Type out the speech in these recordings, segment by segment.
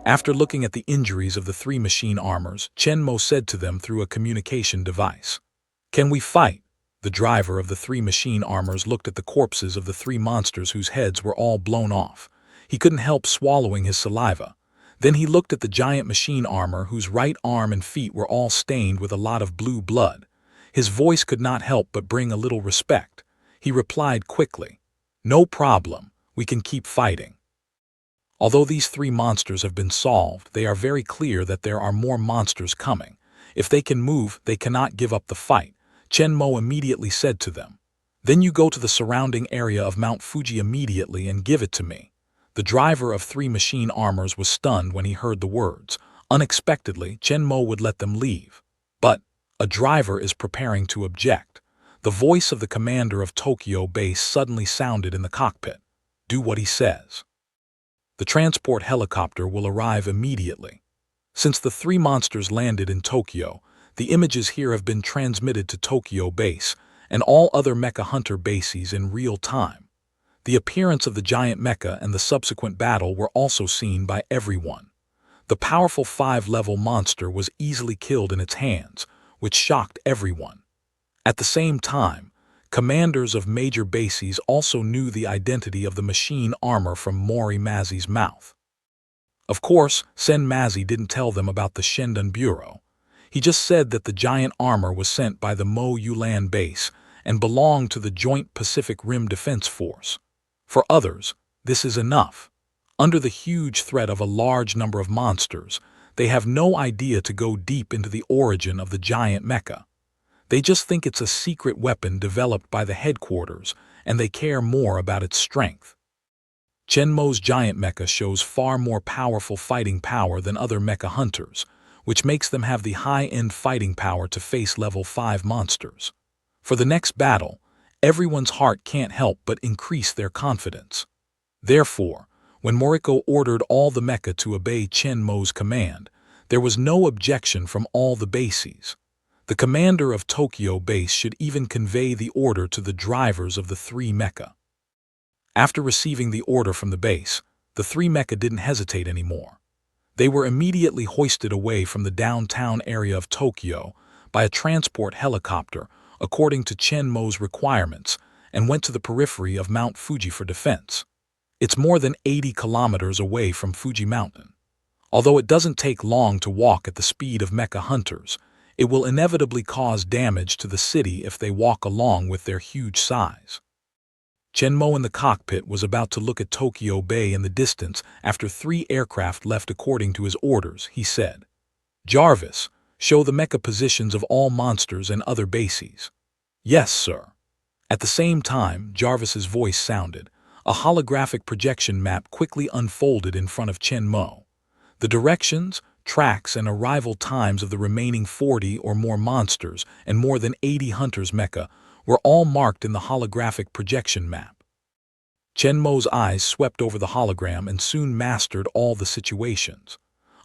After looking at the injuries of the three machine armors, Chen Mo said to them through a communication device, "Can we fight?" The driver of the three machine armors looked at the corpses of the three monsters whose heads were all blown off. He couldn't help swallowing his saliva. Then he looked at the giant machine armor whose right arm and feet were all stained with a lot of blue blood. His voice could not help but bring a little respect. He replied quickly, "No problem, we can keep fighting." Although these three monsters have been solved, they are very clear that there are more monsters coming. If they can move, they cannot give up the fight. Chen Mo immediately said to them, "Then you go to the surrounding area of Mount Fuji immediately and give it to me." The driver of three machine armors was stunned when he heard the words. Unexpectedly, Chen Mo would let them leave. But a driver is preparing to object. The voice of the commander of Tokyo base suddenly sounded in the cockpit. "Do what he says." The transport helicopter will arrive immediately. Since the three monsters landed in Tokyo, the images here have been transmitted to Tokyo base and all other mecha hunter bases in real time. The appearance of the giant mecha and the subsequent battle were also seen by everyone. The powerful 5-level monster was easily killed in its hands, which shocked everyone. At the same time, commanders of major bases also knew the identity of the machine armor from Mori Mazi's mouth. Of course, Sen Mazi didn't tell them about the Shendun Bureau. He just said that the giant armor was sent by the Mo Yulan base and belonged to the Joint Pacific Rim Defense Force. For others, this is enough. Under the huge threat of a large number of monsters, they have no idea to go deep into the origin of the giant mecha. They just think it's a secret weapon developed by the headquarters, and they care more about its strength. Chen Mo's giant mecha shows far more powerful fighting power than other mecha hunters, which makes them have the high-end fighting power to face level 5 monsters. For the next battle, everyone's heart can't help but increase their confidence. Therefore, when Moriko ordered all the mecha to obey Chen Mo's command, there was no objection from all the bases. The commander of Tokyo base should even convey the order to the drivers of the three mecha. After receiving the order from the base, the three mecha didn't hesitate anymore. They were immediately hoisted away from the downtown area of Tokyo by a transport helicopter according to Chen Mo's requirements and went to the periphery of Mount Fuji for defense. It's more than 80 kilometers away from Fuji Mountain. Although it doesn't take long to walk at the speed of mecha hunters, it will inevitably cause damage to the city if they walk along with their huge size. Chen Mo in the cockpit was about to look at Tokyo Bay in the distance after 3 aircraft left according to his orders. He said, "Jarvis, show the mecha positions of all monsters and other bases." "Yes, sir." At the same time, Jarvis's voice sounded. A holographic projection map quickly unfolded in front of Chen Mo. The directions, tracks, and arrival times of the remaining 40 or more monsters and more than 80 hunters mecha were all marked in the holographic projection map. Chen Mo's eyes swept over the hologram and soon mastered all the situations.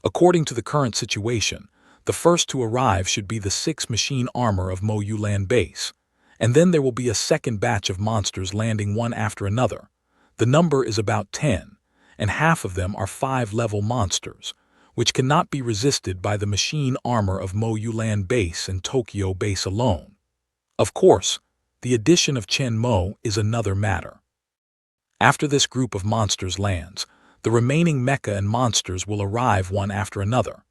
According to the current situation, the first to arrive should be the 6 machine armor of Mo Yulan base, and then there will be a second batch of monsters landing one after another. The number is about 10, and half of them are 5-level monsters, which cannot be resisted by the machine armor of Mo Yulan base and Tokyo base alone. Of course, the addition of Chen Mo is another matter. After this group of monsters lands, the remaining mecha and monsters will arrive one after another.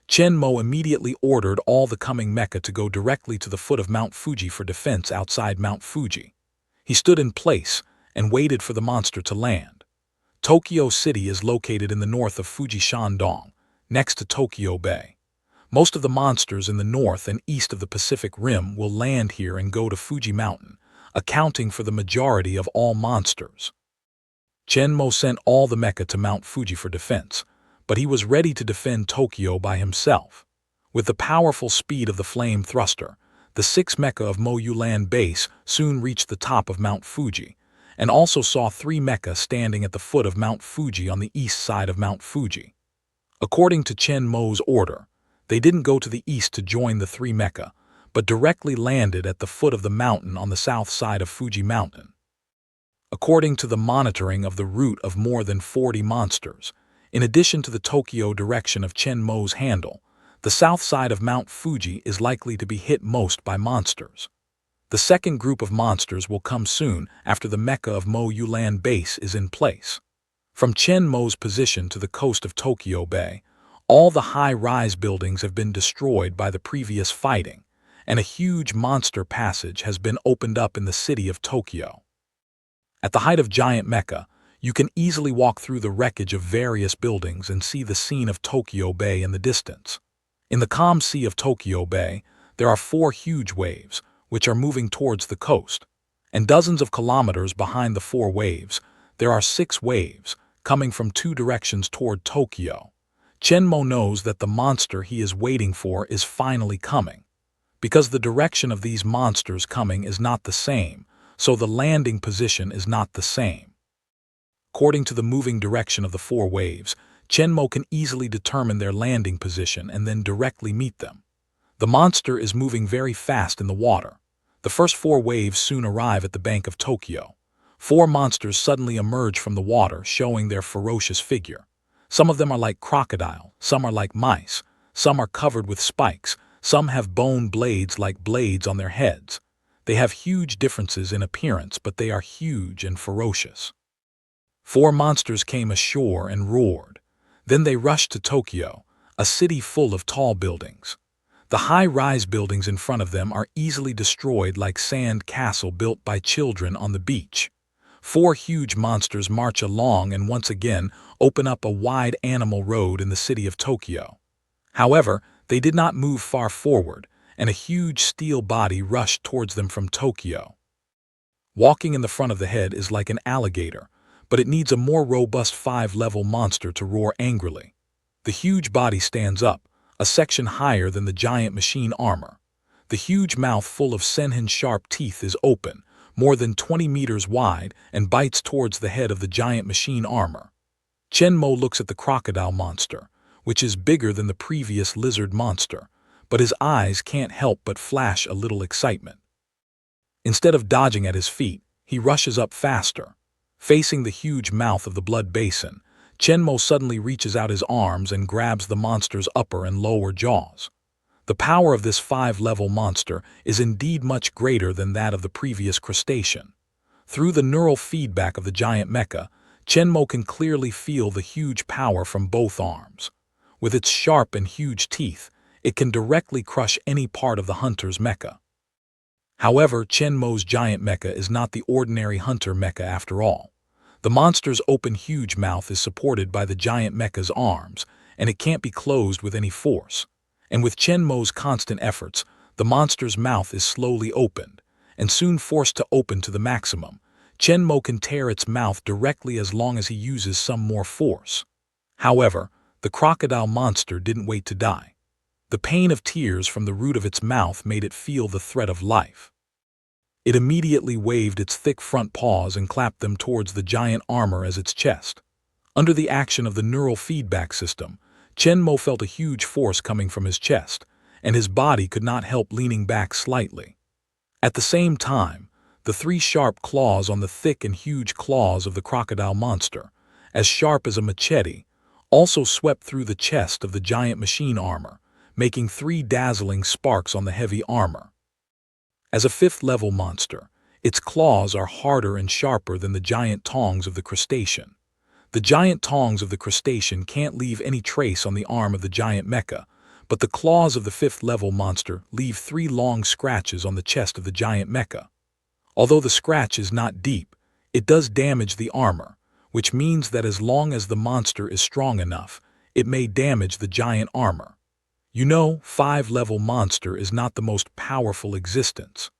Chen Mo immediately ordered all the coming mecha to go directly to the foot of Mount Fuji for defense outside Mount Fuji. He stood in place and waited for the monster to land. Tokyo City is located in the north of Fuji Shandong, next to Tokyo Bay. Most of the monsters in the north and east of the Pacific Rim will land here and go to Fuji Mountain, accounting for the majority of all monsters. Chen Mo sent all the mecha to Mount Fuji for defense, but he was ready to defend Tokyo by himself. With the powerful speed of the flame thruster, the 6 mecha of Mo Yulan base soon reached the top of Mount Fuji, and also saw 3 mecha standing at the foot of Mount Fuji on the east side of Mount Fuji. According to Chen Mo's order, they didn't go to the east to join the 3 mecha, but directly landed at the foot of the mountain on the south side of Fuji Mountain. According to the monitoring of the route of more than 40 monsters, In addition to the Tokyo direction of Chenmo's handle, the south side of Mount Fuji is likely to be hit most by monsters. The second group of monsters will come soon after the Mecca of Mo Yulan base is in place. From Chenmo's position to the coast of Tokyo Bay, all the high-rise buildings have been destroyed by the previous fighting, and a huge monster passage has been opened up in the city of Tokyo. At the height of Giant Mecca, you can easily walk through the wreckage of various buildings and see the scene of Tokyo Bay in the distance. In the calm sea of Tokyo Bay, there are 4 huge waves, which are moving towards the coast, and dozens of kilometers behind the 4 waves, there are 6 waves, coming from 2 directions toward Tokyo. Chenmo knows that the monster he is waiting for is finally coming. Because the direction of these monsters coming is not the same, so the landing position is not the same. According to the moving direction of the 4 waves, Chenmo can easily determine their landing position and then directly meet them. The monster is moving very fast in the water. The first 4 waves soon arrive at the bank of Tokyo. 4 monsters suddenly emerge from the water, showing their ferocious figure. Some of them are like crocodile, some are like mice, some are covered with spikes, some have bone blades like blades on their heads. They have huge differences in appearance, but they are huge and ferocious. 4 monsters came ashore and roared. Then they rushed to Tokyo, a city full of tall buildings. The high-rise buildings in front of them are easily destroyed like sand castle built by children on the beach. 4 huge monsters march along and once again open up a wide animal road in the city of Tokyo. However, they did not move far forward, and a huge steel body rushed towards them from Tokyo. Walking in the front of the head is like an alligator, but it needs a more robust 5-level monster to roar angrily. The huge body stands up, a section higher than the giant machine armor. The huge mouth full of Senhin sharp teeth is open, more than 20 meters wide, and bites towards the head of the giant machine armor. Chenmo looks at the crocodile monster, which is bigger than the previous lizard monster, but his eyes can't help but flash a little excitement. Instead of dodging at his feet, he rushes up faster. Facing the huge mouth of the blood basin, Chenmo suddenly reaches out his arms and grabs the monster's upper and lower jaws. The power of this 5-level monster is indeed much greater than that of the previous crustacean. Through the neural feedback of the giant mecha, Chenmo can clearly feel the huge power from both arms. With its sharp and huge teeth, it can directly crush any part of the hunter's mecha. However, Chenmo's giant mecha is not the ordinary hunter mecha after all. The monster's open huge mouth is supported by the giant mecha's arms, and it can't be closed with any force. And with Chenmo's constant efforts, the monster's mouth is slowly opened, and soon forced to open to the maximum. Chenmo can tear its mouth directly as long as he uses some more force. However, the crocodile monster didn't wait to die. The pain of tears from the root of its mouth made it feel the threat of life. It immediately waved its thick front paws and clapped them towards the giant armor as its chest. Under the action of the neural feedback system, Chenmo felt a huge force coming from his chest, and his body could not help leaning back slightly. At the same time, the 3 sharp claws on the thick and huge claws of the crocodile monster, as sharp as a machete, also swept through the chest of the giant machine armor, making 3 dazzling sparks on the heavy armor. As a 5th-level monster, its claws are harder and sharper than the giant tongs of the crustacean. The giant tongs of the crustacean can't leave any trace on the arm of the giant mecha, but the claws of the 5th-level monster leave 3 long scratches on the chest of the giant mecha. Although the scratch is not deep, it does damage the armor, which means that as long as the monster is strong enough, it may damage the giant armor. You know, 5-level monster is not the most powerful existence.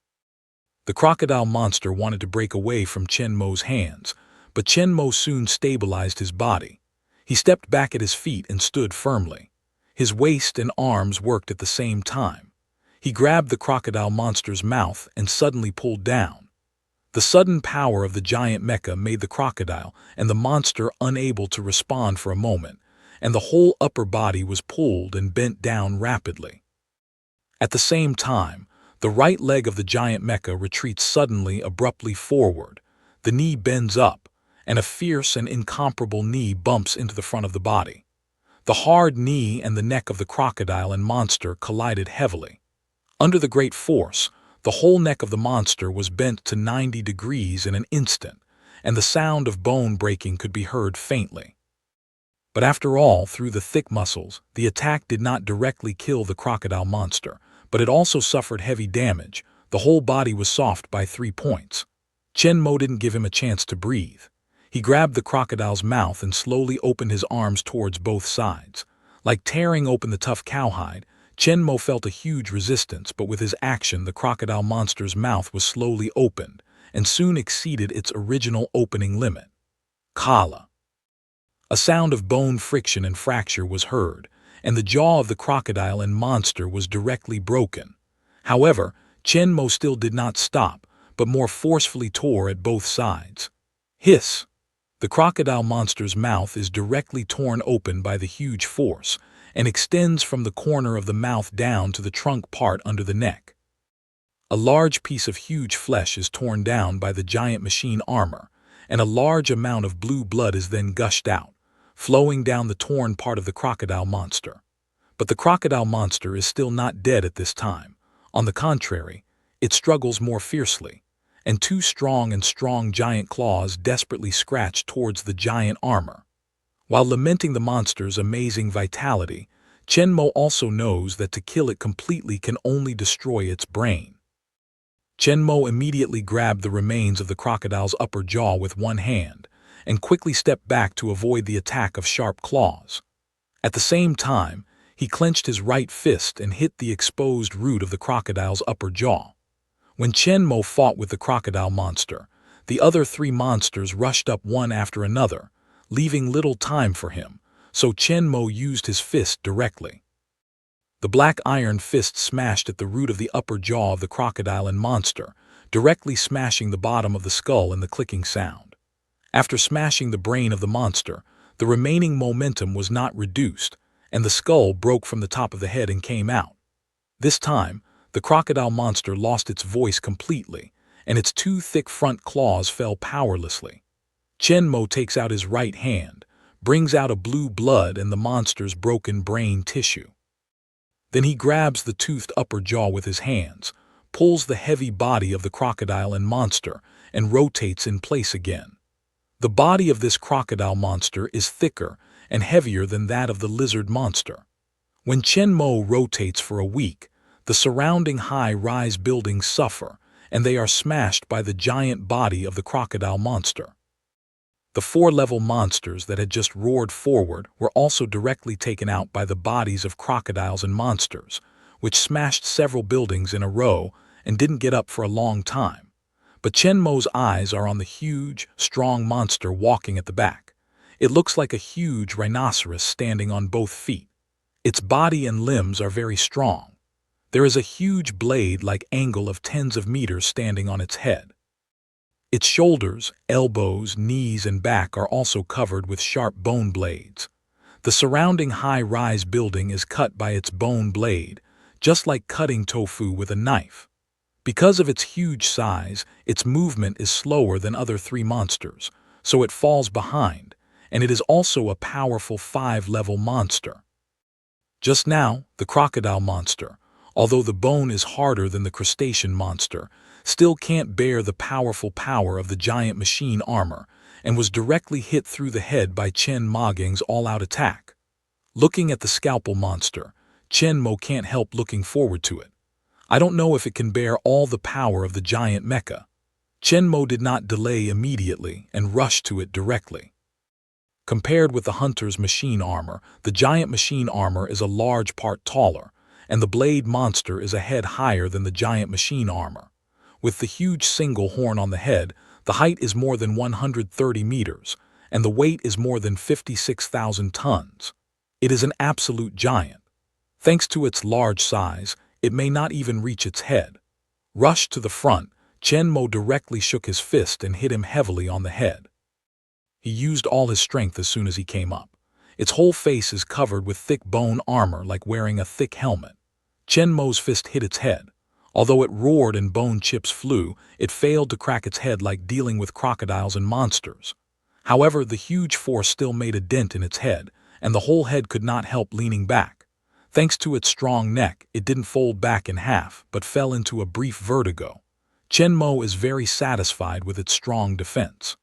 The crocodile monster wanted to break away from Chenmo's hands, but Chenmo soon stabilized his body. He stepped back at his feet and stood firmly. His waist and arms worked at the same time. He grabbed the crocodile monster's mouth and suddenly pulled down. The sudden power of the giant mecha made the crocodile and the monster unable to respond for a moment, and the whole upper body was pulled and bent down rapidly. At the same time, the right leg of the giant mecha retreats suddenly abruptly forward, the knee bends up, and a fierce and incomparable knee bumps into the front of the body. The hard knee and the neck of the crocodile and monster collided heavily. Under the great force, the whole neck of the monster was bent to 90 degrees in an instant, and the sound of bone breaking could be heard faintly. But after all, through the thick muscles, the attack did not directly kill the crocodile monster, but it also suffered heavy damage. The whole body was soft by 3 points. Chen Mo didn't give him a chance to breathe. He grabbed the crocodile's mouth and slowly opened his arms towards both sides. Like tearing open the tough cowhide, Chen Mo felt a huge resistance, but with his action the crocodile monster's mouth was slowly opened, and soon exceeded its original opening limit. Kala. A sound of bone friction and fracture was heard, and the jaw of the crocodile and monster was directly broken. However, Chen Mo still did not stop, but more forcefully tore at both sides. Hiss! The crocodile monster's mouth is directly torn open by the huge force, and extends from the corner of the mouth down to the trunk part under the neck. A large piece of huge flesh is torn down by the giant machine armor, and a large amount of blue blood is then gushed out, flowing down the torn part of the crocodile monster. But the crocodile monster is still not dead at this time. On the contrary, it struggles more fiercely, and 2 strong giant claws desperately scratch towards the giant armor. While lamenting the monster's amazing vitality, Chen Mo also knows that to kill it completely can only destroy its brain. Chen Mo immediately grabbed the remains of the crocodile's upper jaw with one hand, and quickly stepped back to avoid the attack of sharp claws. At the same time, he clenched his right fist and hit the exposed root of the crocodile's upper jaw. When Chen Mo fought with the crocodile monster, the other 3 monsters rushed up one after another, leaving little time for him, so Chen Mo used his fist directly. The black iron fist smashed at the root of the upper jaw of the crocodile and monster, directly smashing the bottom of the skull in the clicking sound. After smashing the brain of the monster, the remaining momentum was not reduced, and the skull broke from the top of the head and came out. This time, the crocodile monster lost its voice completely, and its 2 thick front claws fell powerlessly. Chen Mo takes out his right hand, brings out a blue blood and the monster's broken brain tissue. Then he grabs the toothed upper jaw with his hands, pulls the heavy body of the crocodile and monster, and rotates in place again. The body of this crocodile monster is thicker and heavier than that of the lizard monster. When Chen Mo rotates for a week, the surrounding high-rise buildings suffer, and they are smashed by the giant body of the crocodile monster. The 4-level monsters that had just roared forward were also directly taken out by the bodies of crocodiles and monsters, which smashed several buildings in a row and didn't get up for a long time. But Chen Mo's eyes are on the huge, strong monster walking at the back. It looks like a huge rhinoceros standing on both feet. Its body and limbs are very strong. There is a huge blade-like angle of tens of meters standing on its head. Its shoulders, elbows, knees, and back are also covered with sharp bone blades. The surrounding high-rise building is cut by its bone blade, just like cutting tofu with a knife. Because of its huge size, its movement is slower than other 3 monsters, so it falls behind, and it is also a powerful 5-level monster. Just now, the crocodile monster, although the bone is harder than the crustacean monster, still can't bear the powerful power of the giant machine armor, and was directly hit through the head by Chen Mogang's all-out attack. Looking at the scalpel monster, Chen Mo can't help looking forward to it. I don't know if it can bear all the power of the giant mecha. Chen Mo did not delay immediately and rushed to it directly. Compared with the hunter's machine armor, the giant machine armor is a large part taller, and the blade monster is a head higher than the giant machine armor. With the huge single horn on the head, the height is more than 130 meters, and the weight is more than 56,000 tons. It is an absolute giant. Thanks to its large size, it may not even reach its head. Rushed to the front, Chen Mo directly shook his fist and hit him heavily on the head. He used all his strength as soon as he came up. Its whole face is covered with thick bone armor like wearing a thick helmet. Chen Mo's fist hit its head. Although it roared and bone chips flew, it failed to crack its head like dealing with crocodiles and monsters. However, the huge force still made a dent in its head, and the whole head could not help leaning back. Thanks to its strong neck, it didn't fold back in half, but fell into a brief vertigo. Chen Mo is very satisfied with its strong defense.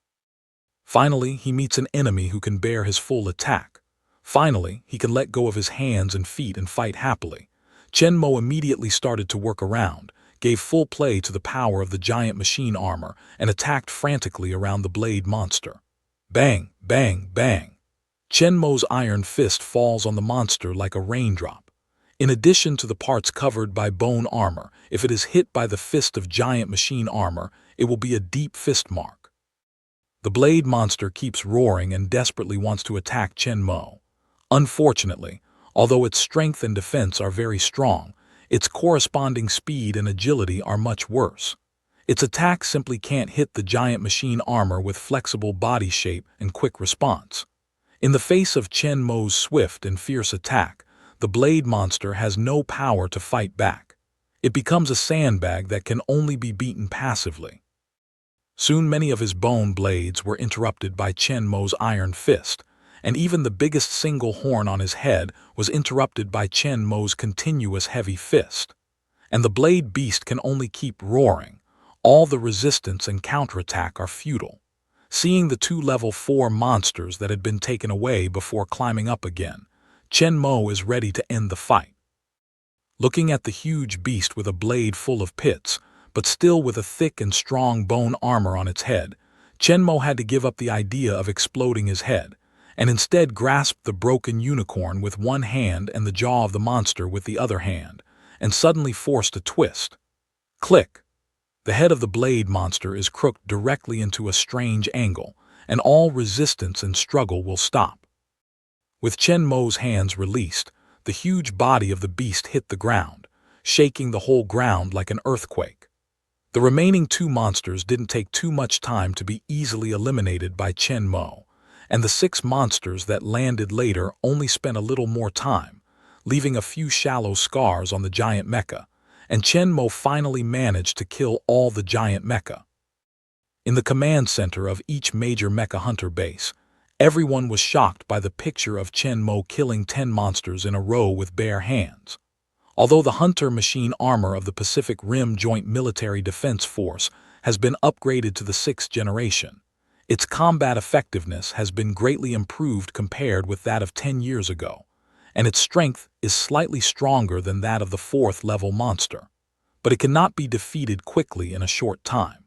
Finally, he meets an enemy who can bear his full attack. Finally, he can let go of his hands and feet and fight happily. Chen Mo immediately started to work around, gave full play to the power of the giant machine armor, and attacked frantically around the blade monster. Bang, bang, bang. Chen Mo's iron fist falls on the monster like a raindrop. In addition to the parts covered by bone armor, if it is hit by the fist of giant machine armor, it will be a deep fist mark. The blade monster keeps roaring and desperately wants to attack Chen Mo. Unfortunately, although its strength and defense are very strong, its corresponding speed and agility are much worse. Its attack simply can't hit the giant machine armor with flexible body shape and quick response. In the face of Chen Mo's swift and fierce attack, the blade monster has no power to fight back. It becomes a sandbag that can only be beaten passively. Soon many of his bone blades were interrupted by Chen Mo's iron fist, and even the biggest single horn on his head was interrupted by Chen Mo's continuous heavy fist. And the blade beast can only keep roaring. All the resistance and counterattack are futile. Seeing the two level 4 monsters that had been taken away before climbing up again, Chen Mo is ready to end the fight. Looking at the huge beast with a blade full of pits, but still with a thick and strong bone armor on its head, Chen Mo had to give up the idea of exploding his head, and instead grasped the broken unicorn with one hand and the jaw of the monster with the other hand, and suddenly forced a twist. Click! The head of the blade monster is crooked directly into a strange angle, and all resistance and struggle will stop. With Chen Mo's hands released, the huge body of the beast hit the ground, shaking the whole ground like an earthquake. The remaining two monsters didn't take too much time to be easily eliminated by Chen Mo, and the 6 monsters that landed later only spent a little more time, leaving a few shallow scars on the giant mecha, and Chen Mo finally managed to kill all the giant mecha. In the command center of each major mecha hunter base, everyone was shocked by the picture of Chen Mo killing 10 monsters in a row with bare hands. Although the hunter machine armor of the Pacific Rim Joint Military Defense Force has been upgraded to the 6th generation, its combat effectiveness has been greatly improved compared with that of 10 years ago, and its strength is slightly stronger than that of the 4th level monster, but it cannot be defeated quickly in a short time.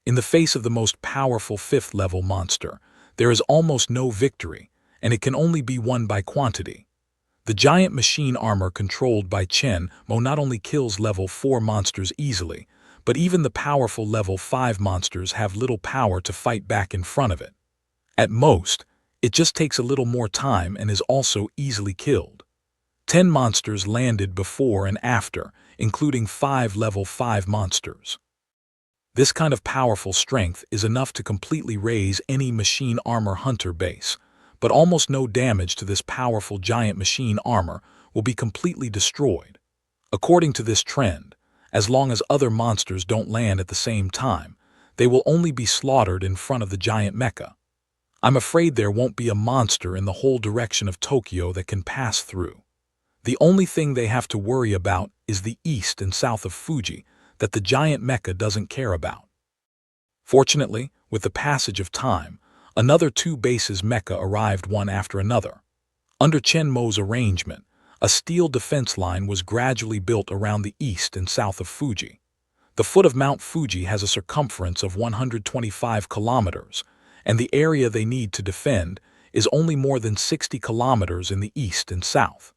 In the face of the most powerful 5th level monster, there is almost no victory, and it can only be won by quantity. The giant machine armor controlled by Chen Mo not only kills level 4 monsters easily, but even the powerful level 5 monsters have little power to fight back in front of it. At most, it just takes a little more time and is also easily killed. 10 monsters landed before and after, including 5 level 5 monsters. This kind of powerful strength is enough to completely raise any machine armor hunter base, but almost no damage to this powerful giant machine armor will be completely destroyed. According to this trend, as long as other monsters don't land at the same time, they will only be slaughtered in front of the giant mecha. I'm afraid there won't be a monster in the whole direction of Tokyo that can pass through. The only thing they have to worry about is the east and south of Fuji that the giant mecha doesn't care about. Fortunately, with the passage of time, another 2 bases mecha arrived one after another. Under Chen Mo's arrangement, a steel defense line was gradually built around the east and south of Fuji. The foot of Mount Fuji has a circumference of 125 kilometers, and the area they need to defend is only more than 60 kilometers in the east and south.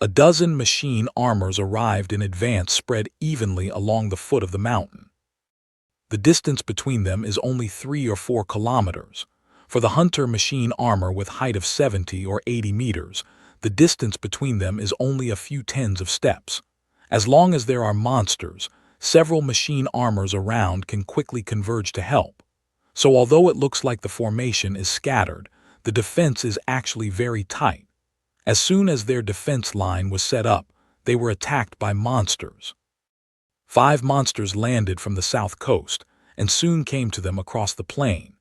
A dozen machine armors arrived in advance spread evenly along the foot of the mountain. The distance between them is only 3 or 4 kilometers. For the hunter machine armor with height of 70 or 80 meters, the distance between them is only a few tens of steps. As long as there are monsters, several machine armors around can quickly converge to help. So although it looks like the formation is scattered, the defense is actually very tight. As soon as their defense line was set up, they were attacked by monsters. 5 monsters landed from the south coast and soon came to them across the plain.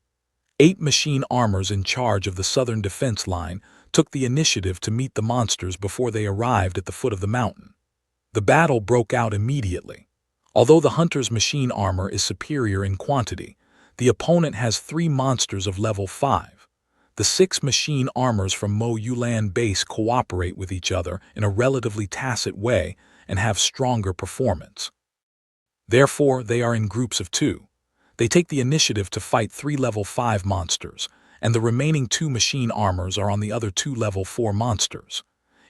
8 machine armors in charge of the southern defense line took the initiative to meet the monsters before they arrived at the foot of the mountain. The battle broke out immediately. Although the hunter's machine armor is superior in quantity, the opponent has 3 monsters of level 5. The 6 machine armors from Mo Yulan base cooperate with each other in a relatively tacit way and have stronger performance. Therefore, they are in groups of 2. They take the initiative to fight 3 level 5 monsters, and the remaining 2 machine armors are on the other 2 level 4 monsters.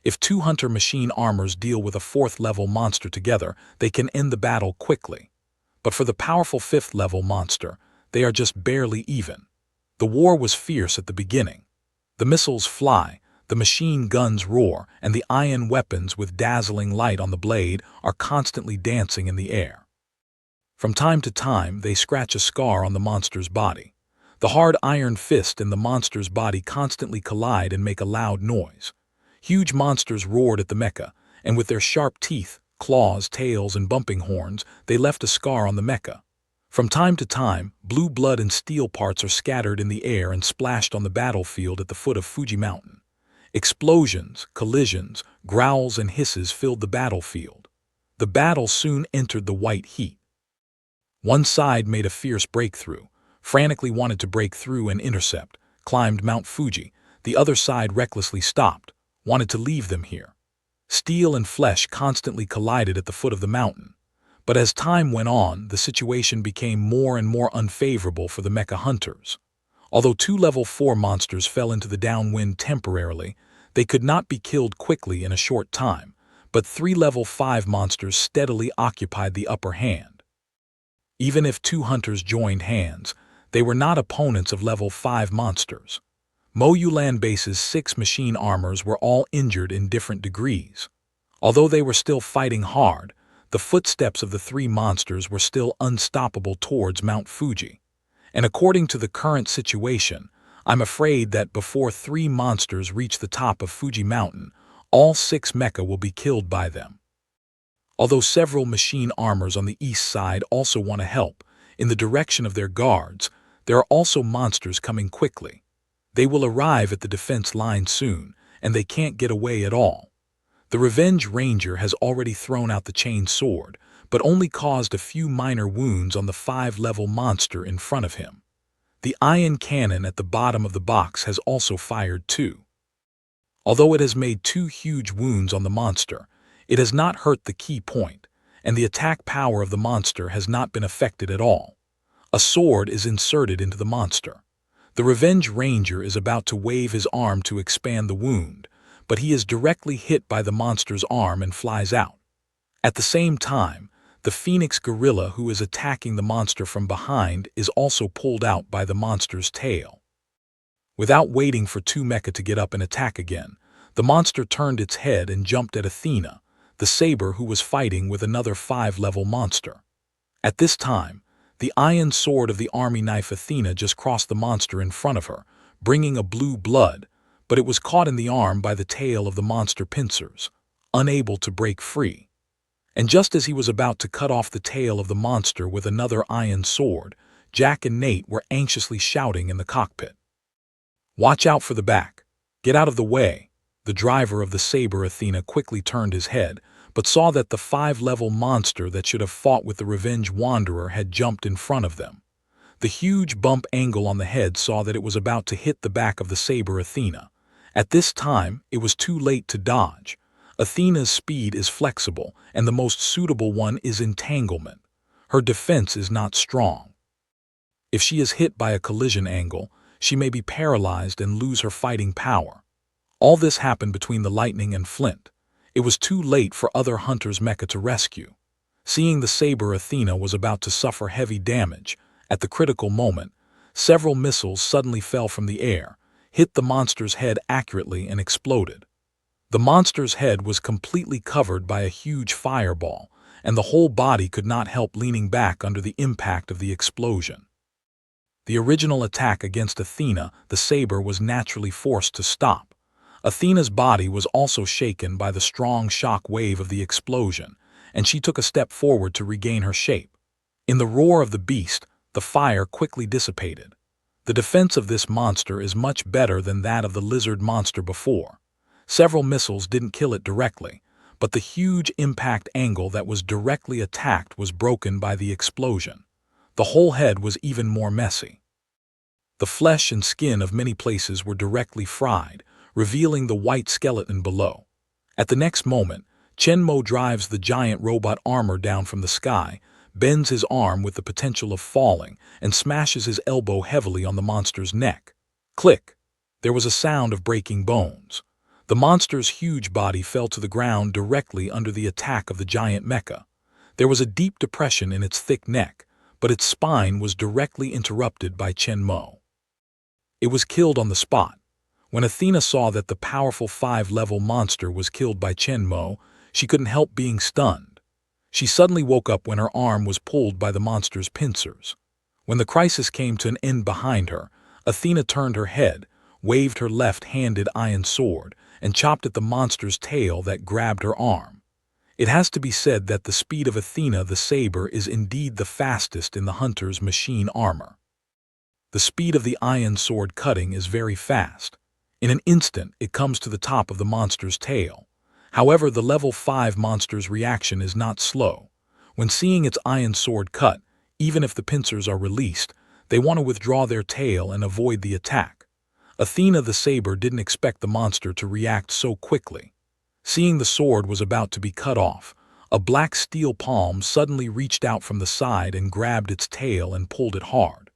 If 2 hunter machine armors deal with a 4th level monster together, they can end the battle quickly. But for the powerful 5th level monster, they are just barely even. The war was fierce at the beginning. The missiles fly, the machine guns roar, and the iron weapons with dazzling light on the blade are constantly dancing in the air. From time to time, they scratch a scar on the monster's body. The hard iron fist and the monster's body constantly collide and make a loud noise. Huge monsters roared at the mecha, and with their sharp teeth, claws, tails, and bumping horns, they left a scar on the mecha. From time to time, blue blood and steel parts are scattered in the air and splashed on the battlefield at the foot of Fuji Mountain. Explosions, collisions, growls, and hisses filled the battlefield. The battle soon entered the white heat. One side made a fierce breakthrough, frantically wanted to break through and intercept, climbed Mount Fuji. The other side recklessly stopped, wanted to leave them here. Steel and flesh constantly collided at the foot of the mountain. But as time went on, the situation became more and more unfavorable for the mecha hunters. Although 2 level 4 monsters fell into the downwind temporarily, they could not be killed quickly in a short time, but 3 level 5 monsters steadily occupied the upper hand. Even if 2 hunters joined hands, they were not opponents of level 5 monsters. Mo Yulan base's 6 machine armors were all injured in different degrees. Although they were still fighting hard, the footsteps of the 3 monsters were still unstoppable towards Mount Fuji. And according to the current situation, I'm afraid that before 3 monsters reach the top of Fuji Mountain, all 6 mecha will be killed by them. Although several machine armors on the east side also want to help, in the direction of their guards, there are also monsters coming quickly. They will arrive at the defense line soon, and they can't get away at all. The Revenge Ranger has already thrown out the chain sword, but only caused a few minor wounds on the 5-level monster in front of him. The iron cannon at the bottom of the box has also fired too. Although it has made 2 huge wounds on the monster, it has not hurt the key point, and the attack power of the monster has not been affected at all. A sword is inserted into the monster. The Revenge Ranger is about to wave his arm to expand the wound, but he is directly hit by the monster's arm and flies out. At the same time, the Phoenix Gorilla who is attacking the monster from behind is also pulled out by the monster's tail. Without waiting for 2 mecha to get up and attack again, the monster turned its head and jumped at Athena, the saber who was fighting with another 5-level monster. At this time, the iron sword of the army knife Athena just crossed the monster in front of her, bringing a blue blood, but it was caught in the arm by the tail of the monster pincers, unable to break free. And just as he was about to cut off the tail of the monster with another iron sword, Jack and Nate were anxiously shouting in the cockpit. "Watch out for the back. Get out of the way." The driver of the saber Athena quickly turned his head, but saw that the 5-level monster that should have fought with the Revenge Wanderer had jumped in front of them. The huge bump angle on the head saw that it was about to hit the back of the saber Athena. At this time, it was too late to dodge. Athena's speed is flexible, and the most suitable one is entanglement. Her defense is not strong. If she is hit by a collision angle, she may be paralyzed and lose her fighting power. All this happened between the lightning and Flint. It was too late for other hunters' mecha to rescue. Seeing the saber Athena was about to suffer heavy damage, at the critical moment, several missiles suddenly fell from the air, hit the monster's head accurately and exploded. The monster's head was completely covered by a huge fireball, and the whole body could not help leaning back under the impact of the explosion. The original attack against Athena, the saber, was naturally forced to stop. Athena's body was also shaken by the strong shock wave of the explosion, and she took a step forward to regain her shape. In the roar of the beast, the fire quickly dissipated. The defense of this monster is much better than that of the lizard monster before. Several missiles didn't kill it directly, but the huge impact angle that was directly attacked was broken by the explosion. The whole head was even more messy. The flesh and skin of many places were directly fried, revealing the white skeleton below. At the next moment, Chen-mo drives the giant robot armor down from the sky, bends his arm with the potential of falling, and smashes his elbow heavily on the monster's neck. Click! There was a sound of breaking bones. The monster's huge body fell to the ground directly under the attack of the giant mecha. There was a deep depression in its thick neck, but its spine was directly interrupted by Chen-mo. It was killed on the spot. When Athena saw that the powerful 5-level monster was killed by Chen-mo, she couldn't help being stunned. She suddenly woke up when her arm was pulled by the monster's pincers. When the crisis came to an end behind her, Athena turned her head, waved her left-handed iron sword, and chopped at the monster's tail that grabbed her arm. It has to be said that the speed of Athena the saber is indeed the fastest in the hunter's machine armor. The speed of the iron sword cutting is very fast. In an instant, it comes to the top of the monster's tail. However, the level 5 monster's reaction is not slow. When seeing its iron sword cut, even if the pincers are released, they want to withdraw their tail and avoid the attack. Athena the saber didn't expect the monster to react so quickly. Seeing the sword was about to be cut off, a black steel palm suddenly reached out from the side and grabbed its tail and pulled it hard.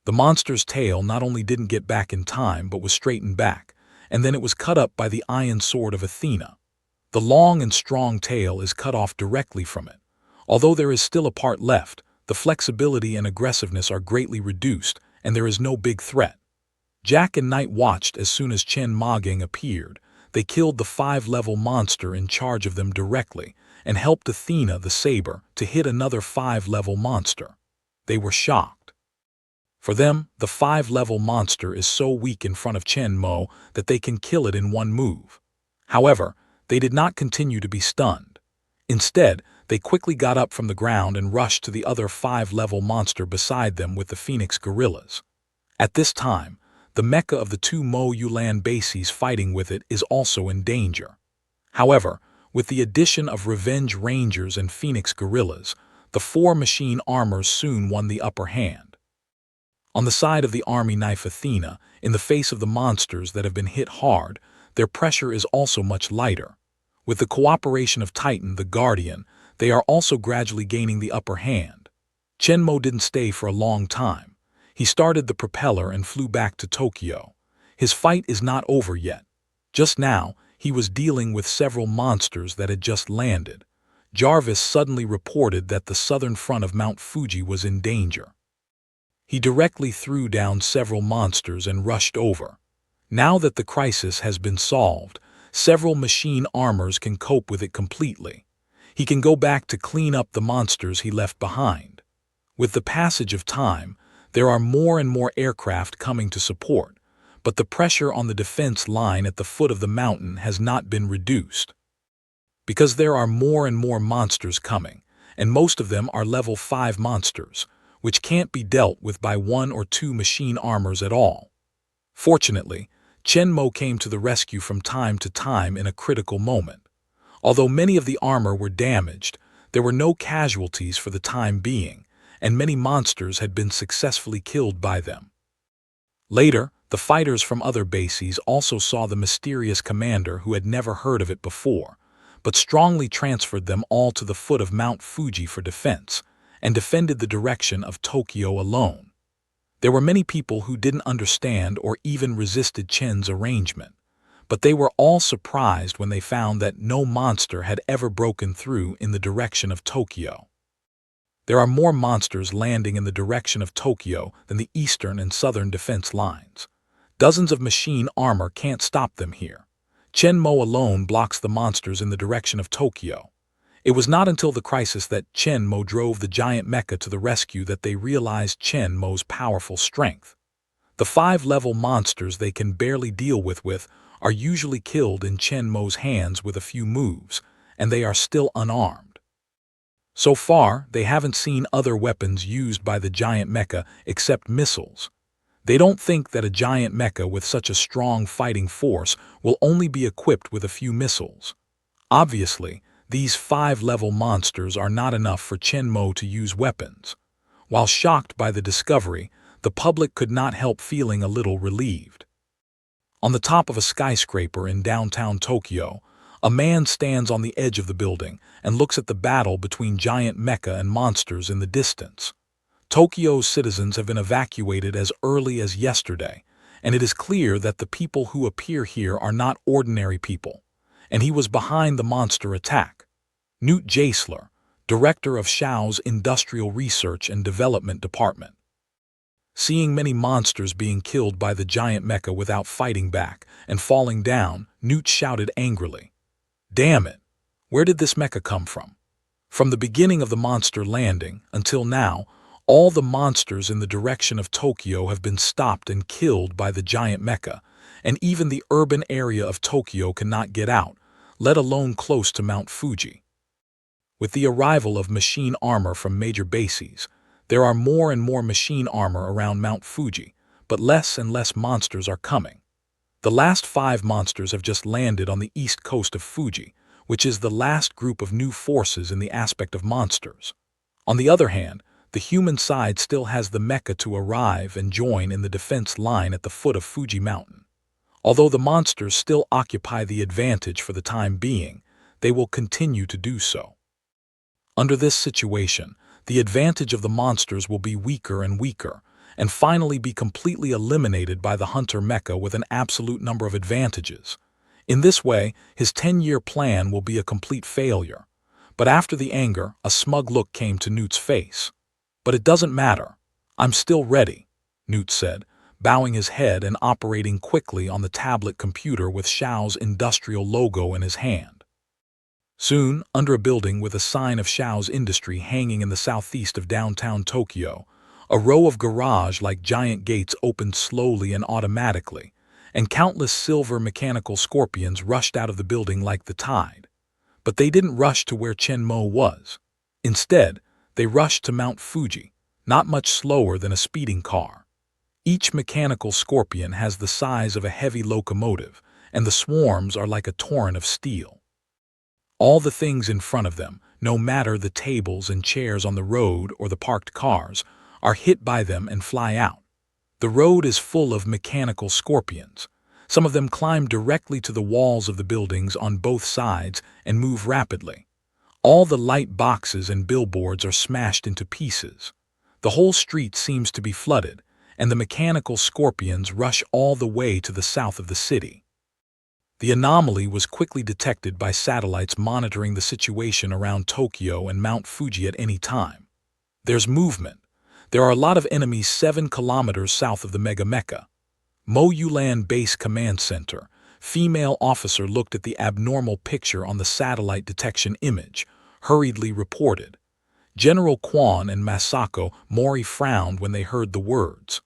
The monster's tail not only didn't get back in time but was straightened back, and then it was cut up by the iron sword of Athena. The long and strong tail is cut off directly from it. Although there is still a part left, the flexibility and aggressiveness are greatly reduced, and there is no big threat. Jack and Knight watched as soon as Chen Magang appeared. They killed the 5-level monster in charge of them directly, and helped Athena the saber to hit another 5-level monster. They were shocked. For them, the 5-level monster is so weak in front of Chen-mo that they can kill it in one move. However, they did not continue to be stunned. Instead, they quickly got up from the ground and rushed to the other 5-level monster beside them with the Phoenix gorillas. At this time, the mecha of the two Mo Yulan bases fighting with it is also in danger. However, with the addition of Revenge Rangers and Phoenix gorillas, the 4 machine armors soon won the upper hand. On the side of the army knife Athena, in the face of the monsters that have been hit hard, their pressure is also much lighter. With the cooperation of Titan, the Guardian, they are also gradually gaining the upper hand. Chen-mo didn't stay for a long time. He started the propeller and flew back to Tokyo. His fight is not over yet. Just now, he was dealing with several monsters that had just landed. Jarvis suddenly reported that the southern front of Mount Fuji was in danger. He directly threw down several monsters and rushed over. Now that the crisis has been solved, several machine armors can cope with it completely. He can go back to clean up the monsters he left behind. With the passage of time, there are more and more aircraft coming to support, but the pressure on the defense line at the foot of the mountain has not been reduced. Because there are more and more monsters coming, and most of them are level 5 monsters, which can't be dealt with by 1 or 2 machine armors at all. Fortunately, Chen-mo came to the rescue from time to time in a critical moment. Although many of the armor were damaged, there were no casualties for the time being, and many monsters had been successfully killed by them. Later, the fighters from other bases also saw the mysterious commander who had never heard of it before, but strongly transferred them all to the foot of Mount Fuji for defense, and defended the direction of Tokyo alone. There were many people who didn't understand or even resisted Chen's arrangement, but they were all surprised when they found that no monster had ever broken through in the direction of Tokyo. There are more monsters landing in the direction of Tokyo than the eastern and southern defense lines. Dozens of machine armor can't stop them here. Chen-mo alone blocks the monsters in the direction of Tokyo. It was not until the crisis that Chen-mo drove the giant mecha to the rescue that they realized Chen-mo's powerful strength. The 5-level monsters they can barely deal with are usually killed in Chen-mo's hands with a few moves, and they are still unarmed. So far, they haven't seen other weapons used by the giant mecha except missiles. They don't think that a giant mecha with such a strong fighting force will only be equipped with a few missiles. Obviously, these 5-level monsters are not enough for Chen Mo to use weapons. While shocked by the discovery, the public could not help feeling a little relieved. On the top of a skyscraper in downtown Tokyo, a man stands on the edge of the building and looks at the battle between giant mecha and monsters in the distance. Tokyo's citizens have been evacuated as early as yesterday, and it is clear that the people who appear here are not ordinary people, and he was behind the monster attack. Newt Jasler, director of Shao's Industrial Research and Development Department. Seeing many monsters being killed by the giant mecha without fighting back and falling down, Newt shouted angrily, "Damn it! Where did this mecha come from?" From the beginning of the monster landing until now, all the monsters in the direction of Tokyo have been stopped and killed by the giant mecha, and even the urban area of Tokyo cannot get out, let alone close to Mount Fuji. With the arrival of machine armor from major bases, there are more and more machine armor around Mount Fuji, but less and less monsters are coming. The last 5 monsters have just landed on the east coast of Fuji, which is the last group of new forces in the aspect of monsters. On the other hand, the human side still has the mecha to arrive and join in the defense line at the foot of Fuji Mountain. Although the monsters still occupy the advantage for the time being, they will continue to do so. Under this situation, the advantage of the monsters will be weaker and weaker, and finally be completely eliminated by the hunter mecha with an absolute number of advantages. In this way, his 10-year plan will be a complete failure. But after the anger, a smug look came to Newt's face. "But it doesn't matter. I'm still ready," Newt said, bowing his head and operating quickly on the tablet computer with Shao's industrial logo in his hand. Soon, under a building with a sign of Shao's Industry hanging in the southeast of downtown Tokyo, a row of garage-like giant gates opened slowly and automatically, and countless silver mechanical scorpions rushed out of the building like the tide. But they didn't rush to where Chen Mo was. Instead, they rushed to Mount Fuji, not much slower than a speeding car. Each mechanical scorpion has the size of a heavy locomotive, and the swarms are like a torrent of steel. All the things in front of them, no matter the tables and chairs on the road or the parked cars, are hit by them and fly out. The road is full of mechanical scorpions. Some of them climb directly to the walls of the buildings on both sides and move rapidly. All the light boxes and billboards are smashed into pieces. The whole street seems to be flooded, and the mechanical scorpions rush all the way to the south of the city. The anomaly was quickly detected by satellites monitoring the situation around Tokyo and Mount Fuji at any time. There's movement. There are a lot of enemies 7 kilometers south of the Mega Mecha. Mo Yulan Base Command Center. Female officer looked at the abnormal picture on the satellite detection image, hurriedly reported. General Quan and Masako Mori frowned when they heard the words.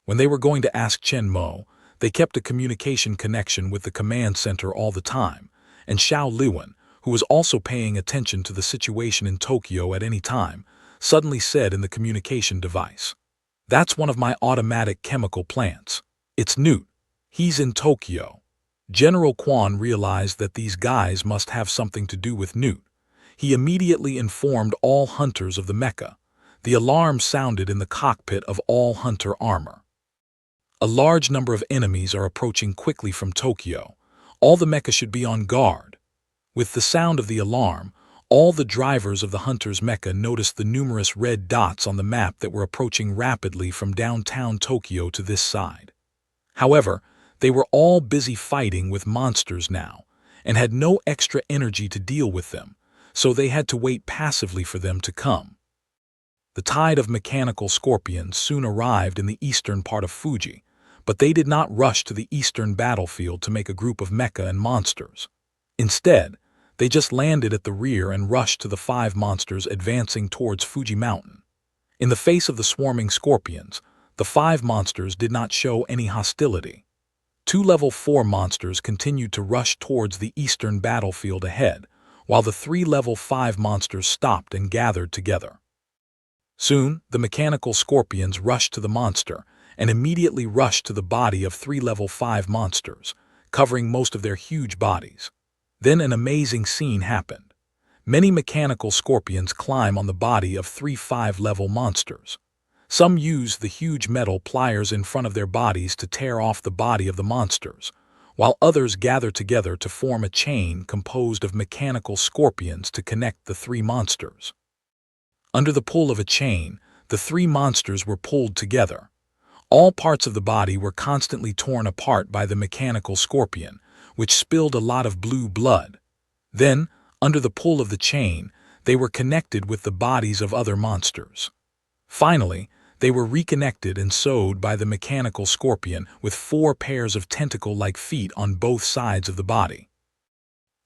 When they were going to ask Chen Mo, they kept a communication connection with the command center all the time, and Xiao Liwen, who was also paying attention to the situation in Tokyo at any time, suddenly said in the communication device, "That's one of my automatic chemical plants. It's Newt. He's in Tokyo." General Quan realized that these guys must have something to do with Newt. He immediately informed all hunters of the mecha. The alarm sounded in the cockpit of all hunter armor. A large number of enemies are approaching quickly from Tokyo. All the mecha should be on guard. With the sound of the alarm, all the drivers of the hunter's mecha noticed the numerous red dots on the map that were approaching rapidly from downtown Tokyo to this side. However, they were all busy fighting with monsters now, and had no extra energy to deal with them, so they had to wait passively for them to come. The tide of mechanical scorpions soon arrived in the eastern part of Fuji, but they did not rush to the eastern battlefield to make a group of mecha and monsters. Instead, they just landed at the rear and rushed to the 5 monsters advancing towards Fuji Mountain. In the face of the swarming scorpions, the 5 monsters did not show any hostility. 2 level 4 monsters continued to rush towards the eastern battlefield ahead, while the 3 level 5 monsters stopped and gathered together. Soon, the mechanical scorpions rushed to the monster, and immediately rushed to the body of 3 level 5 monsters, covering most of their huge bodies. Then an amazing scene happened. Many mechanical scorpions climb on the body of 3 5-level monsters. Some use the huge metal pliers in front of their bodies to tear off the body of the monsters, while others gather together to form a chain composed of mechanical scorpions to connect the 3 monsters. Under the pull of a chain, the 3 monsters were pulled together. All parts of the body were constantly torn apart by the mechanical scorpion, which spilled a lot of blue blood. Then, under the pull of the chain, they were connected with the bodies of other monsters. Finally, they were reconnected and sewed by the mechanical scorpion with 4 pairs of tentacle-like feet on both sides of the body.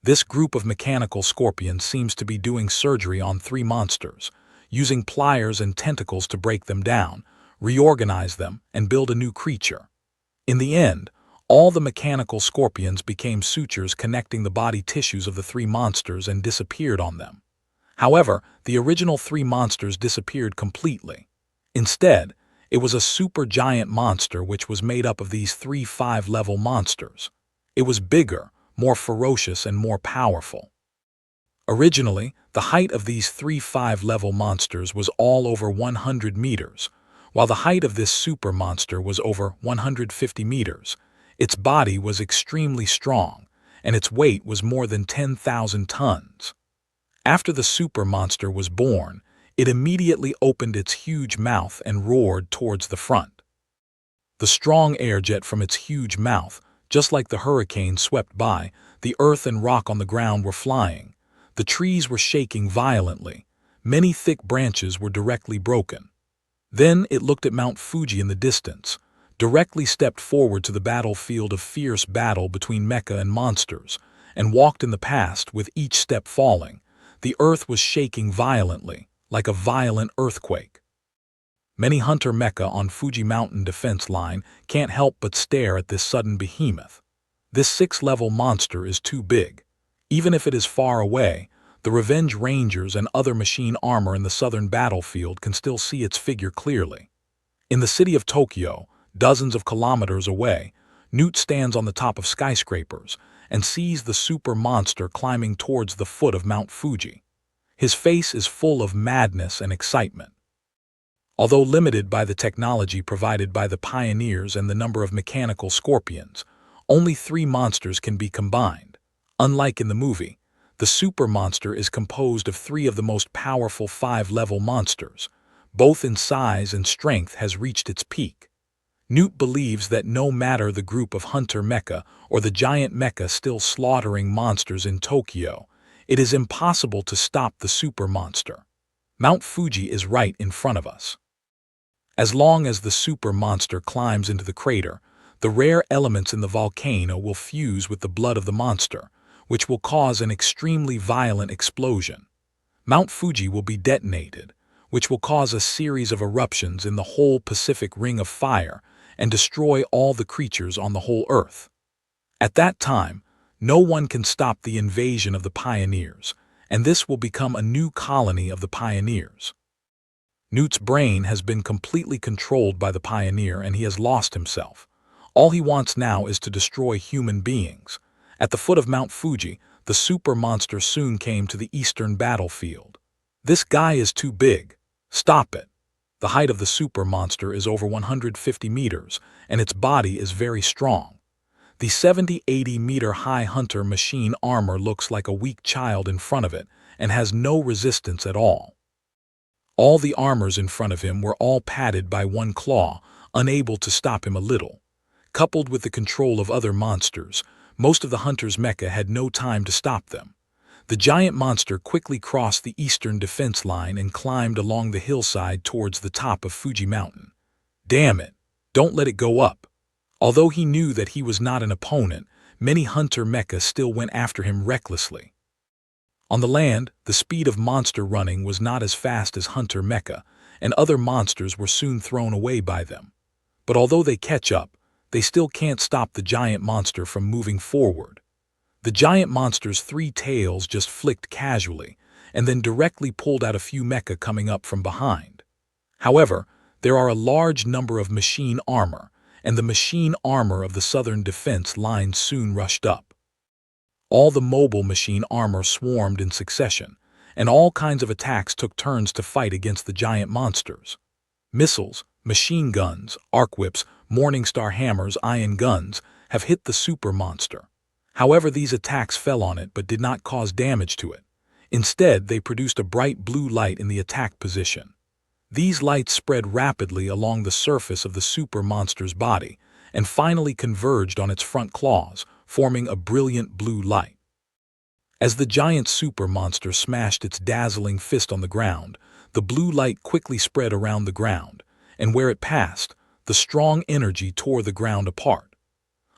This group of mechanical scorpions seems to be doing surgery on 3 monsters, using pliers and tentacles to break them down, reorganize them, and build a new creature. In the end, all the mechanical scorpions became sutures connecting the body tissues of the 3 monsters and disappeared on them. However, the original 3 monsters disappeared completely. Instead, it was a supergiant monster which was made up of these 3 5-level monsters. It was bigger, more ferocious, and more powerful. Originally, the height of these 3 5-level monsters was all over 100 meters, while the height of this super monster was over 150 meters. Its body was extremely strong, and its weight was more than 10,000 tons. After the super monster was born, it immediately opened its huge mouth and roared towards the front. The strong air jet from its huge mouth, just like the hurricane swept by, the earth and rock on the ground were flying. The trees were shaking violently. Many thick branches were directly broken. Then it looked at Mount Fuji in the distance, directly stepped forward to the battlefield of fierce battle between mecha and monsters, and walked in the past with each step falling. The earth was shaking violently, like a violent earthquake. Many hunter mecha on Fuji Mountain defense line can't help but stare at this sudden behemoth. This 6-level monster is too big. Even if it is far away, the Revenge Rangers and other machine armor in the southern battlefield can still see its figure clearly. In the city of Tokyo, dozens of kilometers away, Newt stands on the top of skyscrapers and sees the super monster climbing towards the foot of Mount Fuji. His face is full of madness and excitement. Although limited by the technology provided by the pioneers and the number of mechanical scorpions, only 3 monsters can be combined. Unlike in the movie, the super monster is composed of 3 of the most powerful 5-level monsters. Both in size and strength has reached its peak. Newt believes that no matter the group of hunter mecha or the giant mecha still slaughtering monsters in Tokyo, it is impossible to stop the super monster. Mount Fuji is right in front of us. As long as the super monster climbs into the crater, the rare elements in the volcano will fuse with the blood of the monster, which will cause an extremely violent explosion. Mount Fuji will be detonated, which will cause a series of eruptions in the whole Pacific Ring of Fire and destroy all the creatures on the whole Earth. At that time, no one can stop the invasion of the pioneers, and this will become a new colony of the pioneers. Newt's brain has been completely controlled by the pioneer and he has lost himself. All he wants now is to destroy human beings. At the foot of Mount Fuji, the super monster soon came to the eastern battlefield. This guy is too big. Stop it. The height of the super monster is over 150 meters, and its body is very strong. The 70-80 meter high hunter machine armor looks like a weak child in front of it and has no resistance at all. All the armors in front of him were all padded by one claw, unable to stop him a little. Coupled with the control of other monsters, most of the hunter's mecha had no time to stop them. The giant monster quickly crossed the eastern defense line and climbed along the hillside towards the top of Fuji Mountain. Damn it! Don't let it go up. Although he knew that he was not an opponent, many hunter mecha still went after him recklessly. On the land, the speed of monster running was not as fast as hunter mecha, and other monsters were soon thrown away by them. But although they catch up, they still can't stop the giant monster from moving forward. The giant monster's 3 tails just flicked casually, and then directly pulled out a few mecha coming up from behind. However, There are a large number of machine armor, and the machine armor of the Southern Defense Line soon rushed up. All the mobile machine armor swarmed in succession, and all kinds of attacks took turns to fight against the giant monsters. Missiles, machine guns, arc whips, Morningstar hammers, ion guns have hit the super monster. However, these attacks fell on it but did not cause damage to it. Instead, they produced a bright blue light in the attack position. These lights spread rapidly along the surface of the super monster's body and finally converged on its front claws, forming a brilliant blue light. As the giant super monster smashed its dazzling fist on the ground, the blue light quickly spread around the ground, and where it passed, the strong energy tore the ground apart.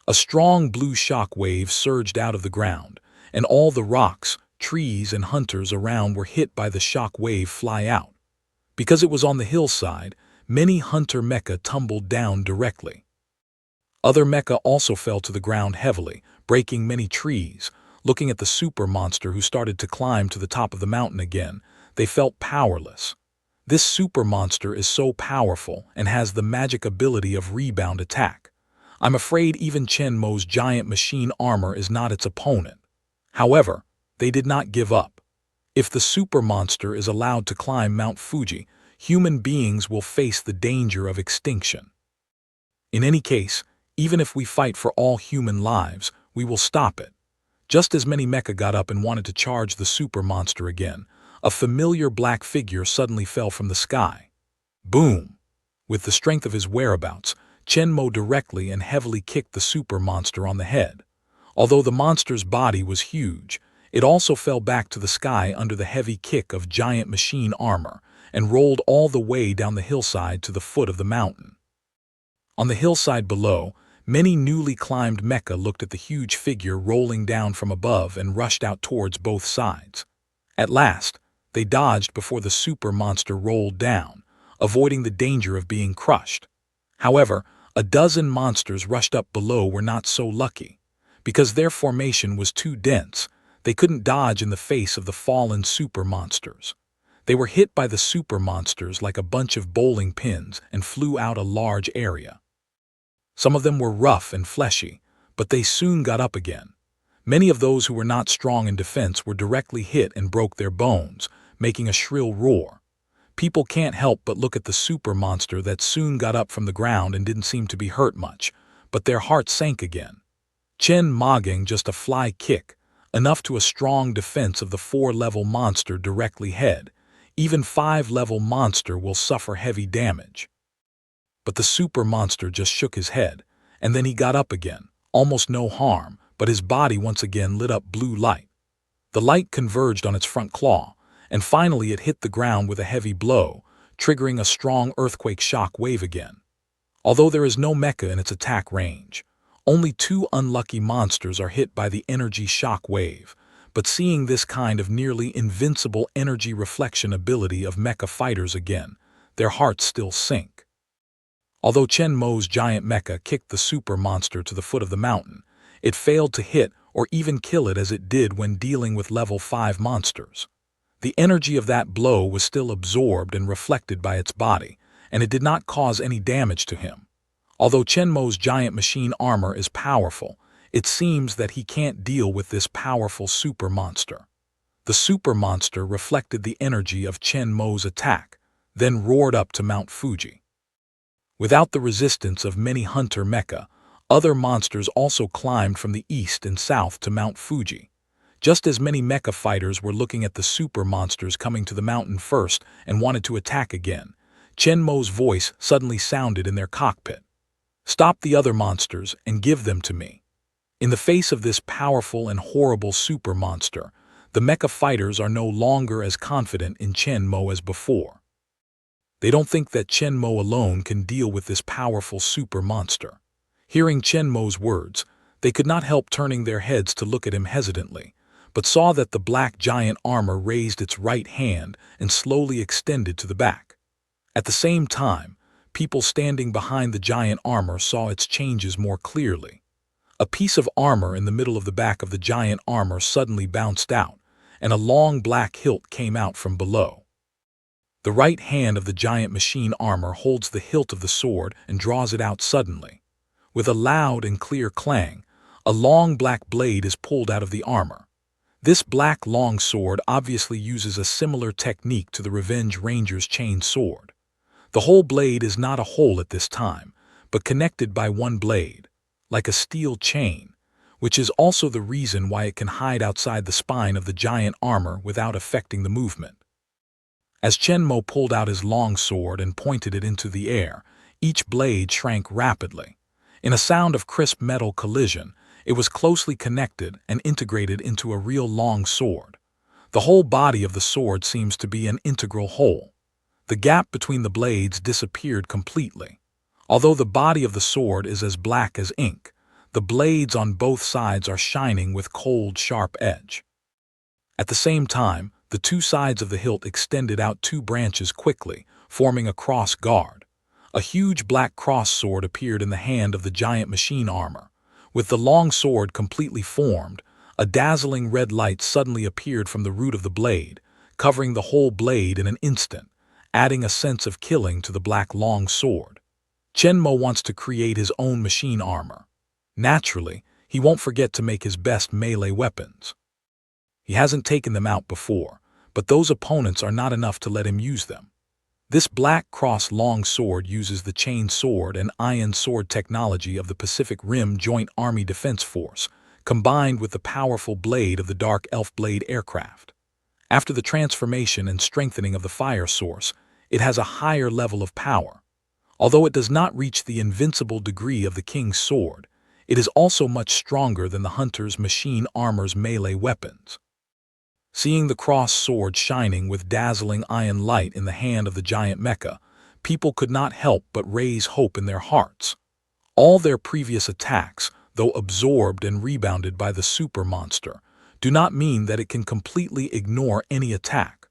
A strong blue shock wave surged out of the ground, and all the rocks, trees, and hunters around were hit by the shock wave fly out. Because it was on the hillside, many hunter mecha tumbled down directly. Other mecha also fell to the ground heavily, breaking many trees. Looking at the super monster who started to climb to the top of the mountain again, they felt powerless. This super monster is so powerful and has the magic ability of rebound attack. I'm afraid even Shenmue's giant machine armor is not its opponent. However, they did not give up. If the super monster is allowed to climb Mount Fuji, human beings will face the danger of extinction. In any case, even if we fight for all human lives, we will stop it. Just as many mecha got up and wanted to charge the super monster again, a familiar black figure suddenly fell from the sky. Boom! With the strength of his whereabouts, Shenmue directly and heavily kicked the super monster on the head. Although the monster's body was huge, it also fell back to the sky under the heavy kick of giant machine armor and rolled all the way down the hillside to the foot of the mountain. On the hillside below, many newly climbed mecha looked at the huge figure rolling down from above and rushed out towards both sides. At last, they dodged before the super monster rolled down, avoiding the danger of being crushed. However, a dozen monsters rushed up below were not so lucky. Because their formation was too dense, they couldn't dodge in the face of the fallen super monsters. They were hit by the super monsters like a bunch of bowling pins and flew out a large area. Some of them were rough and fleshy, but they soon got up again. Many of those who were not strong in defense were directly hit and broke their bones, making a shrill roar. People can't help but look at the super monster that soon got up from the ground and didn't seem to be hurt much, but their hearts sank again. Chen Maging just a fly kick, enough to a strong defense of the 4-level monster directly head. Even 5-level monster will suffer heavy damage. But the super monster just shook his head, and then he got up again, almost no harm, but his body once again lit up blue light. The light converged on its front claw, and finally it hit the ground with a heavy blow, triggering a strong earthquake shock wave again. Although there is no mecha in its attack range, only 2 unlucky monsters are hit by the energy shock wave, but seeing this kind of nearly invincible energy reflection ability of mecha fighters again, their hearts still sink. Although Shenmue's giant mecha kicked the super monster to the foot of the mountain, it failed to hit or even kill it as it did when dealing with level 5 monsters. The energy of that blow was still absorbed and reflected by its body, and it did not cause any damage to him. Although Shenmue's giant machine armor is powerful, it seems that he can't deal with this powerful super monster. The super monster reflected the energy of Shenmue's attack, then roared up to Mount Fuji. Without the resistance of many hunter mecha, other monsters also climbed from the east and south to Mount Fuji. Just as many mecha fighters were looking at the super monsters coming to the mountain first and wanted to attack again, Shenmue's voice suddenly sounded in their cockpit. "Stop the other monsters and give them to me." In the face of this powerful and horrible super monster, the mecha fighters are no longer as confident in Shenmue as before. They don't think that Shenmue alone can deal with this powerful super monster. Hearing Shenmue's words, they could not help turning their heads to look at him hesitantly, but saw that the black giant armor raised its right hand and slowly extended to the back. At the same time, people standing behind the giant armor saw its changes more clearly. A piece of armor in the middle of the back of the giant armor suddenly bounced out, and a long black hilt came out from below. The right hand of the giant machine armor holds the hilt of the sword and draws it out suddenly. With a loud and clear clang, a long black blade is pulled out of the armor. This black long sword obviously uses a similar technique to the Revenge Ranger's chain sword. The whole blade is not a hole at this time, but connected by one blade, like a steel chain, which is also the reason why it can hide outside the spine of the giant armor without affecting the movement. As Chen Mo pulled out his long sword and pointed it into the air, each blade shrank rapidly. In a sound of crisp metal collision, it was closely connected and integrated into a real long sword. The whole body of the sword seems to be an integral whole. The gap between the blades disappeared completely. Although the body of the sword is as black as ink, the blades on both sides are shining with cold, sharp edge. At the same time, the two sides of the hilt extended out two branches quickly, forming a cross guard. A huge black cross sword appeared in the hand of the giant machine armor. With the long sword completely formed, a dazzling red light suddenly appeared from the root of the blade, covering the whole blade in an instant, adding a sense of killing to the black long sword. Chen Mo wants to create his own machine armor. Naturally, he won't forget to make his best melee weapons. He hasn't taken them out before, but those opponents are not enough to let him use them. This black cross long sword uses the chain sword and iron sword technology of the Pacific Rim Joint Army Defense Force, combined with the powerful blade of the Dark Elf Blade aircraft. After the transformation and strengthening of the fire source, it has a higher level of power. Although it does not reach the invincible degree of the King's sword, it is also much stronger than the Hunter's machine armor's melee weapons. Seeing the cross sword shining with dazzling iron light in the hand of the giant mecha, people could not help but raise hope in their hearts. All their previous attacks, though absorbed and rebounded by the super monster, do not mean that it can completely ignore any attack.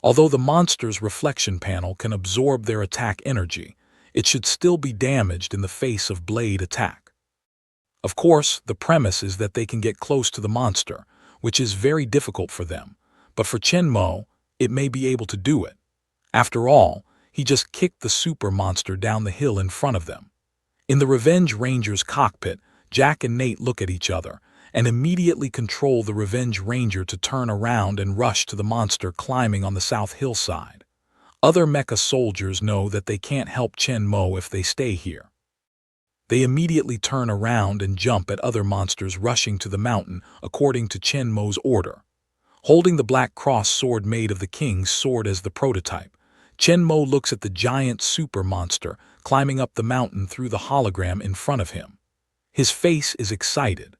Although the monster's reflection panel can absorb their attack energy, it should still be damaged in the face of blade attack. Of course, the premise is that they can get close to the monster, which is very difficult for them, but for Chen Mo, it may be able to do it. After all, he just kicked the super monster down the hill in front of them. In the Revenge Ranger's cockpit, Jack and Nate look at each other and immediately control the Revenge Ranger to turn around and rush to the monster climbing on the south hillside. Other mecha soldiers know that they can't help Chen Mo if they stay here. They immediately turn around and jump at other monsters rushing to the mountain according to Chen Mo's order. Holding the black cross sword made of the King's sword as the prototype, Chen Mo looks at the giant super monster climbing up the mountain through the hologram in front of him. His face is excited.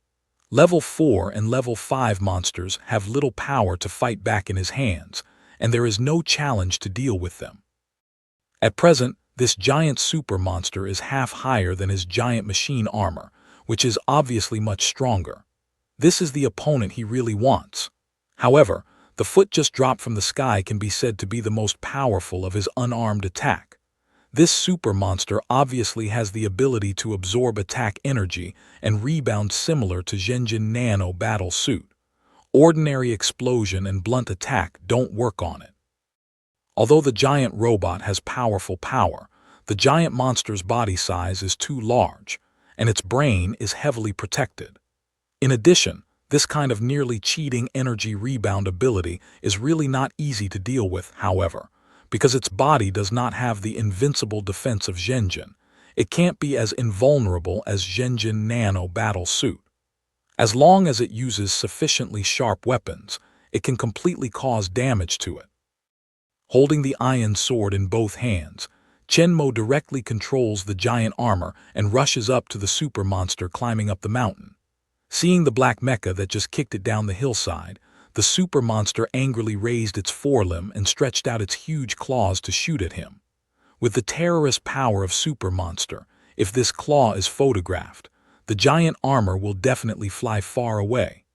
Level 4 and Level 5 monsters have little power to fight back in his hands, and there is no challenge to deal with them. At present, this giant super monster is half higher than his giant machine armor, which is obviously much stronger. This is the opponent he really wants. However, the foot just dropped from the sky can be said to be the most powerful of his unarmed attack. This super monster obviously has the ability to absorb attack energy and rebound similar to Zhenjin Nano battle suit. Ordinary explosion and blunt attack don't work on it. Although the giant robot has powerful power, the giant monster's body size is too large, and its brain is heavily protected. In addition, this kind of nearly cheating energy rebound ability is really not easy to deal with, however, because its body does not have the invincible defense of Zhenjin. It can't be as invulnerable as Zhenjin Nano battle suit. As long as it uses sufficiently sharp weapons, it can completely cause damage to it. Holding the iron sword in both hands, Chen Mo directly controls the giant armor and rushes up to the super monster climbing up the mountain. Seeing the black mecha that just kicked it down the hillside, the super monster angrily raised its forelimb and stretched out its huge claws to shoot at him. With the terrorist power of super monster, if this claw is photographed, the giant armor will definitely fly far away.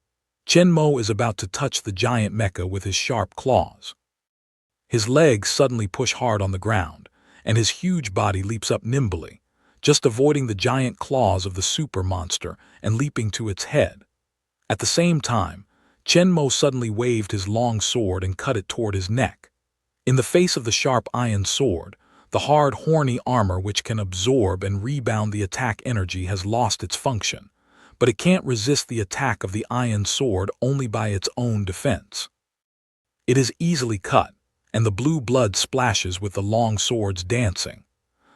Chen Mo is about to touch the giant mecha with his sharp claws. His legs suddenly push hard on the ground, and his huge body leaps up nimbly, just avoiding the giant claws of the super monster and leaping to its head. At the same time, Chen Mo suddenly waved his long sword and cut it toward his neck. In the face of the sharp iron sword, the hard, horny armor which can absorb and rebound the attack energy has lost its function, but it can't resist the attack of the iron sword only by its own defense. It is easily cut, and the blue blood splashes with the long swords dancing.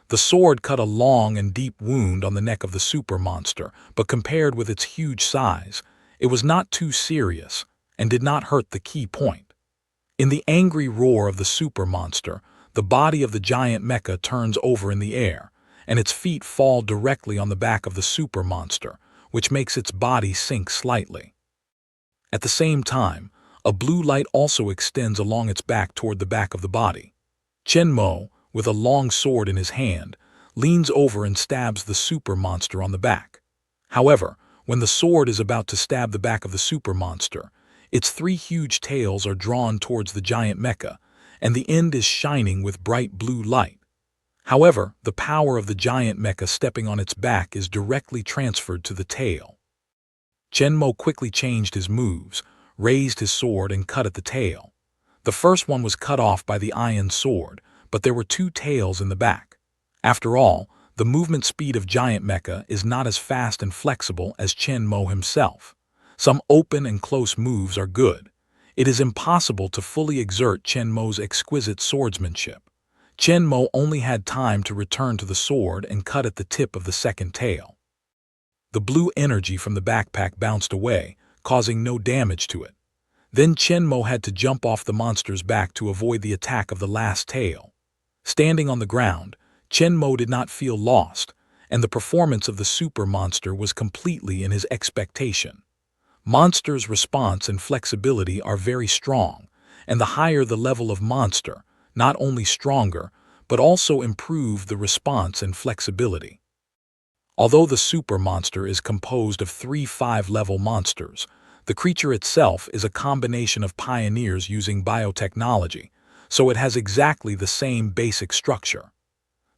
The sword cut a long and deep wound on the neck of the super monster, but compared with its huge size, it was not too serious and did not hurt the key point. In the angry roar of the super monster, the body of the giant mecha turns over in the air, and its feet fall directly on the back of the super monster, which makes its body sink slightly. At the same time, a blue light also extends along its back toward the back of the body. Chenmo, with a long sword in his hand, leans over and stabs the super monster on the back. However, when the sword is about to stab the back of the super monster, its three huge tails are drawn towards the giant mecha, and the end is shining with bright blue light. However, the power of the giant mecha stepping on its back is directly transferred to the tail. Chenmo quickly changed his moves, raised his sword and cut at the tail. The first one was cut off by the iron sword, but there were two tails in the back. After all, the movement speed of giant mecha is not as fast and flexible as Chenmo himself. Some open and close moves are good. It is impossible to fully exert Chenmo's exquisite swordsmanship. Chenmo only had time to return to the sword and cut at the tip of the second tail. The blue energy from the backpack bounced away, causing no damage to it. Then Chenmo had to jump off the monster's back to avoid the attack of the last tail. Standing on the ground, Chenmo did not feel lost, and the performance of the super monster was completely in his expectation. Monster's response and flexibility are very strong, and the higher the level of monster, not only stronger, but also improve the response and flexibility. Although the super monster is composed of 3 5-level monsters, the creature itself is a combination of pioneers using biotechnology, so it has exactly the same basic structure.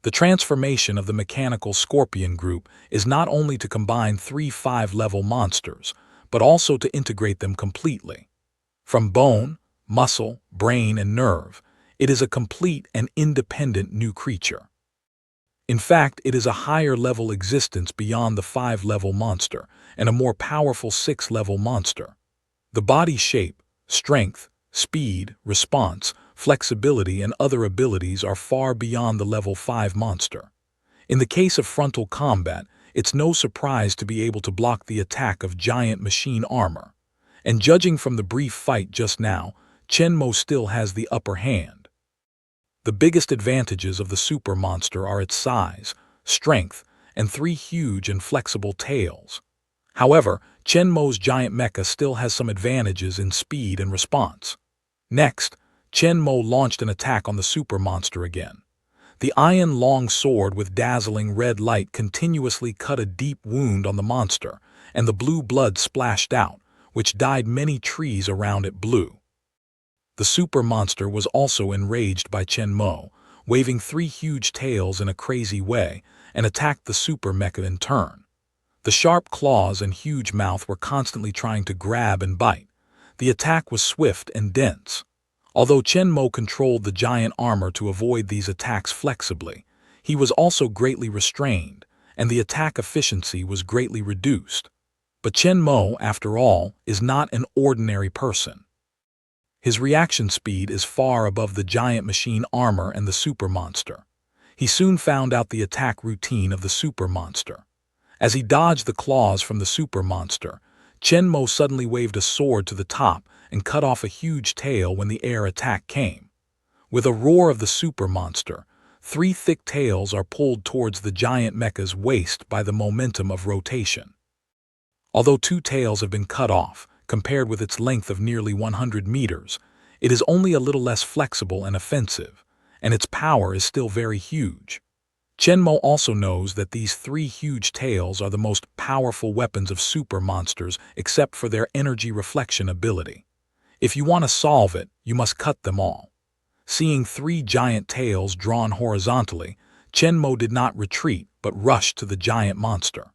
The transformation of the mechanical scorpion group is not only to combine 3 5-level monsters, but also to integrate them completely. From bone, muscle, brain, and nerve, it is a complete and independent new creature. In fact, it is a higher-level existence beyond the 5-level monster and a more powerful 6-level monster. The body shape, strength, speed, response, flexibility, and other abilities are far beyond the level 5 monster. In the case of frontal combat, it's no surprise to be able to block the attack of giant machine armor. And judging from the brief fight just now, Chenmo still has the upper hand. The biggest advantages of the super monster are its size, strength, and 3 huge and flexible tails. However, Chenmo's giant mecha still has some advantages in speed and response. Next, Chenmo launched an attack on the super monster again. The iron long sword with dazzling red light continuously cut a deep wound on the monster, and the blue blood splashed out, which dyed many trees around it blue. The super monster was also enraged by Chenmo, waving 3 huge tails in a crazy way, and attacked the super mecha in turn. The sharp claws and huge mouth were constantly trying to grab and bite. The attack was swift and dense. Although Chenmo controlled the giant armor to avoid these attacks flexibly, he was also greatly restrained, and the attack efficiency was greatly reduced. But Chenmo, after all, is not an ordinary person. His reaction speed is far above the giant machine armor and the super monster. He soon found out the attack routine of the super monster. As he dodged the claws from the super monster, Chenmo suddenly waved a sword to the top and cut off a huge tail when the air attack came. With a roar of the super monster, 3 thick tails are pulled towards the giant mecha's waist by the momentum of rotation. Although 2 tails have been cut off, compared with its length of nearly 100 meters, it is only a little less flexible and offensive, and its power is still very huge. Chenmo also knows that these 3 huge tails are the most powerful weapons of super monsters except for their energy reflection ability. If you want to solve it, you must cut them all. Seeing 3 giant tails drawn horizontally, Chenmo did not retreat but rushed to the giant monster.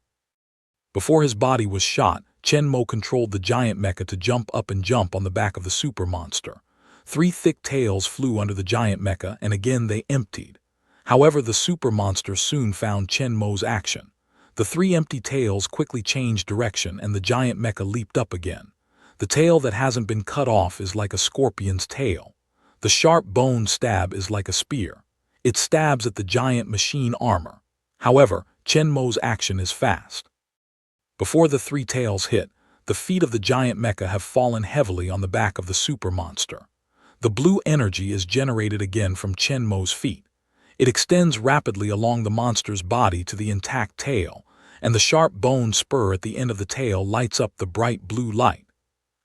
Before his body was shot, Chenmo controlled the giant mecha to jump up and jump on the back of the super monster, 3 thick tails flew under the giant mecha, and again they emptied. However, the super monster soon found Chen Mo's action. The 3 empty tails quickly changed direction, and the giant mecha leaped up again. The tail that hasn't been cut off is like a scorpion's tail. The sharp bone stab is like a spear. It stabs at the giant machine armor. However, Chen Mo's action is fast. Before the 3 tails hit, the feet of the giant mecha have fallen heavily on the back of the super monster. The blue energy is generated again from Chen Mo's feet. It extends rapidly along the monster's body to the intact tail, and the sharp bone spur at the end of the tail lights up the bright blue light.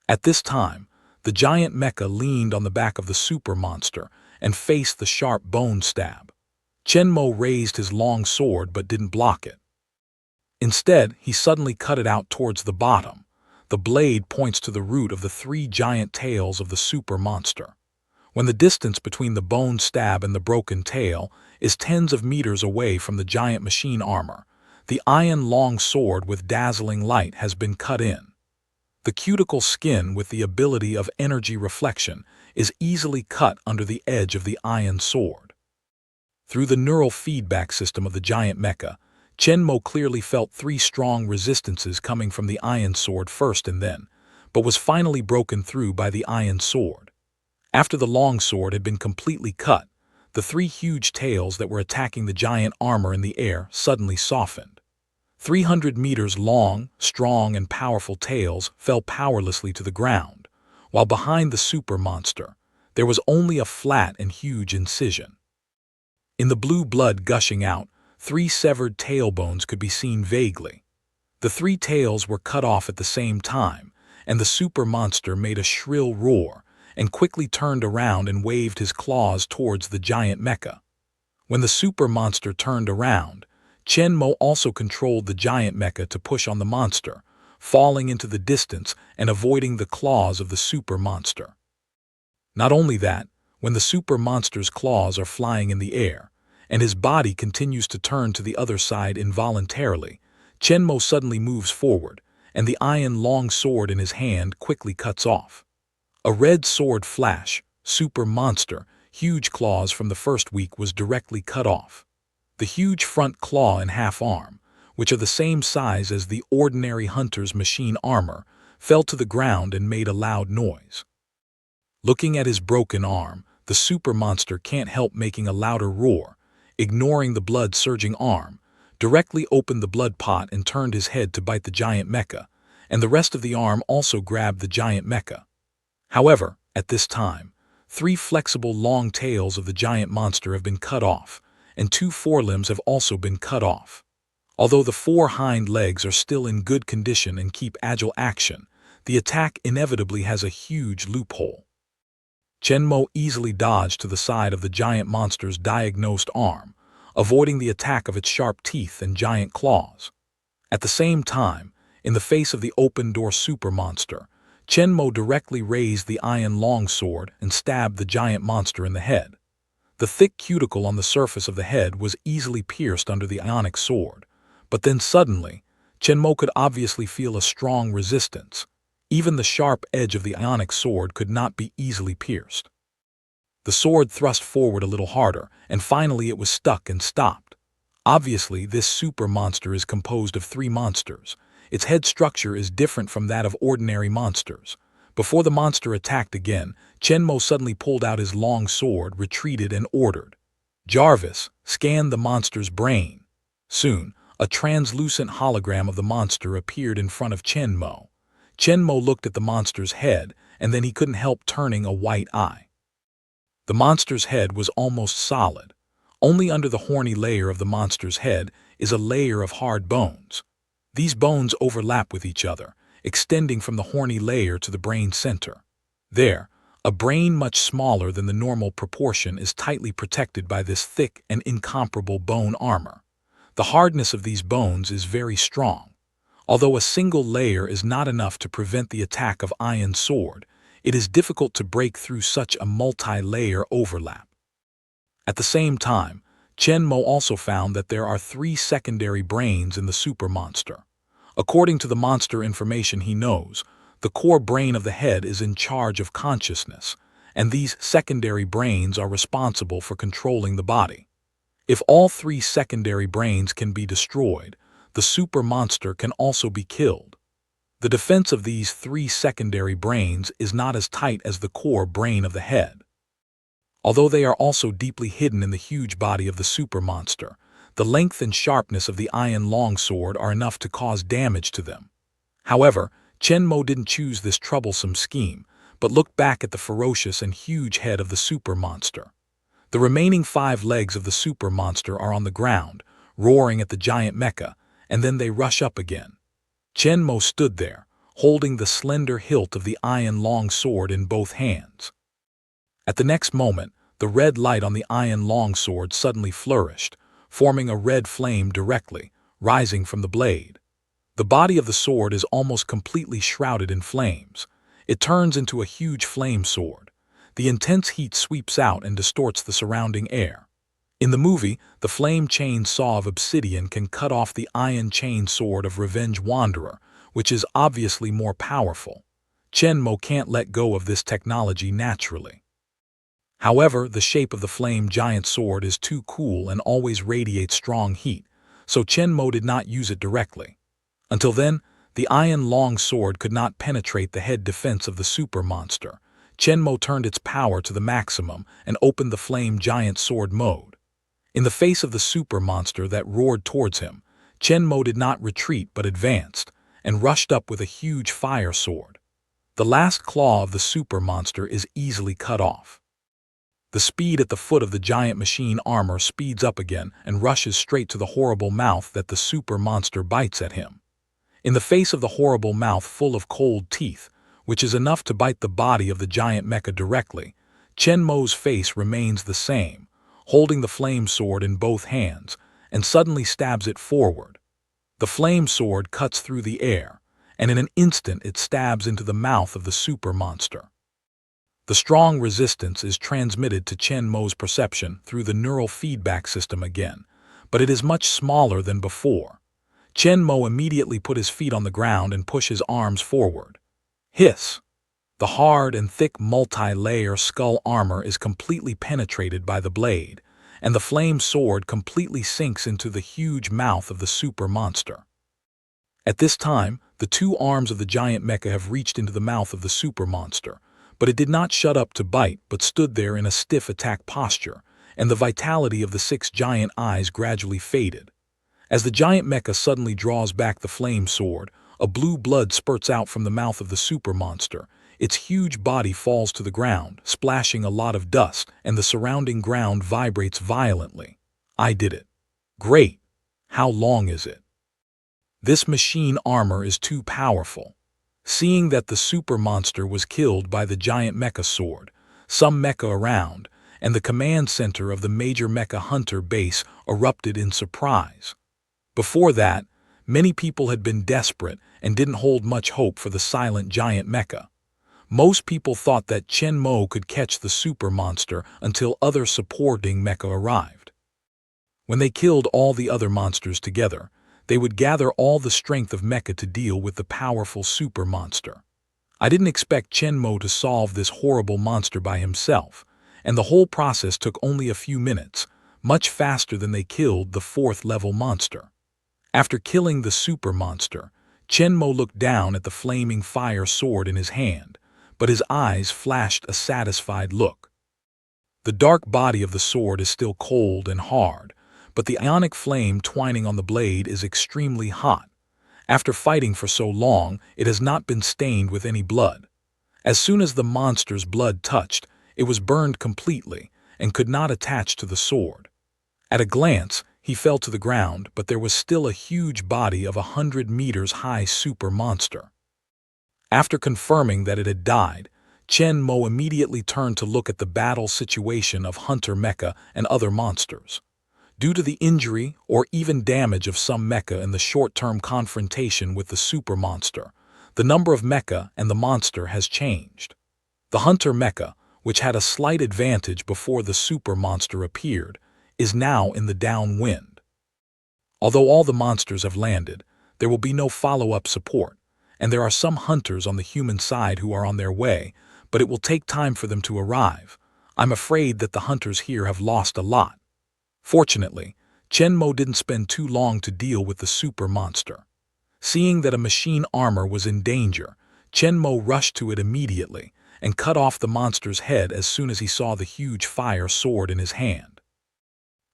At this time, the giant mecha leaned on the back of the super monster and faced the sharp bone stab. Chen Mo raised his long sword but didn't block it. Instead, he suddenly cut it out towards the bottom. The blade points to the root of the 3 giant tails of the super monster. When the distance between the bone stab and the broken tail is tens of meters away from the giant machine armor, the iron long sword with dazzling light has been cut in. The cuticle skin with the ability of energy reflection is easily cut under the edge of the iron sword. Through the neural feedback system of the giant mecha, Chen Mo clearly felt 3 strong resistances coming from the iron sword first and then, but was finally broken through by the iron sword. After the long sword had been completely cut, the 3 huge tails that were attacking the giant armor in the air suddenly softened. 300 meters long, strong, and powerful tails fell powerlessly to the ground, while behind the super monster, there was only a flat and huge incision. In the blue blood gushing out, 3 severed tailbones could be seen vaguely. The 3 tails were cut off at the same time, and the super monster made a shrill roar and quickly turned around and waved his claws towards the giant mecha. When the super monster turned around, Chen Mo also controlled the giant mecha to push on the monster, falling into the distance and avoiding the claws of the super monster. Not only that, when the super monster's claws are flying in the air, and his body continues to turn to the other side involuntarily, Chen Mo suddenly moves forward, and the iron long sword in his hand quickly cuts off. A red sword flash, super monster, huge claws from the first week was directly cut off. The huge front claw and half arm, which are the same size as the ordinary hunter's machine armor, fell to the ground and made a loud noise. Looking at his broken arm, the super monster can't help making a louder roar, ignoring the blood-surging arm, directly opened the blood pot and turned his head to bite the giant mecha, and the rest of the arm also grabbed the giant mecha. However, at this time, 3 flexible long tails of the giant monster have been cut off, and 2 forelimbs have also been cut off. Although the 4 hind legs are still in good condition and keep agile action, the attack inevitably has a huge loophole. Chen Mo easily dodged to the side of the giant monster's diagnosed arm, avoiding the attack of its sharp teeth and giant claws. At the same time, in the face of the open-door super monster, Chen Mo directly raised the iron longsword and stabbed the giant monster in the head. The thick cuticle on the surface of the head was easily pierced under the ionic sword, but then suddenly, Chen Mo could obviously feel a strong resistance. Even the sharp edge of the ionic sword could not be easily pierced. The sword thrust forward a little harder, and finally it was stuck and stopped. Obviously, this super monster is composed of 3 monsters. Its head structure is different from that of ordinary monsters. Before the monster attacked again, Chen Mo suddenly pulled out his long sword, retreated, and ordered, "Jarvis, scan the monster's brain." Soon, a translucent hologram of the monster appeared in front of Chen Mo. Chen Mo looked at the monster's head, and then he couldn't help turning a white eye. The monster's head was almost solid. Only under the horny layer of the monster's head is a layer of hard bones. These bones overlap with each other, extending from the horny layer to the brain center. There, a brain much smaller than the normal proportion is tightly protected by this thick and incomparable bone armor. The hardness of these bones is very strong. Although a single layer is not enough to prevent the attack of iron sword, it is difficult to break through such a multi-layer overlap. At the same time, Chen Mo also found that there are 3 secondary brains in the super monster. According to the monster information he knows, the core brain of the head is in charge of consciousness, and these secondary brains are responsible for controlling the body. If all three secondary brains can be destroyed, the super monster can also be killed. The defense of these three secondary brains is not as tight as the core brain of the head. Although they are also deeply hidden in the huge body of the super monster, the length and sharpness of the iron longsword are enough to cause damage to them. However, Chen-mo didn't choose this troublesome scheme, but looked back at the ferocious and huge head of the super monster. The remaining 5 legs of the super monster are on the ground, roaring at the giant mecha, and then they rush up again. Chen-mo stood there, holding the slender hilt of the iron long sword in both hands. At the next moment, the red light on the iron long sword suddenly flourished, forming a red flame directly, rising from the blade. The body of the sword is almost completely shrouded in flames. It turns into a huge flame sword. The intense heat sweeps out and distorts the surrounding air. In the movie, the flame chain saw of obsidian can cut off the iron chain sword of Revenge Wanderer, which is obviously more powerful. Chen-mo can't let go of this technology naturally. However, the shape of the flame giant sword is too cool and always radiates strong heat, so Chen-mo did not use it directly. Until then, the iron long sword could not penetrate the head defense of the super monster. Chen-mo turned its power to the maximum and opened the flame giant sword mode. In the face of the super monster that roared towards him, Chen-mo did not retreat but advanced, and rushed up with a huge fire sword. The last claw of the super monster is easily cut off. The speed at the foot of the giant machine armor speeds up again and rushes straight to the horrible mouth that the super monster bites at him. In the face of the horrible mouth full of cold teeth, which is enough to bite the body of the giant mecha directly, Chen-mo's face remains the same, holding the flame sword in both hands, and suddenly stabs it forward. The flame sword cuts through the air, and in an instant it stabs into the mouth of the super monster. The strong resistance is transmitted to Chen-mo's perception through the neural feedback system again, but it is much smaller than before. Chen-mo immediately put his feet on the ground and pushed his arms forward. Hiss! The hard and thick multi-layer skull armor is completely penetrated by the blade, and the flame sword completely sinks into the huge mouth of the super monster. At this time, the 2 arms of the giant mecha have reached into the mouth of the super monster, but it did not shut up to bite but stood there in a stiff attack posture, and the vitality of the 6 giant eyes gradually faded. As the giant mecha suddenly draws back the flame sword, a blue blood spurts out from the mouth of the super monster. Its huge body falls to the ground, splashing a lot of dust, and the surrounding ground vibrates violently. I did it. Great. How long is it? This machine armor is too powerful. Seeing that the super monster was killed by the giant mecha sword, some mecha around, and the command center of the major mecha hunter base erupted in surprise. Before that, many people had been desperate and didn't hold much hope for the silent giant mecha. Most people thought that Chen-mo could catch the super monster until other supporting mecha arrived. When they killed all the other monsters together, they would gather all the strength of mecha to deal with the powerful super monster. I didn't expect Chen-mo to solve this horrible monster by himself, and the whole process took only a few minutes, much faster than they killed the 4th level monster. After killing the super monster, Chen-mo looked down at the flaming fire sword in his hand, but his eyes flashed a satisfied look. The dark body of the sword is still cold and hard, but the ionic flame twining on the blade is extremely hot. After fighting for so long, it has not been stained with any blood. As soon as the monster's blood touched, it was burned completely and could not attach to the sword. At a glance, he fell to the ground, but there was still a huge body of 100 meters high super monster. After confirming that it had died, Chen-mo immediately turned to look at the battle situation of Hunter Mecha and other monsters. Due to the injury or even damage of some mecha in the short-term confrontation with the super monster, the number of mecha and the monster has changed. The Hunter Mecha, which had a slight advantage before the super monster appeared, is now in the downwind. Although all the monsters have landed, there will be no follow-up support, and there are some hunters on the human side who are on their way, but it will take time for them to arrive. I'm afraid that the hunters here have lost a lot. Fortunately, Chenmo didn't spend too long to deal with the super monster. Seeing that a machine armor was in danger, Chenmo rushed to it immediately and cut off the monster's head as soon as he saw the huge fire sword in his hand.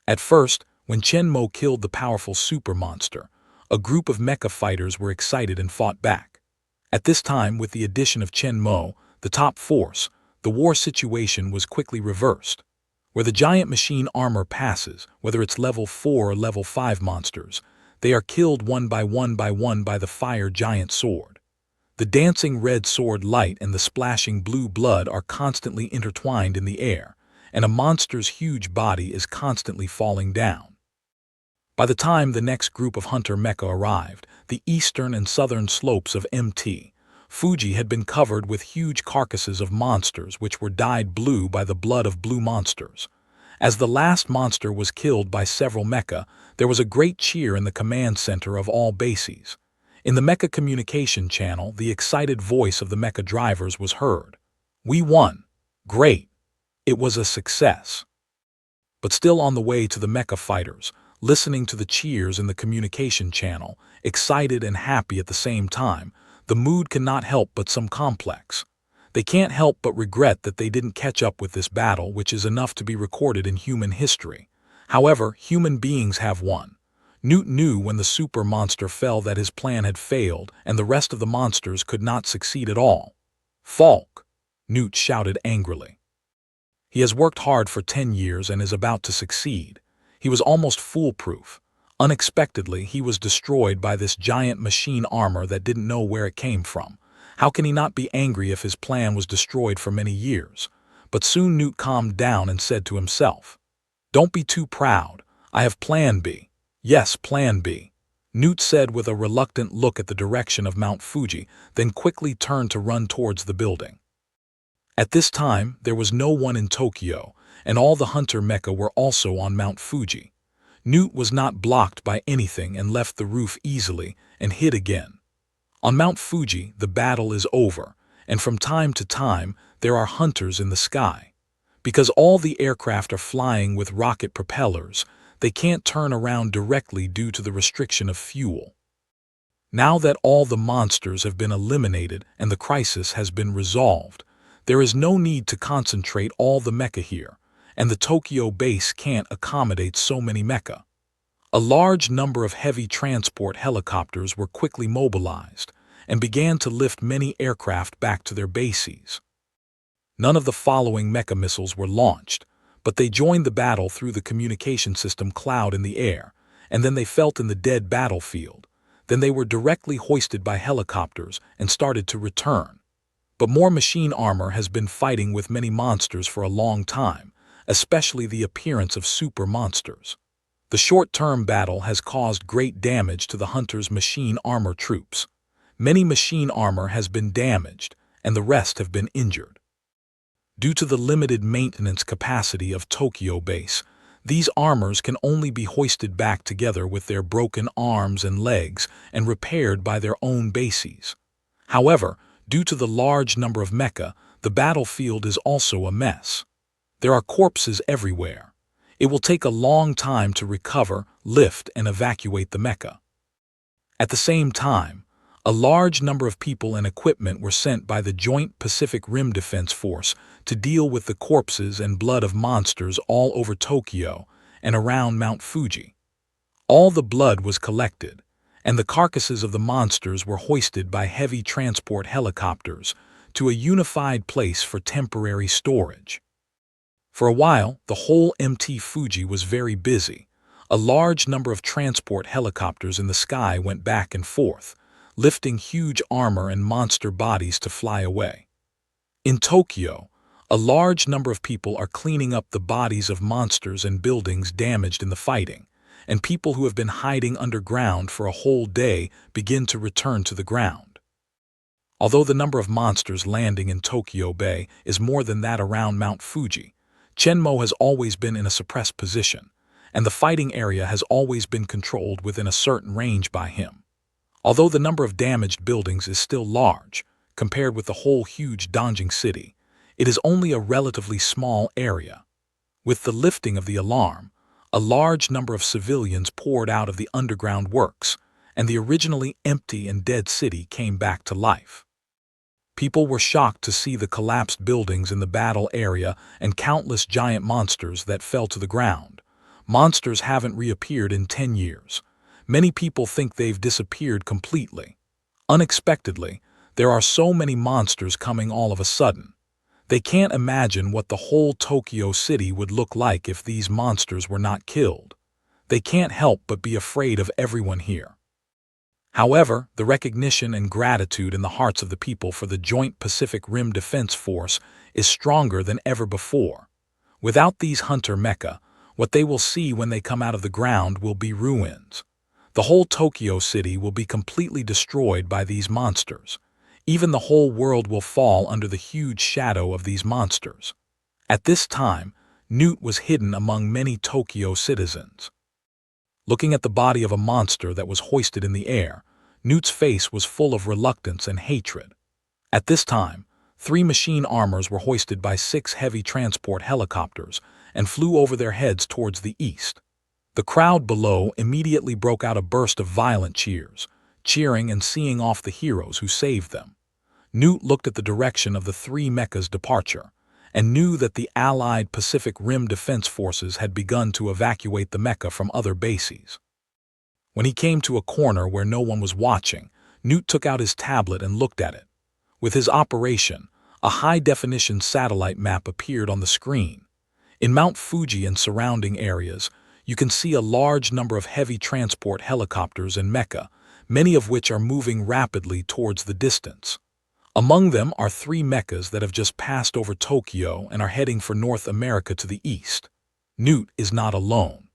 At first, when Chenmo killed the powerful super monster, a group of mecha fighters were excited and fought back. At this time, with the addition of Chenmo, the top force, the war situation was quickly reversed. Where the giant machine armor passes, whether it's level 4 or level 5 monsters, they are killed one by one by the fire giant sword. The dancing red sword light and the splashing blue blood are constantly intertwined in the air, and a monster's huge body is constantly falling down. By the time the next group of hunter mecha arrived, the eastern and southern slopes of Mt. Fuji had been covered with huge carcasses of monsters which were dyed blue by the blood of blue monsters. As the last monster was killed by several mecha, there was a great cheer in the command center of all bases. In the mecha communication channel, the excited voice of the mecha drivers was heard. "We won! Great! It was a success!" But still on the way to the mecha fighters, listening to the cheers in the communication channel, excited and happy at the same time, the mood cannot help but some complex. They can't help but regret that they didn't catch up with this battle, which is enough to be recorded in human history. However, human beings have won. Newt knew when the super monster fell that his plan had failed and the rest of the monsters could not succeed at all. "Falk!" Newt shouted angrily. He has worked hard for 10 years and is about to succeed. He was almost foolproof. Unexpectedly, he was destroyed by this giant machine armor that didn't know where it came from. How can he not be angry if his plan was destroyed for many years? But soon Newt calmed down and said to himself, "Don't be too proud. I have Plan B. Yes, Plan B." Newt said with a reluctant look at the direction of Mount Fuji, then quickly turned to run towards the building. At this time, there was no one in Tokyo, and all the hunter mecha were also on Mount Fuji. Newt was not blocked by anything and left the roof easily and hid again. On Mount Fuji, the battle is over, and from time to time, there are hunters in the sky. Because all the aircraft are flying with rocket propellers, they can't turn around directly due to the restriction of fuel. Now that all the monsters have been eliminated and the crisis has been resolved, there is no need to concentrate all the mecha here, and the Tokyo base can't accommodate so many mecha. A large number of heavy transport helicopters were quickly mobilized and began to lift many aircraft back to their bases. None of the following mecha missiles were launched, but they joined the battle through the communication system cloud in the air, and then they felt in the dead battlefield. Then they were directly hoisted by helicopters and started to return. But more machine armor has been fighting with many monsters for a long time, especially the appearance of super monsters. The short-term battle has caused great damage to the hunters' machine armor troops. Many machine armor has been damaged, and the rest have been injured. Due to the limited maintenance capacity of Tokyo base, these armors can only be hoisted back together with their broken arms and legs and repaired by their own bases. However, due to the large number of mecha, the battlefield is also a mess. There are corpses everywhere. It will take a long time to recover, lift, and evacuate the mecha. At the same time, a large number of people and equipment were sent by the Joint Pacific Rim Defense Force to deal with the corpses and blood of monsters all over Tokyo and around Mount Fuji. All the blood was collected, and the carcasses of the monsters were hoisted by heavy transport helicopters to a unified place for temporary storage. For a while, the whole Mt. Fuji was very busy. A large number of transport helicopters in the sky went back and forth, lifting huge armor and monster bodies to fly away. In Tokyo, a large number of people are cleaning up the bodies of monsters and buildings damaged in the fighting, and people who have been hiding underground for a whole day begin to return to the ground. Although the number of monsters landing in Tokyo Bay is more than that around Mount Fuji, Chenmo has always been in a suppressed position, and the fighting area has always been controlled within a certain range by him. Although the number of damaged buildings is still large, compared with the whole huge Dongjing city, it is only a relatively small area. With the lifting of the alarm, a large number of civilians poured out of the underground works, and the originally empty and dead city came back to life. People were shocked to see the collapsed buildings in the battle area and countless giant monsters that fell to the ground. Monsters haven't reappeared in 10 years. Many people think they've disappeared completely. Unexpectedly, there are so many monsters coming all of a sudden. They can't imagine what the whole Tokyo city would look like if these monsters were not killed. They can't help but be afraid of everyone here. However, the recognition and gratitude in the hearts of the people for the Joint Pacific Rim Defense Force is stronger than ever before. Without these hunter mecha, what they will see when they come out of the ground will be ruins. The whole Tokyo city will be completely destroyed by these monsters. Even the whole world will fall under the huge shadow of these monsters. At this time, Newt was hidden among many Tokyo citizens. Looking at the body of a monster that was hoisted in the air, Newt's face was full of reluctance and hatred. At this time, 3 machine armors were hoisted by 6 heavy transport helicopters and flew over their heads towards the east. The crowd below immediately broke out a burst of violent cheers, cheering and seeing off the heroes who saved them. Newt looked at the direction of the 3 mechas' departure and knew that the Allied Pacific Rim Defense Forces had begun to evacuate the mecha from other bases. When he came to a corner where no one was watching, Newt took out his tablet and looked at it. With his operation, a high-definition satellite map appeared on the screen. In Mount Fuji and surrounding areas, you can see a large number of heavy transport helicopters and mecha, many of which are moving rapidly towards the distance. Among them are 3 mechas that have just passed over Tokyo and are heading for North America to the east. Newt is not alone.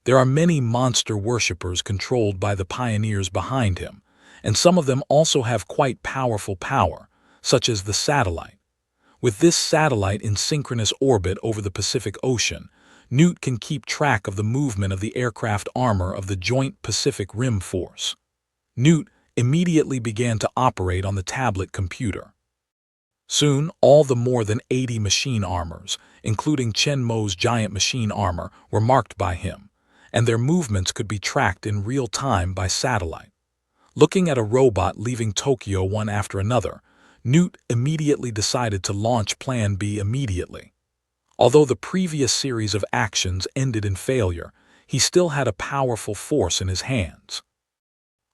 There are many monster worshippers controlled by the pioneers behind him, and some of them also have quite powerful power, such as the satellite. With this satellite in synchronous orbit over the Pacific Ocean, Newt can keep track of the movement of the aircraft armor of the Joint Pacific Rim Force. Newt immediately began to operate on the tablet computer. Soon, all the more than 80 machine armors, including Chenmo's giant machine armor, were marked by him, and their movements could be tracked in real time by satellite. Looking at a robot leaving Tokyo one after another, Newt immediately decided to launch Plan B immediately. Although the previous series of actions ended in failure, he still had a powerful force in his hands.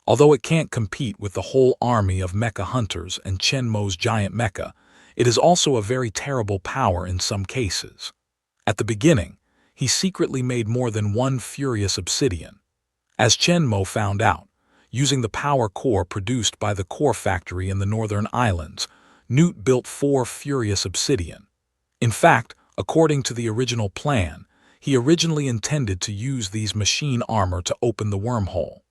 Although it can't compete with the whole army of mecha hunters and Chenmo's giant mecha, it is also a very terrible power in some cases. At the beginning, he secretly made more than 1 furious obsidian. As Chenmo found out, using the power core produced by the core factory in the Northern Islands, Newt built 4 furious obsidian. In fact, according to the original plan, he originally intended to use these machine armor to open the wormhole.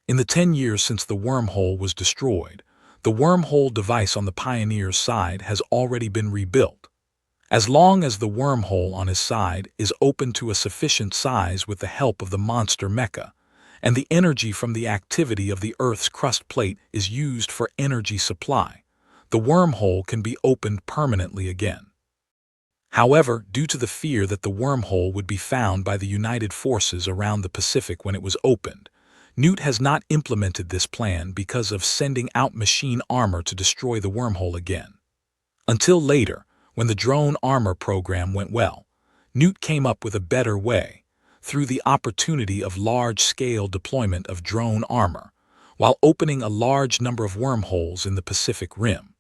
In the 10 years since the wormhole was destroyed, the wormhole device on the Pioneer's side has already been rebuilt. As long as the wormhole on his side is open to a sufficient size with the help of the monster mecha, and the energy from the activity of the Earth's crust plate is used for energy supply, the wormhole can be opened permanently again. However, due to the fear that the wormhole would be found by the United Forces around the Pacific when it was opened, Newt has not implemented this plan because of sending out machine armor to destroy the wormhole again. Until later, when the drone armor program went well, Newt came up with a better way, through the opportunity of large-scale deployment of drone armor, while opening a large number of wormholes in the Pacific Rim.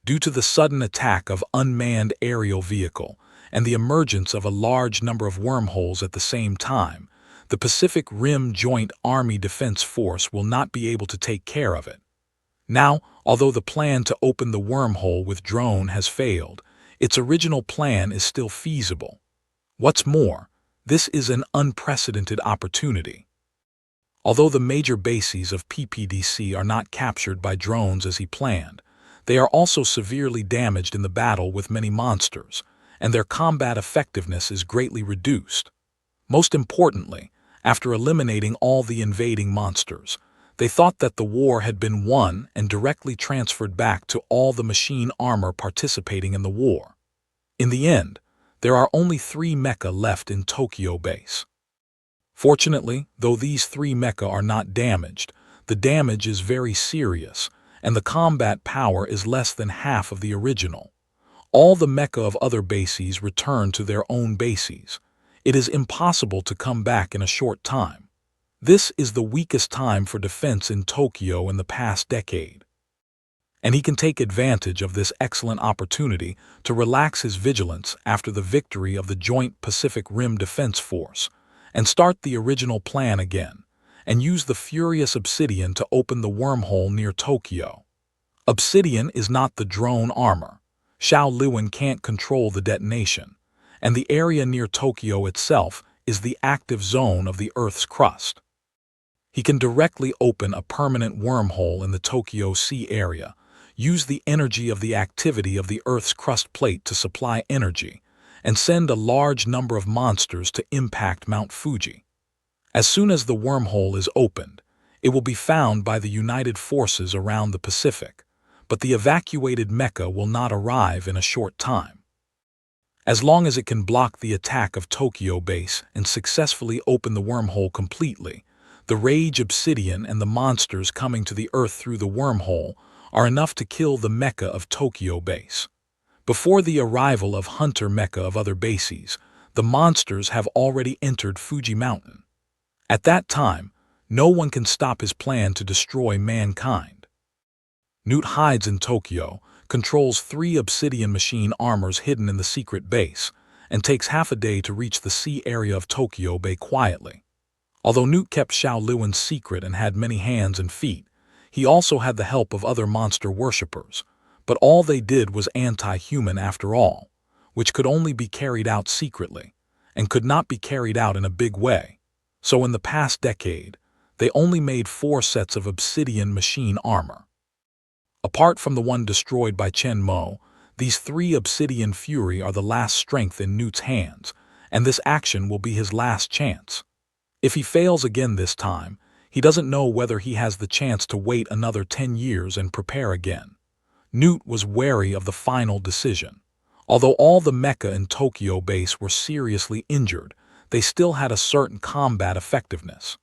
Due to the sudden attack of unmanned aerial vehicle and the emergence of a large number of wormholes at the same time, the Pacific Rim Joint Army Defense Force will not be able to take care of it. Now, although the plan to open the wormhole with drone has failed, its original plan is still feasible. What's more, this is an unprecedented opportunity. Although the major bases of PPDC are not captured by drones as he planned, they are also severely damaged in the battle with many monsters, and their combat effectiveness is greatly reduced. Most importantly, after eliminating all the invading monsters, They thought that the war had been won and directly transferred back to all the machine armor participating in the war. In the end, there are only 3 mecha left in Tokyo base. Fortunately, though these 3 mecha are not damaged, the damage is very serious, and the combat power is less than half of the original. All the mecha of other bases return to their own bases. It is impossible to come back in a short time. This is the weakest time for defense in Tokyo in the past decade. And he can take advantage of this excellent opportunity to relax his vigilance after the victory of the Joint Pacific Rim Defense Force, and start the original plan again, and use the furious obsidian to open the wormhole near Tokyo. Obsidian is not the drone armor. Xiao Luan can't control the detonation, and the area near Tokyo itself is the active zone of the Earth's crust. He can directly open a permanent wormhole in the Tokyo Sea area, use the energy of the activity of the Earth's crust plate to supply energy, and send a large number of monsters to impact Mount Fuji. As soon as the wormhole is opened, it will be found by the united forces around the Pacific, but the evacuated mecha will not arrive in a short time. As long as it can block the attack of Tokyo base and successfully open the wormhole completely, the Rage Obsidian and the monsters coming to the Earth through the wormhole are enough to kill the mecha of Tokyo base. Before the arrival of Hunter mecha of other bases, the monsters have already entered Fuji Mountain. At that time, no one can stop his plan to destroy mankind. Newt hides in Tokyo, controls 3 obsidian machine armors hidden in the secret base, and takes half a day to reach the sea area of Tokyo Bay quietly. Although Newt kept Xiao Luan's secret and had many hands and feet, he also had the help of other monster worshippers, but all they did was anti-human after all, which could only be carried out secretly, and could not be carried out in a big way. So in the past decade, they only made 4 sets of obsidian machine armor. Apart from the one destroyed by Chen Mo, these 3 obsidian fury are the last strength in Newt's hands, and this action will be his last chance. If he fails again this time, he doesn't know whether he has the chance to wait another 10 years and prepare again. Newt was wary of the final decision. Although all the mecha in Tokyo base were seriously injured, they still had a certain combat effectiveness.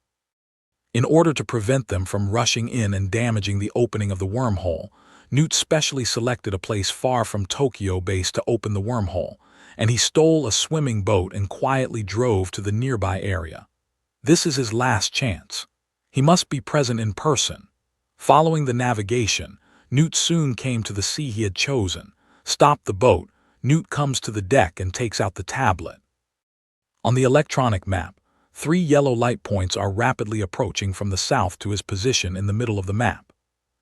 In order to prevent them from rushing in and damaging the opening of the wormhole, Newt specially selected a place far from Tokyo base to open the wormhole, and he stole a swimming boat and quietly drove to the nearby area. This is his last chance. He must be present in person. Following the navigation, Newt soon came to the sea he had chosen. Stopped the boat, Newt comes to the deck and takes out the tablet. On the electronic map, 3 yellow light points are rapidly approaching from the south to his position in the middle of the map.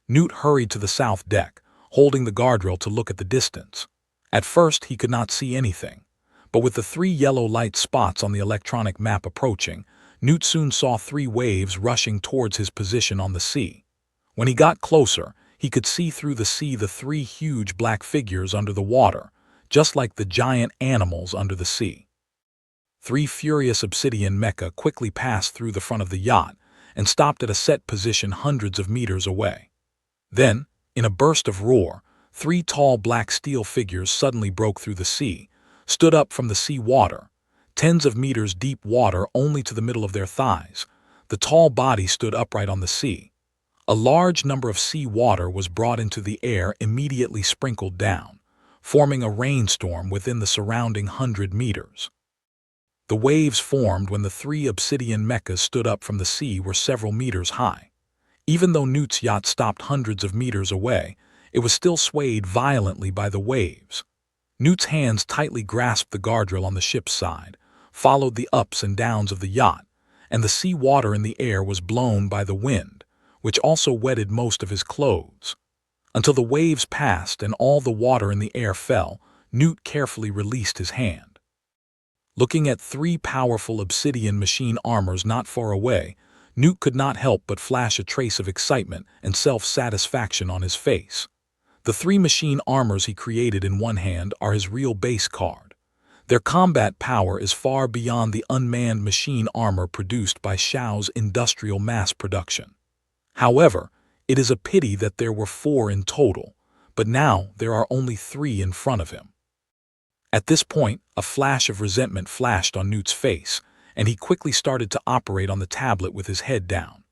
Newt hurried to the south deck, holding the guardrail to look at the distance. At first he could not see anything, but with the 3 yellow light spots on the electronic map approaching, Newt soon saw 3 waves rushing towards his position on the sea. When he got closer, he could see through the sea the 3 huge black figures under the water, just like the giant animals under the sea. 3 furious obsidian mecha quickly passed through the front of the yacht and stopped at a set position hundreds of meters away. Then, in a burst of roar, 3 tall black steel figures suddenly broke through the sea, stood up from the sea water, tens of meters deep water only to the middle of their thighs. The tall body stood upright on the sea. A large number of sea water was brought into the air, immediately sprinkled down, forming a rainstorm within the surrounding 100 meters. The waves formed when the 3 obsidian mechas stood up from the sea were several meters high. Even though Newt's yacht stopped hundreds of meters away, it was still swayed violently by the waves. Newt's hands tightly grasped the guardrail on the ship's side, followed the ups and downs of the yacht, and the sea water in the air was blown by the wind, which also wetted most of his clothes. Until the waves passed and all the water in the air fell, Newt carefully released his hand. Looking at 3 powerful obsidian machine armors not far away, Newt could not help but flash a trace of excitement and self-satisfaction on his face. The 3 machine armors he created in one hand are his real base card. Their combat power is far beyond the unmanned machine armor produced by Xiao's industrial mass production. However, it is a pity that there were 4 in total, but now there are only 3 in front of him. At this point, a flash of resentment flashed on Newt's face, and he quickly started to operate on the tablet with his head down.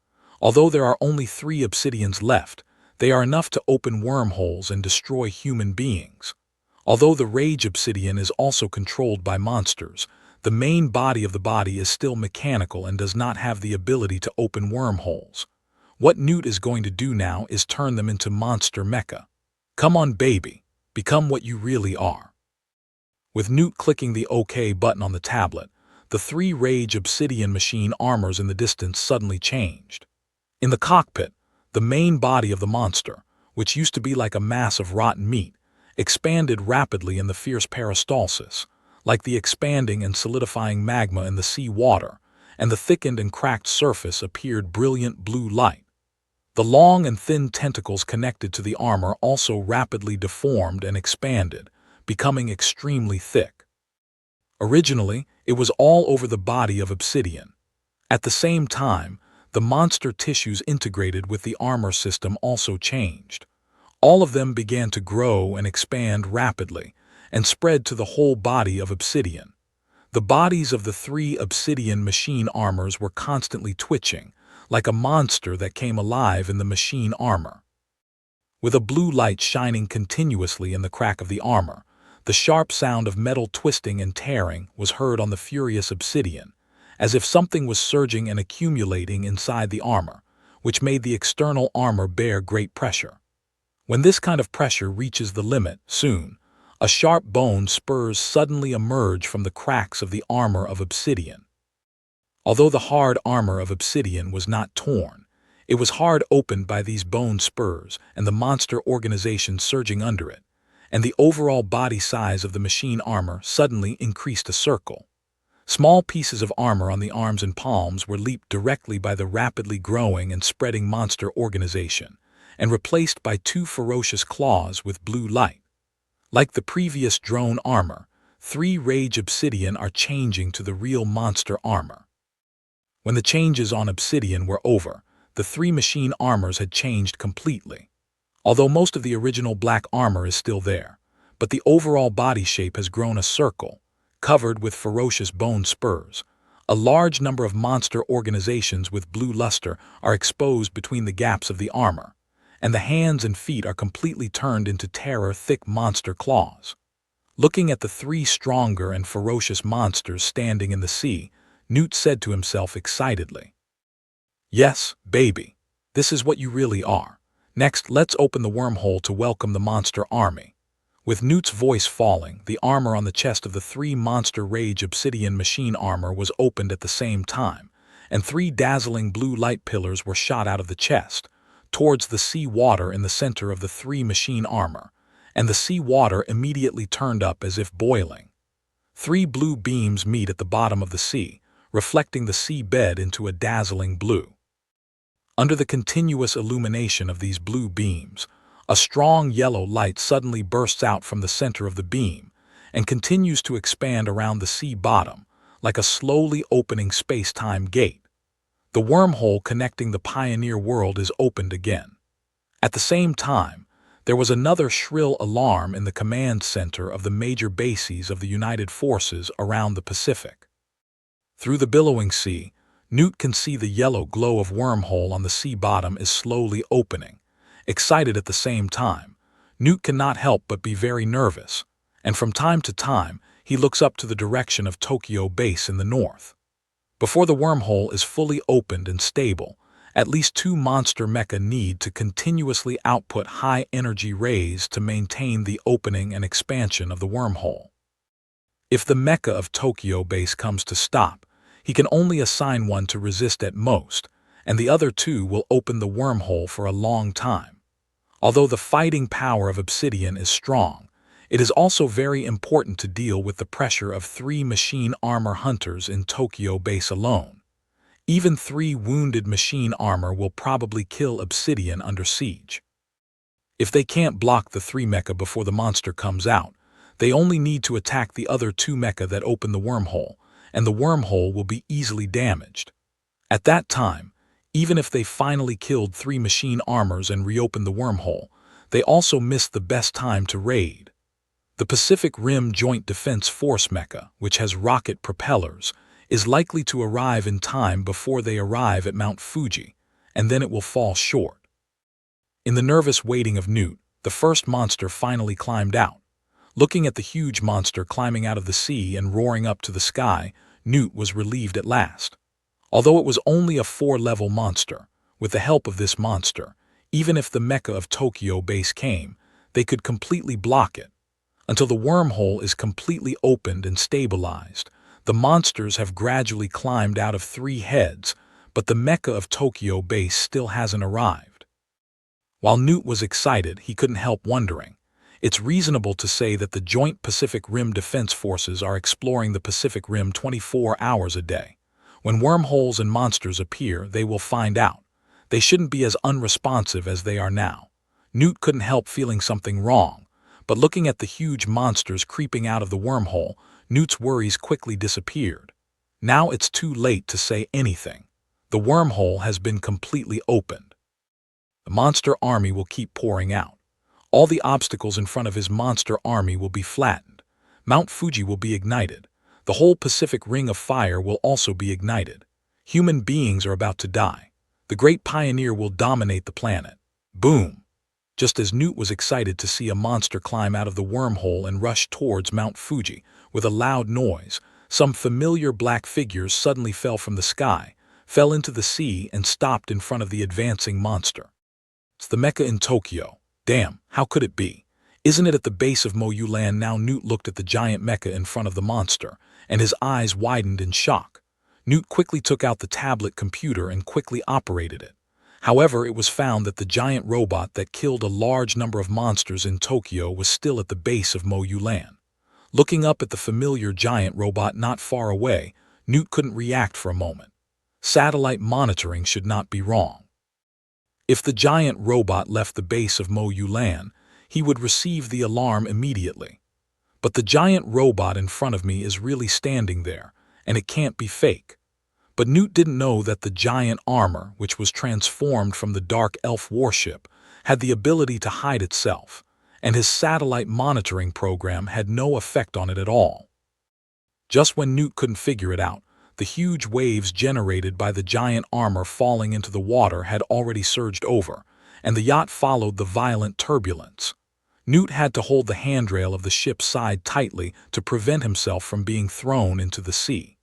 Although there are only 3 obsidians left, they are enough to open wormholes and destroy human beings. Although the rage obsidian is also controlled by monsters, the main body of the body is still mechanical and does not have the ability to open wormholes. What Newt is going to do now is turn them into monster mecha. Come on, baby, become what you really are. With Newt clicking the OK button on the tablet, the 3 rage obsidian machine armors in the distance suddenly changed. In the cockpit, the main body of the monster, which used to be like a mass of rotten meat, expanded rapidly in the fierce peristalsis, like the expanding and solidifying magma in the sea water, and the thickened and cracked surface appeared brilliant blue light. The long and thin tentacles connected to the armor also rapidly deformed and expanded, becoming extremely thick. Originally, it was all over the body of obsidian. At the same time, the monster tissues integrated with the armor system also changed. All of them began to grow and expand rapidly, and spread to the whole body of obsidian. The bodies of the 3 obsidian machine armors were constantly twitching, like a monster that came alive in the machine armor. With a blue light shining continuously in the crack of the armor, the sharp sound of metal twisting and tearing was heard on the furious obsidian, as if something was surging and accumulating inside the armor, which made the external armor bear great pressure. When this kind of pressure reaches the limit, soon, a sharp bone spurs suddenly emerge from the cracks of the armor of obsidian. Although the hard armor of obsidian was not torn, it was hard opened by these bone spurs and the monster organization surging under it, and the overall body size of the machine armor suddenly increased a circle. Small pieces of armor on the arms and palms were leaped directly by the rapidly growing and spreading monster organization, and replaced by 2 ferocious claws with blue light. Like the previous drone armor, 3 rage obsidian are changing to the real monster armor. When the changes on obsidian were over, the 3 machine armors had changed completely. Although most of the original black armor is still there, but the overall body shape has grown a circle, covered with ferocious bone spurs. A large number of monster organizations with blue luster are exposed between the gaps of the armor, and the hands and feet are completely turned into terror-thick monster claws. Looking at the 3 stronger and ferocious monsters standing in the sea, Newt said to himself excitedly, "Yes, baby, this is what you really are. Next, let's open the wormhole to welcome the monster army." With Newt's voice falling, the armor on the chest of the 3 monster rage obsidian machine armor was opened at the same time, and 3 dazzling blue light pillars were shot out of the chest, towards the sea water in the center of the 3 machine armor, and the sea water immediately turned up as if boiling. 3 blue beams meet at the bottom of the sea, reflecting the sea bed into a dazzling blue. Under the continuous illumination of these blue beams, a strong yellow light suddenly bursts out from the center of the beam and continues to expand around the sea bottom like a slowly opening space-time gate. The wormhole connecting the pioneer world is opened again. At the same time, there was another shrill alarm in the command center of the major bases of the United Forces around the Pacific. Through the billowing sea, Newt can see the yellow glow of wormhole on the sea bottom is slowly opening. Excited at the same time, Newt cannot help but be very nervous, and from time to time he looks up to the direction of Tokyo base in the north. Before the wormhole is fully opened and stable, at least 2 monster mecha need to continuously output high-energy rays to maintain the opening and expansion of the wormhole. If the mecha of Tokyo base comes to stop, he can only assign one to resist at most, and the other 2 will open the wormhole for a long time. Although the fighting power of obsidian is strong, it is also very important to deal with the pressure of 3 machine armor hunters in Tokyo base alone. Even 3 wounded machine armor will probably kill obsidian under siege. If they can't block the 3 mecha before the monster comes out, they only need to attack the other 2 mecha that open the wormhole, and the wormhole will be easily damaged. At that time, Even if they finally killed 3 machine armors and reopened the wormhole, they also missed the best time to raid. The Pacific Rim Joint Defense Force mecha, which has rocket propellers, is likely to arrive in time before they arrive at Mount Fuji, and then it will fall short. In the nervous waiting of Newt, the first monster finally climbed out. Looking at the huge monster climbing out of the sea and roaring up to the sky, Newt was relieved at last. Although it was only a 4-level monster, with the help of this monster, even if the mecha of Tokyo base came, they could completely block it. Until the wormhole is completely opened and stabilized, the monsters have gradually climbed out of 3 heads, but the mecha of Tokyo base still hasn't arrived. While Newt was excited, he couldn't help wondering. It's reasonable to say that the Joint Pacific Rim Defense Forces are exploring the Pacific Rim 24 hours a day. When wormholes and monsters appear, they will find out. They shouldn't be as unresponsive as they are now. Newt couldn't help feeling something wrong, but looking at the huge monsters creeping out of the wormhole, Newt's worries quickly disappeared. Now it's too late to say anything. The wormhole has been completely opened. The monster army will keep pouring out. All the obstacles in front of his monster army will be flattened. Mount Fuji will be ignited. The whole Pacific Ring of Fire will also be ignited. Human beings are about to die. The Great Pioneer will dominate the planet. Boom! Just as Newt was excited to see a monster climb out of the wormhole and rush towards Mount Fuji with a loud noise, some familiar black figures suddenly fell from the sky, fell into the sea, and stopped in front of the advancing monster. It's the mecha in Tokyo. Damn, how could it be? Isn't it at the base of Mo Yulan? Now Newt looked at the giant mecha in front of the monster, and his eyes widened in shock. Newt quickly took out the tablet computer and quickly operated it. However, it was found that the giant robot that killed a large number of monsters in Tokyo was still at the base of Mo Yulan. Looking up at the familiar giant robot not far away, Newt couldn't react for a moment. Satellite monitoring should not be wrong. If the giant robot left the base of Mo Yulan, he would receive the alarm immediately. But the giant robot in front of me is really standing there, and it can't be fake. But Newt didn't know that the giant armor, which was transformed from the Dark Elf warship, had the ability to hide itself, and his satellite monitoring program had no effect on it at all. Just when Newt couldn't figure it out, the huge waves generated by the giant armor falling into the water had already surged over, and the yacht followed the violent turbulence. Newt had to hold the handrail of the ship's side tightly to prevent himself from being thrown into the sea.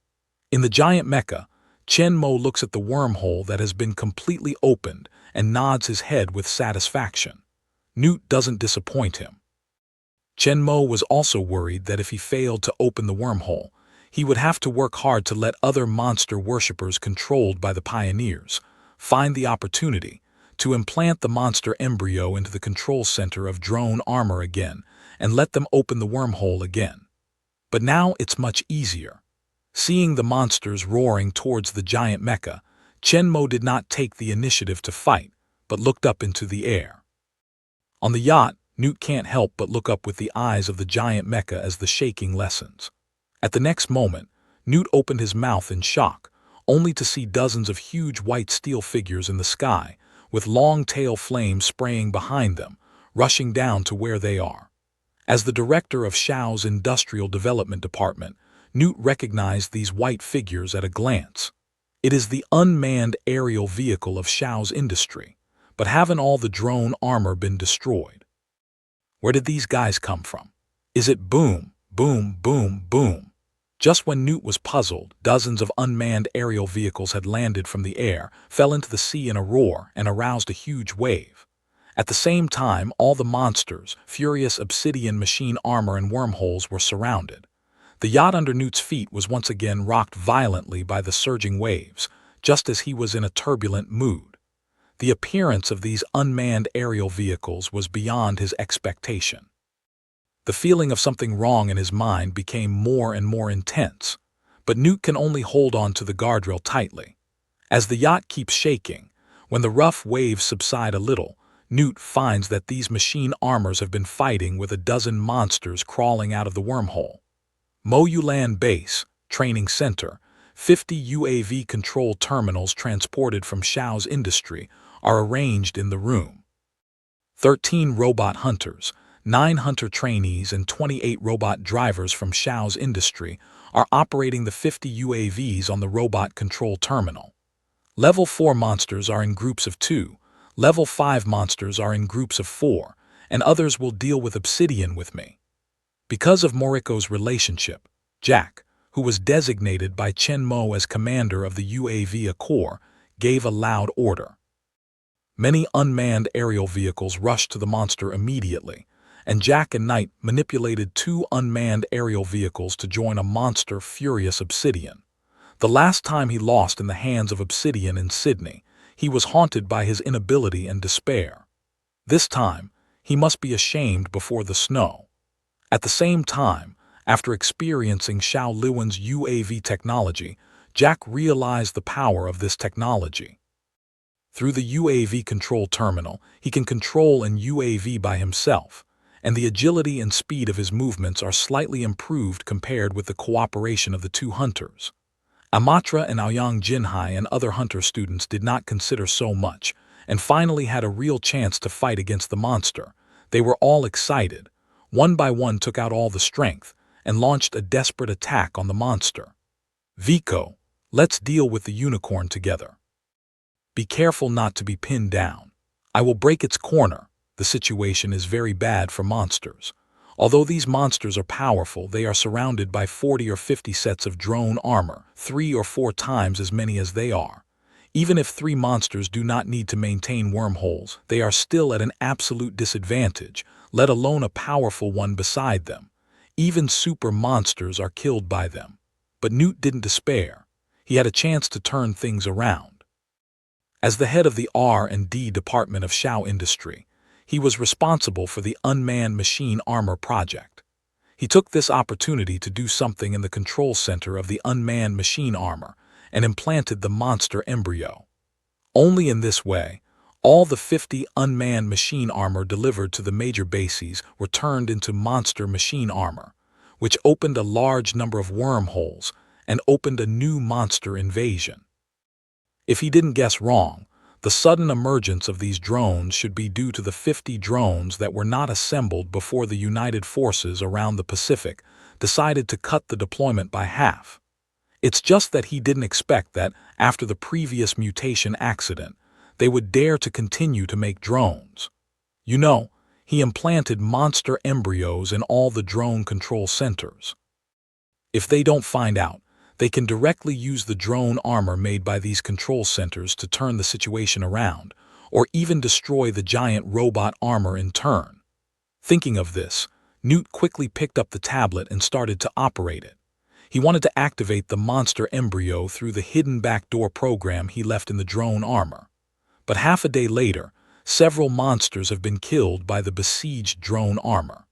In the giant mecha, Chen Mo looks at the wormhole that has been completely opened and nods his head with satisfaction. Newt doesn't disappoint him. Chen Mo was also worried that if he failed to open the wormhole, he would have to work hard to let other monster worshippers controlled by the pioneers find the opportunity to implant the monster embryo into the control center of drone armor again and let them open the wormhole again. But now it's much easier. Seeing the monsters roaring towards the giant mecha, Chen Mo did not take the initiative to fight, but looked up into the air. On the yacht, Newt can't help but look up with the eyes of the giant mecha as the shaking lessens. At the next moment, Newt opened his mouth in shock, only to see dozens of huge white steel figures in the sky, with long tail flames spraying behind them, rushing down to where they are. As the director of Shao's Industrial Development Department, Newt recognized these white figures at a glance. It is the unmanned aerial vehicle of Shao's industry, but haven't all the drone armor been destroyed? Where did these guys come from? Is it boom, boom, boom, boom? Just when Newt was puzzled, dozens of unmanned aerial vehicles had landed from the air, fell into the sea in a roar, and aroused a huge wave. At the same time, all the monsters, furious obsidian machine armor and wormholes were surrounded. The yacht under Newt's feet was once again rocked violently by the surging waves, just as he was in a turbulent mood. The appearance of these unmanned aerial vehicles was beyond his expectation. The feeling of something wrong in his mind became more and more intense, but Newt can only hold on to the guardrail tightly. As the yacht keeps shaking, when the rough waves subside a little, Newt finds that these machine armors have been fighting with a dozen monsters crawling out of the wormhole. Mo Yulan Base, Training Center, 50 UAV control terminals transported from Xiao's industry are arranged in the room. 13 robot hunters, 9 hunter trainees, and 28 robot drivers from Xiao's industry are operating the 50 UAVs on the robot control terminal. Level 4 monsters are in groups of 2, Level 5 monsters are in groups of 4, and others will deal with Obsidian with me. Because of Moriko's relationship, Jack, who was designated by Chen Mo as commander of the UAV Corps, gave a loud order. Many unmanned aerial vehicles rushed to the monster immediately, and Jack and Knight manipulated 2 unmanned aerial vehicles to join a monster furious Obsidian. The last time he lost in the hands of Obsidian in Sydney, he was haunted by his inability and despair. This time, he must be ashamed before the snow. At the same time, after experiencing Xiao Luan's UAV technology, Jack realized the power of this technology. Through the UAV control terminal, he can control an UAV by himself, and the agility and speed of his movements are slightly improved compared with the cooperation of the 2 hunters. Amatra and Aoyang Jinhai and other hunter students did not consider so much, and finally had a real chance to fight against the monster. They were all excited. One by one took out all the strength, and launched a desperate attack on the monster. Vico, let's deal with the unicorn together. Be careful not to be pinned down. I will break its corner. The situation is very bad for monsters. Although these monsters are powerful, they are surrounded by 40 or 50 sets of drone armor, 3 or 4 times as many as they are. Even if 3 monsters do not need to maintain wormholes, they are still at an absolute disadvantage, let alone a powerful one beside them. Even super monsters are killed by them. But Newt didn't despair. He had a chance to turn things around. As the head of the R&D department of Xiao Industry, he was responsible for the unmanned machine armor project. He took this opportunity to do something in the control center of the unmanned machine armor and implanted the monster embryo. Only in this way, all the 50 unmanned machine armor delivered to the major bases were turned into monster machine armor, which opened a large number of wormholes and opened a new monster invasion. If he didn't guess wrong, the sudden emergence of these drones should be due to the 50 drones that were not assembled before the United Forces around the Pacific decided to cut the deployment by half. It's just that he didn't expect that, after the previous mutation accident, they would dare to continue to make drones. You know, he implanted monster embryos in all the drone control centers. If they don't find out, they can directly use the drone armor made by these control centers to turn the situation around, or even destroy the giant robot armor in turn. Thinking of this, Newt quickly picked up the tablet and started to operate it. He wanted to activate the monster embryo through the hidden backdoor program he left in the drone armor. But half a day later, several monsters have been killed by the besieged drone armor.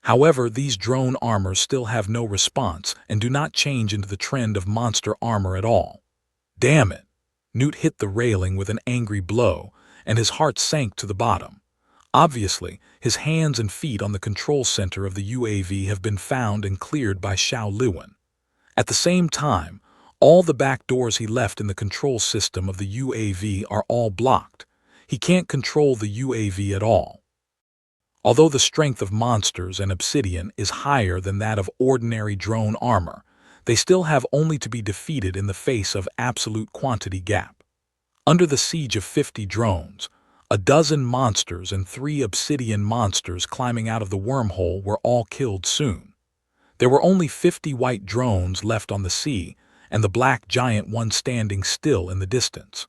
However, these drone armors still have no response and do not change into the trend of monster armor at all. Damn it! Newt hit the railing with an angry blow, and his heart sank to the bottom. Obviously, his hands and feet on the control center of the UAV have been found and cleared by Xiao Luan. At the same time, all the back doors he left in the control system of the UAV are all blocked. He can't control the UAV at all. Although the strength of monsters and Obsidian is higher than that of ordinary drone armor, they still have only to be defeated in the face of absolute quantity gap. Under the siege of 50 drones, a dozen monsters and 3 Obsidian monsters climbing out of the wormhole were all killed soon. There were only 50 white drones left on the sea, and the black giant one standing still in the distance.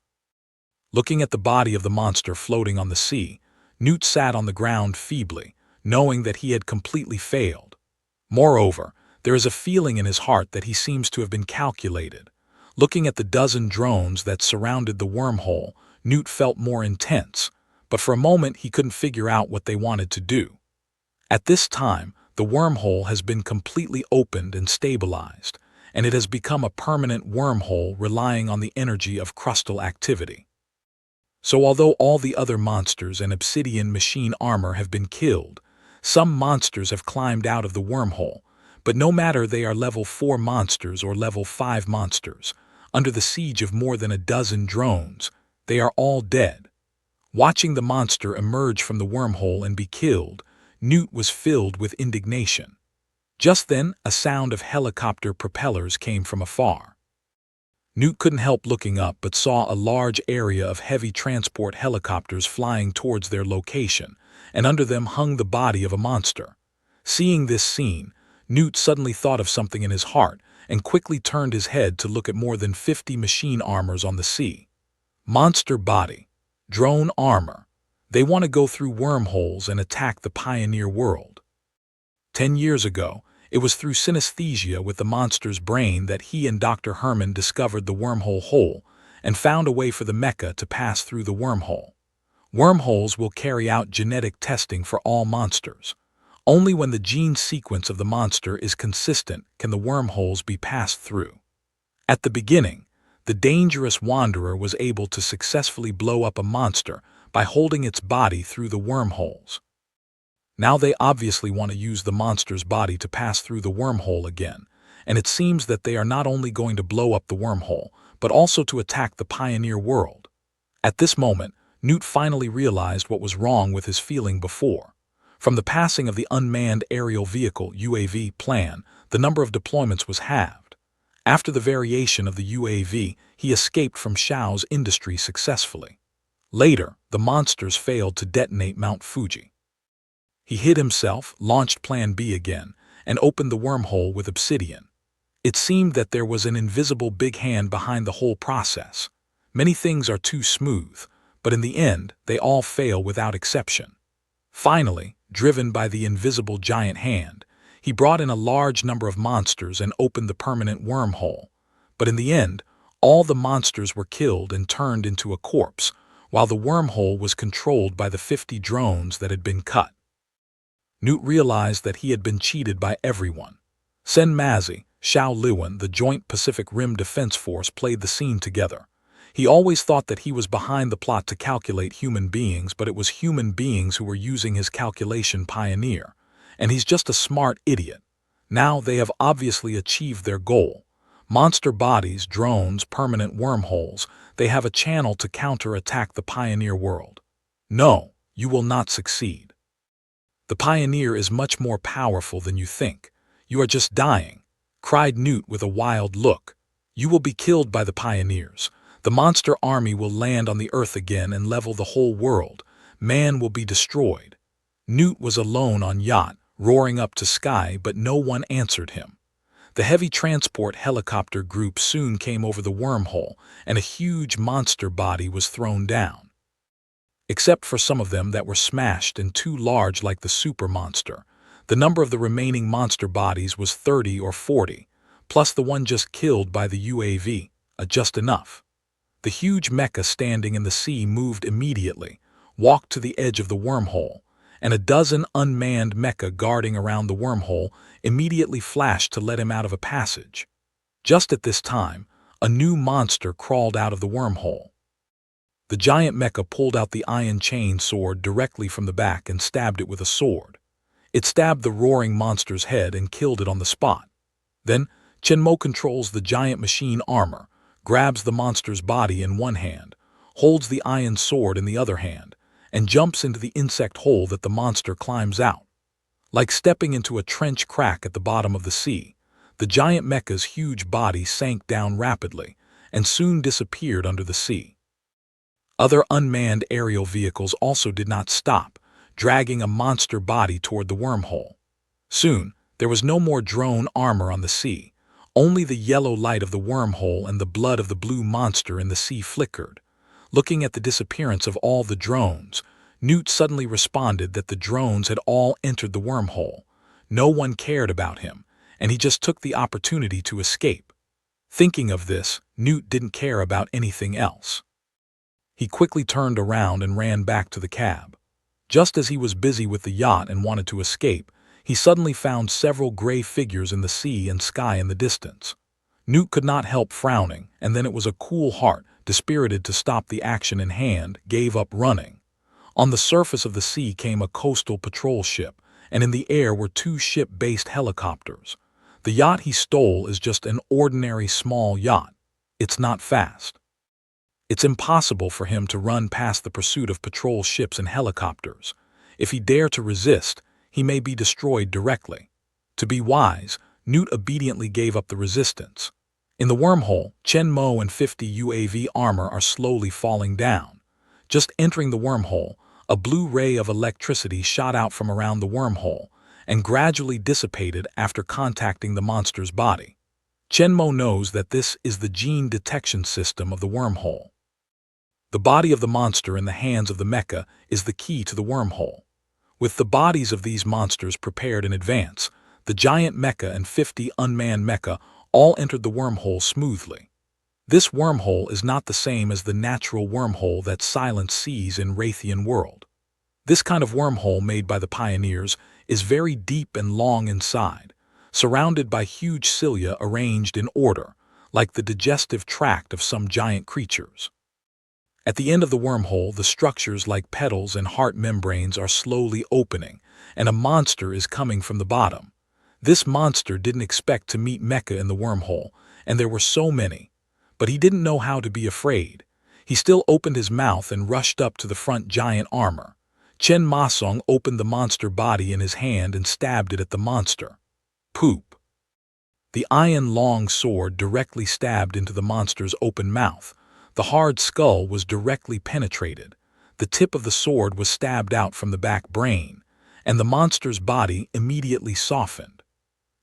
Looking at the body of the monster floating on the sea, Newt sat on the ground feebly, knowing that he had completely failed. Moreover, there is a feeling in his heart that he seems to have been calculated. Looking at the dozen drones that surrounded the wormhole, Newt felt more intense, but for a moment he couldn't figure out what they wanted to do. At this time, the wormhole has been completely opened and stabilized, and it has become a permanent wormhole relying on the energy of crustal activity. So although all the other monsters and Obsidian machine armor have been killed, some monsters have climbed out of the wormhole, But no matter they are level 4 monsters or level 5 monsters, under the siege of more than a dozen drones, they are all dead. Watching the monster emerge from the wormhole and be killed, Newt was filled with indignation. Just then, a sound of helicopter propellers came from afar. Newt couldn't help looking up but saw a large area of heavy transport helicopters flying towards their location, and under them hung the body of a monster. Seeing this scene, Newt suddenly thought of something in his heart and quickly turned his head to look at more than 50 machine armors on the sea. Monster body. Drone armor. They want to go through wormholes and attack the pioneer world. 10 years ago, it was through synesthesia with the monster's brain that he and Dr. Herman discovered the wormhole hole and found a way for the mecha to pass through the wormhole. Wormholes will carry out genetic testing for all monsters. Only when the gene sequence of the monster is consistent can the wormholes be passed through. At the beginning, the dangerous wanderer was able to successfully blow up a monster by holding its body through the wormholes. Now they obviously want to use the monster's body to pass through the wormhole again, and it seems that they are not only going to blow up the wormhole, but also to attack the pioneer world. At this moment, Newt finally realized what was wrong with his feeling before. From the passing of the Unmanned Aerial Vehicle (UAV) plan, the number of deployments was halved. After the variation of the UAV, he escaped from Shao's industry successfully. Later, the monsters failed to detonate Mount Fuji. He hid himself, launched Plan B again, and opened the wormhole with obsidian. It seemed that there was an invisible big hand behind the whole process. Many things are too smooth, but in the end, they all fail without exception. Finally, driven by the invisible giant hand, he brought in a large number of monsters and opened the permanent wormhole. But in the end, all the monsters were killed and turned into a corpse, while the wormhole was controlled by the 50 drones that had been cut. Newt realized that he had been cheated by everyone. Sen Mazi, Xiao Liwen, the Joint Pacific Rim Defense Force played the scene together. He always thought that he was behind the plot to calculate human beings, but it was human beings who were using his calculation pioneer. And he's just a smart idiot. Now they have obviously achieved their goal. Monster bodies, drones, permanent wormholes, they have a channel to counterattack the pioneer world. No, you will not succeed. The pioneer is much more powerful than you think. You are just dying, cried Newt with a wild look. You will be killed by the pioneers. The monster army will land on the earth again and level the whole world. Man will be destroyed. Newt was alone on yacht, roaring up to sky, but no one answered him. The heavy transport helicopter group soon came over the wormhole, and a huge monster body was thrown down. Except for some of them that were smashed and too large like the super monster, the number of the remaining monster bodies was 30 or 40, plus the one just killed by the UAV, just enough. The huge mecha standing in the sea moved immediately, walked to the edge of the wormhole, and a dozen unmanned mecha guarding around the wormhole immediately flashed to let him out of a passage. Just at this time, a new monster crawled out of the wormhole. The giant mecha pulled out the iron chain sword directly from the back and stabbed it with a sword. It stabbed the roaring monster's head and killed it on the spot. Then, Chenmo controls the giant machine armor, grabs the monster's body in one hand, holds the iron sword in the other hand, and jumps into the insect hole that the monster climbs out. Like stepping into a trench crack at the bottom of the sea, the giant mecha's huge body sank down rapidly and soon disappeared under the sea. Other unmanned aerial vehicles also did not stop, dragging a monster body toward the wormhole. Soon, there was no more drone armor on the sea. Only the yellow light of the wormhole and the blood of the blue monster in the sea flickered. Looking at the disappearance of all the drones, Newt suddenly responded that the drones had all entered the wormhole. No one cared about him, and he just took the opportunity to escape. Thinking of this, Newt didn't care about anything else. He quickly turned around and ran back to the cab. Just as he was busy with the yacht and wanted to escape, he suddenly found several gray figures in the sea and sky in the distance. Newt could not help frowning, and then it was a cool heart, dispirited to stop the action in hand, gave up running. On the surface of the sea came a coastal patrol ship, and in the air were two ship-based helicopters. The yacht he stole is just an ordinary small yacht. It's not fast. It's impossible for him to run past the pursuit of patrol ships and helicopters. If he dare to resist, he may be destroyed directly. To be wise, Newt obediently gave up the resistance. In the wormhole, Chen Mo and 50 UAV armor are slowly falling down. Just entering the wormhole, a blue ray of electricity shot out from around the wormhole and gradually dissipated after contacting the monster's body. Chen Mo knows that this is the gene detection system of the wormhole. The body of the monster in the hands of the mecha is the key to the wormhole. With the bodies of these monsters prepared in advance, the giant mecha and 50 unmanned mecha all entered the wormhole smoothly. This wormhole is not the same as the natural wormhole that Silence sees in Raytheon World. This kind of wormhole made by the pioneers is very deep and long inside, surrounded by huge cilia arranged in order, like the digestive tract of some giant creatures. At the end of the wormhole, the structures like petals and heart membranes are slowly opening, and a monster is coming from the bottom. This monster didn't expect to meet mecha in the wormhole, and there were so many. But he didn't know how to be afraid. He still opened his mouth and rushed up to the front giant armor. Chen Masong opened the monster body in his hand and stabbed it at the monster. Poop. The iron-long sword directly stabbed into the monster's open mouth. The hard skull was directly penetrated. The tip of the sword was stabbed out from the back brain, and the monster's body immediately softened.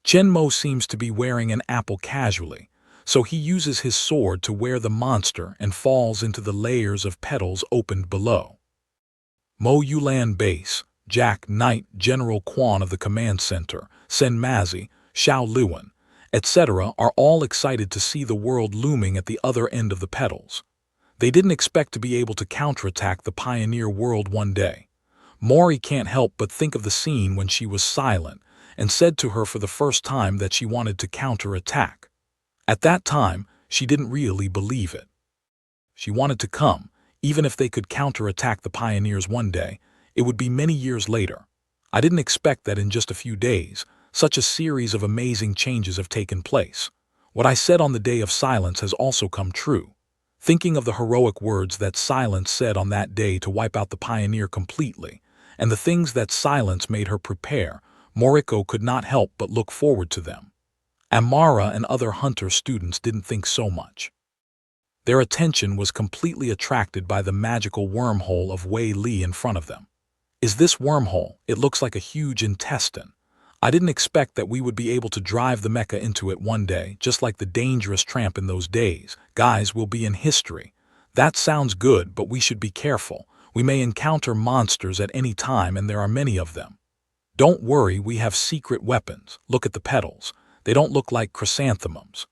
Chen Mo seems to be wearing an apple casually, so he uses his sword to wear the monster and falls into the layers of petals opened below. Mo Yulan Base, Jack Knight, General Quan of the Command Center, Sen Mazi, Xiao Luan, etc. are all excited to see the world looming at the other end of the petals. They didn't expect to be able to counterattack the pioneer world one day. Maury can't help but think of the scene when she was silent and said to her for the first time that she wanted to counterattack. At that time, she didn't really believe it. She wanted to come, even if they could counterattack the pioneers one day, it would be many years later. I didn't expect that in just a few days, such a series of amazing changes have taken place. What I said on the day of Silence has also come true. Thinking of the heroic words that Silence said on that day to wipe out the pioneer completely, and the things that Silence made her prepare, Moriko could not help but look forward to them. Amara and other hunter students didn't think so much. Their attention was completely attracted by the magical wormhole of Wei Li in front of them. Is this wormhole? It looks like a huge intestine. I didn't expect that we would be able to drive the mecha into it one day, just like the dangerous tramp in those days. Guys, will be in history. That sounds good, but we should be careful. We may encounter monsters at any time, and there are many of them. Don't worry, we have secret weapons. Look at the petals. They don't look like chrysanthemums.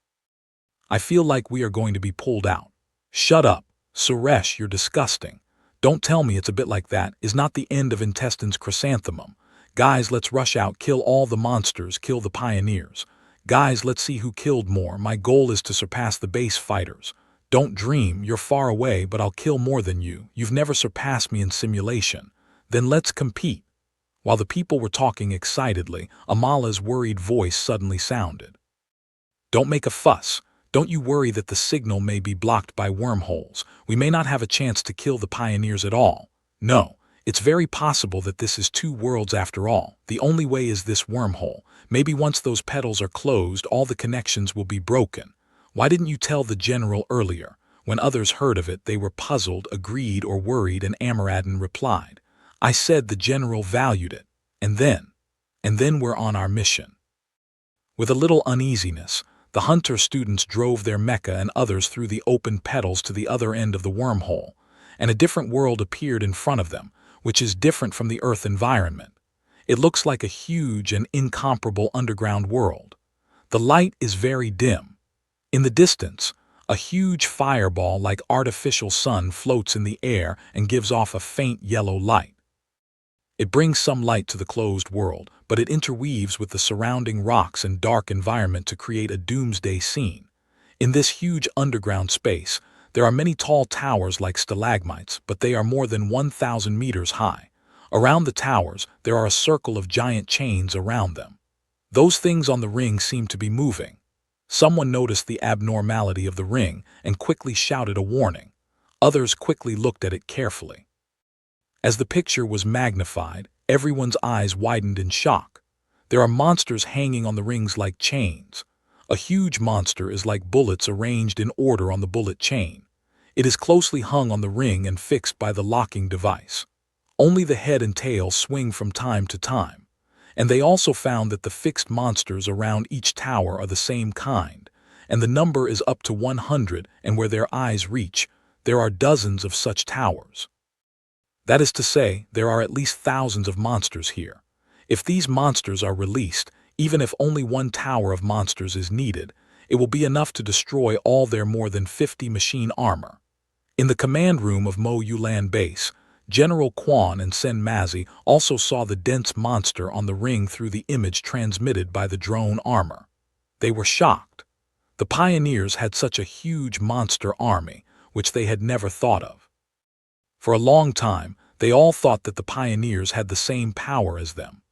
I feel like we are going to be pulled out. Shut up. Suresh, you're disgusting. Don't tell me it's a bit like that. Is not the end of intestines chrysanthemum. Guys, let's rush out, kill all the monsters, kill the pioneers. Guys, let's see who killed more. My goal is to surpass the base fighters. Don't dream, you're far away, but I'll kill more than you. You've never surpassed me in simulation. Then let's compete. While the people were talking excitedly, Amala's worried voice suddenly sounded. Don't make a fuss. Don't you worry that the signal may be blocked by wormholes. We may not have a chance to kill the pioneers at all. No. It's very possible that this is two worlds after all. The only way is this wormhole. Maybe once those petals are closed, all the connections will be broken. Why didn't you tell the general earlier? When others heard of it, they were puzzled, agreed, or worried, and Amaradin replied, I said the general valued it. And then we're on our mission. With a little uneasiness, the hunter students drove their mecha and others through the open petals to the other end of the wormhole, and a different world appeared in front of them, which is different from the Earth environment. It looks like a huge and incomparable underground world. The light is very dim. In the distance, a huge fireball like artificial sun floats in the air and gives off a faint yellow light. It brings some light to the closed world, but it interweaves with the surrounding rocks and dark environment to create a doomsday scene. In this huge underground space, there are many tall towers like stalagmites, but they are more than 1,000 meters high. Around the towers, there are a circle of giant chains around them. Those things on the ring seemed to be moving. Someone noticed the abnormality of the ring and quickly shouted a warning. Others quickly looked at it carefully. As the picture was magnified, everyone's eyes widened in shock. There are monsters hanging on the rings like chains. A huge monster is like bullets arranged in order on the bullet chain. It is closely hung on the ring and fixed by the locking device. Only the head and tail swing from time to time. And they also found that the fixed monsters around each tower are the same kind, and the number is up to 100, and where their eyes reach, there are dozens of such towers. That is to say, there are at least thousands of monsters here. If these monsters are released, even if only one tower of monsters is needed, it will be enough to destroy all their more than 50 machine armor. In the command room of Mo Yulan base, General Quan and Sen Mazi also saw the dense monster on the ring through the image transmitted by the drone armor. They were shocked. The pioneers had such a huge monster army, which they had never thought of. For a long time, they all thought that the pioneers had the same power as them.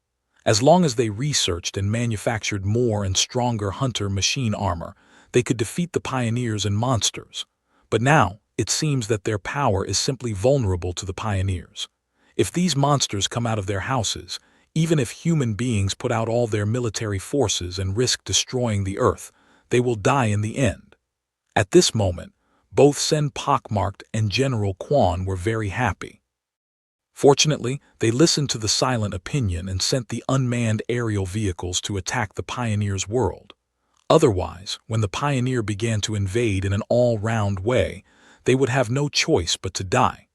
As long as they researched and manufactured more and stronger hunter machine armor, they could defeat the pioneers and monsters. But now, it seems that their power is simply vulnerable to the pioneers. If these monsters come out of their houses, even if human beings put out all their military forces and risk destroying the earth, they will die in the end. At this moment, both Sen Pockmarked and General Quan were very happy. Fortunately, they listened to the silent opinion and sent the unmanned aerial vehicles to attack the pioneer's world. Otherwise, when the pioneer began to invade in an all-round way, they would have no choice but to die.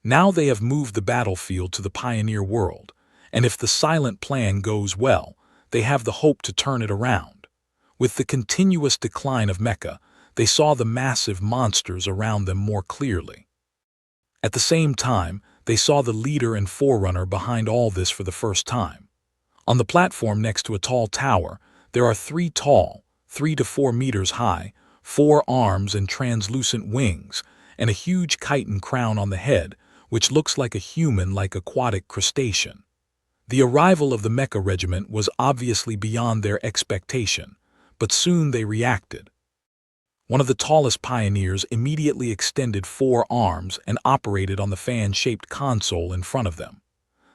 Now they have moved the battlefield to the pioneer world, and if the silent plan goes well, they have the hope to turn it around. With the continuous decline of Mecca, they saw the massive monsters around them more clearly. At the same time, they saw the leader and forerunner behind all this for the first time. On the platform next to a tall tower, there are 3 tall, 3 to 4 meters high, 4 arms and translucent wings, and a huge chitin crown on the head, which looks like a human-like aquatic crustacean. The arrival of the Mecha regiment was obviously beyond their expectation, but soon they reacted. One of the tallest pioneers immediately extended 4 arms and operated on the fan-shaped console in front of them.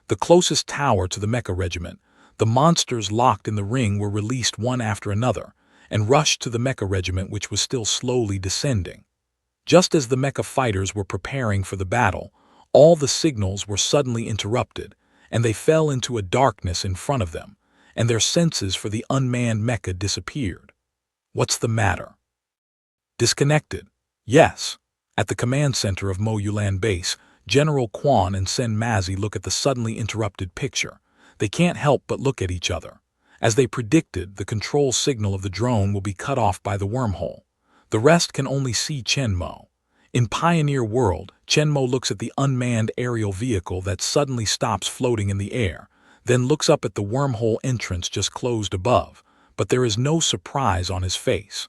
The closest tower to the Mecha regiment, the monsters locked in the ring were released one after another, and rushed to the Mecha regiment, which was still slowly descending. Just as the Mecha fighters were preparing for the battle, all the signals were suddenly interrupted, and they fell into a darkness in front of them, and their senses for the unmanned Mecha disappeared. What's the matter? Disconnected? Yes. At the command center of Mo Yulan base, General Quan and Sen Mazi look at the suddenly interrupted picture. They can't help but look at each other. As they predicted, the control signal of the drone will be cut off by the wormhole. The rest can only see Chen Mo. In Pioneer World, Chen Mo looks at the unmanned aerial vehicle that suddenly stops floating in the air, then looks up at the wormhole entrance just closed above, but there is no surprise on his face.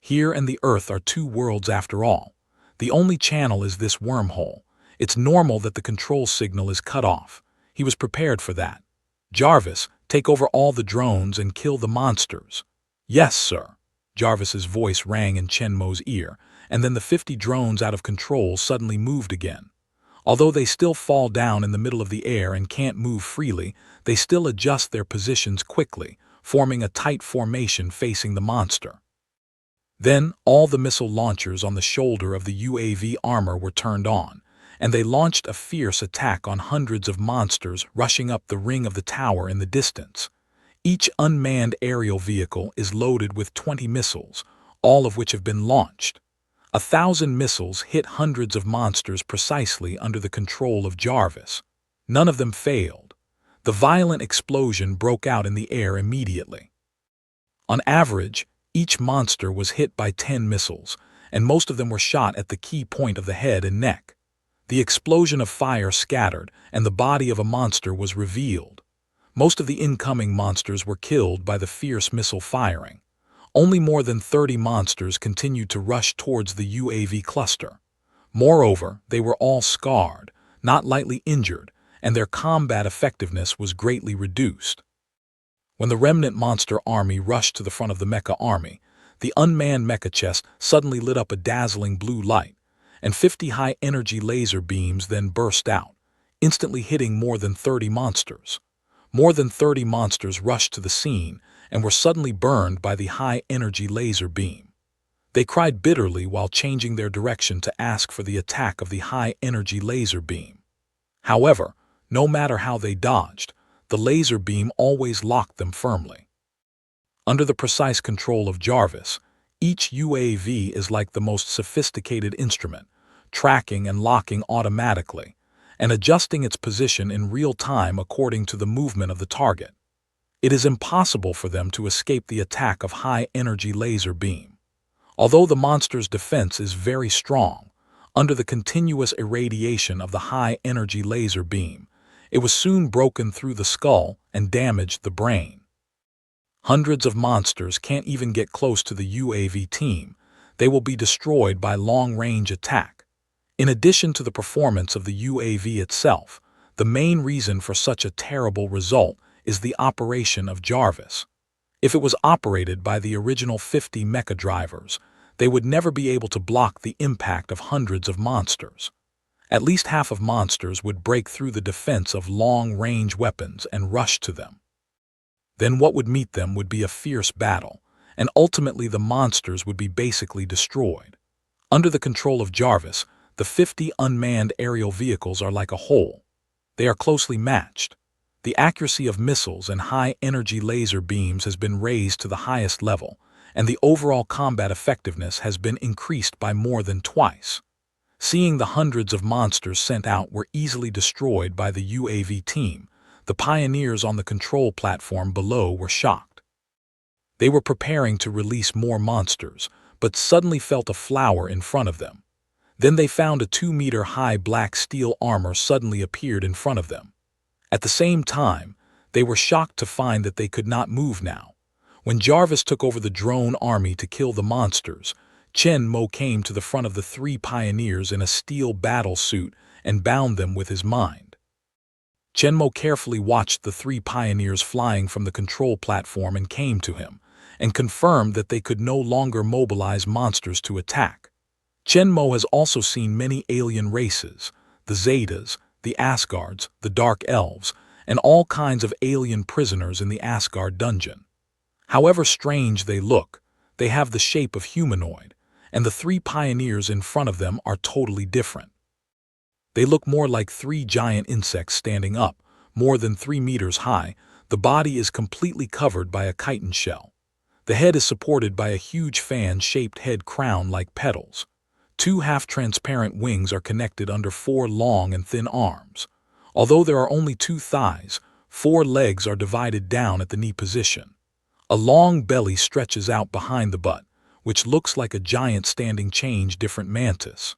Here and the Earth are 2 worlds after all. The only channel is this wormhole. It's normal that the control signal is cut off. He was prepared for that. Jarvis, take over all the drones and kill the monsters. Yes, sir. Jarvis's voice rang in Chen Mo's ear, and then the 50 drones out of control suddenly moved again. Although they still fall down in the middle of the air and can't move freely, they still adjust their positions quickly, forming a tight formation facing the monster. Then, all the missile launchers on the shoulder of the UAV armor were turned on, and they launched a fierce attack on hundreds of monsters rushing up the ring of the tower in the distance. Each unmanned aerial vehicle is loaded with 20 missiles, all of which have been launched. 1,000 missiles hit hundreds of monsters precisely under the control of Jarvis. None of them failed. The violent explosion broke out in the air immediately. On average, each monster was hit by 10 missiles, and most of them were shot at the key point of the head and neck. The explosion of fire scattered, and the body of a monster was revealed. Most of the incoming monsters were killed by the fierce missile firing. Only more than 30 monsters continued to rush towards the UAV cluster. Moreover, they were all scarred, not lightly injured, and their combat effectiveness was greatly reduced. When the remnant monster army rushed to the front of the mecha army, the unmanned mecha chest suddenly lit up a dazzling blue light, and 50 high-energy laser beams then burst out, instantly hitting more than 30 monsters. More than 30 monsters rushed to the scene and were suddenly burned by the high-energy laser beam. They cried bitterly while changing their direction to ask for the attack of the high-energy laser beam. However, no matter how they dodged, the laser beam always locked them firmly. Under the precise control of Jarvis, each UAV is like the most sophisticated instrument, tracking and locking automatically, and adjusting its position in real time according to the movement of the target. It is impossible for them to escape the attack of high-energy laser beam. Although the monster's defense is very strong, under the continuous irradiation of the high-energy laser beam, it was soon broken through the skull and damaged the brain. Hundreds of monsters can't even get close to the UAV team. They will be destroyed by long-range attack. In addition to the performance of the UAV itself, the main reason for such a terrible result is the operation of Jarvis. If it was operated by the original 50 mecha drivers, they would never be able to block the impact of hundreds of monsters. At least half of monsters would break through the defense of long-range weapons and rush to them. Then what would meet them would be a fierce battle, and ultimately the monsters would be basically destroyed. Under the control of Jarvis, the 50 unmanned aerial vehicles are like a whole. They are closely matched. The accuracy of missiles and high-energy laser beams has been raised to the highest level, and the overall combat effectiveness has been increased by more than twice. Seeing the hundreds of monsters sent out were easily destroyed by the UAV team, the pioneers on the control platform below were shocked. They were preparing to release more monsters, but suddenly felt a flower in front of them. Then they found a 2-meter-high black steel armor suddenly appeared in front of them. At the same time, they were shocked to find that they could not move now. When Jarvis took over the drone army to kill the monsters, Chen Mo came to the front of the 3 pioneers in a steel battle suit and bound them with his mind. Chen Mo carefully watched the 3 pioneers flying from the control platform and came to him, and confirmed that they could no longer mobilize monsters to attack. Chen Mo has also seen many alien races, the Zetas, the Asgards, the Dark Elves, and all kinds of alien prisoners in the Asgard dungeon. However strange they look, they have the shape of humanoid, and the 3 pioneers in front of them are totally different. They look more like 3 giant insects standing up, more than 3 meters high. The body is completely covered by a chitin shell. The head is supported by a huge fan-shaped head crown like petals. 2 half-transparent wings are connected under 4 long and thin arms. Although there are only 2 thighs, 4 legs are divided down at the knee position. A long belly stretches out behind the butt, which looks like a giant standing change-different mantis.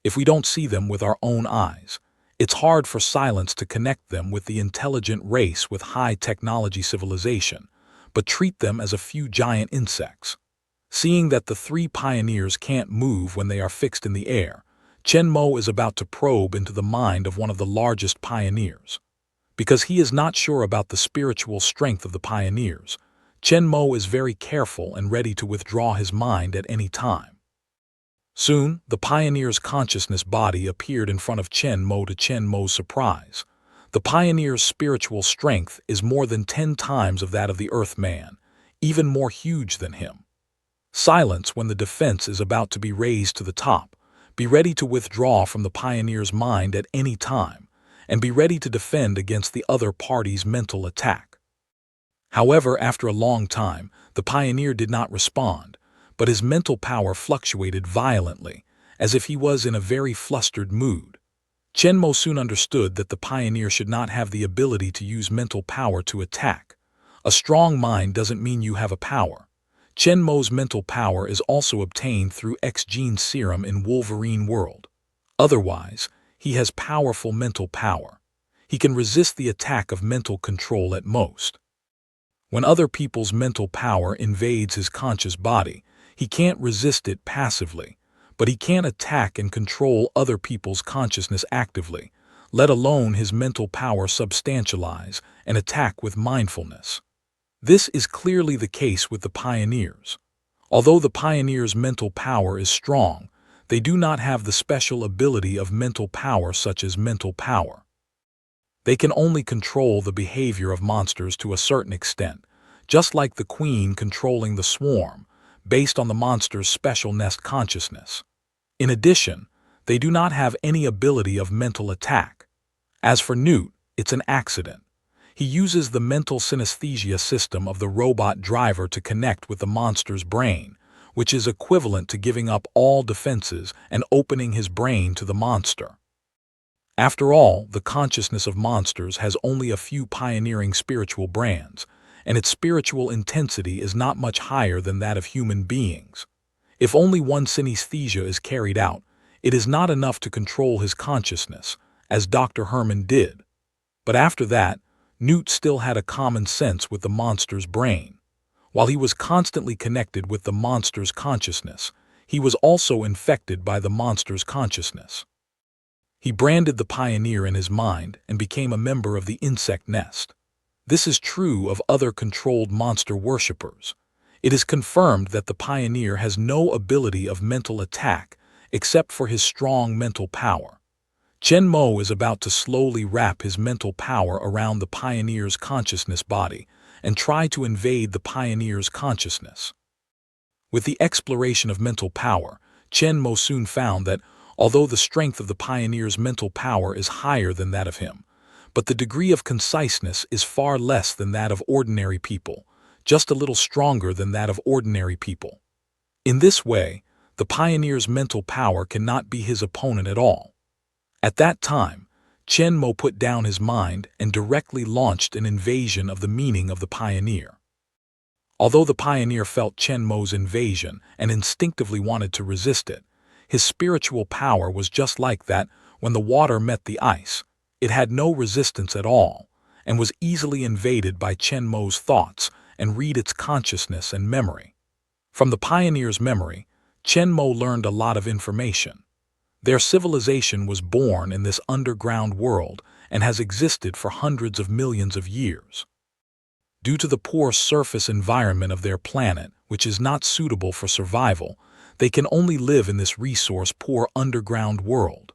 If we don't see them with our own eyes, it's hard for silence to connect them with the intelligent race with high-technology civilization, but treat them as a few giant insects. Seeing that the 3 pioneers can't move when they are fixed in the air, Chen Mo is about to probe into the mind of one of the largest pioneers. Because he is not sure about the spiritual strength of the pioneers, Chen Mo is very careful and ready to withdraw his mind at any time. Soon, the pioneer's consciousness body appeared in front of Chen Mo. To Chen Mo's surprise, the pioneer's spiritual strength is more than 10 times of that of the Earthman, even more huge than him. Silence when the defense is about to be raised to the top. Be ready to withdraw from the pioneer's mind at any time, and be ready to defend against the other party's mental attack. However, after a long time, the pioneer did not respond, but his mental power fluctuated violently, as if he was in a very flustered mood. Chen Mo soon understood that the pioneer should not have the ability to use mental power to attack. A strong mind doesn't mean you have a power. Chen Mo's mental power is also obtained through X-gene serum in Wolverine world. Otherwise, he has powerful mental power. He can resist the attack of mental control at most. When other people's mental power invades his conscious body, he can't resist it passively, but he can attack and control other people's consciousness actively, let alone his mental power substantialize and attack with mindfulness. This is clearly the case with the pioneers. Although the pioneers' mental power is strong, they do not have the special ability of mental power such as mental power. They can only control the behavior of monsters to a certain extent, just like the queen controlling the swarm, based on the monster's special nest consciousness. In addition, they do not have any ability of mental attack. As for Newt, it's an accident. He uses the mental synesthesia system of the robot driver to connect with the monster's brain, which is equivalent to giving up all defenses and opening his brain to the monster. After all, the consciousness of monsters has only a few pioneering spiritual brands, and its spiritual intensity is not much higher than that of human beings. If only one synesthesia is carried out, it is not enough to control his consciousness, as Dr. Herman did. But after that, Newt still had a common sense with the monster's brain. While he was constantly connected with the monster's consciousness, he was also infected by the monster's consciousness. He branded the pioneer in his mind and became a member of the insect nest. This is true of other controlled monster worshippers. It is confirmed that the pioneer has no ability of mental attack except for his strong mental power. Chen Mo is about to slowly wrap his mental power around the pioneer's consciousness body and try to invade the pioneer's consciousness. With the exploration of mental power, Chen Mo soon found that, although the strength of the pioneer's mental power is higher than that of him, but the degree of conciseness is far less than that of ordinary people, just a little stronger than that of ordinary people. In this way, the pioneer's mental power cannot be his opponent at all. At that time, Chen Mo put down his mind and directly launched an invasion of the meaning of the pioneer. Although the pioneer felt Chen Mo's invasion and instinctively wanted to resist it, his spiritual power was just like that when the water met the ice. It had no resistance at all, and was easily invaded by Chen Mo's thoughts and read its consciousness and memory. From the pioneer's memory, Chen Mo learned a lot of information. Their civilization was born in this underground world and has existed for hundreds of millions of years. Due to the poor surface environment of their planet, which is not suitable for survival, they can only live in this resource-poor underground world.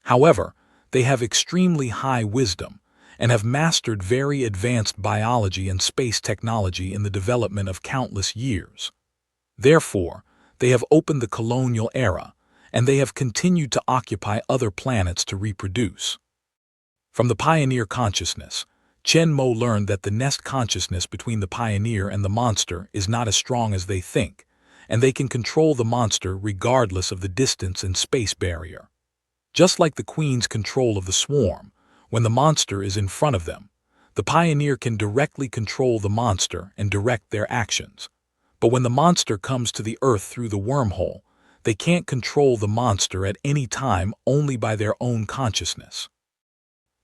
However, they have extremely high wisdom and have mastered very advanced biology and space technology in the development of countless years. Therefore, they have opened the colonial era, and they have continued to occupy other planets to reproduce. From the pioneer consciousness, Chen Mo learned that the nest consciousness between the pioneer and the monster is not as strong as they think, and they can control the monster regardless of the distance and space barrier. Just like the queen's control of the swarm, when the monster is in front of them, the pioneer can directly control the monster and direct their actions. But when the monster comes to the Earth through the wormhole, they can't control the monster at any time only by their own consciousness.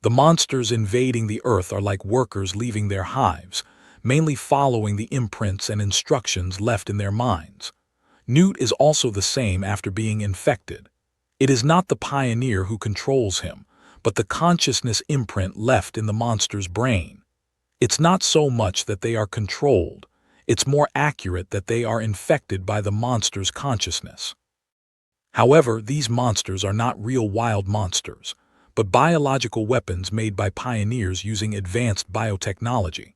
The monsters invading the Earth are like workers leaving their hives, mainly following the imprints and instructions left in their minds. Newt is also the same after being infected. It is not the pioneer who controls him, but the consciousness imprint left in the monster's brain. It's not so much that they are controlled, it's more accurate that they are infected by the monster's consciousness. However, these monsters are not real wild monsters, but biological weapons made by pioneers using advanced biotechnology.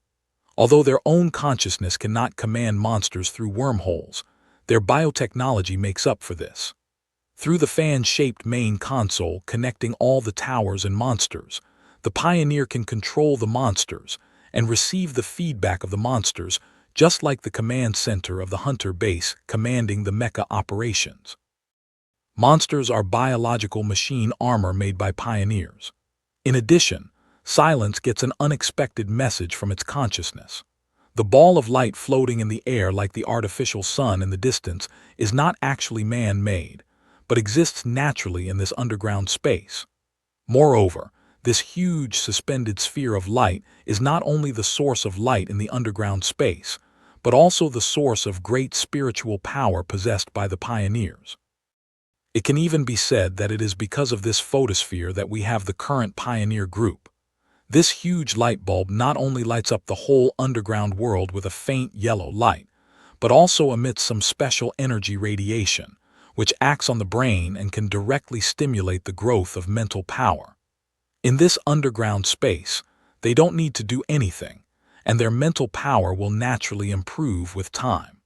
Although their own consciousness cannot command monsters through wormholes, their biotechnology makes up for this. Through the fan-shaped main console connecting all the towers and monsters, the pioneer can control the monsters and receive the feedback of the monsters, just like the command center of the hunter base commanding the mecha operations. Monsters are biological machine armor made by pioneers. In addition, Silence gets an unexpected message from its consciousness. The ball of light floating in the air like the artificial sun in the distance is not actually man-made, but exists naturally in this underground space. Moreover, this huge suspended sphere of light is not only the source of light in the underground space, but also the source of great spiritual power possessed by the pioneers. It can even be said that it is because of this photosphere that we have the current pioneer group. This huge light bulb not only lights up the whole underground world with a faint yellow light, but also emits some special energy radiation, which acts on the brain and can directly stimulate the growth of mental power. In this underground space, they don't need to do anything, and their mental power will naturally improve with time.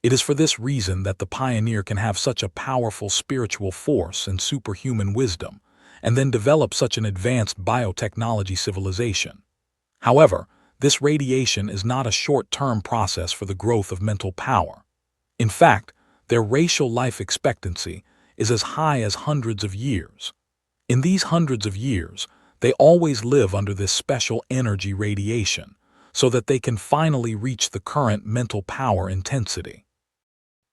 It is for this reason that the pioneer can have such a powerful spiritual force and superhuman wisdom, and then develop such an advanced biotechnology civilization. However, this radiation is not a short-term process for the growth of mental power. In fact, their racial life expectancy is as high as hundreds of years. In these hundreds of years, they always live under this special energy radiation, so that they can finally reach the current mental power intensity.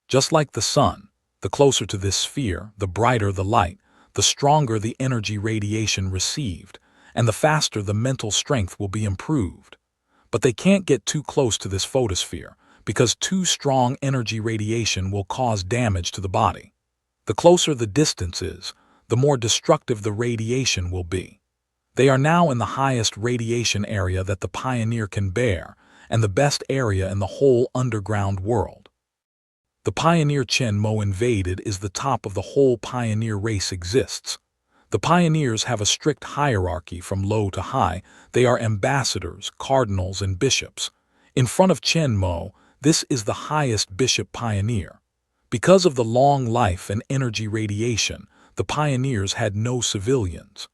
Just like the sun, the closer to this sphere, the brighter the light, the stronger the energy radiation received, and the faster the mental strength will be improved. But they can't get too close to this photosphere, because too strong energy radiation will cause damage to the body. The closer the distance is, the more destructive the radiation will be. They are now in the highest radiation area that the pioneer can bear, and the best area in the whole underground world. The pioneer Chen Mo invaded is the top of the whole pioneer race exists. The pioneers have a strict hierarchy from low to high. They are ambassadors, cardinals, and bishops. In front of Chen Mo, this is the highest bishop pioneer. Because of the long life and energy radiation, the pioneers had no civilians.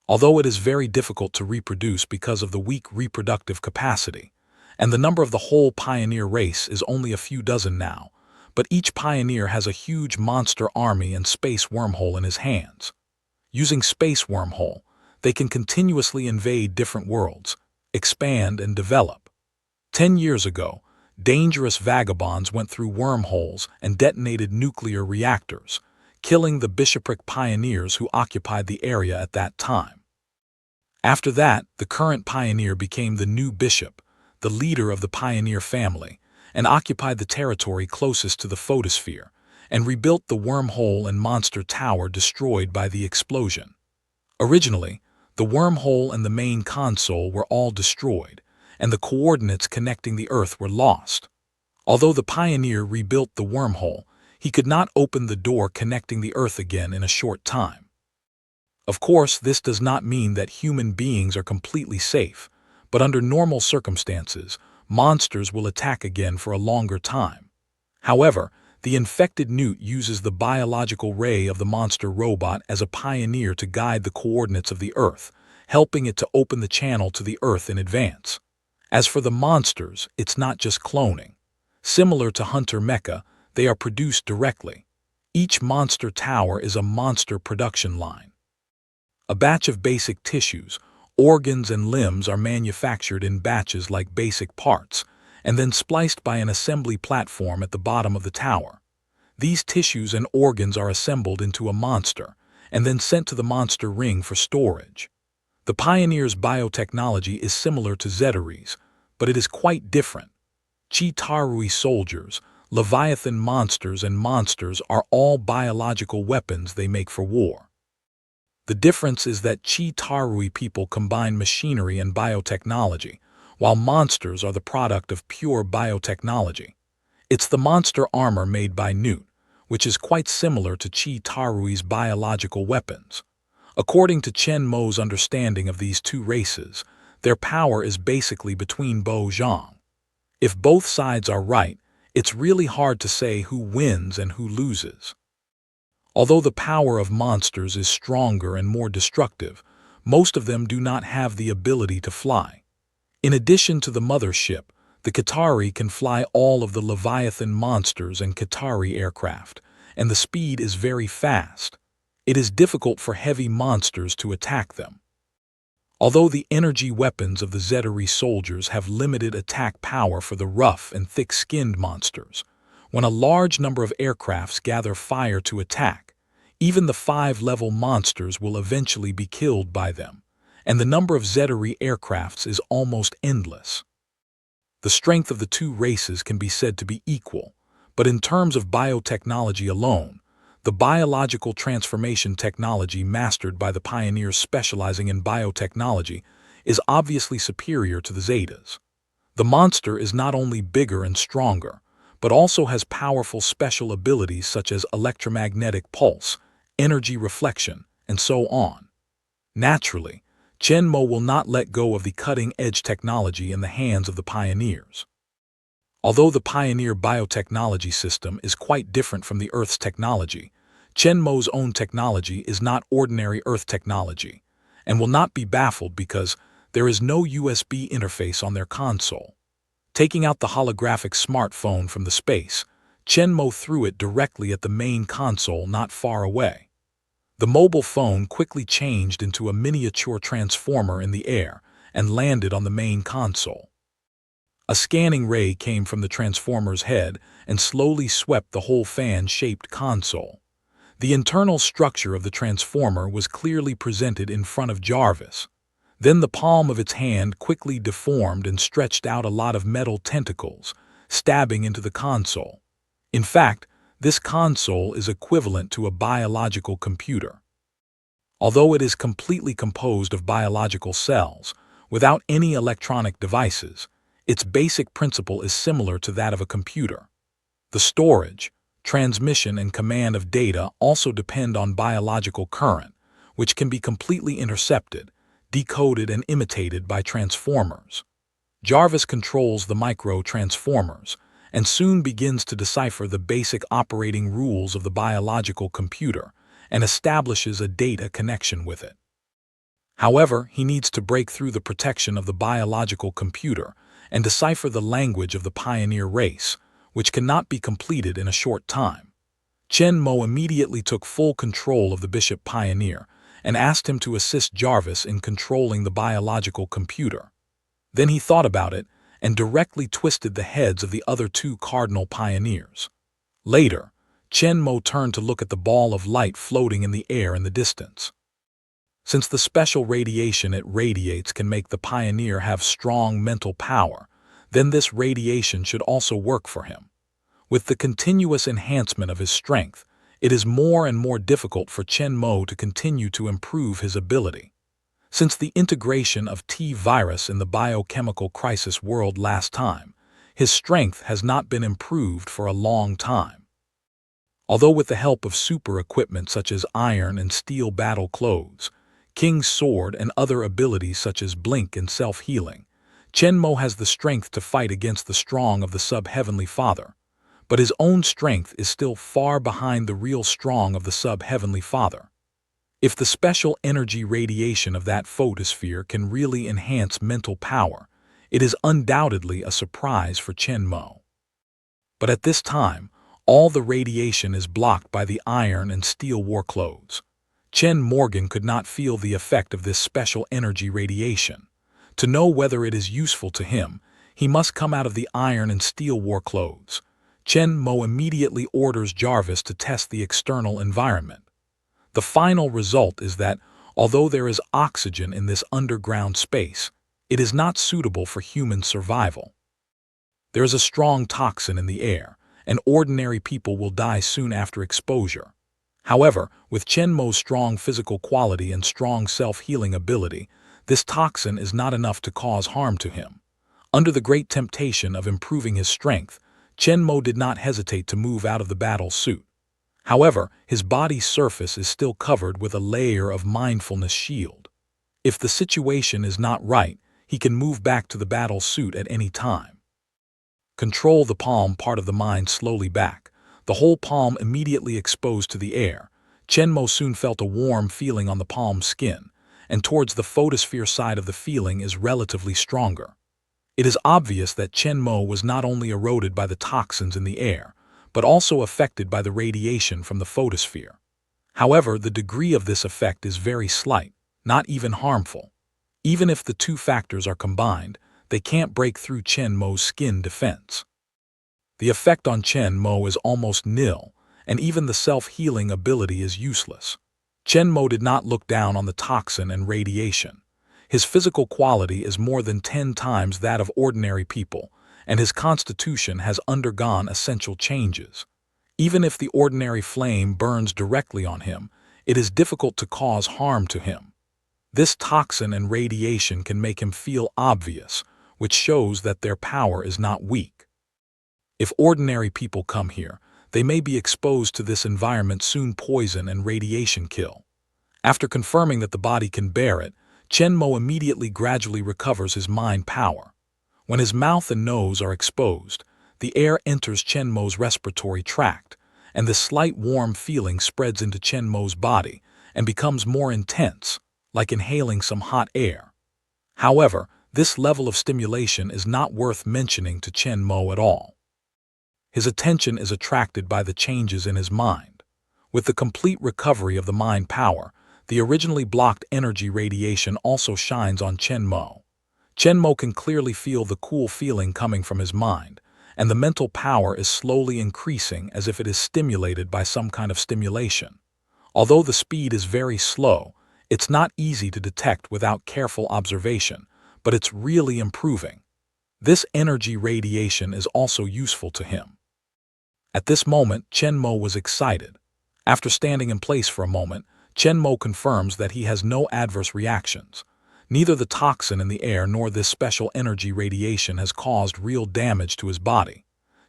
Although it is very difficult to reproduce because of the weak reproductive capacity, and the number of the whole pioneer race is only a few dozen now, but each pioneer has a huge monster army and space wormhole in his hands. Using space wormhole, they can continuously invade different worlds, expand and develop. 10 years ago, dangerous vagabonds went through wormholes and detonated nuclear reactors, killing the bishopric pioneers who occupied the area at that time. After that, the current pioneer became the new bishop, the leader of the pioneer family, and occupied the territory closest to the photosphere, and rebuilt the wormhole and monster tower destroyed by the explosion. Originally, the wormhole and the main console were all destroyed, and the coordinates connecting the Earth were lost. Although the pioneer rebuilt the wormhole, he could not open the door connecting the Earth again in a short time. Of course, this does not mean that human beings are completely safe, but under normal circumstances, monsters will attack again for a longer time. However, the infected newt uses the biological ray of the monster robot as a pioneer to guide the coordinates of the Earth, helping it to open the channel to the Earth in advance. As for the monsters, it's not just cloning. Similar to Hunter Mecha, they are produced directly. Each monster tower is a monster production line. A batch of basic tissues, organs and limbs are manufactured in batches like basic parts, and then spliced by an assembly platform at the bottom of the tower. These tissues and organs are assembled into a monster, and then sent to the monster ring for storage. The pioneer's biotechnology is similar to Zetari's, but it is quite different. Chi-Tarui soldiers, Leviathan monsters and monsters are all biological weapons they make for war. The difference is that Chi-Tarui people combine machinery and biotechnology, while monsters are the product of pure biotechnology. It's the monster armor made by Newt, which is quite similar to Chi-Tarui's biological weapons. According to Chen Mo's understanding of these two races, their power is basically between Bo Zhang. If both sides are right, it's really hard to say who wins and who loses. Although the power of monsters is stronger and more destructive, most of them do not have the ability to fly. In addition to the mothership, the Qatari can fly all of the Leviathan monsters and Qatari aircraft, and the speed is very fast. It is difficult for heavy monsters to attack them. Although the energy weapons of the Zetari soldiers have limited attack power for the rough and thick-skinned monsters, when a large number of aircrafts gather fire to attack, even the 5-level monsters will eventually be killed by them, and the number of Zetari aircrafts is almost endless. The strength of the two races can be said to be equal, but in terms of biotechnology alone, The biological transformation technology mastered by the pioneers specializing in biotechnology is obviously superior to the Zetas. The monster is not only bigger and stronger, but also has powerful special abilities such as electromagnetic pulse, energy reflection, and so on. Naturally, Shenmue will not let go of the cutting-edge technology in the hands of the pioneers. Although the pioneer biotechnology system is quite different from the Earth's technology, Shenmue's own technology is not ordinary Earth technology, and will not be baffled because there is no USB interface on their console. Taking out the holographic smartphone from the space, Shenmue threw it directly at the main console not far away. The mobile phone quickly changed into a miniature transformer in the air and landed on the main console. A scanning ray came from the transformer's head and slowly swept the whole fan-shaped console. The internal structure of the transformer was clearly presented in front of Jarvis. Then the palm of its hand quickly deformed and stretched out a lot of metal tentacles, stabbing into the console. In fact, this console is equivalent to a biological computer. Although it is completely composed of biological cells, without any electronic devices, its basic principle is similar to that of a computer. The storage, transmission, and command of data also depend on biological current, which can be completely intercepted, decoded, and imitated by transformers. Jarvis controls the micro-transformers, and soon begins to decipher the basic operating rules of the biological computer and establishes a data connection with it. However, he needs to break through the protection of the biological computer and decipher the language of the pioneer race, which cannot be completed in a short time. Shenmue immediately took full control of the Bishop Pioneer and asked him to assist Jarvis in controlling the biological computer. Then he thought about it and directly twisted the heads of the other two Cardinal Pioneers. Later, Shenmue turned to look at the ball of light floating in the air in the distance. Since the special radiation it radiates can make the Pioneer have strong mental power, then this radiation should also work for him. With the continuous enhancement of his strength, it is more and more difficult for Shenmue to continue to improve his ability. Since the integration of T-virus in the biochemical crisis world last time, his strength has not been improved for a long time. Although with the help of super equipment such as iron and steel battle clothes, King's sword, and other abilities such as blink and self-healing, Shenmue has the strength to fight against the strong of the sub-heavenly father, but his own strength is still far behind the real strong of the sub-heavenly father. If the special energy radiation of that photosphere can really enhance mental power, it is undoubtedly a surprise for Shenmue. But at this time, all the radiation is blocked by the iron and steel war clothes. Chen Morgan could not feel the effect of this special energy radiation. To know whether it is useful to him, he must come out of the iron and steel war clothes. Shenmue immediately orders Jarvis to test the external environment. The final result is that, although there is oxygen in this underground space, it is not suitable for human survival. There is a strong toxin in the air, and ordinary people will die soon after exposure. However, with Shenmue's strong physical quality and strong self-healing ability, this toxin is not enough to cause harm to him. Under the great temptation of improving his strength, Shenmue did not hesitate to move out of the battle suit. However, his body's surface is still covered with a layer of mindfulness shield. If the situation is not right, he can move back to the battle suit at any time. Control the palm part of the mind slowly back, the whole palm immediately exposed to the air. Shenmue soon felt a warm feeling on the palm's skin, and towards the photosphere side of the feeling is relatively stronger. It is obvious that Shenmue was not only eroded by the toxins in the air, but also affected by the radiation from the photosphere. However, the degree of this effect is very slight, not even harmful. Even if the two factors are combined, they can't break through Shenmue's skin defense. The effect on Shenmue is almost nil, and even the self-healing ability is useless. Shenmue did not look down on the toxin and radiation. His physical quality is more than 10 times that of ordinary people, and his constitution has undergone essential changes. Even if the ordinary flame burns directly on him, it is difficult to cause harm to him. This toxin and radiation can make him feel obvious, which shows that their power is not weak. If ordinary people come here, they may be exposed to this environment, soon poison and radiation kill. After confirming that the body can bear it, Chen Mo immediately gradually recovers his mind power. When his mouth and nose are exposed, the air enters Chen Mo's respiratory tract, and this slight warm feeling spreads into Chen Mo's body and becomes more intense, like inhaling some hot air. However, this level of stimulation is not worth mentioning to Chen Mo at all. His attention is attracted by the changes in his mind. With the complete recovery of the mind power, the originally blocked energy radiation also shines on Chen Mo. Chen Mo can clearly feel the cool feeling coming from his mind, and the mental power is slowly increasing as if it is stimulated by some kind of stimulation. Although the speed is very slow, it's not easy to detect without careful observation, but it's really improving. This energy radiation is also useful to him. At this moment, Chen Mo was excited. After standing in place for a moment, Chen Mo confirms that he has no adverse reactions. Neither the toxin in the air nor this special energy radiation has caused real damage to his body.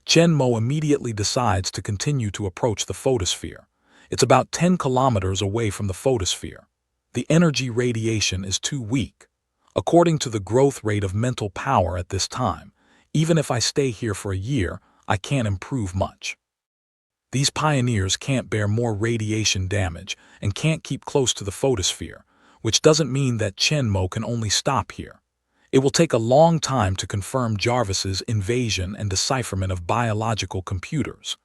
Chen Mo immediately decides to continue to approach the photosphere. It's about 10 kilometers away from the photosphere. The energy radiation is too weak. According to the growth rate of mental power at this time, even if I stay here for a year, I can't improve much. These pioneers can't bear more radiation damage and can't keep close to the photosphere, which doesn't mean that Chen Mo can only stop here. It will take a long time to confirm Jarvis's invasion and decipherment of biological computers.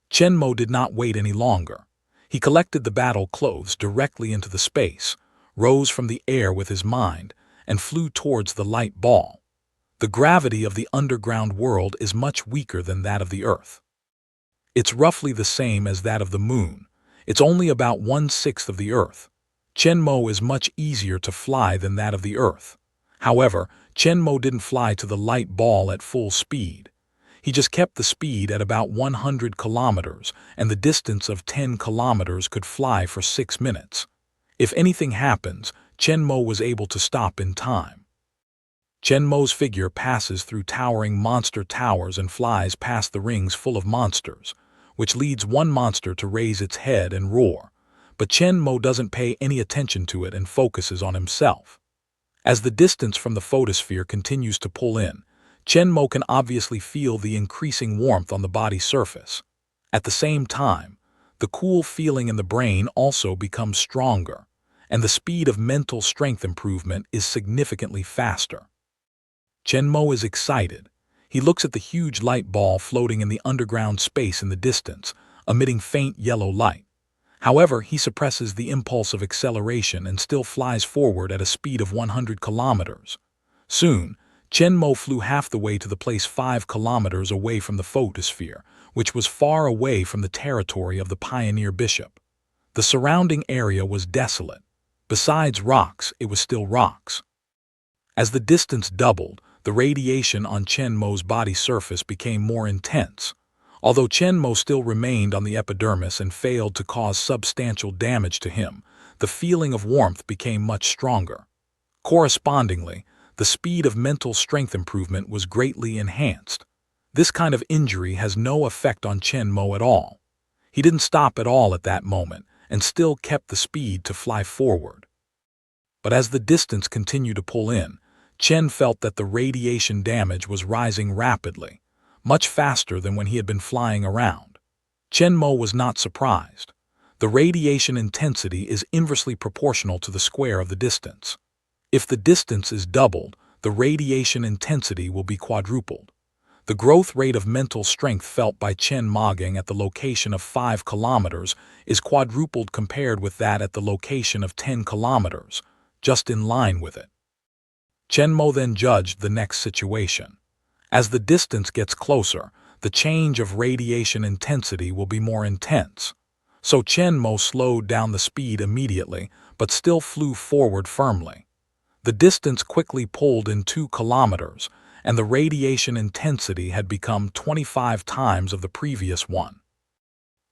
Chen Mo did not wait any longer. He collected the battle clothes directly into the space, rose from the air with his mind, and flew towards the light ball. The gravity of the underground world is much weaker than that of the Earth. It's roughly the same as that of the Moon. It's only about 1/6 of the Earth. Chen Mo is much easier to fly than that of the Earth. However, Chen Mo didn't fly to the light ball at full speed. He just kept the speed at about 100 kilometers, and the distance of 10 kilometers could fly for 6 minutes. If anything happens, Chen Mo was able to stop in time. Chen Mo's figure passes through towering monster towers and flies past the rings full of monsters, which leads one monster to raise its head and roar. But Chen Mo doesn't pay any attention to it and focuses on himself. As the distance from the photosphere continues to pull in, Chen Mo can obviously feel the increasing warmth on the body surface. At the same time, the cool feeling in the brain also becomes stronger, and the speed of mental strength improvement is significantly faster. Chen Mo is excited. He looks at the huge light ball floating in the underground space in the distance, emitting faint yellow light. However, he suppresses the impulse of acceleration and still flies forward at a speed of 100 kilometers. Soon, Chen Mo flew half the way to the place 5 kilometers away from the photosphere, which was far away from the territory of the pioneer bishop. The surrounding area was desolate. Besides rocks, it was still rocks. As the distance doubled, the radiation on Chen Mo's body surface became more intense. Although Chen Mo still remained on the epidermis and failed to cause substantial damage to him, the feeling of warmth became much stronger. Correspondingly, the speed of mental strength improvement was greatly enhanced. This kind of injury has no effect on Chen Mo at all. He didn't stop at all at that moment and still kept the speed to fly forward. But as the distance continued to pull in, Chen felt that the radiation damage was rising rapidly, much faster than when he had been flying around. Chen Mo was not surprised. The radiation intensity is inversely proportional to the square of the distance. If the distance is doubled, the radiation intensity will be quadrupled. The growth rate of mental strength felt by Chen Mogang at the location of 5 kilometers is quadrupled compared with that at the location of 10 kilometers, just in line with it. Chen Mo then judged the next situation. As the distance gets closer, the change of radiation intensity will be more intense. So Chen Mo slowed down the speed immediately, but still flew forward firmly. The distance quickly pulled in 2 kilometers, and the radiation intensity had become 25 times of the previous one.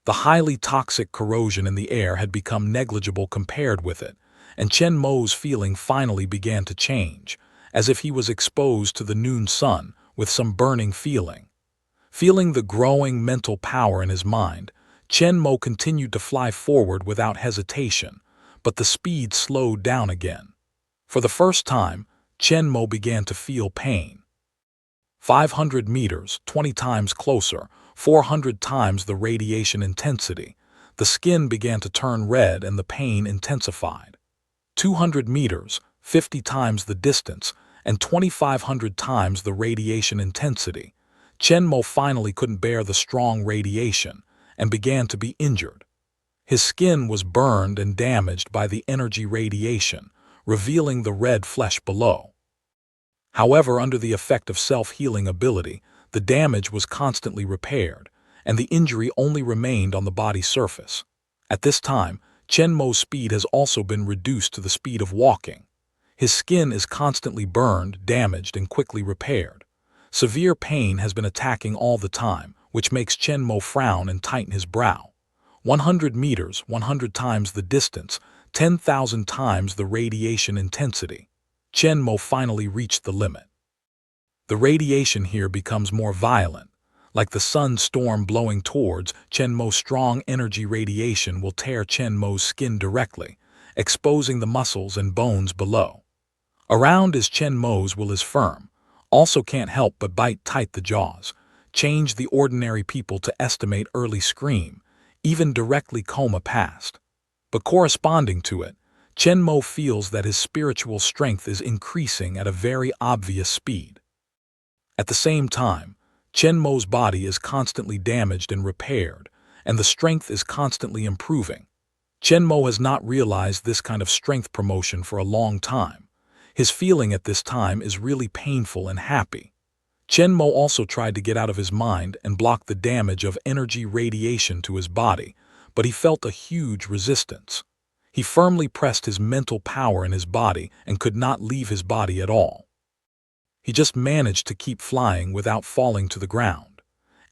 The highly toxic corrosion in the air had become negligible compared with it, and Chen Mo's feeling finally began to change, as if he was exposed to the noon sun with some burning feeling. Feeling the growing mental power in his mind, Chen Mo continued to fly forward without hesitation, but the speed slowed down again. For the first time, Chen Mo began to feel pain. 500 meters, 20 times closer, 400 times the radiation intensity. The skin began to turn red and the pain intensified. 200 meters, 50 times the distance, and 2,500 times the radiation intensity. Chen Mo finally couldn't bear the strong radiation and began to be injured. His skin was burned and damaged by the energy radiation, revealing the red flesh below. However, under the effect of self-healing ability, the damage was constantly repaired, and the injury only remained on the body surface. At this time, Chen Mo's speed has also been reduced to the speed of walking. His skin is constantly burned, damaged, and quickly repaired. Severe pain has been attacking all the time, which makes Chen Mo frown and tighten his brow. 100 meters, 100 times the distance, 10,000 times the radiation intensity. Chen Mo finally reached the limit. The radiation here becomes more violent. Like the sun storm blowing towards Chen Mo's strong energy radiation will tear Chen Mo's skin directly, exposing the muscles and bones below. Around as Chen Mo's will is firm, also can't help but bite tight the jaws, change the ordinary people to estimate early scream, even directly coma past. But corresponding to it, Chen Mo feels that his spiritual strength is increasing at a very obvious speed. At the same time, Chen Mo's body is constantly damaged and repaired, and the strength is constantly improving. Chen Mo has not realized this kind of strength promotion for a long time. His feeling at this time is really painful and happy. Chen Mo also tried to get out of his mind and block the damage of energy radiation to his body, but he felt a huge resistance. He firmly pressed his mental power in his body and could not leave his body at all. He just managed to keep flying without falling to the ground.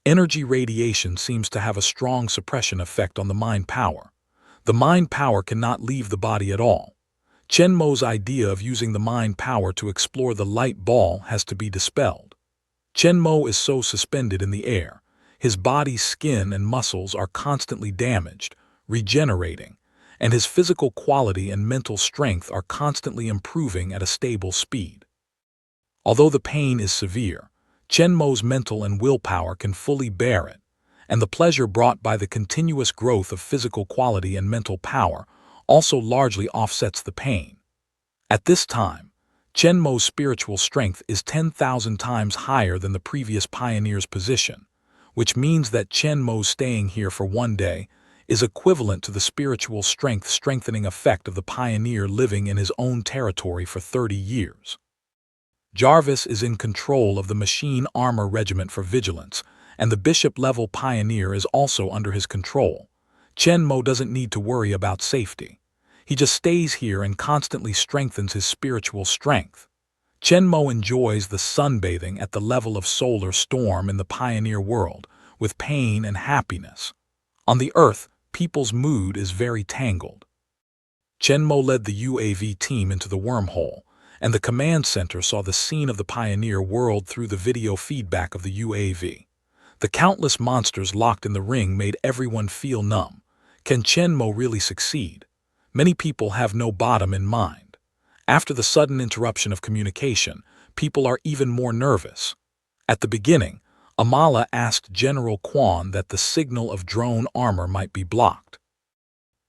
Energy radiation seems to have a strong suppression effect on the mind power. The mind power cannot leave the body at all. Chen Mo's idea of using the mind power to explore the light ball has to be dispelled. Chen Mo is so suspended in the air. His body's skin and muscles are constantly damaged, regenerating, and his physical quality and mental strength are constantly improving at a stable speed. Although the pain is severe, Chen Mo's mental and willpower can fully bear it, and the pleasure brought by the continuous growth of physical quality and mental power also largely offsets the pain. At this time, Chen Mo's spiritual strength is 10,000 times higher than the previous pioneer's position, which means that Chen Mo's staying here for one day is equivalent to the spiritual strengthening effect of the pioneer living in his own territory for 30 years. Jarvis is in control of the machine armor regiment for vigilance, and the bishop-level pioneer is also under his control. Chen Mo doesn't need to worry about safety. He just stays here and constantly strengthens his spiritual strength. Chen Mo enjoys the sunbathing at the level of solar storm in the pioneer world, with pain and happiness. On the Earth, people's mood is very tangled. Chen Mo led the UAV team into the wormhole, and the command center saw the scene of the pioneer world through the video feedback of the UAV. The countless monsters locked in the ring made everyone feel numb. Can Chen Mo really succeed? Many people have no bottom in mind. After the sudden interruption of communication, people are even more nervous. At the beginning, Amala asked General Quan that the signal of drone armor might be blocked.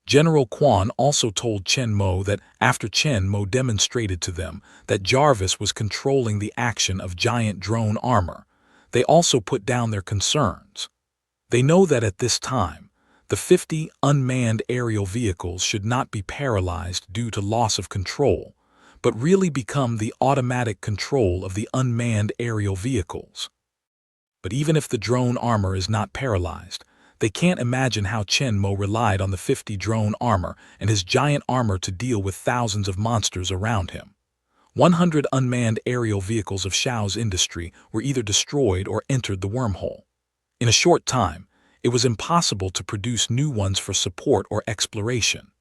General Quan also told Chen Mo that after Chen Mo demonstrated to them that Jarvis was controlling the action of giant drone armor, they also put down their concerns. They know that at this time, the 50 unmanned aerial vehicles should not be paralyzed due to loss of control, but really become the automatic control of the unmanned aerial vehicles. But even if the drone armor is not paralyzed, they can't imagine how Chen Mo relied on the 50 drone armor and his giant armor to deal with thousands of monsters around him. 100 unmanned aerial vehicles of Xiao's industry were either destroyed or entered the wormhole. In a short time, it was impossible to produce new ones for support or exploration.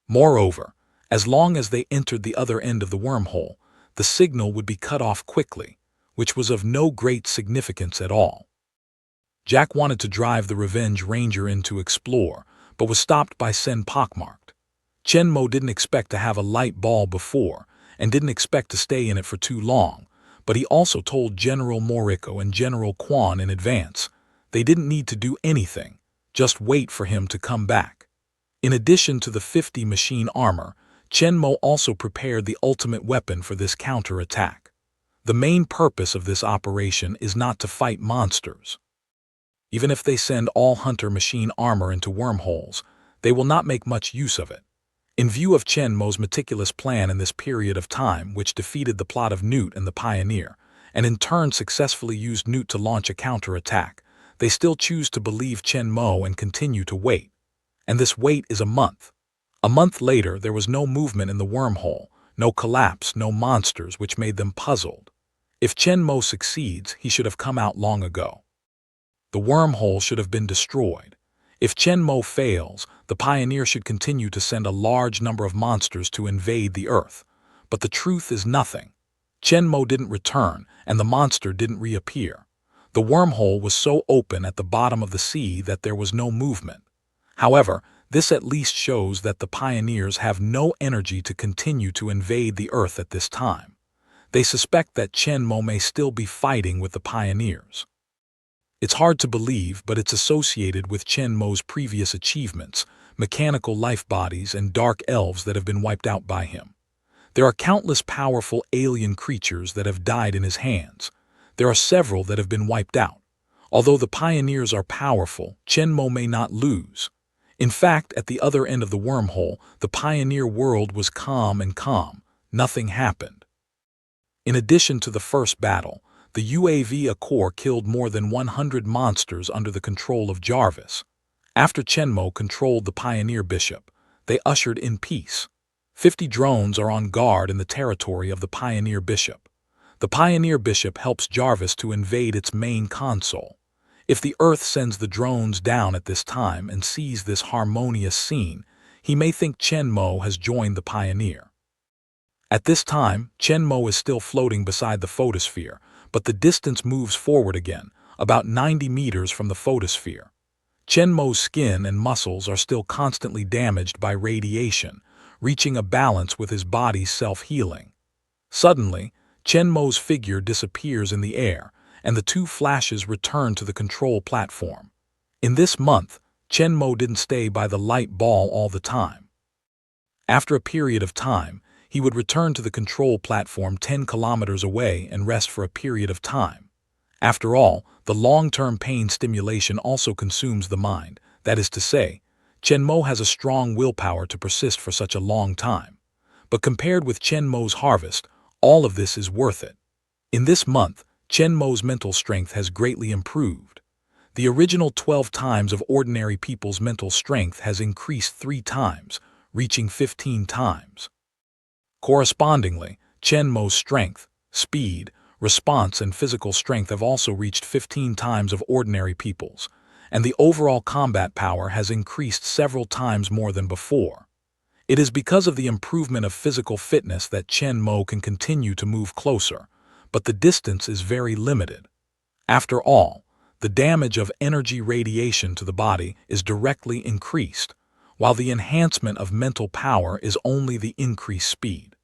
Moreover, as long as they entered the other end of the wormhole, the signal would be cut off quickly, which was of no great significance at all. Jack wanted to drive the Revenge Ranger in to explore, but was stopped by Sen pockmarked. Chenmo didn't expect to have a light ball before, and didn't expect to stay in it for too long, but he also told General Moriko and General Quan in advance. They didn't need to do anything, just wait for him to come back. In addition to the 50 machine armor, Chenmo also prepared the ultimate weapon for this counterattack. The main purpose of this operation is not to fight monsters. Even if they send all Hunter machine armor into wormholes, they will not make much use of it. In view of Chenmo's meticulous plan in this period of time, which defeated the plot of Newt and the Pioneer, and in turn successfully used Newt to launch a counterattack, they still choose to believe Chenmo and continue to wait. And this wait is a month. A month later, there was no movement in the wormhole, no collapse, no monsters, which made them puzzled. If Chenmo succeeds, he should have come out long ago. The wormhole should have been destroyed. If Chenmo fails, the Pioneer should continue to send a large number of monsters to invade the Earth. But the truth is nothing. Chenmo didn't return, and the monster didn't reappear. The wormhole was so open at the bottom of the sea that there was no movement. However, this at least shows that the Pioneers have no energy to continue to invade the Earth at this time. They suspect that Chenmo may still be fighting with the Pioneers. It's hard to believe, but it's associated with Chenmo's previous achievements, mechanical life bodies and dark elves that have been wiped out by him. There are countless powerful alien creatures that have died in his hands. There are several that have been wiped out. Although the Pioneers are powerful, Chenmo may not lose. In fact, at the other end of the wormhole, the Pioneer world was calm and calm. Nothing happened. In addition to the first battle, the UAV Acor killed more than 100 monsters under the control of Jarvis. After Chenmo controlled the Pioneer Bishop, they ushered in peace. 50 drones are on guard in the territory of the Pioneer Bishop. The Pioneer Bishop helps Jarvis to invade its main console. If the Earth sends the drones down at this time and sees this harmonious scene, he may think Chenmo has joined the Pioneer. At this time, Chenmo is still floating beside the photosphere, but the distance moves forward again, about 90 meters from the photosphere. Chenmo's skin and muscles are still constantly damaged by radiation, reaching a balance with his body's self-healing. Suddenly, Chenmo's figure disappears in the air, and the two flashes return to the control platform. In this month, Chenmo didn't stay by the light ball all the time. After a period of time, he would return to the control platform 10 kilometers away and rest for a period of time. After all, the long-term pain stimulation also consumes the mind. That is to say, Chenmo has a strong willpower to persist for such a long time. But compared with Chenmo's harvest, all of this is worth it. In this month, Chenmo's mental strength has greatly improved. The original 12 times of ordinary people's mental strength has increased 3 times, reaching 15 times. Correspondingly, Chenmo's strength, speed, response, and physical strength have also reached 15 times of ordinary people's, and the overall combat power has increased several times more than before. It is because of the improvement of physical fitness that Chenmo can continue to move closer, but the distance is very limited. After all, the damage of energy radiation to the body is directly increased, while the enhancement of mental power is only the increased speed.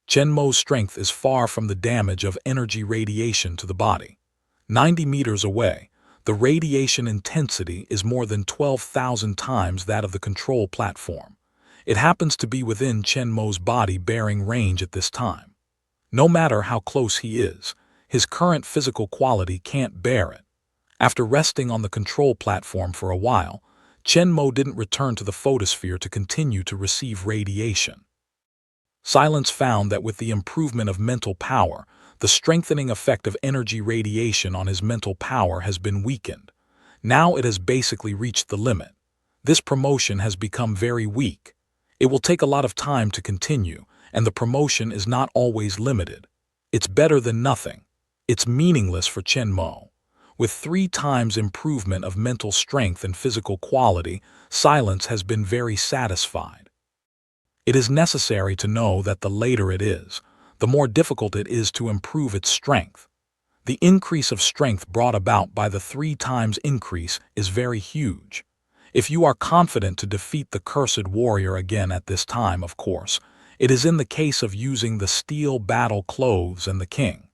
Chenmo's strength is far from the damage of energy radiation to the body. 90 meters away, the radiation intensity is more than 12,000 times that of the control platform. It happens to be within Chenmo's body bearing range at this time. No matter how close he is, his current physical quality can't bear it. After resting on the control platform for a while, Chenmo didn't return to the photosphere to continue to receive radiation. Silence found that with the improvement of mental power, the strengthening effect of energy radiation on his mental power has been weakened. Now it has basically reached the limit. This promotion has become very weak. It will take a lot of time to continue, and the promotion is not always limited. It's better than nothing. It's meaningless for Chenmo. With 3 times improvement of mental strength and physical quality, silence has been very satisfied. It is necessary to know that the later it is, the more difficult it is to improve its strength. The increase of strength brought about by the 3 times increase is very huge. If you are confident to defeat the cursed warrior again at this time, of course, it is in the case of using the steel battle clothes and the king.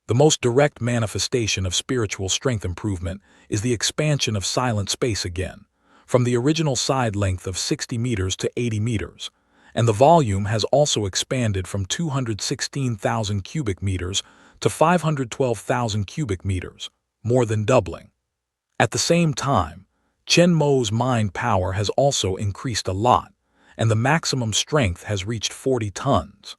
The most direct manifestation of spiritual strength improvement is the expansion of silent space again, from the original side length of 60 meters to 80 meters, and the volume has also expanded from 216,000 cubic meters to 512,000 cubic meters, more than doubling. At the same time, Chen Mo's mind power has also increased a lot, and the maximum strength has reached 40 tons.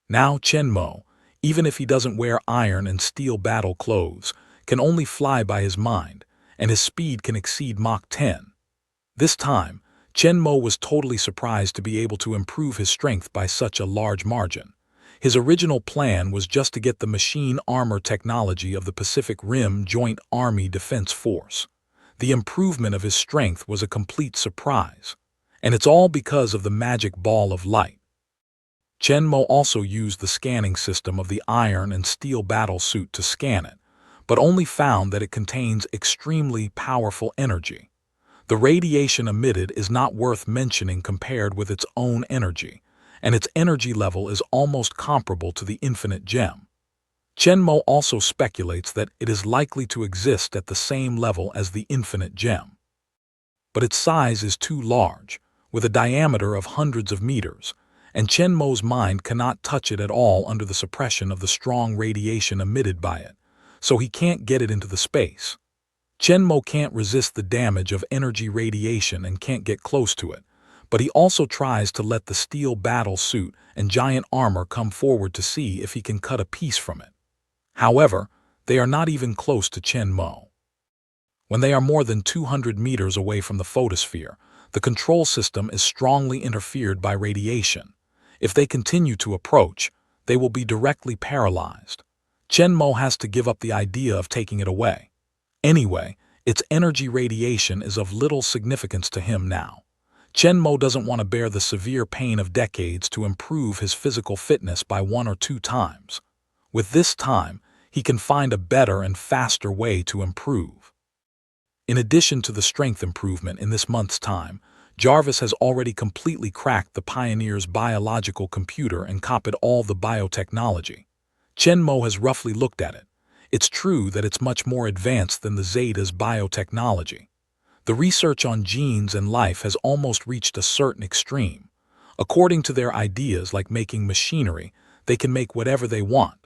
Now Chen Mo, even if he doesn't wear iron and steel battle clothes, can only fly by his mind, and his speed can exceed Mach 10. This time, Chen Mo was totally surprised to be able to improve his strength by such a large margin. His original plan was just to get the machine armor technology of the Pacific Rim Joint Army Defense Force. The improvement of his strength was a complete surprise, and it's all because of the magic ball of light. Chen Mo also used the scanning system of the iron and steel battle suit to scan it, but only found that it contains extremely powerful energy. The radiation emitted is not worth mentioning compared with its own energy, and its energy level is almost comparable to the infinite gem. Chen Mo also speculates that it is likely to exist at the same level as the infinite gem. But its size is too large, with a diameter of hundreds of meters, and Chen Mo's mind cannot touch it at all under the suppression of the strong radiation emitted by it, so he can't get it into the space. Chen Mo can't resist the damage of energy radiation and can't get close to it, but he also tries to let the steel battle suit and giant armor come forward to see if he can cut a piece from it. However, they are not even close to Chen Mo. When they are more than 200 meters away from the photosphere, the control system is strongly interfered by radiation. If they continue to approach, they will be directly paralyzed. Chen Mo has to give up the idea of taking it away. Anyway, its energy radiation is of little significance to him now. Chen Mo doesn't want to bear the severe pain of decades to improve his physical fitness by 1 or 2 times. With this time, he can find a better and faster way to improve. In addition to the strength improvement in this month's time, Jarvis has already completely cracked the Pioneer's biological computer and copied all the biotechnology. Chen Mo has roughly looked at it. It's true that it's much more advanced than the Zeta's biotechnology. The research on genes and life has almost reached a certain extreme. According to their ideas like making machinery, they can make whatever they want.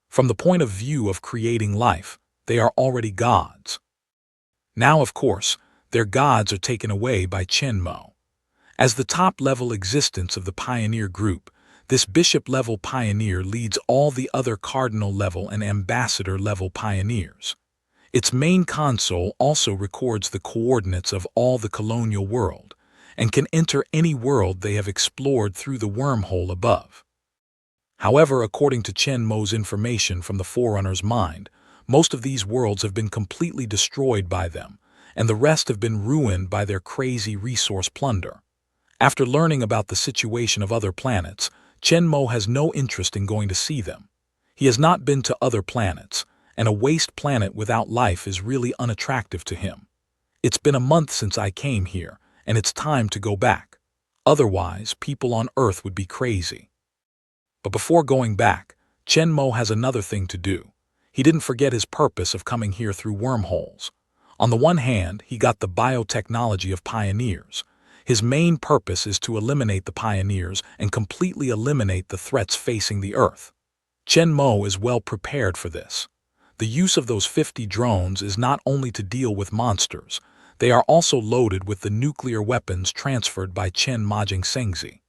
From the point of view of creating life, they are already gods. Now, of course, their gods are taken away by Chen Mo. As the top-level existence of the Pioneer Group, this bishop-level pioneer leads all the other cardinal-level and ambassador-level pioneers. Its main console also records the coordinates of all the colonial world, and can enter any world they have explored through the wormhole above. However, according to Chen Mo's information from the Forerunner's mind, most of these worlds have been completely destroyed by them, and the rest have been ruined by their crazy resource plunder. After learning about the situation of other planets, Chen Mo has no interest in going to see them. He has not been to other planets, and a waste planet without life is really unattractive to him. It's been a month since I came here, and it's time to go back. Otherwise, people on Earth would be crazy. But before going back, Chen Mo has another thing to do. He didn't forget his purpose of coming here through wormholes. On the one hand, he got the biotechnology of pioneers. His main purpose is to eliminate the pioneers and completely eliminate the threats facing the Earth. Chen Mo is well prepared for this. The use of those 50 drones is not only to deal with monsters, they are also loaded with the nuclear weapons transferred by Chen Majing Sengzi.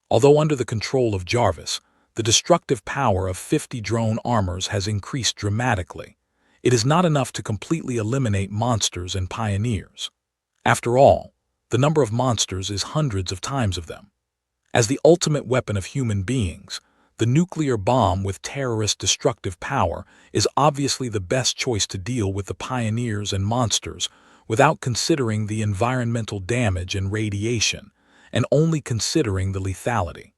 Although under the control of Jarvis, the destructive power of 50 drone armors has increased dramatically. It is not enough to completely eliminate monsters and pioneers. After all, the number of monsters is hundreds of times of them. As the ultimate weapon of human beings, the nuclear bomb with terrorist destructive power is obviously the best choice to deal with the pioneers and monsters without considering the environmental damage and radiation, and only considering the lethality.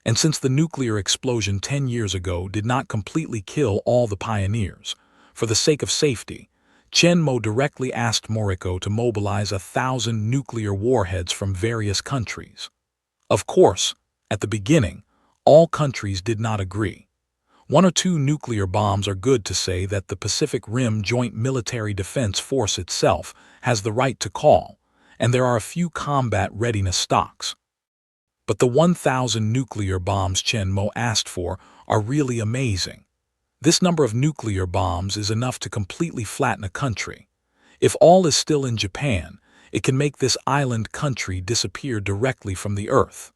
And since the nuclear explosion 10 years ago did not completely kill all the pioneers, for the sake of safety, Chen Mo directly asked Moriko to mobilize 1,000 nuclear warheads from various countries. Of course, at the beginning, all countries did not agree. 1 or 2 nuclear bombs are good to say that the Pacific Rim Joint Military Defense Force itself has the right to call, and there are a few combat readiness stocks. But the 1,000 nuclear bombs Chen Mo asked for are really amazing. This number of nuclear bombs is enough to completely flatten a country. If all is still in Japan, it can make this island country disappear directly from the Earth.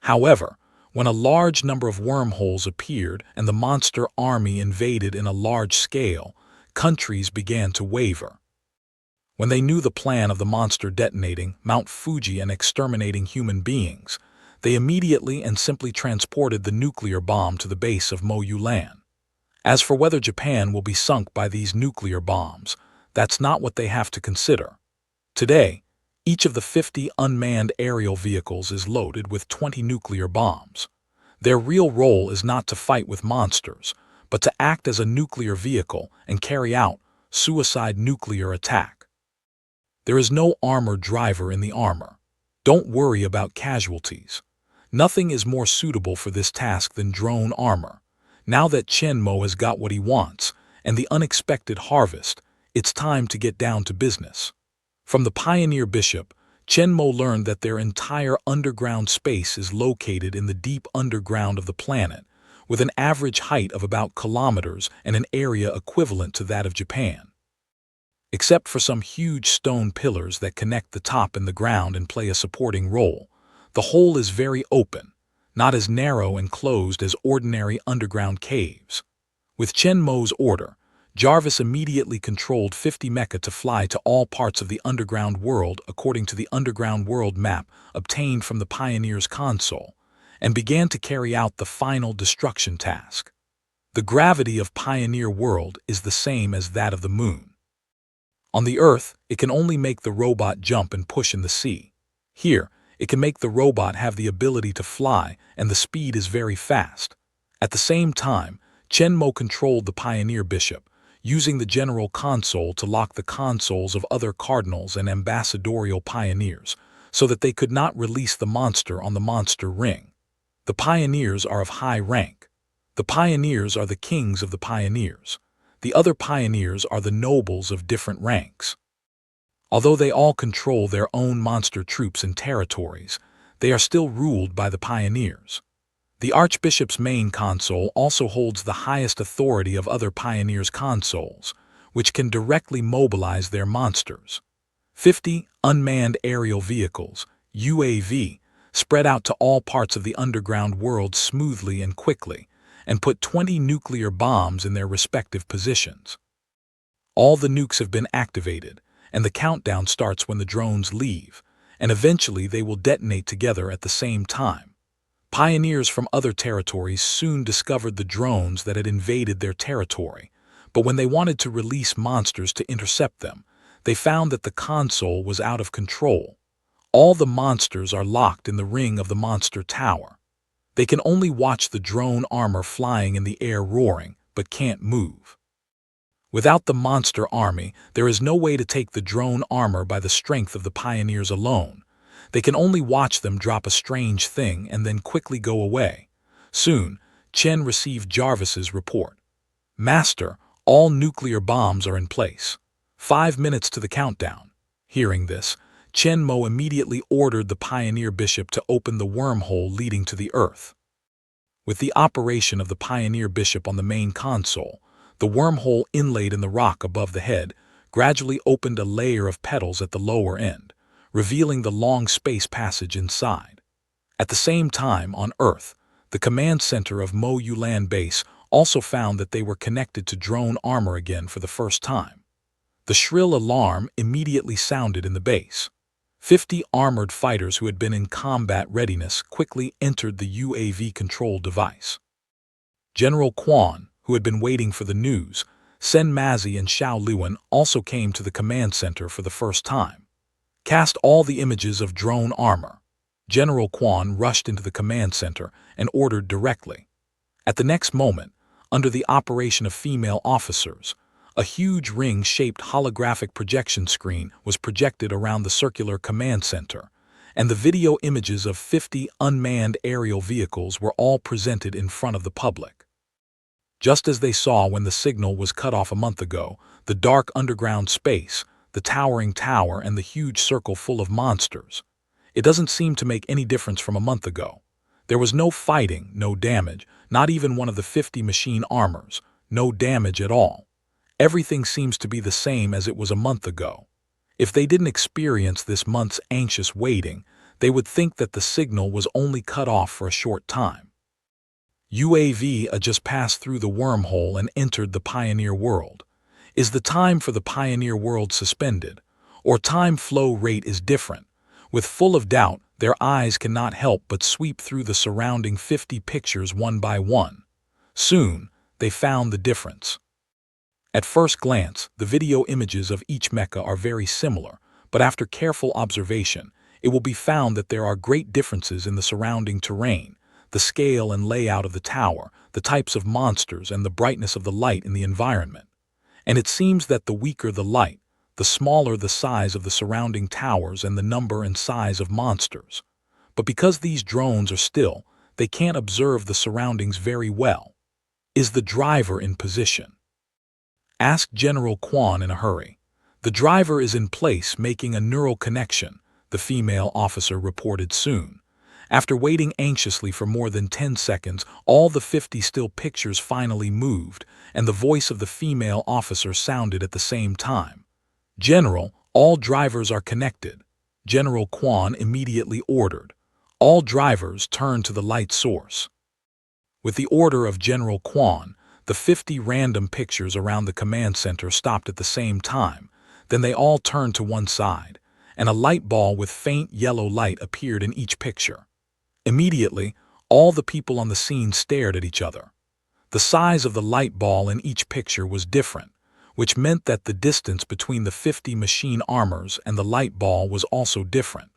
However, when a large number of wormholes appeared and the monster army invaded in a large scale, countries began to waver. When they knew the plan of the monster detonating Mount Fuji and exterminating human beings, they immediately and simply transported the nuclear bomb to the base of Mo Yulan. As for whether Japan will be sunk by these nuclear bombs, that's not what they have to consider. Today, each of the 50 unmanned aerial vehicles is loaded with 20 nuclear bombs. Their real role is not to fight with monsters, but to act as a nuclear vehicle and carry out suicide nuclear attack. There is no armored driver in the armor. Don't worry about casualties. Nothing is more suitable for this task than drone armor. Now that Chen Mo has got what he wants, and the unexpected harvest, it's time to get down to business. From the pioneer bishop, Chen Mo learned that their entire underground space is located in the deep underground of the planet, with an average height of about kilometers and an area equivalent to that of Japan. Except for some huge stone pillars that connect the top and the ground and play a supporting role, the whole is very open, not as narrow and closed as ordinary underground caves. With Chen Mo's order, Jarvis immediately controlled 50 mecha to fly to all parts of the underground world according to the underground world map obtained from the Pioneer's console, and began to carry out the final destruction task. The gravity of Pioneer World is the same as that of the Moon. On the Earth, it can only make the robot jump and push in the sea. Here, it can make the robot have the ability to fly, and the speed is very fast. At the same time, Chen Mo controlled the Pioneer Bishop, using the General Console to lock the consoles of other cardinals and ambassadorial pioneers, so that they could not release the monster on the monster ring. The pioneers are of high rank. The pioneers are the kings of the pioneers. The other pioneers are the nobles of different ranks. Although they all control their own monster troops and territories, they are still ruled by the pioneers. The Archbishop's main console also holds the highest authority of other pioneers' consoles, which can directly mobilize their monsters. 50 unmanned aerial vehicles, UAV, spread out to all parts of the underground world smoothly and quickly, and put 20 nuclear bombs in their respective positions. All the nukes have been activated, and the countdown starts when the drones leave, and eventually they will detonate together at the same time. Pioneers from other territories soon discovered the drones that had invaded their territory, but when they wanted to release monsters to intercept them, they found that the console was out of control. All the monsters are locked in the ring of the monster tower. They can only watch the drone armor flying in the air roaring, but can't move. Without the monster army, there is no way to take the drone armor by the strength of the pioneers alone. They can only watch them drop a strange thing and then quickly go away. Soon, Chen received Jarvis's report. "Master, all nuclear bombs are in place. 5 minutes to the countdown." Hearing this, Chen Mo immediately ordered the Pioneer Bishop to open the wormhole leading to the Earth. With the operation of the Pioneer Bishop on the main console, the wormhole inlaid in the rock above the head gradually opened a layer of petals at the lower end, revealing the long space passage inside. At the same time, on Earth, the command center of Mo Yulan Base also found that they were connected to drone armor again for the first time. The shrill alarm immediately sounded in the base. 50 armored fighters who had been in combat readiness quickly entered the UAV control device. General Quan, who had been waiting for the news, Sen Mazi and Xiao Luan also came to the command center for the first time. Cast all the images of drone armor. General Quan rushed into the command center and ordered directly. At the next moment, under the operation of female officers, a huge ring-shaped holographic projection screen was projected around the circular command center, and the video images of 50 unmanned aerial vehicles were all presented in front of the public. Just as they saw when the signal was cut off a month ago, the dark underground space, the towering tower, and the huge circle full of monsters. It doesn't seem to make any difference from a month ago. There was no fighting, no damage, not even one of the 50 machine armors, no damage at all. Everything seems to be the same as it was a month ago. If they didn't experience this month's anxious waiting, they would think that the signal was only cut off for a short time. UAV just passed through the wormhole and entered the Pioneer world. Is the time for the Pioneer world suspended, or time flow rate is different? With full of doubt, their eyes cannot help but sweep through the surrounding 50 pictures one by one. Soon, they found the difference. At first glance, the video images of each mecha are very similar, but after careful observation, it will be found that there are great differences in the surrounding terrain, the scale and layout of the tower, the types of monsters, and the brightness of the light in the environment. And it seems that the weaker the light, the smaller the size of the surrounding towers and the number and size of monsters. But because these drones are still, they can't observe the surroundings very well. Is the driver in position? Asked General Quan in a hurry. The driver is in place making a neural connection, the female officer reported soon. After waiting anxiously for more than 10 seconds, all the 50 still pictures finally moved, and the voice of the female officer sounded at the same time. General, all drivers are connected. General Quan immediately ordered. All drivers turn to the light source. With the order of General Quan, the 50 random pictures around the command center stopped at the same time. Then they all turned to one side, and a light ball with faint yellow light appeared in each picture. Immediately, all the people on the scene stared at each other. The size of the light ball in each picture was different, which meant that the distance between the 50 machine armors and the light ball was also different.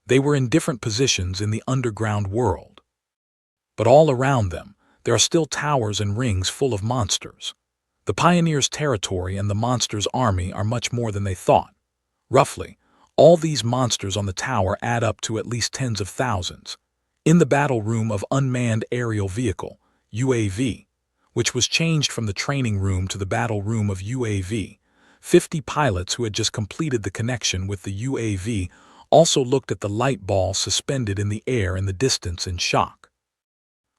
They were in different positions in the underground world. But all around them, there are still towers and rings full of monsters. The Pioneers' territory and the monsters' army are much more than they thought. Roughly, all these monsters on the tower add up to at least tens of thousands. In the battle room of Unmanned Aerial Vehicle, UAV, which was changed from the training room to the battle room of UAV, 50 pilots who had just completed the connection with the UAV also looked at the light ball suspended in the air in the distance in shock.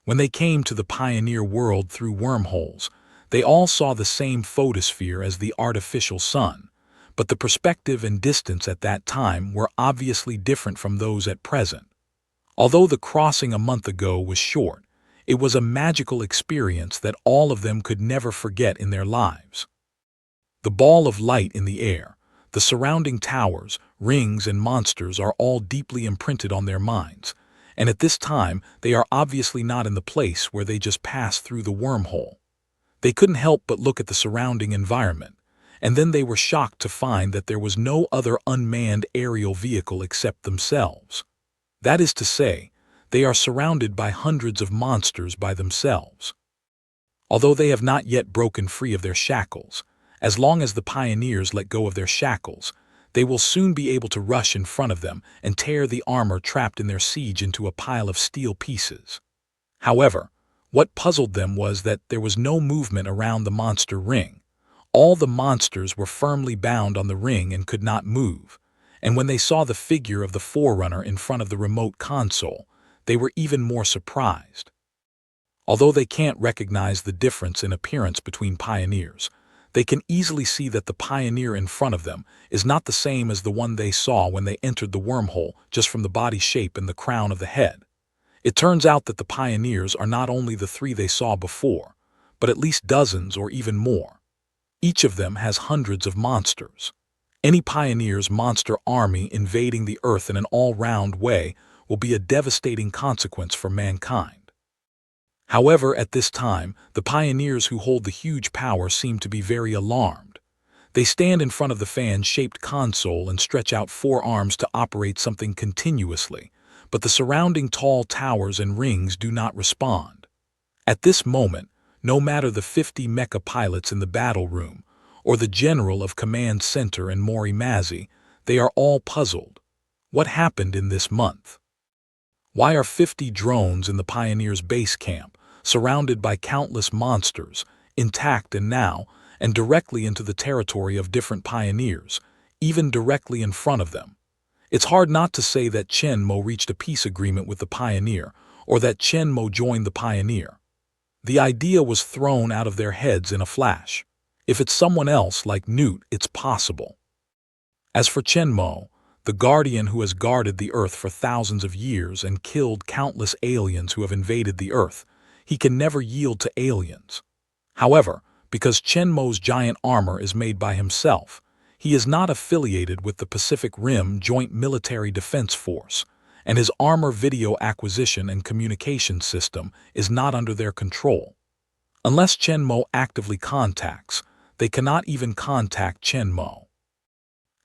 When they came to the Pioneer world through wormholes, they all saw the same photosphere as the artificial sun, but the perspective and distance at that time were obviously different from those at present. Although the crossing a month ago was short, it was a magical experience that all of them could never forget in their lives. The ball of light in the air, the surrounding towers, rings, and monsters are all deeply imprinted on their minds, and at this time they are obviously not in the place where they just passed through the wormhole. They couldn't help but look at the surrounding environment, and then they were shocked to find that there was no other unmanned aerial vehicle except themselves. That is to say, they are surrounded by hundreds of monsters by themselves. Although they have not yet broken free of their shackles, as long as the Pioneers let go of their shackles, they will soon be able to rush in front of them and tear the armor trapped in their siege into a pile of steel pieces. However, what puzzled them was that there was no movement around the monster ring. All the monsters were firmly bound on the ring and could not move, and when they saw the figure of the Forerunner in front of the remote console, they were even more surprised. Although they can't recognize the difference in appearance between Pioneers, they can easily see that the Pioneer in front of them is not the same as the one they saw when they entered the wormhole just from the body shape and the crown of the head. It turns out that the Pioneers are not only the 3 they saw before, but at least dozens or even more. Each of them has hundreds of monsters. Any Pioneer's monster army invading the Earth in an all-round way will be a devastating consequence for mankind. However, at this time, the Pioneers who hold the huge power seem to be very alarmed. They stand in front of the fan-shaped console and stretch out forearms to operate something continuously, but the surrounding tall towers and rings do not respond. At this moment, no matter the 50 mecha pilots in the battle room, or the general of Command Center and Mori Mazzi, they are all puzzled. What happened in this month? Why are 50 drones in the Pioneers' base camp, surrounded by countless monsters, intact and directly into the territory of different Pioneers, even directly in front of them? It's hard not to say that Chen Mo reached a peace agreement with the Pioneer, or that Chen Mo joined the Pioneer. The idea was thrown out of their heads in a flash. If it's someone else like Newt, it's possible. As for Chen Mo, the guardian who has guarded the Earth for thousands of years and killed countless aliens who have invaded the Earth, he can never yield to aliens. However, because Chen Mo's giant armor is made by himself, he is not affiliated with the Pacific Rim Joint Military Defense Force, and his armor video acquisition and communication system is not under their control. Unless Chen Mo actively contacts, they cannot even contact Chen Mo.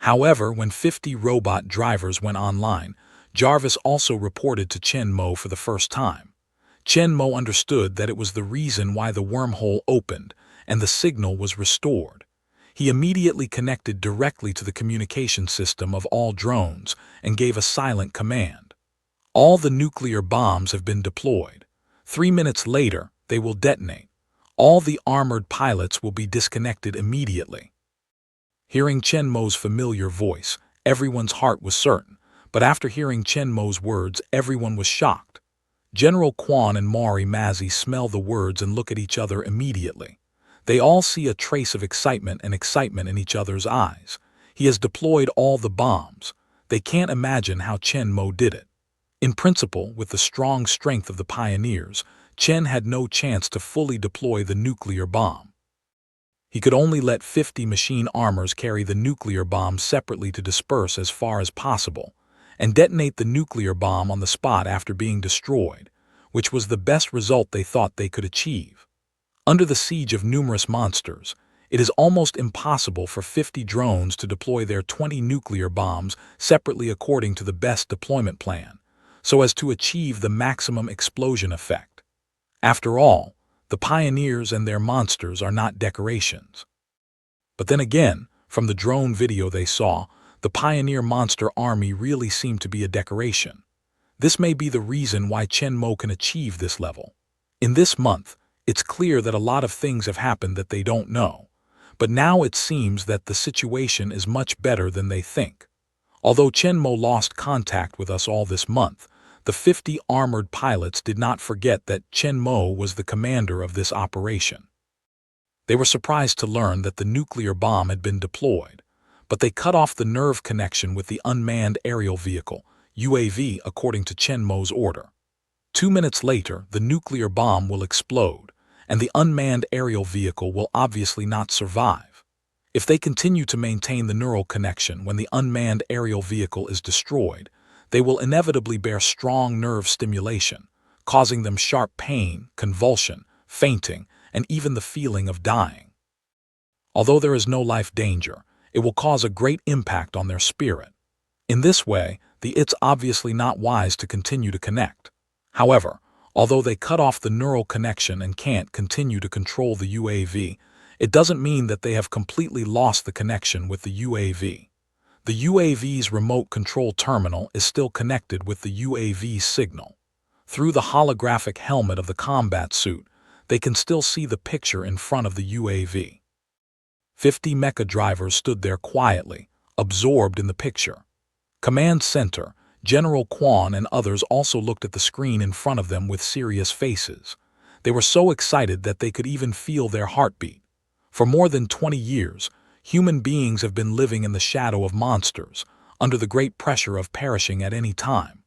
However, when 50 robot drivers went online, Jarvis also reported to Chen Mo for the first time. Chen Mo understood that it was the reason why the wormhole opened and the signal was restored. He immediately connected directly to the communication system of all drones and gave a silent command. All the nuclear bombs have been deployed. 3 minutes later, they will detonate. All the armored pilots will be disconnected immediately. Hearing Chen Mo's familiar voice, everyone's heart was certain, but after hearing Chen Mo's words, everyone was shocked. General Quan and Mari Mazzi smell the words and look at each other immediately. They all see a trace of excitement in each other's eyes. He has deployed all the bombs. They can't imagine how Chen Mo did it. In principle, with the strong strength of the Pioneers, Chen had no chance to fully deploy the nuclear bomb. He could only let 50 machine armors carry the nuclear bomb separately to disperse as far as possible, and detonate the nuclear bomb on the spot after being destroyed, which was the best result they thought they could achieve. Under the siege of numerous monsters, it is almost impossible for 50 drones to deploy their 20 nuclear bombs separately according to the best deployment plan, so as to achieve the maximum explosion effect. After all, the Pioneers and their monsters are not decorations. But then again, from the drone video they saw, the Pioneer monster army really seemed to be a decoration. This may be the reason why Chen Mo can achieve this level. In this month, it's clear that a lot of things have happened that they don't know, but now it seems that the situation is much better than they think. Although Chen Mo lost contact with us all this month, the 50 armored pilots did not forget that Chen Mo was the commander of this operation. They were surprised to learn that the nuclear bomb had been deployed, but they cut off the nerve connection with the unmanned aerial vehicle, UAV, according to Chen Mo's order. 2 minutes later, the nuclear bomb will explode, and the unmanned aerial vehicle will obviously not survive. If they continue to maintain the neural connection when the unmanned aerial vehicle is destroyed, they will inevitably bear strong nerve stimulation, causing them sharp pain, convulsion, fainting, and even the feeling of dying. Although there is no life danger, it will cause a great impact on their spirit. In this way, it's obviously not wise to continue to connect. However, although they cut off the neural connection and can't continue to control the UAV, it doesn't mean that they have completely lost the connection with the UAV. The UAV's remote control terminal is still connected with the UAV's signal. Through the holographic helmet of the combat suit, they can still see the picture in front of the UAV. 50 mecha drivers stood there quietly, absorbed in the picture. Command Center, General Quan and others also looked at the screen in front of them with serious faces. They were so excited that they could even feel their heartbeat. For more than 20 years, human beings have been living in the shadow of monsters, under the great pressure of perishing at any time.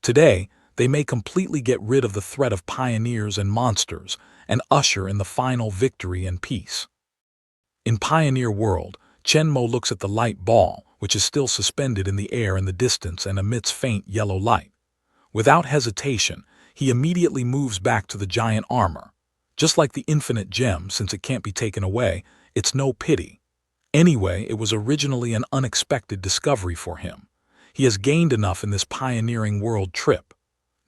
Today, they may completely get rid of the threat of Pioneers and monsters and usher in the final victory and peace. In Pioneer World, Chen Mo looks at the light ball, which is still suspended in the air in the distance and emits faint yellow light. Without hesitation, he immediately moves back to the giant armor. Just like the infinite gem, since it can't be taken away, it's no pity. Anyway, it was originally an unexpected discovery for him. He has gained enough in this pioneering world trip.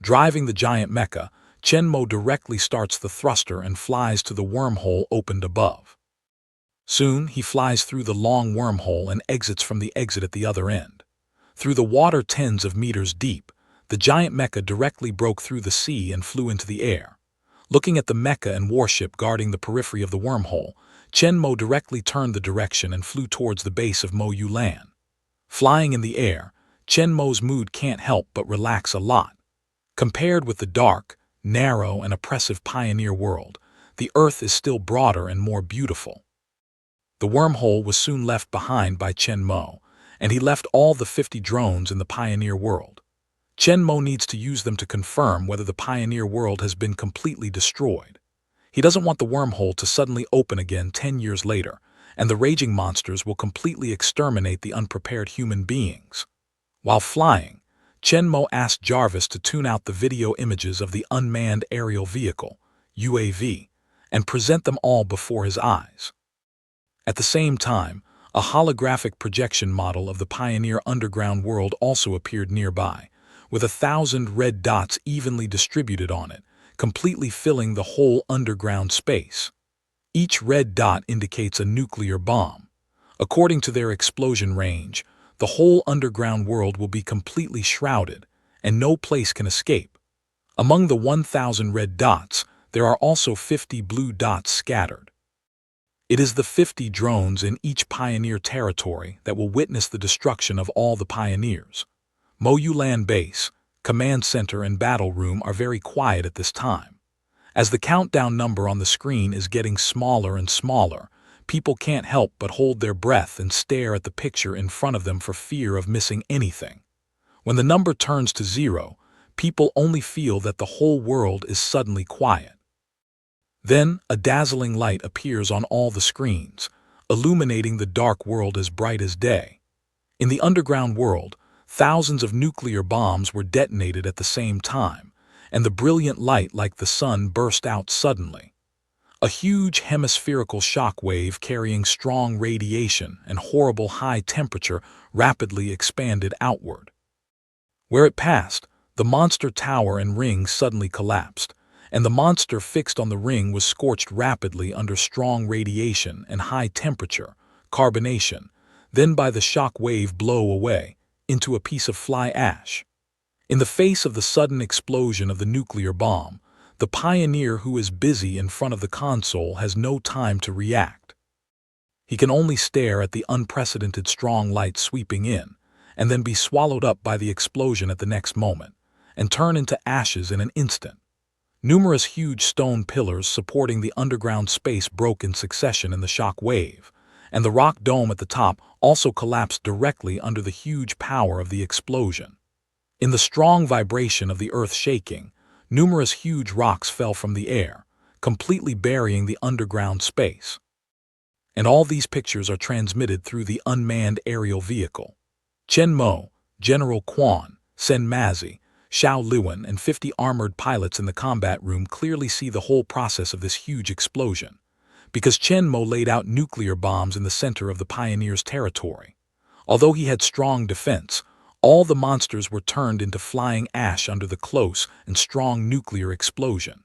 Driving the giant mecha, Chen Mo directly starts the thruster and flies to the wormhole opened above. Soon, he flies through the long wormhole and exits from the exit at the other end. Through the water tens of meters deep, the giant mecha directly broke through the sea and flew into the air. Looking at the mecha and warship guarding the periphery of the wormhole, Chen Mo directly turned the direction and flew towards the base of Mo Yulan. Flying in the air, Chen Mo's mood can't help but relax a lot. Compared with the dark, narrow, and oppressive pioneer world, the Earth is still broader and more beautiful. The wormhole was soon left behind by Chen Mo, and he left all the 50 drones in the pioneer world. Chen Mo needs to use them to confirm whether the pioneer world has been completely destroyed. He doesn't want the wormhole to suddenly open again 10 years later, and the raging monsters will completely exterminate the unprepared human beings. While flying, Chen Mo asked Jarvis to tune out the video images of the unmanned aerial vehicle, UAV, and present them all before his eyes. At the same time, a holographic projection model of the pioneer underground world also appeared nearby, with 1,000 red dots evenly distributed on it, completely filling the whole underground space. Each red dot indicates a nuclear bomb. According to their explosion range, the whole underground world will be completely shrouded, and no place can escape. Among the 1,000 red dots, there are also 50 blue dots scattered. It is the 50 drones in each pioneer territory that will witness the destruction of all the pioneers. Mo Yulan Base, Command Center, and Battle Room are very quiet at this time. As the countdown number on the screen is getting smaller and smaller, people can't help but hold their breath and stare at the picture in front of them for fear of missing anything. When the number turns to 0, people only feel that the whole world is suddenly quiet. Then, a dazzling light appears on all the screens, illuminating the dark world as bright as day. In the underground world, thousands of nuclear bombs were detonated at the same time, and the brilliant light like the sun burst out suddenly. A huge hemispherical shock wave carrying strong radiation and horrible high temperature rapidly expanded outward. Where it passed, the monster tower and ring suddenly collapsed, and the monster fixed on the ring was scorched rapidly under strong radiation and high temperature, carbonation, then by the shock wave blow away into a piece of fly ash. In the face of the sudden explosion of the nuclear bomb, the pioneer who is busy in front of the console has no time to react. He can only stare at the unprecedented strong light sweeping in, and then be swallowed up by the explosion at the next moment, and turn into ashes in an instant. Numerous huge stone pillars supporting the underground space broke in succession in the shock wave, and the rock dome at the top also collapsed directly under the huge power of the explosion. In the strong vibration of the earth shaking, numerous huge rocks fell from the air, completely burying the underground space. And all these pictures are transmitted through the unmanned aerial vehicle. Chen Mo, General Quan, Sen Mazi, Xiao Liwen, and 50 armored pilots in the combat room clearly see the whole process of this huge explosion, because Chen Mo laid out nuclear bombs in the center of the pioneers' territory. Although he had strong defense, all the monsters were turned into flying ash under the close and strong nuclear explosion.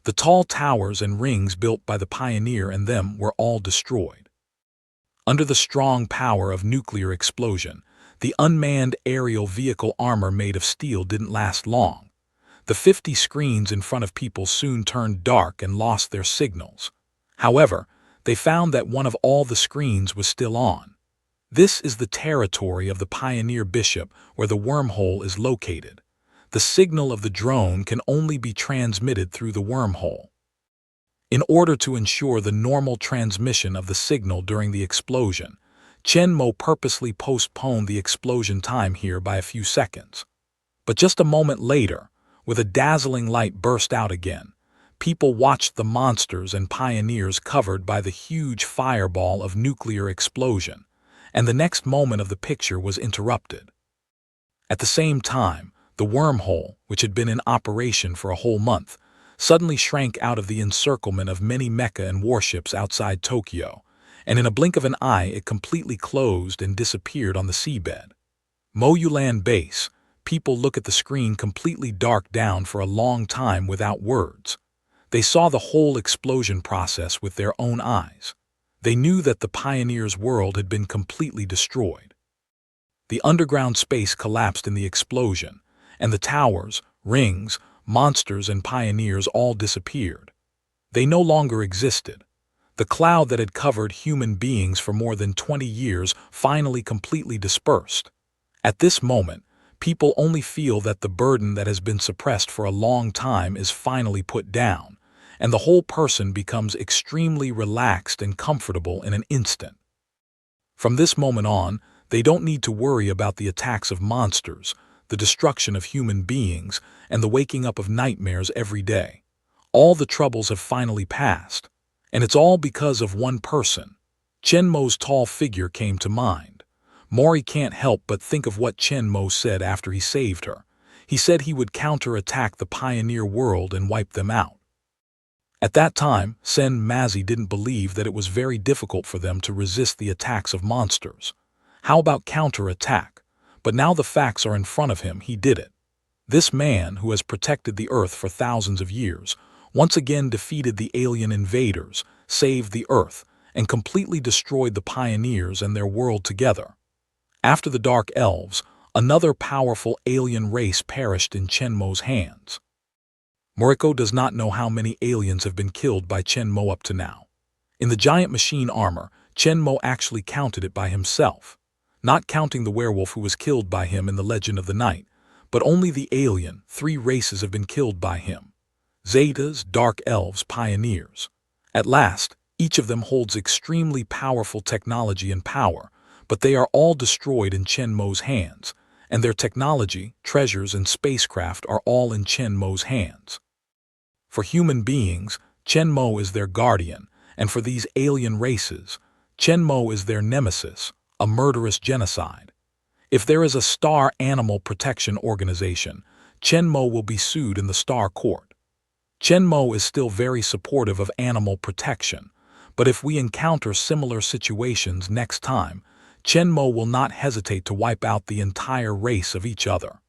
The tall towers and rings built by the pioneer and them were all destroyed. Under the strong power of nuclear explosion, the unmanned aerial vehicle armor made of steel didn't last long. The 50 screens in front of people soon turned dark and lost their signals. However, they found that one of all the screens was still on. This is the territory of the Pioneer Bishop where the wormhole is located. The signal of the drone can only be transmitted through the wormhole. In order to ensure the normal transmission of the signal during the explosion, Chen Mo purposely postponed the explosion time here by a few seconds. But just a moment later, with a dazzling light burst out again, people watched the monsters and pioneers covered by the huge fireball of nuclear explosion, and the next moment of the picture was interrupted. At the same time, the wormhole, which had been in operation for a whole month, suddenly shrank out of the encirclement of many mecha and warships outside Tokyo, and in a blink of an eye it completely closed and disappeared on the seabed. Moyulan Base, people look at the screen completely dark down for a long time without words. They saw the whole explosion process with their own eyes. They knew that the pioneer's world had been completely destroyed. The underground space collapsed in the explosion, and the towers, rings, monsters, and pioneers all disappeared. They no longer existed. The cloud that had covered human beings for more than 20 years finally completely dispersed. At this moment, people only feel that the burden that has been suppressed for a long time is finally put down, and the whole person becomes extremely relaxed and comfortable in an instant. From this moment on, they don't need to worry about the attacks of monsters, the destruction of human beings, and the waking up of nightmares every day. All the troubles have finally passed, and it's all because of one person. Chenmo's tall figure came to mind. Mori can't help but think of what Chenmo said after he saved her. He said he would counter-attack the pioneer world and wipe them out. At that time, Sen Mazi didn't believe that it was very difficult for them to resist the attacks of monsters. How about counter-attack? But now the facts are in front of him, he did it. This man, who has protected the Earth for thousands of years, once again defeated the alien invaders, saved the Earth, and completely destroyed the pioneers and their world together. After the Dark Elves, another powerful alien race perished in Chenmo's hands. Moriko does not know how many aliens have been killed by Chenmo up to now. In the giant machine armor, Chenmo actually counted it by himself. Not counting the werewolf who was killed by him in the Legend of the Night, but only the alien, 3 races have been killed by him. Zetas, Dark Elves, Pioneers. At last, each of them holds extremely powerful technology and power, but they are all destroyed in Chenmo's hands, and their technology, treasures, and spacecraft are all in Chenmo's hands. For human beings, Chenmo is their guardian, and for these alien races, Chenmo is their nemesis, a murderous genocide. If there is a Star Animal Protection Organization, Chenmo will be sued in the Star Court. Chenmo is still very supportive of animal protection, but if we encounter similar situations next time, Chenmo will not hesitate to wipe out the entire race of each other.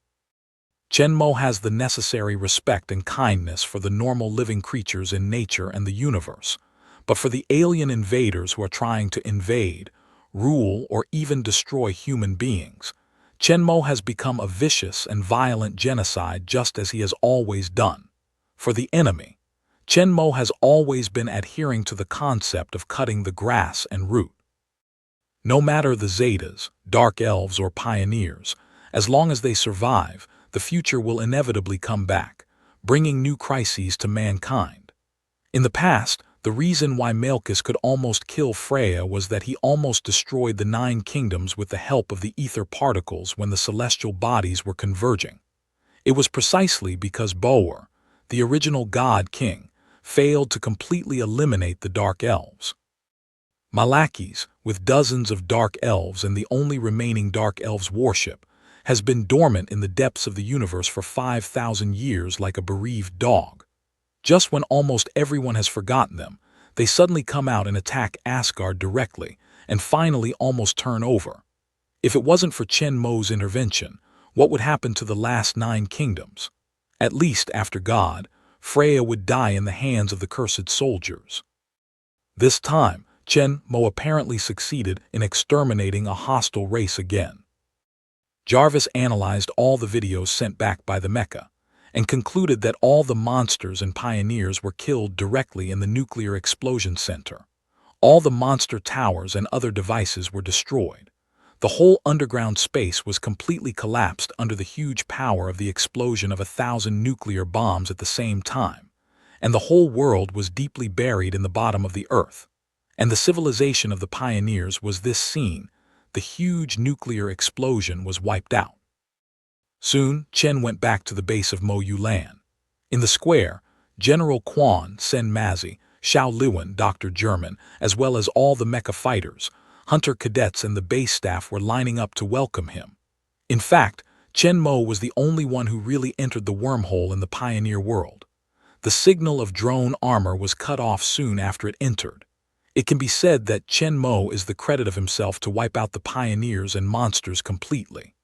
Chenmo has the necessary respect and kindness for the normal living creatures in nature and the universe, but for the alien invaders who are trying to invade, rule, or even destroy human beings, Chenmo has become a vicious and violent genocide just as he has always done. For the enemy, Chenmo has always been adhering to the concept of cutting the grass and root. No matter the Zetas, Dark Elves, or Pioneers, as long as they survive, the future will inevitably come back, bringing new crises to mankind. In the past, the reason why Malchus could almost kill Freya was that he almost destroyed the 9 kingdoms with the help of the ether particles when the celestial bodies were converging. It was precisely because Bauer, the original god king, failed to completely eliminate the Dark Elves. Malakis, with dozens of Dark Elves and the only remaining Dark Elves warship, has been dormant in the depths of the universe for 5,000 years like a bereaved dog. Just when almost everyone has forgotten them, they suddenly come out and attack Asgard directly, and finally almost turn over. If it wasn't for Chenmo's intervention, what would happen to the last 9 kingdoms? At least after God, Freya would die in the hands of the cursed soldiers. This time, Chenmo apparently succeeded in exterminating a hostile race again. Jarvis analyzed all the videos sent back by the mecha, and concluded that all the monsters and pioneers were killed directly in the nuclear explosion center. All the monster towers and other devices were destroyed. The whole underground space was completely collapsed under the huge power of the explosion of 1,000 nuclear bombs at the same time, and the whole world was deeply buried in the bottom of the earth. And the civilization of the pioneers was this scene. The huge nuclear explosion was wiped out. Soon, Chen went back to the base of Mo Yulan. In the square, General Quan, Sen Mazi, Xiao Liwen, Dr. German, as well as all the mecha fighters, hunter cadets and the base staff were lining up to welcome him. In fact, Chen Mo was the only one who really entered the wormhole in the pioneer world. The signal of drone armor was cut off soon after it entered. It can be said that Chen Mo is the credit of himself to wipe out the pioneers and monsters completely.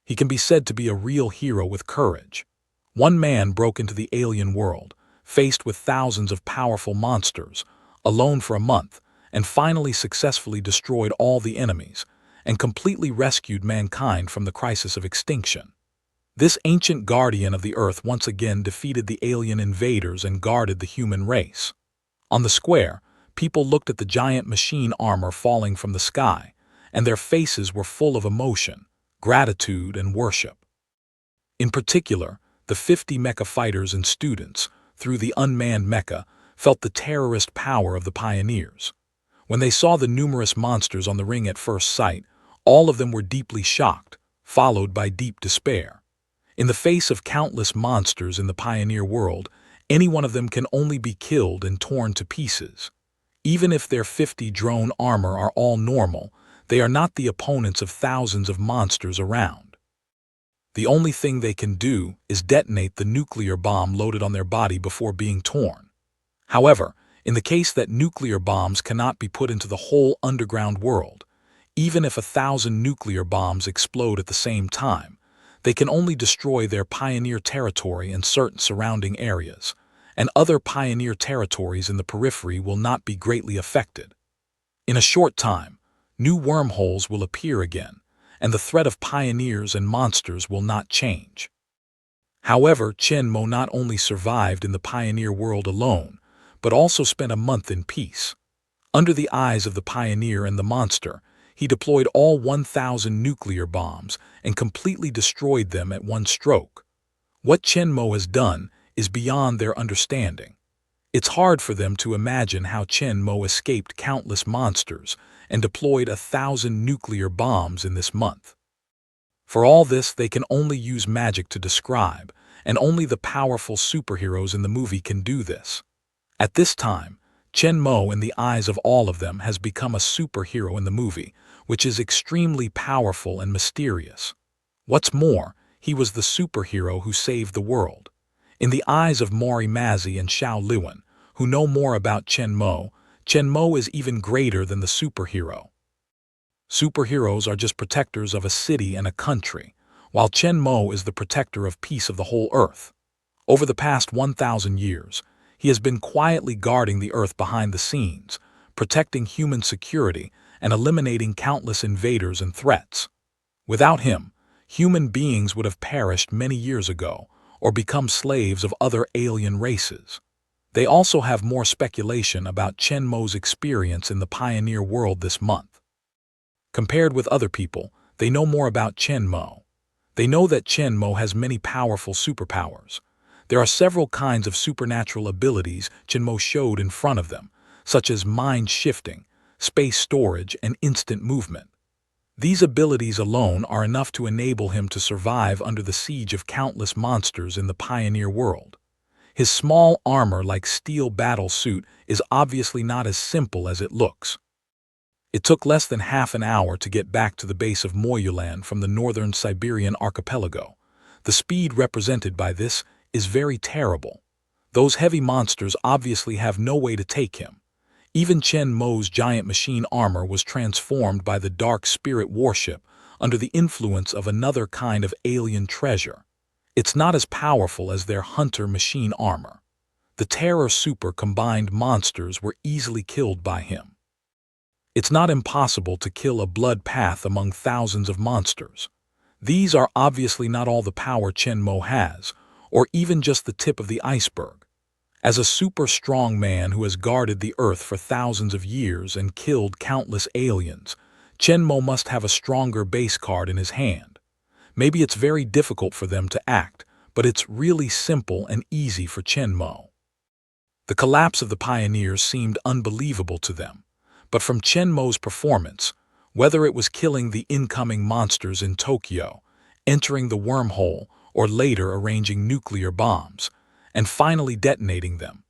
He can be said to be a real hero with courage. One man broke into the alien world, faced with thousands of powerful monsters, alone for a month, and finally successfully destroyed all the enemies, and completely rescued mankind from the crisis of extinction. This ancient guardian of the Earth once again defeated the alien invaders and guarded the human race. On the square, people looked at the giant machine armor falling from the sky, and their faces were full of emotion, gratitude, and worship. In particular, the 50 mecha fighters and students, through the unmanned mecha, felt the terrorist power of the pioneers. When they saw the numerous monsters on the ring at first sight, all of them were deeply shocked, followed by deep despair. In the face of countless monsters in the pioneer world, any one of them can only be killed and torn to pieces. Even if their 50 drone armor are all normal, they are not the opponents of thousands of monsters around. The only thing they can do is detonate the nuclear bomb loaded on their body before being torn. However, in the case that nuclear bombs cannot be put into the whole underground world, even if 1,000 nuclear bombs explode at the same time, they can only destroy their pioneer territory and certain surrounding areas, and other pioneer territories in the periphery will not be greatly affected. In a short time, new wormholes will appear again, and the threat of pioneers and monsters will not change. However, Chen Mo not only survived in the pioneer world alone, but also spent a month in peace. Under the eyes of the pioneer and the monster, he deployed all 1,000 nuclear bombs and completely destroyed them at one stroke. What Chen Mo has done is beyond their understanding. It's hard for them to imagine how Chen Mo escaped countless monsters and deployed 1,000 nuclear bombs in this month. For all this, they can only use magic to describe, and only the powerful superheroes in the movie can do this. At this time, Chen Mo, in the eyes of all of them, has become a superhero in the movie, which is extremely powerful and mysterious. What's more, he was the superhero who saved the world. In the eyes of Mori Mazzi and Xiao Luan, who know more about Chen Mo is even greater than the superhero. Superheroes are just protectors of a city and a country, while Chen Mo is the protector of peace of the whole Earth. Over the past 1,000 years, he has been quietly guarding the Earth behind the scenes, protecting human security and eliminating countless invaders and threats. Without him, human beings would have perished many years ago or become slaves of other alien races. They also have more speculation about Chen Mo's experience in the pioneer world this month. Compared with other people, they know more about Chen Mo. They know that Chen Mo has many powerful superpowers. There are several kinds of supernatural abilities Chen Mo showed in front of them, such as mind shifting, space storage, and instant movement. These abilities alone are enough to enable him to survive under the siege of countless monsters in the pioneer world. His small armor-like steel battle suit is obviously not as simple as it looks. It took less than half an hour to get back to the base of Moyulan from the northern Siberian archipelago. The speed represented by this is very terrible. Those heavy monsters obviously have no way to take him. Even Chen Mo's giant machine armor was transformed by the Dark Spirit warship under the influence of another kind of alien treasure. It's not as powerful as their hunter machine armor. The Terror Super combined monsters were easily killed by him. It's not impossible to kill a blood path among thousands of monsters. These are obviously not all the power Chen Mo has, or even just the tip of the iceberg. As a super strong man who has guarded the Earth for thousands of years and killed countless aliens, Chen Mo must have a stronger base card in his hand. Maybe it's very difficult for them to act, but it's really simple and easy for Chen Mo. The collapse of the pioneers seemed unbelievable to them, but from Chen Mo's performance, whether it was killing the incoming monsters in Tokyo, entering the wormhole, or later arranging nuclear bombs, and finally detonating them,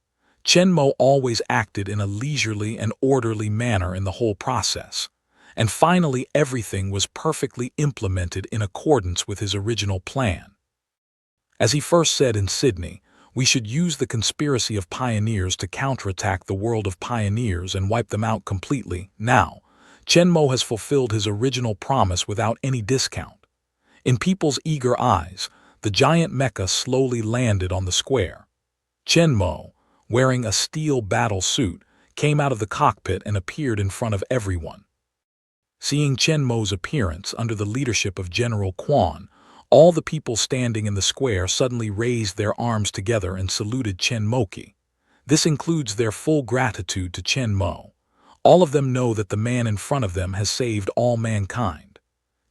Chen Mo always acted in a leisurely and orderly manner in the whole process. And finally, everything was perfectly implemented in accordance with his original plan. As he first said in Sydney, we should use the conspiracy of pioneers to counterattack the world of pioneers and wipe them out completely. Now, Chen Mo has fulfilled his original promise without any discount. In people's eager eyes, the giant mecha slowly landed on the square. Chen Mo, wearing a steel battle suit, came out of the cockpit and appeared in front of everyone. Seeing Chen Mo's appearance under the leadership of General Quan, all the people standing in the square suddenly raised their arms together and saluted Chen Moki. This includes their full gratitude to Chen Mo. All of them know that the man in front of them has saved all mankind.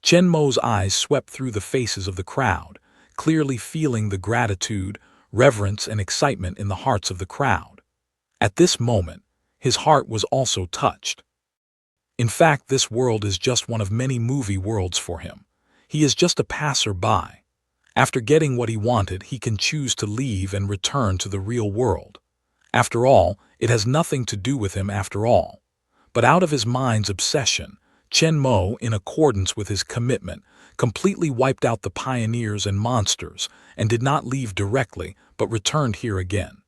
Chen Mo's eyes swept through the faces of the crowd, clearly feeling the gratitude, reverence, and excitement in the hearts of the crowd. At this moment, his heart was also touched. In fact, this world is just one of many movie worlds for him. He is just a passer-by. After getting what he wanted, he can choose to leave and return to the real world. After all, it has nothing to do with him after all. But out of his mind's obsession, Chen Mo, in accordance with his commitment, completely wiped out the pioneers and monsters and did not leave directly, but returned here again.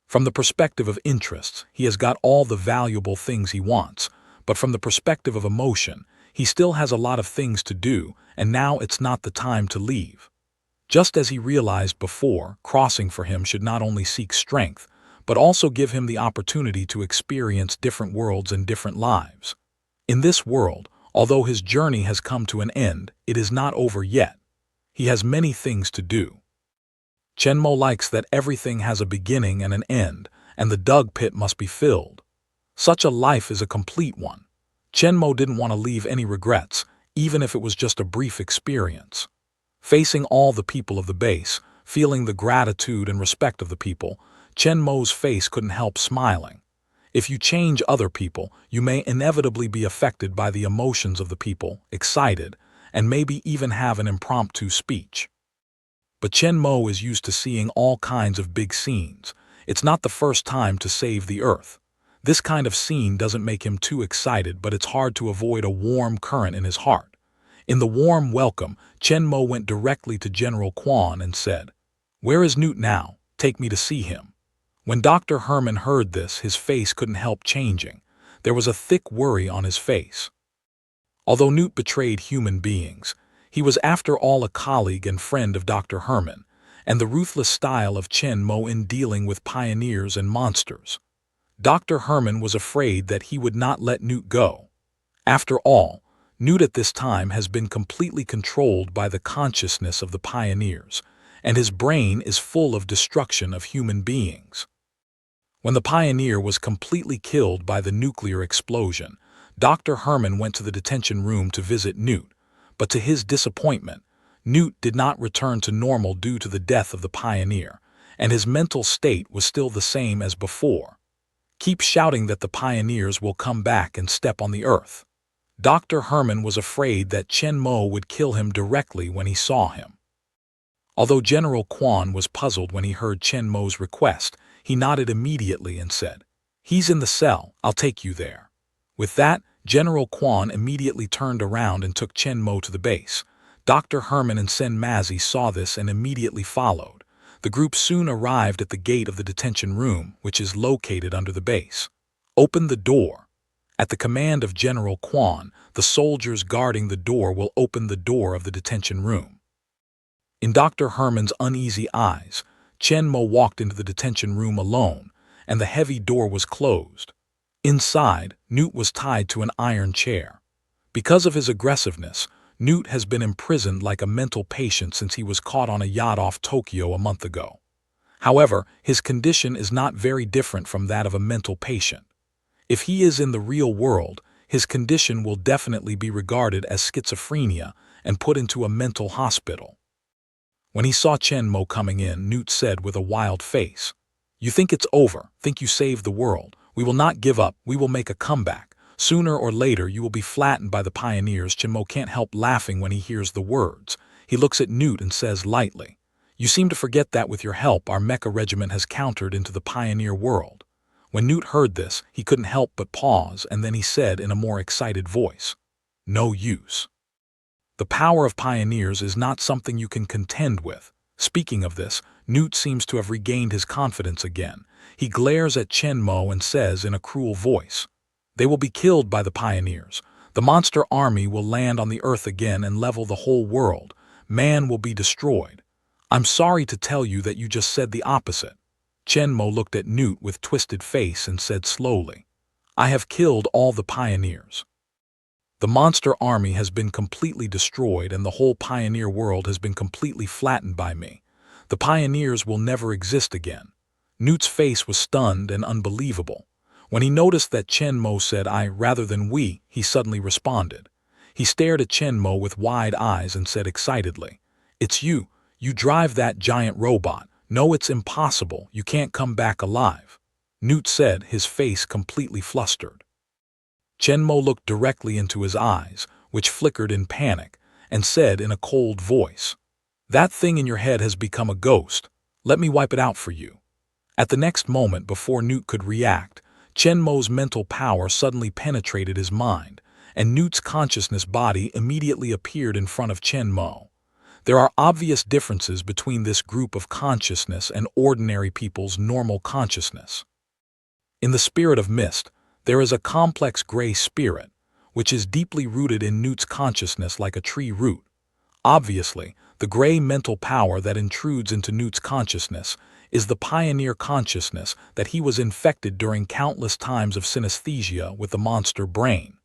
From the perspective of interests, he has got all the valuable things he wants, but from the perspective of emotion, he still has a lot of things to do, and now it's not the time to leave. Just as he realized before, crossing for him should not only seek strength, but also give him the opportunity to experience different worlds and different lives. In this world, although his journey has come to an end, it is not over yet. He has many things to do. Chen Mo likes that everything has a beginning and an end, and the dug pit must be filled. Such a life is a complete one. Chen Mo didn't want to leave any regrets, even if it was just a brief experience. Facing all the people of the base, feeling the gratitude and respect of the people, Chen Mo's face couldn't help smiling. If you change other people, you may inevitably be affected by the emotions of the people, excited, and maybe even have an impromptu speech. But Chen Mo is used to seeing all kinds of big scenes. It's not the first time to save the earth. This kind of scene doesn't make him too excited, but it's hard to avoid a warm current in his heart. In the warm welcome, Chen Mo went directly to General Quan and said, "Where is Newt now? Take me to see him." When Dr. Herman heard this, his face couldn't help changing. There was a thick worry on his face. Although Newt betrayed human beings, he was after all a colleague and friend of Dr. Herman, and the ruthless style of Chen Mo in dealing with pioneers and monsters. Dr. Herman was afraid that he would not let Newt go. After all, Newt at this time has been completely controlled by the consciousness of the pioneers, and his brain is full of destruction of human beings. When the pioneer was completely killed by the nuclear explosion, Dr. Herman went to the detention room to visit Newt, but to his disappointment, Newt did not return to normal due to the death of the pioneer, and his mental state was still the same as before. Keep shouting that the pioneers will come back and step on the earth. Dr. Herman was afraid that Chen Mo would kill him directly when he saw him. Although General Quan was puzzled when he heard Chen Mo's request, he nodded immediately and said, "He's in the cell, I'll take you there." With that, General Quan immediately turned around and took Chen Mo to the base. Dr. Herman and Sen Mazi saw this and immediately followed. The group soon arrived at the gate of the detention room, which is located under the base. "Open the door." At the command of General Quan, the soldiers guarding the door will open the door of the detention room. In Dr. Herman's uneasy eyes, Chen Mo walked into the detention room alone, and the heavy door was closed. Inside, Newt was tied to an iron chair. Because of his aggressiveness, Newt has been imprisoned like a mental patient since he was caught on a yacht off Tokyo a month ago. However, his condition is not very different from that of a mental patient. If he is in the real world, his condition will definitely be regarded as schizophrenia and put into a mental hospital. When he saw Chen Mo coming in, Newt said with a wild face, "You think it's over, think you saved the world. We will not give up, we will make a comeback. Sooner or later you will be flattened by the pioneers." Chen Mo can't help laughing when he hears the words. He looks at Newt and says lightly, "You seem to forget that with your help our mecha regiment has countered into the pioneer world. When Newt heard this, he couldn't help but pause, and then he said in a more excited voice, "No use. The power of pioneers is not something you can contend with." Speaking of this, Newt seems to have regained his confidence again. He glares at Chen Mo and says in a cruel voice, "They will be killed by the pioneers. The monster army will land on the earth again and level the whole world. Man will be destroyed. I'm sorry to tell you that you just said the opposite." Chen Mo looked at Newt with twisted face and said slowly, "I have killed all the pioneers. The monster army has been completely destroyed and the whole pioneer world has been completely flattened by me. The pioneers will never exist again." Newt's face was stunned and unbelievable. When he noticed that Chen Mo said "I" rather than "we," he suddenly responded. He stared at Chen Mo with wide eyes and said excitedly, "It's you. You drive that giant robot. No, it's impossible. You can't come back alive." Newt said, his face completely flustered. Chen Mo looked directly into his eyes, which flickered in panic, and said in a cold voice, "That thing in your head has become a ghost. Let me wipe it out for you." At the next moment, before Newt could react, Chen Mo's mental power suddenly penetrated his mind, and Newt's consciousness body immediately appeared in front of Chen Mo. There are obvious differences between this group of consciousness and ordinary people's normal consciousness. In the spirit of mist, there is a complex gray spirit, which is deeply rooted in Newt's consciousness like a tree root. Obviously, the gray mental power that intrudes into Newt's consciousness is the pioneer consciousness that he was infected during countless times of synesthesia with the monster brain.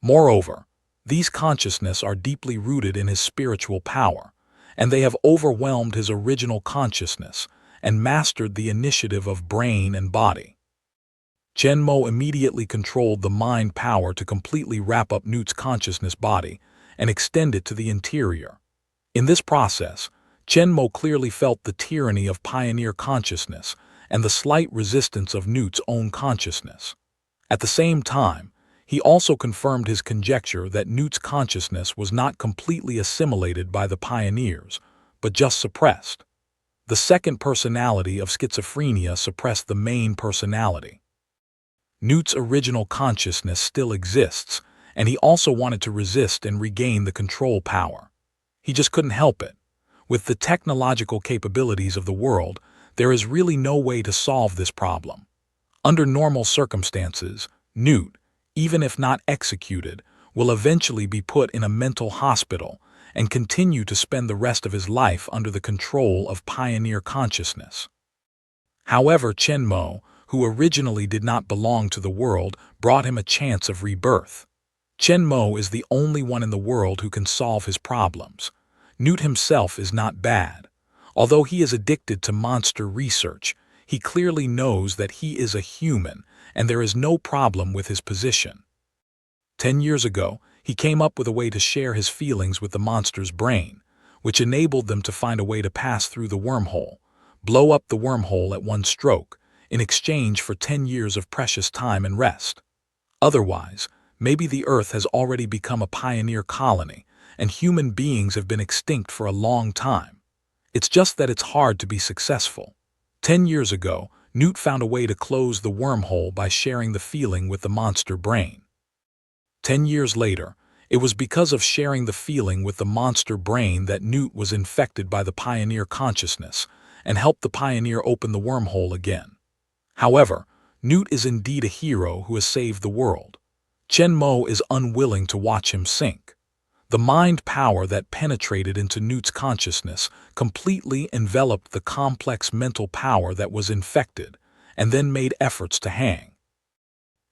Moreover, these consciousness are deeply rooted in his spiritual power, and they have overwhelmed his original consciousness and mastered the initiative of brain and body. Chen Mo immediately controlled the mind power to completely wrap up Newt's consciousness body and extend it to the interior. In this process, Chen Mo clearly felt the tyranny of pioneer consciousness and the slight resistance of Newt's own consciousness. At the same time, he also confirmed his conjecture that Newt's consciousness was not completely assimilated by the pioneers, but just suppressed. The second personality of schizophrenia suppressed the main personality. Newt's original consciousness still exists, and he also wanted to resist and regain the control power. He just couldn't help it. With the technological capabilities of the world, there is really no way to solve this problem. Under normal circumstances, Newt, even if not executed, will eventually be put in a mental hospital and continue to spend the rest of his life under the control of pioneer consciousness. However, Chen Mo, who originally did not belong to the world, brought him a chance of rebirth. Chen Mo is the only one in the world who can solve his problems. Newt himself is not bad. Although he is addicted to monster research, he clearly knows that he is a human and there is no problem with his position. 10 years ago, he came up with a way to share his feelings with the monster's brain, which enabled them to find a way to pass through the wormhole, blow up the wormhole at one stroke, in exchange for 10 years of precious time and rest. Otherwise, maybe the Earth has already become a pioneer colony, and human beings have been extinct for a long time. It's just that it's hard to be successful. 10 years ago, Newt found a way to close the wormhole by sharing the feeling with the monster brain. 10 years later, it was because of sharing the feeling with the monster brain that Newt was infected by the pioneer consciousness and helped the pioneer open the wormhole again. However, Newt is indeed a hero who has saved the world. Chen Mo is unwilling to watch him sink. The mind power that penetrated into Newt's consciousness completely enveloped the complex mental power that was infected, and then made efforts to hang.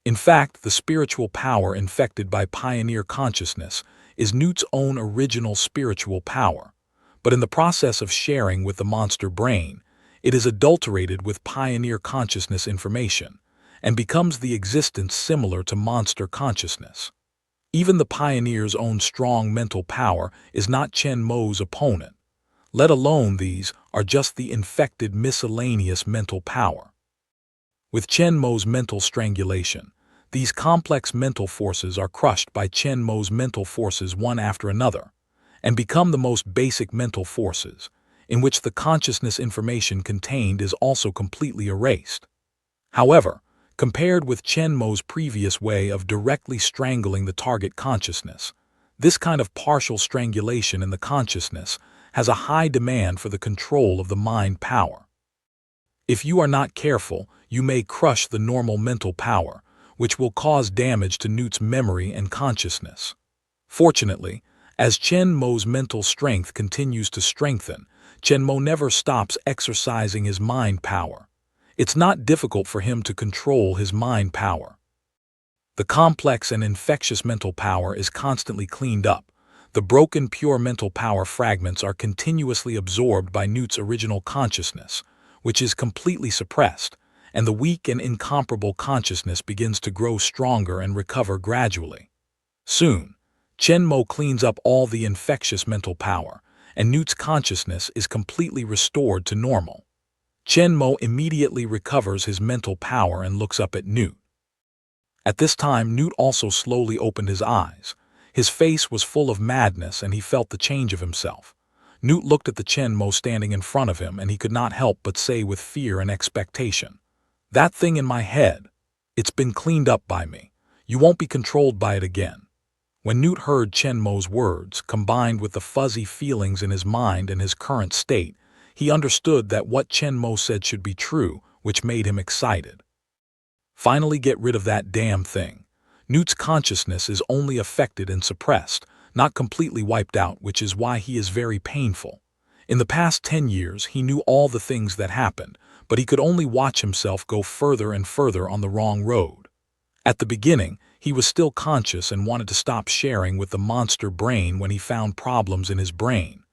In fact, the spiritual power infected by pioneer consciousness is Newt's own original spiritual power, but in the process of sharing with the monster brain, it is adulterated with pioneer consciousness information and becomes the existence similar to monster consciousness. Even the pioneer's own strong mental power is not Chen Mo's opponent, let alone these are just the infected miscellaneous mental power. With Chen Mo's mental strangulation, these complex mental forces are crushed by Chen Mo's mental forces one after another, and become the most basic mental forces, in which the consciousness information contained is also completely erased. However, Compared with Chen Mo's previous way of directly strangling the target consciousness, this kind of partial strangulation in the consciousness has a high demand for the control of the mind power. If you are not careful, you may crush the normal mental power, which will cause damage to Newt's memory and consciousness. Fortunately, as Chen Mo's mental strength continues to strengthen, Chen Mo never stops exercising his mind power. It's not difficult for him to control his mind power. The complex and infectious mental power is constantly cleaned up. The broken pure mental power fragments are continuously absorbed by Newt's original consciousness, which is completely suppressed, and the weak and incomparable consciousness begins to grow stronger and recover gradually. Soon, Chen Mo cleans up all the infectious mental power, and Newt's consciousness is completely restored to normal. Chen Mo immediately recovers his mental power and looks up at Newt. At this time, Newt also slowly opened his eyes. His face was full of madness, and he felt the change of himself. Newt looked at the Chen Mo standing in front of him, and he could not help but say with fear and expectation, "That thing in my head, it's been cleaned up by me. You won't be controlled by it again." When Newt heard Chen Mo's words, combined with the fuzzy feelings in his mind and his current state, he understood that what Chen Mo said should be true, which made him excited. Finally, get rid of that damn thing. Newt's consciousness is only affected and suppressed, not completely wiped out, which is why he is very painful. In the past 10 years, he knew all the things that happened, but he could only watch himself go further and further on the wrong road. At the beginning, he was still conscious and wanted to stop sharing with the monster brain when he found problems in his brain.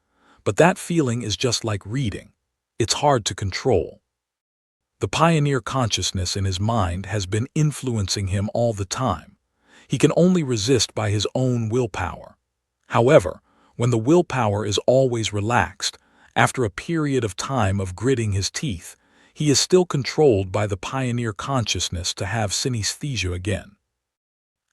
But that feeling is just like reading. It's hard to control. The pioneer consciousness in his mind has been influencing him all the time. He can only resist by his own willpower. However, when the willpower is always relaxed, after a period of time of gritting his teeth, he is still controlled by the pioneer consciousness to have synesthesia again.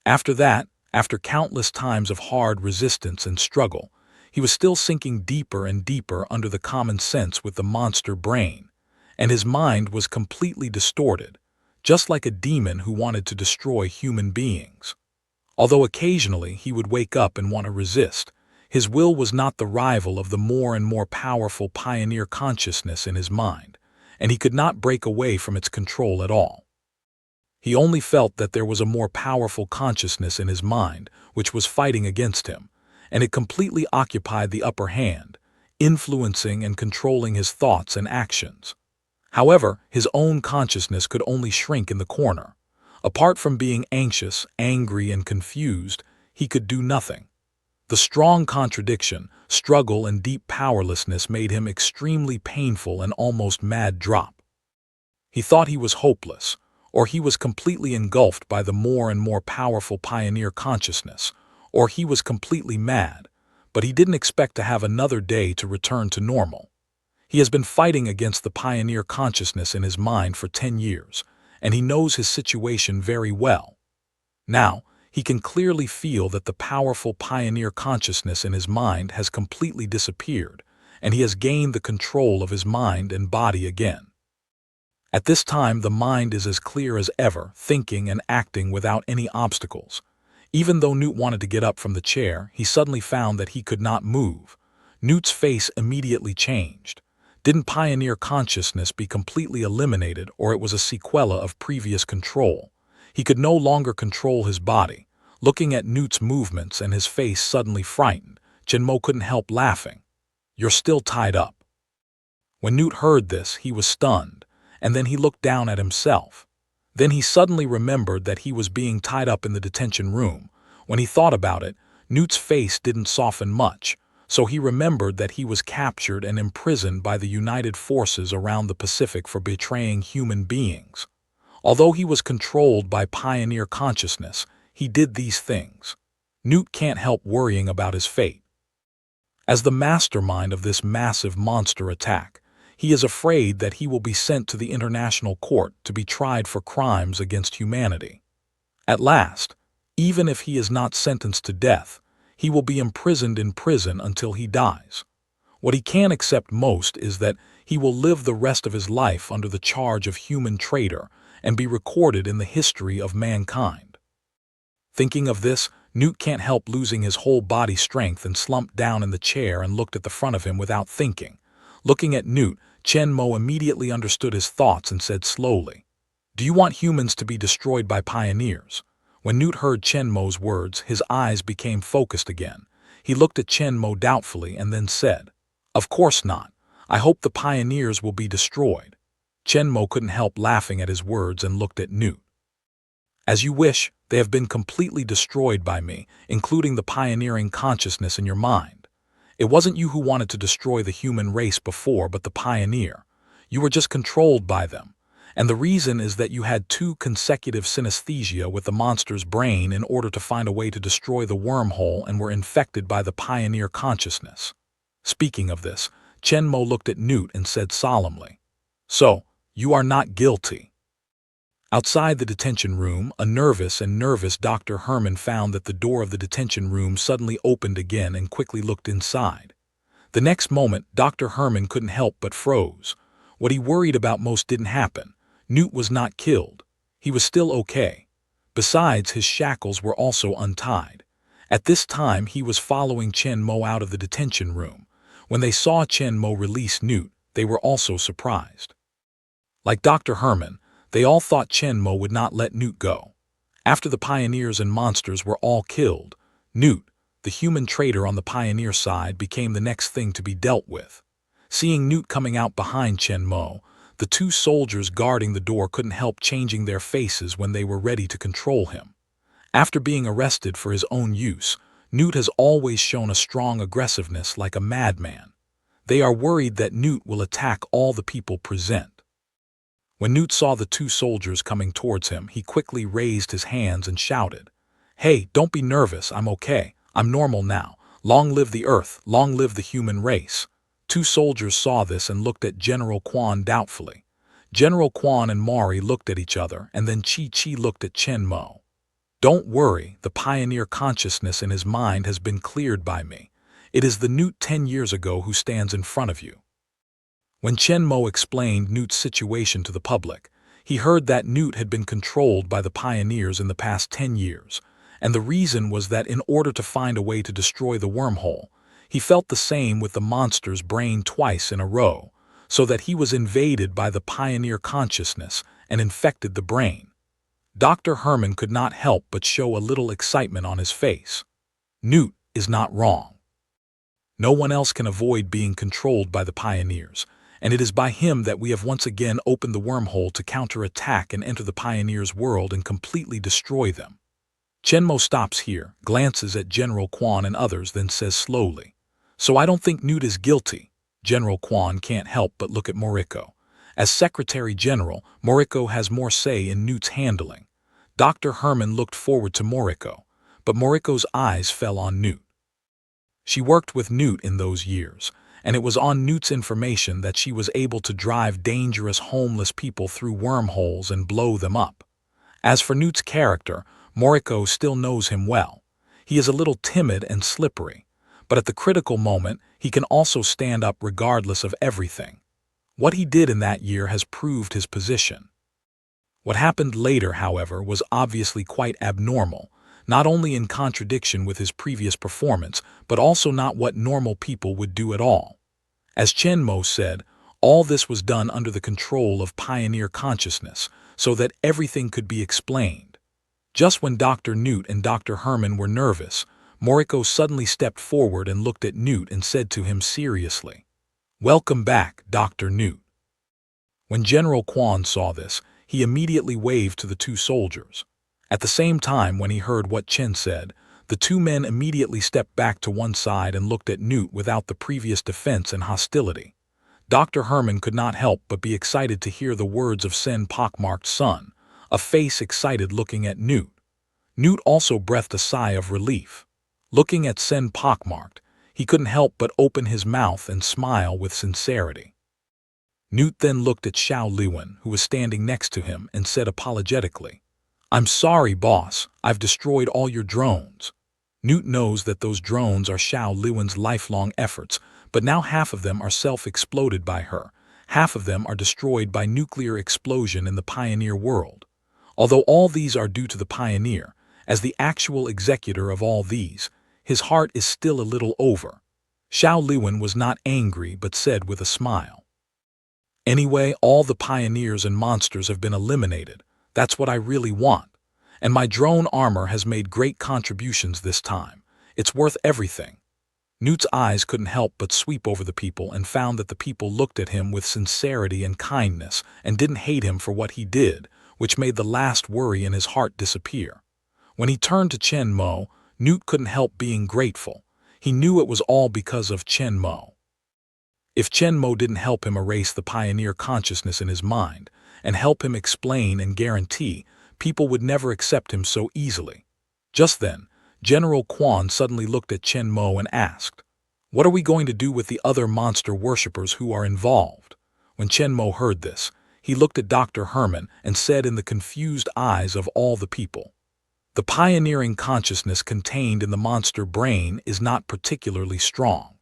After that, after countless times of hard resistance and struggle, he was still sinking deeper and deeper under the common sense with the monster brain, and his mind was completely distorted, just like a demon who wanted to destroy human beings. Although occasionally he would wake up and want to resist, his will was not the rival of the more and more powerful pioneer consciousness in his mind, and he could not break away from its control at all. He only felt that there was a more powerful consciousness in his mind which was fighting against him, and it completely occupied the upper hand, influencing and controlling his thoughts and actions. However, his own consciousness could only shrink in the corner. Apart from being anxious, angry, and confused, he could do nothing. The strong contradiction, struggle, and deep powerlessness made him extremely painful and almost mad drop. He thought he was hopeless, or he was completely engulfed by the more and more powerful pioneer consciousness, or he was completely mad, but he didn't expect to have another day to return to normal. He has been fighting against the pioneer consciousness in his mind for 10 years, and he knows his situation very well. Now, he can clearly feel that the powerful pioneer consciousness in his mind has completely disappeared, and he has gained the control of his mind and body again. At this time, the mind is as clear as ever, thinking and acting without any obstacles. Even though Newt wanted to get up from the chair, he suddenly found that he could not move. Newt's face immediately changed. Didn't pioneer consciousness be completely eliminated, or it was a sequela of previous control? He could no longer control his body. Looking at Newt's movements and his face suddenly frightened, Chen Mo couldn't help laughing. "You're still tied up." When Newt heard this, he was stunned, and then he looked down at himself. Then he suddenly remembered that he was being tied up in the detention room. When he thought about it, Newt's face didn't soften much, so he remembered that he was captured and imprisoned by the United Forces around the Pacific for betraying human beings. Although he was controlled by pioneer consciousness, he did these things. Newt can't help worrying about his fate. As the mastermind of this massive monster attack, he is afraid that he will be sent to the International Court to be tried for crimes against humanity. At last, even if he is not sentenced to death, he will be imprisoned in prison until he dies. What he can't accept most is that he will live the rest of his life under the charge of human traitor and be recorded in the history of mankind. Thinking of this, Newt can't help losing his whole body strength and slumped down in the chair and looked at the front of him without thinking. Looking at Newt, Chen Mo immediately understood his thoughts and said slowly, "Do you want humans to be destroyed by pioneers?" When Newt heard Chen Mo's words, his eyes became focused again. He looked at Chen Mo doubtfully and then said, "Of course not. I hope the pioneers will be destroyed." Chen Mo couldn't help laughing at his words and looked at Newt. "As you wish, they have been completely destroyed by me, including the pioneering consciousness in your mind. It wasn't you who wanted to destroy the human race before, but the pioneer. You were just controlled by them. And the reason is that you had 2 consecutive synesthesia with the monster's brain in order to find a way to destroy the wormhole and were infected by the pioneer consciousness." Speaking of this, Chen Mo looked at Newt and said solemnly, "So, you are not guilty." Outside the detention room, a nervous Dr. Herman found that the door of the detention room suddenly opened again and quickly looked inside. The next moment, Dr. Herman couldn't help but froze. What he worried about most didn't happen. Newt was not killed. He was still okay. Besides, his shackles were also untied. At this time, he was following Chen Mo out of the detention room. When they saw Chen Mo release Newt, they were also surprised. Like Dr. Herman, they all thought Chen Mo would not let Newt go. After the pioneers and monsters were all killed, Newt, the human traitor on the pioneer side, became the next thing to be dealt with. Seeing Newt coming out behind Chen Mo, the 2 soldiers guarding the door couldn't help changing their faces when they were ready to control him. After being arrested for his own use, Newt has always shown a strong aggressiveness like a madman. They are worried that Newt will attack all the people present. When Newt saw the 2 soldiers coming towards him, he quickly raised his hands and shouted, "Hey, don't be nervous, I'm okay. I'm normal now. Long live the Earth, long live the human race." 2 soldiers saw this and looked at General Quan doubtfully. General Quan and Maury looked at each other, and then Chi looked at Chen Mo. "Don't worry, the pioneer consciousness in his mind has been cleared by me. It is the Newt 10 years ago who stands in front of you." When Chen Mo explained Newt's situation to the public, he heard that Newt had been controlled by the pioneers in the past 10 years, and the reason was that in order to find a way to destroy the wormhole, he felt the same with the monster's brain twice in a row, so that he was invaded by the pioneer consciousness and infected the brain. Dr. Herman could not help but show a little excitement on his face. Newt is not wrong. No one else can avoid being controlled by the pioneers, and it is by him that we have once again opened the wormhole to counterattack and enter the pioneers' world and completely destroy them. Chen Mo stops here, glances at General Quan and others, then says slowly, "So I don't think Newt is guilty." General Quan can't help but look at Moriko. As Secretary General, Moriko has more say in Newt's handling. Dr. Herman looked forward to Moriko, but Moriko's eyes fell on Newt. She worked with Newt in those years, and it was on Newt's information that she was able to drive dangerous homeless people through wormholes and blow them up. As for Newt's character, Moriko still knows him well. He is a little timid and slippery, but at the critical moment, he can also stand up regardless of everything. What he did in that year has proved his position. What happened later, however, was obviously quite abnormal, not only in contradiction with his previous performance, but also not what normal people would do at all. As Chen Mo said, all this was done under the control of pioneer consciousness, so that everything could be explained. Just when Dr. Newt and Dr. Herman were nervous, Moriko suddenly stepped forward and looked at Newt and said to him seriously, "Welcome back, Dr. Newt." When General Quan saw this, he immediately waved to the 2 soldiers. At the same time, when he heard what Chen said, the 2 men immediately stepped back to one side and looked at Newt without the previous defense and hostility. Dr. Herman could not help but be excited to hear the words of Sen pockmarked son, a face excited looking at Newt. Newt also breathed a sigh of relief. Looking at Sen pockmarked, he couldn't help but open his mouth and smile with sincerity. Newt then looked at Xiao Liwen, who was standing next to him, and said apologetically, "I'm sorry, boss, I've destroyed all your drones." Newt knows that those drones are Xiao Liwen's lifelong efforts, but now half of them are self-exploded by her. half of them are destroyed by nuclear explosion in the Pioneer world. Although all these are due to the Pioneer, as the actual executor of all these, his heart is still a little over. Xiao Liwen was not angry but said with a smile, "Anyway, all the Pioneers and monsters have been eliminated. That's what I really want. And my drone armor has made great contributions this time. It's worth everything." Newt's eyes couldn't help but sweep over the people and found that the people looked at him with sincerity and kindness and didn't hate him for what he did, which made the last worry in his heart disappear. When he turned to Chen Mo, Newt couldn't help being grateful. He knew it was all because of Chen Mo. If Chen Mo didn't help him erase the Pioneer consciousness in his mind and help him explain and guarantee, people would never accept him so easily. Just then, General Quan suddenly looked at Chen Mo and asked, "What are we going to do with the other monster worshippers who are involved?" When Chen Mo heard this, he looked at Dr. Herman and said in the confused eyes of all the people, "The pioneering consciousness contained in the monster brain is not particularly strong.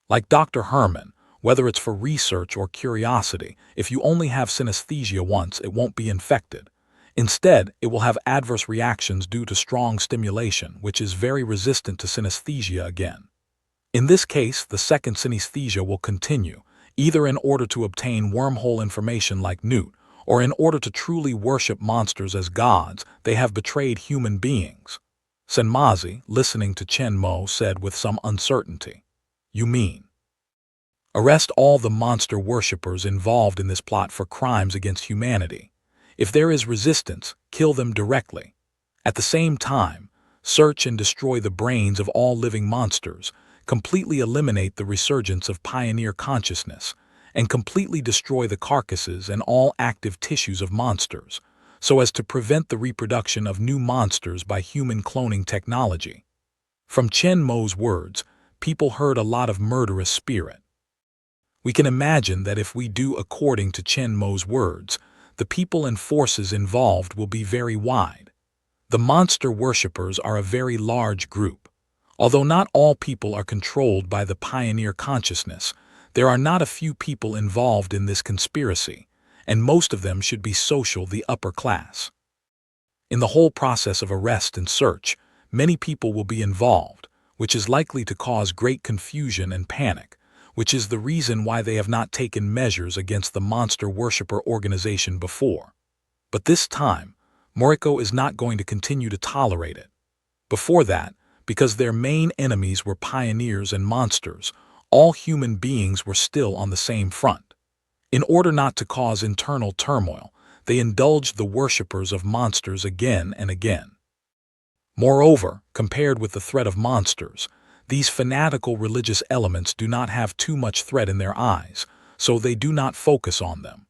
Like Dr. Herman, whether it's for research or curiosity, if you only have synesthesia once, it won't be infected. Instead, it will have adverse reactions due to strong stimulation, which is very resistant to synesthesia again. In this case, the second synesthesia will continue, either in order to obtain wormhole information like Newt, or in order to truly worship monsters as gods. They have betrayed human beings." Senmazi, listening to Chen Mo, said with some uncertainty, "You mean arrest all the monster worshippers involved in this plot for crimes against humanity? If there is resistance, kill them directly. At the same time, search and destroy the brains of all living monsters, completely eliminate the resurgence of Pioneer consciousness, and completely destroy the carcasses and all active tissues of monsters, so as to prevent the reproduction of new monsters by human cloning technology." From Chen Mo's words, people heard a lot of murderous spirit. We can imagine that if we do according to Chen Mo's words, the people and forces involved will be very wide. The monster worshippers are a very large group. Although not all people are controlled by the Pioneer consciousness, there are not a few people involved in this conspiracy, and most of them should be social, the upper class. In the whole process of arrest and search, many people will be involved, which is likely to cause great confusion and panic, which is the reason why they have not taken measures against the monster worshipper organization before. But this time, Moriko is not going to continue to tolerate it. Before that, because their main enemies were pioneers and monsters, all human beings were still on the same front. In order not to cause internal turmoil, they indulged the worshippers of monsters again and again. Moreover, compared with the threat of monsters, these fanatical religious elements do not have too much threat in their eyes, so they do not focus on them.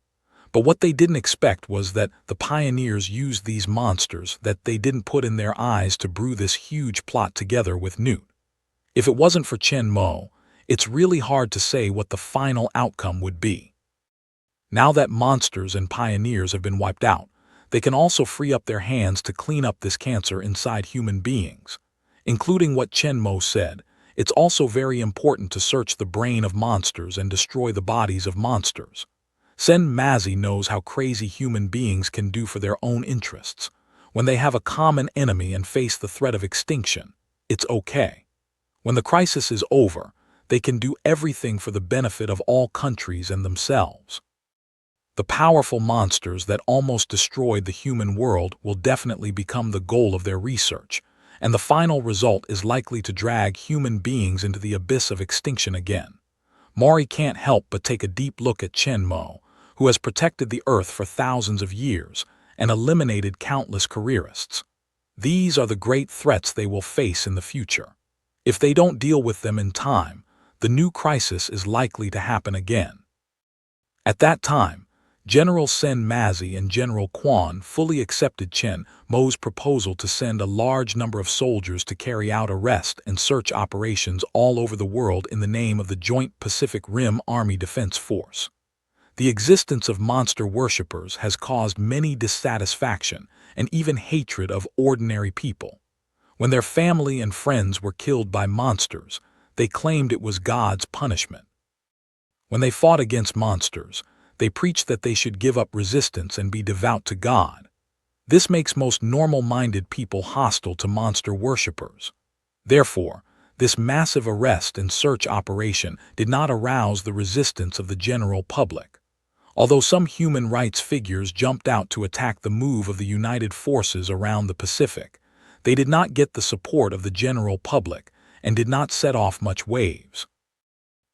But what they didn't expect was that the pioneers used these monsters that they didn't put in their eyes to brew this huge plot together with Newt. If it wasn't for Chen Mo, it's really hard to say what the final outcome would be. Now that monsters and pioneers have been wiped out, they can also free up their hands to clean up this cancer inside human beings. Including what Chen Mo said, it's also very important to search the brain of monsters and destroy the bodies of monsters. Sen Mazi knows how crazy human beings can do for their own interests. When they have a common enemy and face the threat of extinction, it's okay. When the crisis is over, they can do everything for the benefit of all countries and themselves. The powerful monsters that almost destroyed the human world will definitely become the goal of their research, and the final result is likely to drag human beings into the abyss of extinction again. Maury can't help but take a deep look at Chen Mo, who has protected the Earth for thousands of years and eliminated countless careerists. These are the great threats they will face in the future. If they don't deal with them in time, the new crisis is likely to happen again. At that time, General Sen Mazi and General Quan fully accepted Chen Mo's proposal to send a large number of soldiers to carry out arrest and search operations all over the world in the name of the Joint Pacific Rim Army Defense Force. The existence of monster worshippers has caused many dissatisfaction and even hatred of ordinary people. When their family and friends were killed by monsters, they claimed it was God's punishment. When they fought against monsters, they preached that they should give up resistance and be devout to God. This makes most normal-minded people hostile to monster worshippers. Therefore, this massive arrest and search operation did not arouse the resistance of the general public. Although some human rights figures jumped out to attack the move of the United Forces around the Pacific, they did not get the support of the general public and did not set off much waves.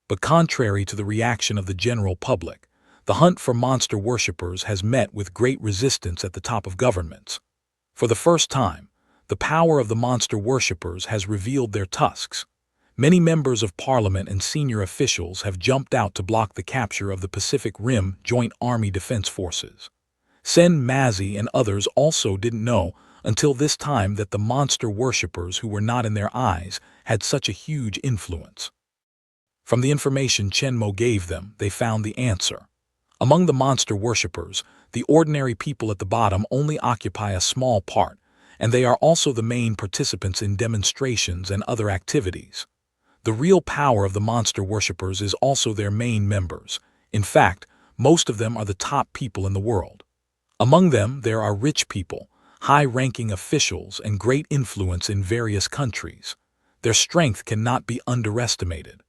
But contrary to the reaction of the general public, the hunt for monster worshippers has met with great resistance at the top of governments. For the first time, the power of the monster worshippers has revealed their tusks. Many members of parliament and senior officials have jumped out to block the capture of the Pacific Rim Joint Army Defense Forces. Sen Mazi and others also didn't know until this time that the monster worshippers who were not in their eyes had such a huge influence. From the information Chenmo gave them, they found the answer. Among the monster worshippers, the ordinary people at the bottom only occupy a small part, and they are also the main participants in demonstrations and other activities. The real power of the monster worshippers is also their main members. In fact, most of them are the top people in the world. Among them, there are rich people, high-ranking officials, and great influence in various countries. Their strength cannot be underestimated.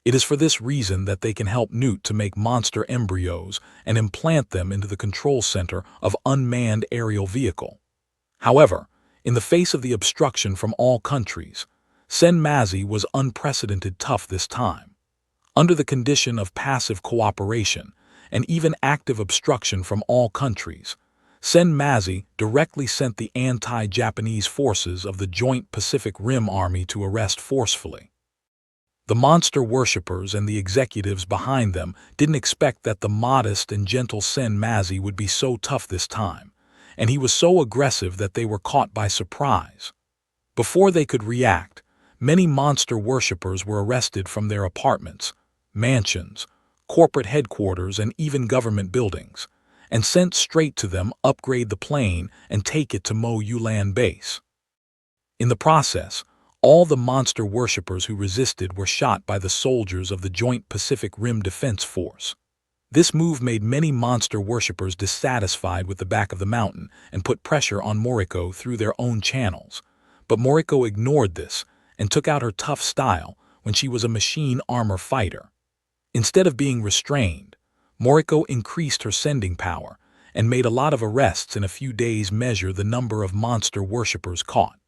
It is for this reason that they can help Newt to make monster embryos and implant them into the control center of unmanned aerial vehicle. However, in the face of the obstruction from all countries, Sen Mazi was unprecedented tough this time. Under the condition of passive cooperation and even active obstruction from all countries, Sen Mazi directly sent the anti-Japanese forces of the Joint Pacific Rim Army to arrest forcefully. The monster worshippers and the executives behind them didn't expect that the modest and gentle Sen Mazi would be so tough this time, and he was so aggressive that they were caught by surprise. Before they could react, many monster worshippers were arrested from their apartments, mansions, corporate headquarters, and even government buildings, and sent straight to them, upgrade the plane, and take it to Mo Yulan base. In the process, all the monster worshippers who resisted were shot by the soldiers of the Joint Pacific Rim Defense Force. This move made many monster worshippers dissatisfied with the back of the mountain and put pressure on Moriko through their own channels. But Moriko ignored this and took out her tough style when she was a machine armor fighter. Instead of being restrained, Moriko increased her sending power and made a lot of arrests in a few days measure the number of monster worshippers caught.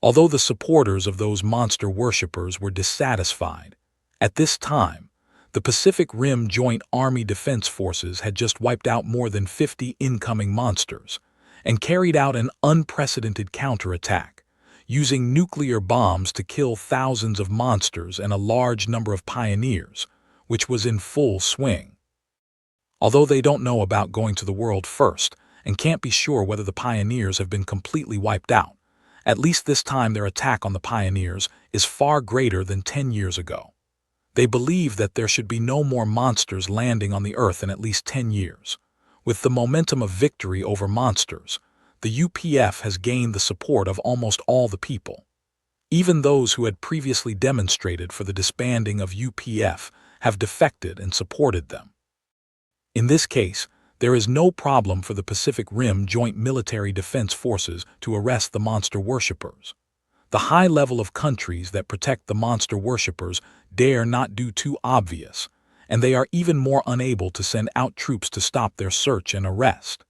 Although the supporters of those monster worshippers were dissatisfied, at this time, the Pacific Rim Joint Army Defense Forces had just wiped out more than 50 incoming monsters and carried out an unprecedented counterattack, using nuclear bombs to kill thousands of monsters and a large number of pioneers, which was in full swing. Although they don't know about going to the world first and can't be sure whether the pioneers have been completely wiped out, at least this time their attack on the pioneers is far greater than 10 years ago. They believe that there should be no more monsters landing on the Earth in at least 10 years. With the momentum of victory over monsters, the UPF has gained the support of almost all the people. Even those who had previously demonstrated for the disbanding of UPF have defected and supported them. In this case, there is no problem for the Pacific Rim Joint Military Defense Forces to arrest the monster worshippers. The high level of countries that protect the monster worshippers dare not do too obvious, and they are even more unable to send out troops to stop their search and arrest.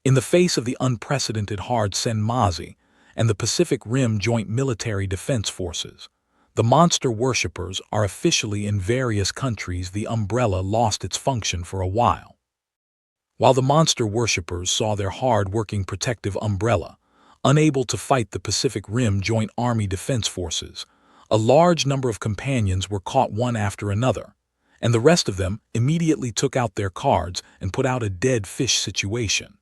In the face of the unprecedented hard Sen Mazi and the Pacific Rim Joint Military Defense Forces, the monster worshippers are officially in various countries. The umbrella lost its function for a while. While the monster worshippers saw their hard-working protective umbrella, unable to fight the Pacific Rim Joint Army Defense Forces, a large number of companions were caught one after another, and the rest of them immediately took out their cards and put out a dead fish situation.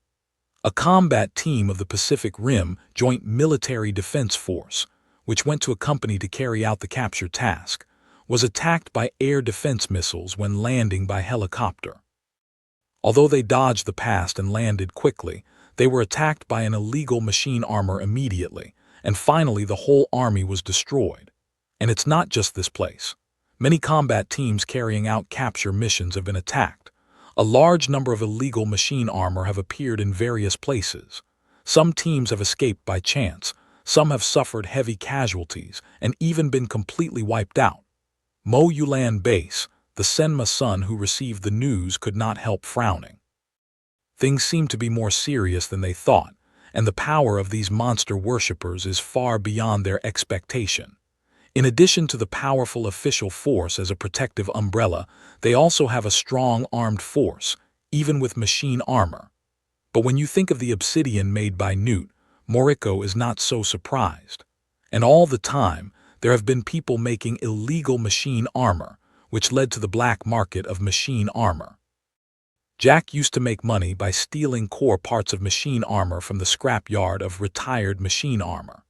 A combat team of the Pacific Rim Joint Military Defense Force, which went to a company to carry out the capture task, was attacked by air defense missiles when landing by helicopter. Although they dodged the past and landed quickly, they were attacked by an illegal machine armor immediately, and finally the whole army was destroyed. And it's not just this place. Many combat teams carrying out capture missions have been attacked. A large number of illegal machine armor have appeared in various places. Some teams have escaped by chance, some have suffered heavy casualties, and even been completely wiped out. Mo Yulan Base, the Senma son who received the news, could not help frowning. Things seem to be more serious than they thought, and the power of these monster worshippers is far beyond their expectation. In addition to the powerful official force as a protective umbrella, they also have a strong armed force, even with machine armor. But when you think of the obsidian made by Newt, Moriko is not so surprised. And all the time, there have been people making illegal machine armor, which led to the black market of machine armor. Jack used to make money by stealing core parts of machine armor from the scrap yard of retired machine armor.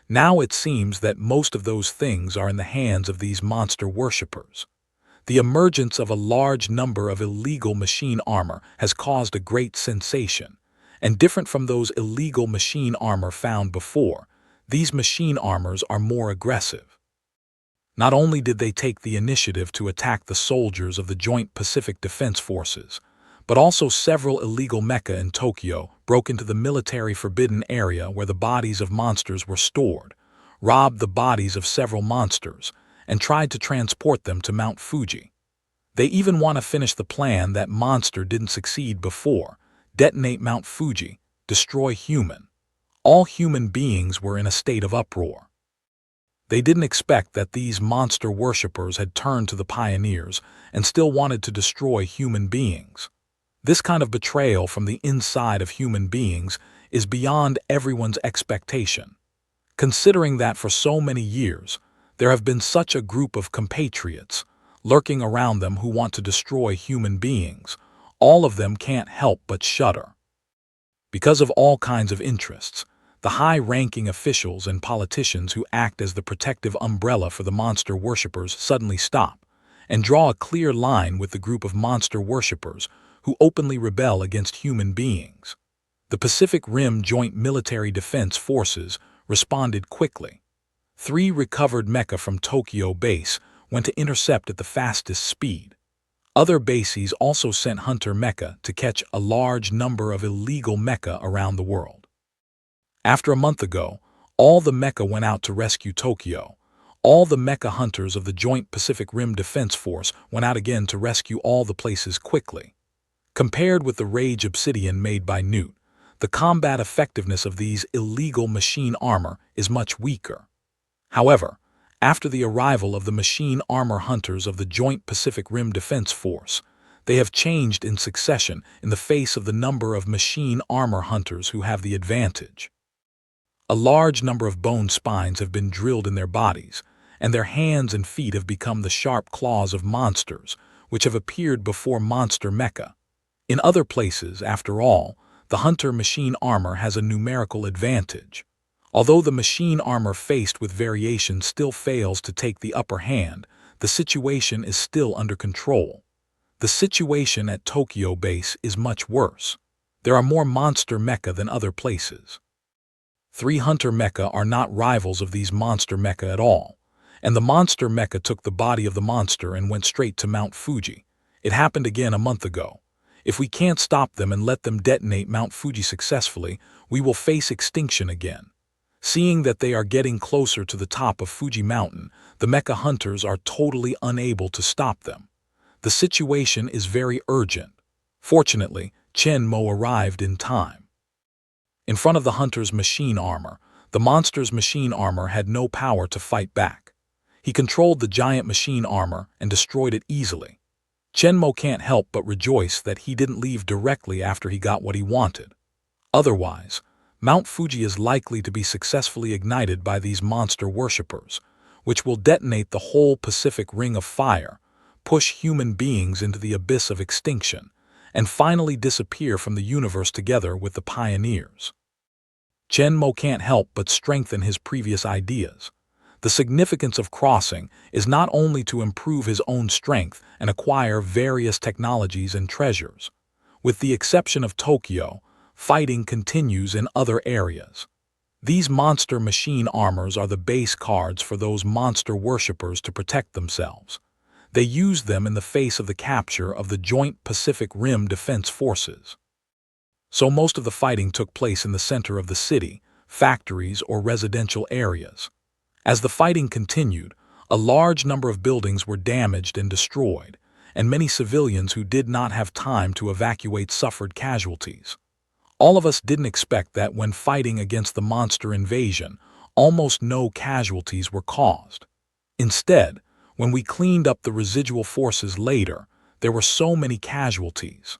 Now it seems that most of those things are in the hands of these monster worshippers. The emergence of a large number of illegal machine armor has caused a great sensation, and different from those illegal machine armor found before, these machine armors are more aggressive. Not only did they take the initiative to attack the soldiers of the Joint Pacific Defense Forces, but also several illegal mecha in Tokyo broke into the military forbidden area where the bodies of monsters were stored, robbed the bodies of several monsters, and tried to transport them to Mount Fuji. They even want to finish the plan that monster didn't succeed before: detonate Mount Fuji, destroy human. All human beings were in a state of uproar. They didn't expect that these monster worshippers had turned to the pioneers and still wanted to destroy human beings. This kind of betrayal from the inside of human beings is beyond everyone's expectation. Considering that for so many years, there have been such a group of compatriots lurking around them who want to destroy human beings, all of them can't help but shudder. Because of all kinds of interests, the high-ranking officials and politicians who act as the protective umbrella for the monster worshippers suddenly stop and draw a clear line with the group of monster worshippers who openly rebel against human beings. The Pacific Rim Joint Military Defense Forces responded quickly. 3 recovered mecha from Tokyo base went to intercept at the fastest speed. Other bases also sent hunter mecha to catch a large number of illegal mecha around the world. After a month ago, all the mecha went out to rescue Tokyo. All the mecha hunters of the Joint Pacific Rim Defense Force went out again to rescue all the places quickly. Compared with the Rage Obsidian made by Newt, the combat effectiveness of these illegal machine armor is much weaker. However, after the arrival of the machine armor hunters of the Joint Pacific Rim Defense Force, they have changed in succession in the face of the number of machine armor hunters who have the advantage. A large number of bone spines have been drilled in their bodies, and their hands and feet have become the sharp claws of monsters, which have appeared before monster mecha. In other places, after all, the hunter machine armor has a numerical advantage. Although the machine armor faced with variation still fails to take the upper hand, the situation is still under control. The situation at Tokyo base is much worse. There are more monster mecha than other places. 3 hunter mecha are not rivals of these monster mecha at all, and the monster mecha took the body of the monster and went straight to Mount Fuji. It happened again a month ago. If we can't stop them and let them detonate Mount Fuji successfully, we will face extinction again. Seeing that they are getting closer to the top of Fuji Mountain, the mecha hunters are totally unable to stop them. The situation is very urgent. Fortunately, Chen Mo arrived in time. In front of the hunter's machine armor, the monster's machine armor had no power to fight back. He controlled the giant machine armor and destroyed it easily. Chen Mo can't help but rejoice that he didn't leave directly after he got what he wanted. Otherwise, Mount Fuji is likely to be successfully ignited by these monster worshippers, which will detonate the whole Pacific Ring of Fire, push human beings into the abyss of extinction, and finally disappear from the universe together with the pioneers. Chen Mo can't help but strengthen his previous ideas. The significance of crossing is not only to improve his own strength and acquire various technologies and treasures. With the exception of Tokyo, fighting continues in other areas. These monster machine armors are the base cards for those monster worshippers to protect themselves. They used them in the face of the capture of the Joint Pacific Rim Defense Forces. So most of the fighting took place in the center of the city, factories, or residential areas. As the fighting continued, a large number of buildings were damaged and destroyed, and many civilians who did not have time to evacuate suffered casualties. All of us didn't expect that when fighting against the monster invasion, almost no casualties were caused. Instead, when we cleaned up the residual forces later, there were so many casualties.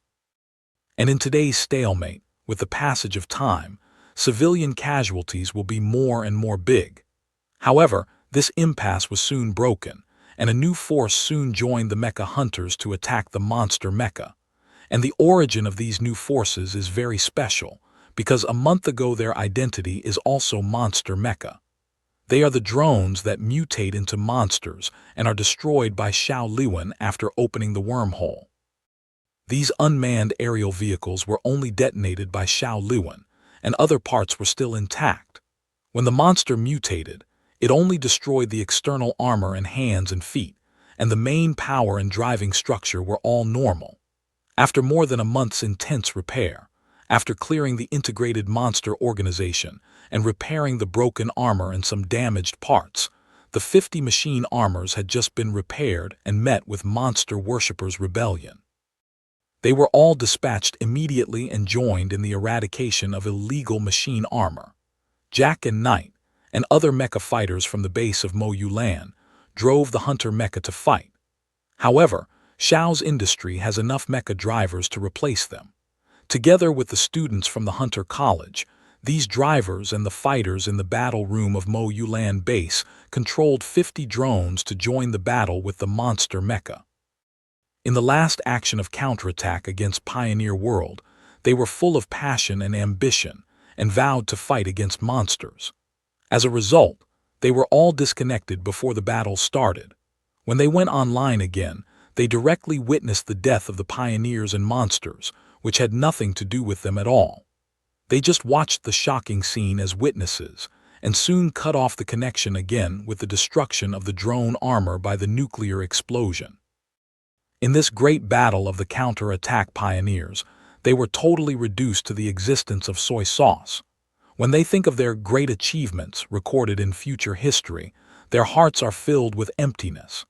And in today's stalemate, with the passage of time, civilian casualties will be more and more big. However, this impasse was soon broken, and a new force soon joined the mecha hunters to attack the monster mecha. And the origin of these new forces is very special, because a month ago their identity is also monster mecha. They are the drones that mutate into monsters and are destroyed by Xiao Liwen after opening the wormhole. These unmanned aerial vehicles were only detonated by Xiao Liwen, and other parts were still intact. When the monster mutated, it only destroyed the external armor and hands and feet, and the main power and driving structure were all normal. After more than a month's intense repair, after clearing the integrated monster organization and repairing the broken armor and some damaged parts, the 50 machine armors had just been repaired and met with monster worshippers' rebellion. They were all dispatched immediately and joined in the eradication of illegal machine armor. Jack and Knight, and other mecha fighters from the base of Mo Yulan, drove the hunter mecha to fight. However, Xiao's industry has enough mecha drivers to replace them. Together with the students from the Hunter College, these drivers and the fighters in the battle room of Mo Yulan base controlled 50 drones to join the battle with the monster mecha. In the last action of counterattack against Pioneer World, they were full of passion and ambition and vowed to fight against monsters. As a result, they were all disconnected before the battle started. When they went online again, they directly witnessed the death of the pioneers and monsters, which had nothing to do with them at all. They just watched the shocking scene as witnesses, and soon cut off the connection again with the destruction of the drone armor by the nuclear explosion. In this great battle of the counter-attack pioneers, they were totally reduced to the existence of soy sauce. When they think of their great achievements recorded in future history, their hearts are filled with emptiness.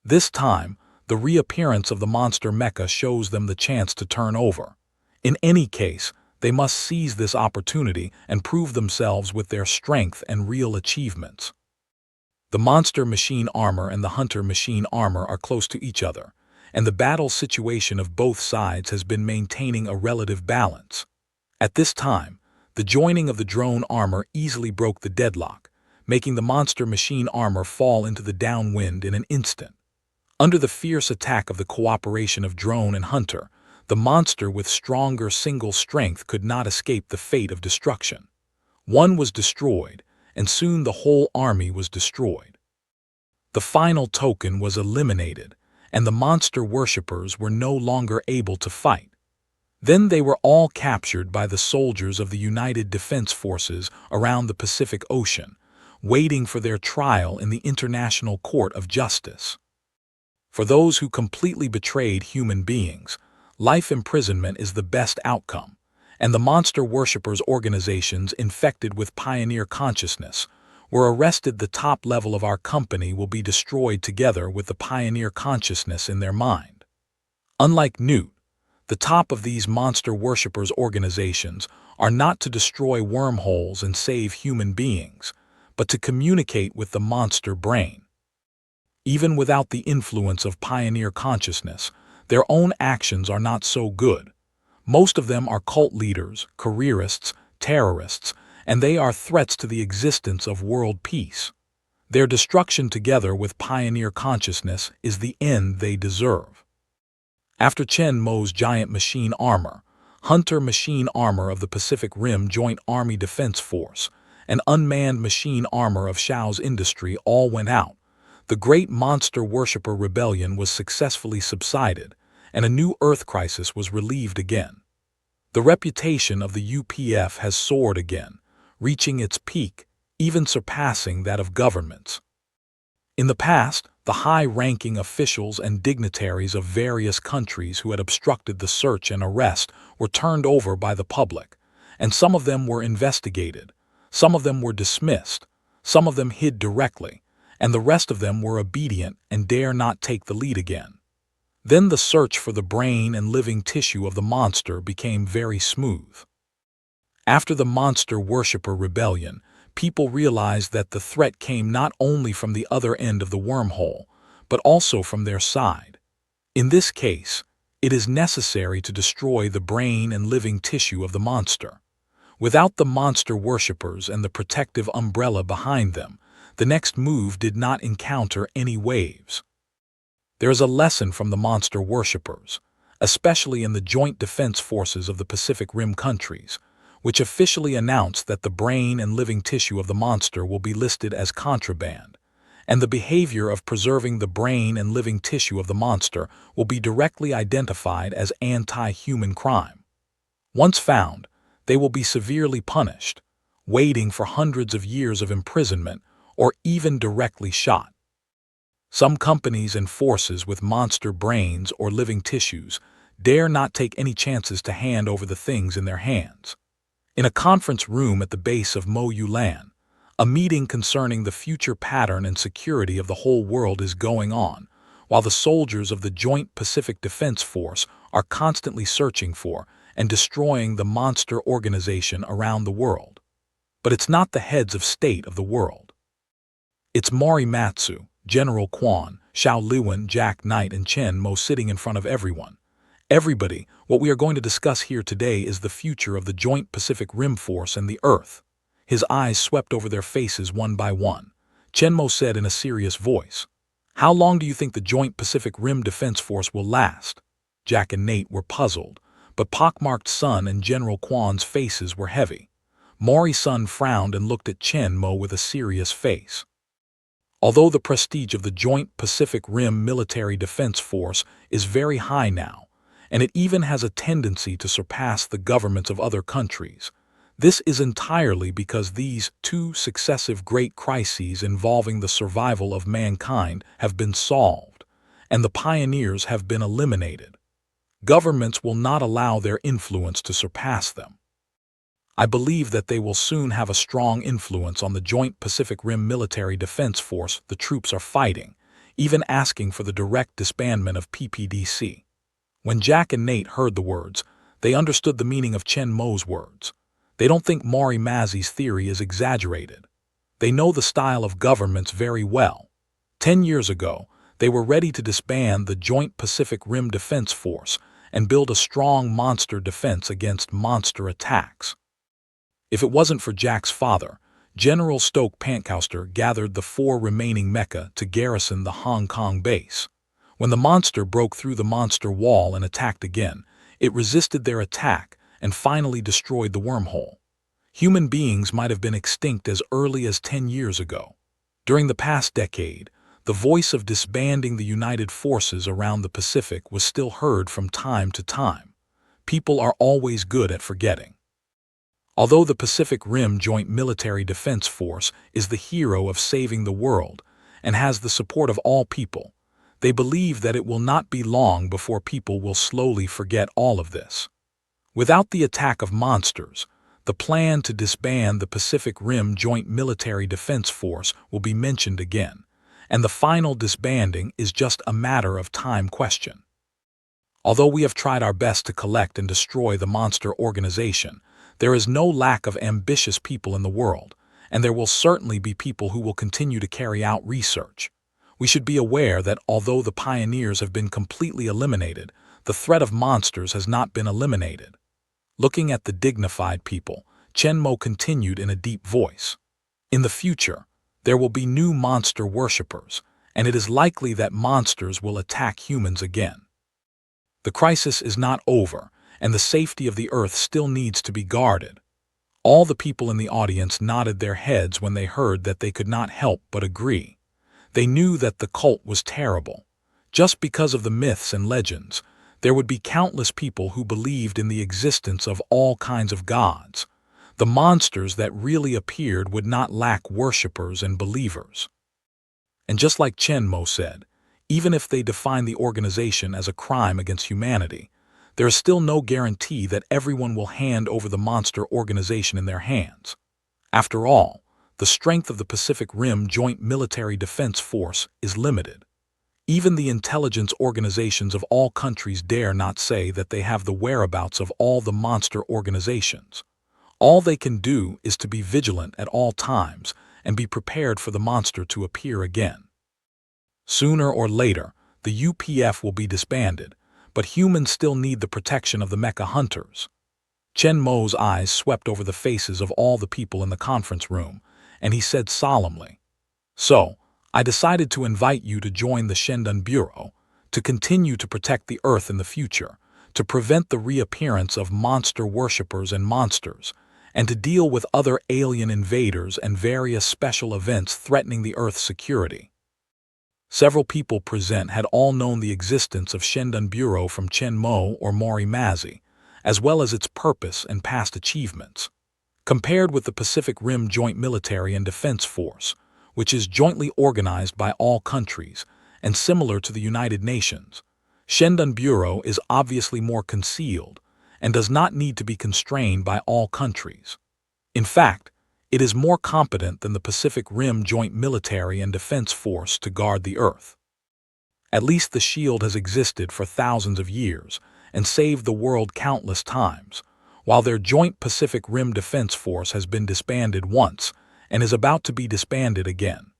This time, the reappearance of the monster mecha shows them the chance to turn over. In any case, they must seize this opportunity and prove themselves with their strength and real achievements. The monster machine armor and the hunter machine armor are close to each other, and the battle situation of both sides has been maintaining a relative balance. At this time, the joining of the drone armor easily broke the deadlock, making the monster machine armor fall into the downwind in an instant. Under the fierce attack of the cooperation of drone and hunter, the monster with stronger single strength could not escape the fate of destruction. One was destroyed, and soon the whole army was destroyed. The final token was eliminated, and the monster worshippers were no longer able to fight. Then they were all captured by the soldiers of the United Defense Forces around the Pacific Ocean, waiting for their trial in the International Court of Justice. For those who completely betrayed human beings, life imprisonment is the best outcome, and the monster worshippers' organizations infected with pioneer consciousness were arrested. The top level of our company will be destroyed together with the pioneer consciousness in their mind. Unlike Newt, the top of these monster worshippers' organizations are not to destroy wormholes and save human beings, but to communicate with the monster brain. Even without the influence of pioneer consciousness, their own actions are not so good. Most of them are cult leaders, careerists, terrorists, and they are threats to the existence of world peace. Their destruction together with pioneer consciousness is the end they deserve. After Chen Mo's giant machine armor, Hunter machine armor of the Pacific Rim Joint Army Defense Force, and unmanned machine armor of Xiao's industry all went out, the great monster worshipper rebellion was successfully subsided, and a new Earth crisis was relieved again. The reputation of the UPF has soared again, reaching its peak, even surpassing that of governments. In the past, The high-ranking officials and dignitaries of various countries who had obstructed the search and arrest were turned over by the public, and some of them were investigated, some of them were dismissed, some of them hid directly, and the rest of them were obedient and dare not take the lead again. Then the search for the brain and living tissue of the monster became very smooth. After the monster worshipper rebellion, people realized that the threat came not only from the other end of the wormhole, but also from their side. In this case, it is necessary to destroy the brain and living tissue of the monster. Without the monster worshippers and the protective umbrella behind them, the next move did not encounter any waves. There is a lesson from the monster worshippers, especially in the joint defense forces of the Pacific Rim countries, which officially announced that the brain and living tissue of the monster will be listed as contraband, and the behavior of preserving the brain and living tissue of the monster will be directly identified as anti-human crime. Once found, they will be severely punished, waiting for hundreds of years of imprisonment or even directly shot. Some companies and forces with monster brains or living tissues dare not take any chances to hand over the things in their hands. In a conference room at the base of Mo Yulan, a meeting concerning the future pattern and security of the whole world is going on, while the soldiers of the Joint Pacific Defense Force are constantly searching for and destroying the monster organization around the world. But it's not the heads of state of the world. It's Morimatsu, General Quan, Xiao Liwen, Jack Knight, and Chen Mo sitting in front of everyone. Everybody, what we are going to discuss here today is the future of the Joint Pacific Rim Force and the Earth. His eyes swept over their faces one by one. Chen Mo said in a serious voice, "How long do you think the Joint Pacific Rim Defense Force will last?" Jack and Nate were puzzled, but pockmarked Sun and General Quan's faces were heavy. Mori-Sun frowned and looked at Chen Mo with a serious face. Although the prestige of the Joint Pacific Rim Military Defense Force is very high now, and it even has a tendency to surpass the governments of other countries, this is entirely because these two successive great crises involving the survival of mankind have been solved, and the pioneers have been eliminated. Governments will not allow their influence to surpass them. I believe that they will soon have a strong influence on the Joint Pacific Rim Military Defense Force the troops are fighting, even asking for the direct disbandment of PPDC. When Jack and Nate heard the words, they understood the meaning of Chen Mo's words. They don't think Mori Mazzi's theory is exaggerated. They know the style of governments very well. 10 years ago, they were ready to disband the Joint Pacific Rim Defense Force and build a strong monster defense against monster attacks. If it wasn't for Jack's father, General Stoke Pankhauster gathered the 4 remaining mecha to garrison the Hong Kong base. When the monster broke through the monster wall and attacked again, it resisted their attack and finally destroyed the wormhole. Human beings might have been extinct as early as 10 years ago. During the past decade, the voice of disbanding the united forces around the Pacific was still heard from time to time. People are always good at forgetting. Although the Pacific Rim Joint Military Defense Force is the hero of saving the world and has the support of all people, they believe that it will not be long before people will slowly forget all of this. Without the attack of monsters, the plan to disband the Pacific Rim Joint Military Defense Force will be mentioned again, and the final disbanding is just a matter of time question. Although we have tried our best to collect and destroy the monster organization, there is no lack of ambitious people in the world, and there will certainly be people who will continue to carry out research. We should be aware that although the pioneers have been completely eliminated, the threat of monsters has not been eliminated. Looking at the dignified people, Chen Mo continued in a deep voice. In the future, there will be new monster worshippers, and it is likely that monsters will attack humans again. The crisis is not over, and the safety of the Earth still needs to be guarded. All the people in the audience nodded their heads when they heard that they could not help but agree. They knew that the cult was terrible. Just because of the myths and legends, there would be countless people who believed in the existence of all kinds of gods. The monsters that really appeared would not lack worshippers and believers. And just like Chen Mo said, even if they define the organization as a crime against humanity, there is still no guarantee that everyone will hand over the monster organization in their hands. After all, the strength of the Pacific Rim Joint Military Defense Force is limited. Even the intelligence organizations of all countries dare not say that they have the whereabouts of all the monster organizations. All they can do is to be vigilant at all times and be prepared for the monster to appear again. Sooner or later, the UPF will be disbanded, but humans still need the protection of the mecha hunters. Chen Mo's eyes swept over the faces of all the people in the conference room, and he said solemnly, "So, I decided to invite you to join the Shendun Bureau, to continue to protect the Earth in the future, to prevent the reappearance of monster worshippers and monsters, and to deal with other alien invaders and various special events threatening the Earth's security." Several people present had all known the existence of Shendun Bureau from Chen Mo or Mori Mazi, as well as its purpose and past achievements. Compared with the Pacific Rim Joint Military and Defense Force, which is jointly organized by all countries and similar to the United Nations, Shendun Bureau is obviously more concealed and does not need to be constrained by all countries. In fact, it is more competent than the Pacific Rim Joint Military and Defense Force to guard the Earth. At least the shield has existed for thousands of years and saved the world countless times, while their Joint Pacific Rim Defense Force has been disbanded once and is about to be disbanded again.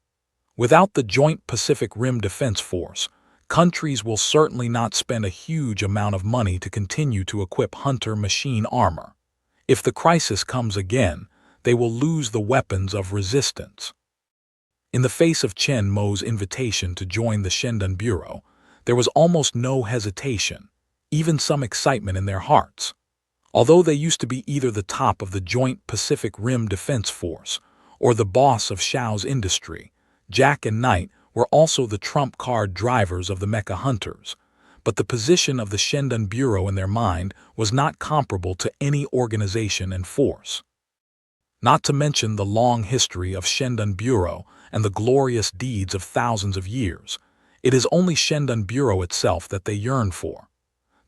Without the Joint Pacific Rim Defense Force, countries will certainly not spend a huge amount of money to continue to equip hunter machine armor. If the crisis comes again, they will lose the weapons of resistance. In the face of Chen Mo's invitation to join the Shendun Bureau, there was almost no hesitation, even some excitement in their hearts. Although they used to be either the top of the Joint Pacific Rim Defense Force or the boss of Shao's industry, Jack and Knight were also the trump card drivers of the mecha hunters, but the position of the Shendun Bureau in their mind was not comparable to any organization and force. Not to mention the long history of Shendun Bureau and the glorious deeds of thousands of years, it is only Shendun Bureau itself that they yearn for.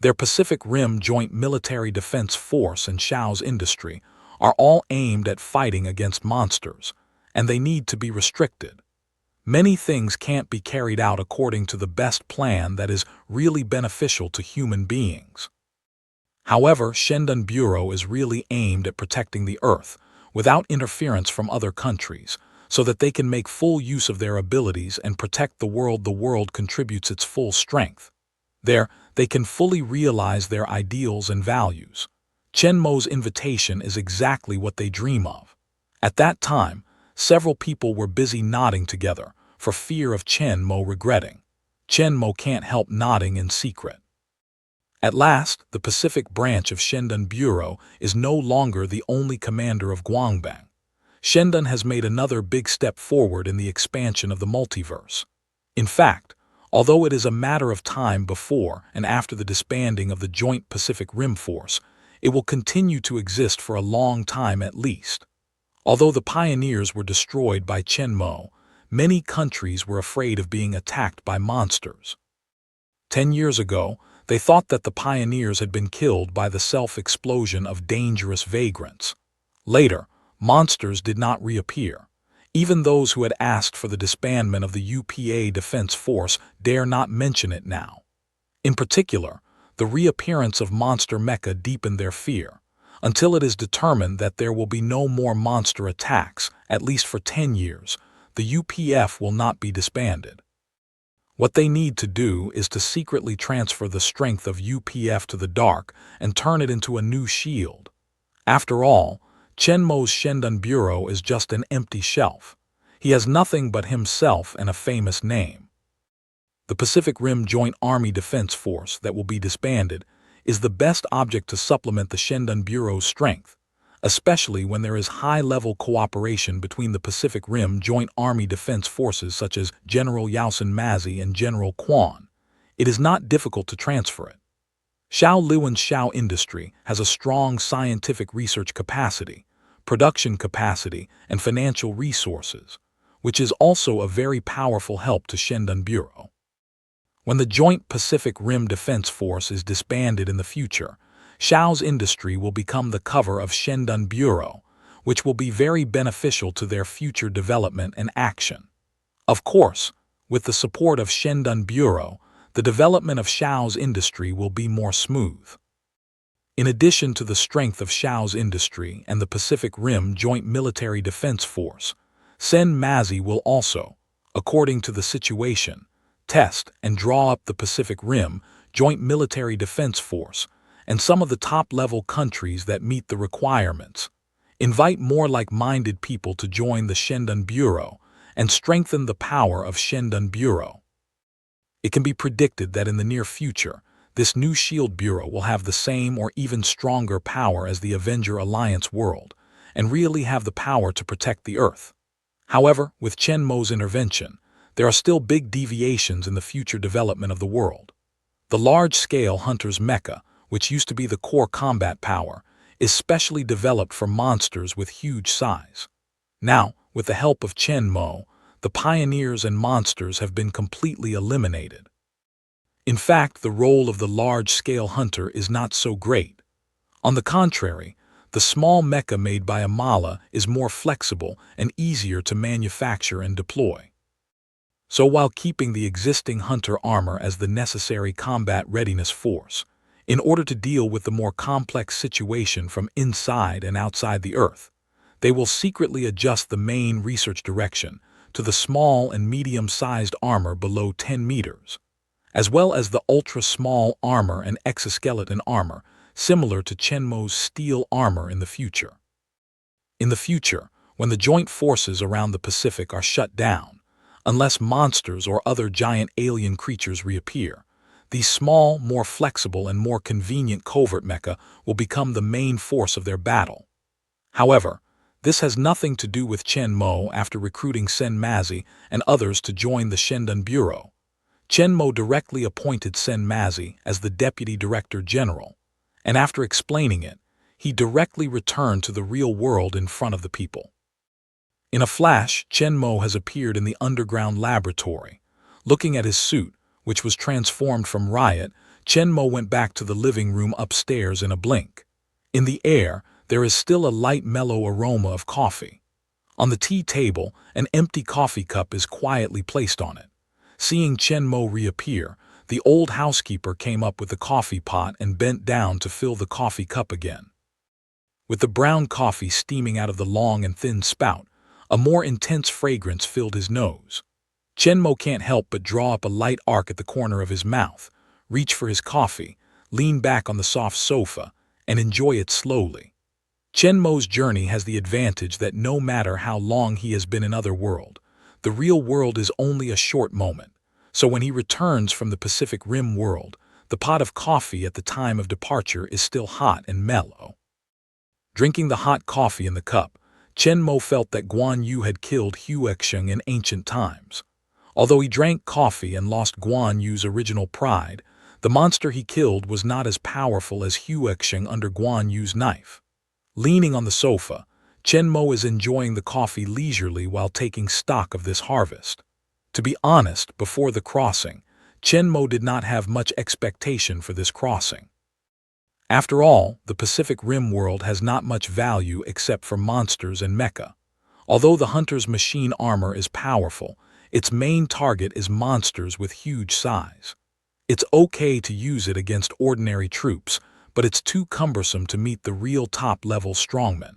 Their Pacific Rim Joint Military Defense Force and Shao's industry are all aimed at fighting against monsters, and they need to be restricted. Many things can't be carried out according to the best plan that is really beneficial to human beings. However, Shendun Bureau is really aimed at protecting the Earth without interference from other countries, so that they can make full use of their abilities and protect the world contributes its full strength. There, they can fully realize their ideals and values. Chen Mo's invitation is exactly what they dream of. At that time, several people were busy nodding together, for fear of Chen Mo regretting. Chen Mo can't help nodding in secret. At last, the Pacific branch of Shendun Bureau is no longer the only commander of Guangbang. Shendun has made another big step forward in the expansion of the multiverse. In fact, although it is a matter of time before and after the disbanding of the Joint Pacific Rim Force, it will continue to exist for a long time at least. Although the pioneers were destroyed by Chen Mo, many countries were afraid of being attacked by monsters. 10 years ago, they thought that the pioneers had been killed by the self-explosion of dangerous vagrants. Later, monsters did not reappear. Even those who had asked for the disbandment of the UPA Defense Force dare not mention it now. In particular, the reappearance of monster mecha deepened their fear, until it is determined that there will be no more monster attacks, at least for 10 years. The UPF will not be disbanded. What they need to do is to secretly transfer the strength of UPF to the dark and turn it into a new shield. After all, Chen Mo's Shendun Bureau is just an empty shelf. He has nothing but himself and a famous name. The Pacific Rim Joint Army Defense Force that will be disbanded is the best object to supplement the Shendun Bureau's strength, especially when there is high-level cooperation between the Pacific Rim Joint Army Defense Forces such as General Yaosun Mazi and General Quan. It is not difficult to transfer it. Xiao Luan's Xiao industry has a strong scientific research capacity, production capacity, and financial resources. which is also a very powerful help to Shendan Bureau. When the Joint Pacific Rim Defense Force is disbanded in the future, Xiao's industry will become the cover of Shendan Bureau, which will be very beneficial to their future development and action. Of course, with the support of Shendan Bureau, the development of Xiao's industry will be more smooth. In addition to the strength of Xiao's industry and the Pacific Rim Joint Military Defense Force, Sen Mazi will also, according to the situation, test and draw up the Pacific Rim Joint Military Defense Force and some of the top-level countries that meet the requirements, invite more like-minded people to join the Shendan Bureau, and strengthen the power of Shendan Bureau. It can be predicted that in the near future, this new Shield Bureau will have the same or even stronger power as the Avenger Alliance world, and really have the power to protect the Earth. However, with Chen Mo's intervention, there are still big deviations in the future development of the world. The large-scale Hunter's Mecha, which used to be the core combat power, is specially developed for monsters with huge size. Now, with the help of Chen Mo, the pioneers and monsters have been completely eliminated. In fact, the role of the large-scale hunter is not so great. On the contrary, the small mecha made by Amala is more flexible and easier to manufacture and deploy. So while keeping the existing hunter armor as the necessary combat readiness force, in order to deal with the more complex situation from inside and outside the Earth, they will secretly adjust the main research direction to the small and medium-sized armor below 10 meters, as well as the ultra-small armor and exoskeleton armor similar to Chen Mo's steel armor in the future. In the future, when the joint forces around the Pacific are shut down, unless monsters or other giant alien creatures reappear, these small, more flexible and more convenient covert mecha will become the main force of their battle. However, this has nothing to do with Chen Mo after recruiting Sen Mazi and others to join the Shendan Bureau. Chen Mo directly appointed Sen Mazi as the Deputy Director General, and after explaining it, he directly returned to the real world in front of the people. In a flash, Chen Mo has appeared in the underground laboratory. Looking at his suit, which was transformed from riot, Chen Mo went back to the living room upstairs in a blink. In the air, there is still a light mellow aroma of coffee. On the tea table, an empty coffee cup is quietly placed on it. Seeing Chen Mo reappear, the old housekeeper came up with the coffee pot and bent down to fill the coffee cup again. With the brown coffee steaming out of the long and thin spout, a more intense fragrance filled his nose. Chen Mo can't help but draw up a light arc at the corner of his mouth, reach for his coffee, lean back on the soft sofa, and enjoy it slowly. Chen Mo's journey has the advantage that no matter how long he has been in other world, the real world is only a short moment, so when he returns from the Pacific Rim world, the pot of coffee at the time of departure is still hot and mellow. Drinking the hot coffee in the cup, Chen Mo felt that Guan Yu had killed Huexing in ancient times. Although he drank coffee and lost Guan Yu's original pride, the monster he killed was not as powerful as Huexing under Guan Yu's knife. Leaning on the sofa, Chen Mo is enjoying the coffee leisurely while taking stock of this harvest. To be honest, before the crossing, Chen Mo did not have much expectation for this crossing. After all, the Pacific Rim world has not much value except for monsters and mecha. Although the hunter's machine armor is powerful, its main target is monsters with huge size. It's okay to use it against ordinary troops, but it's too cumbersome to meet the real top-level strongmen.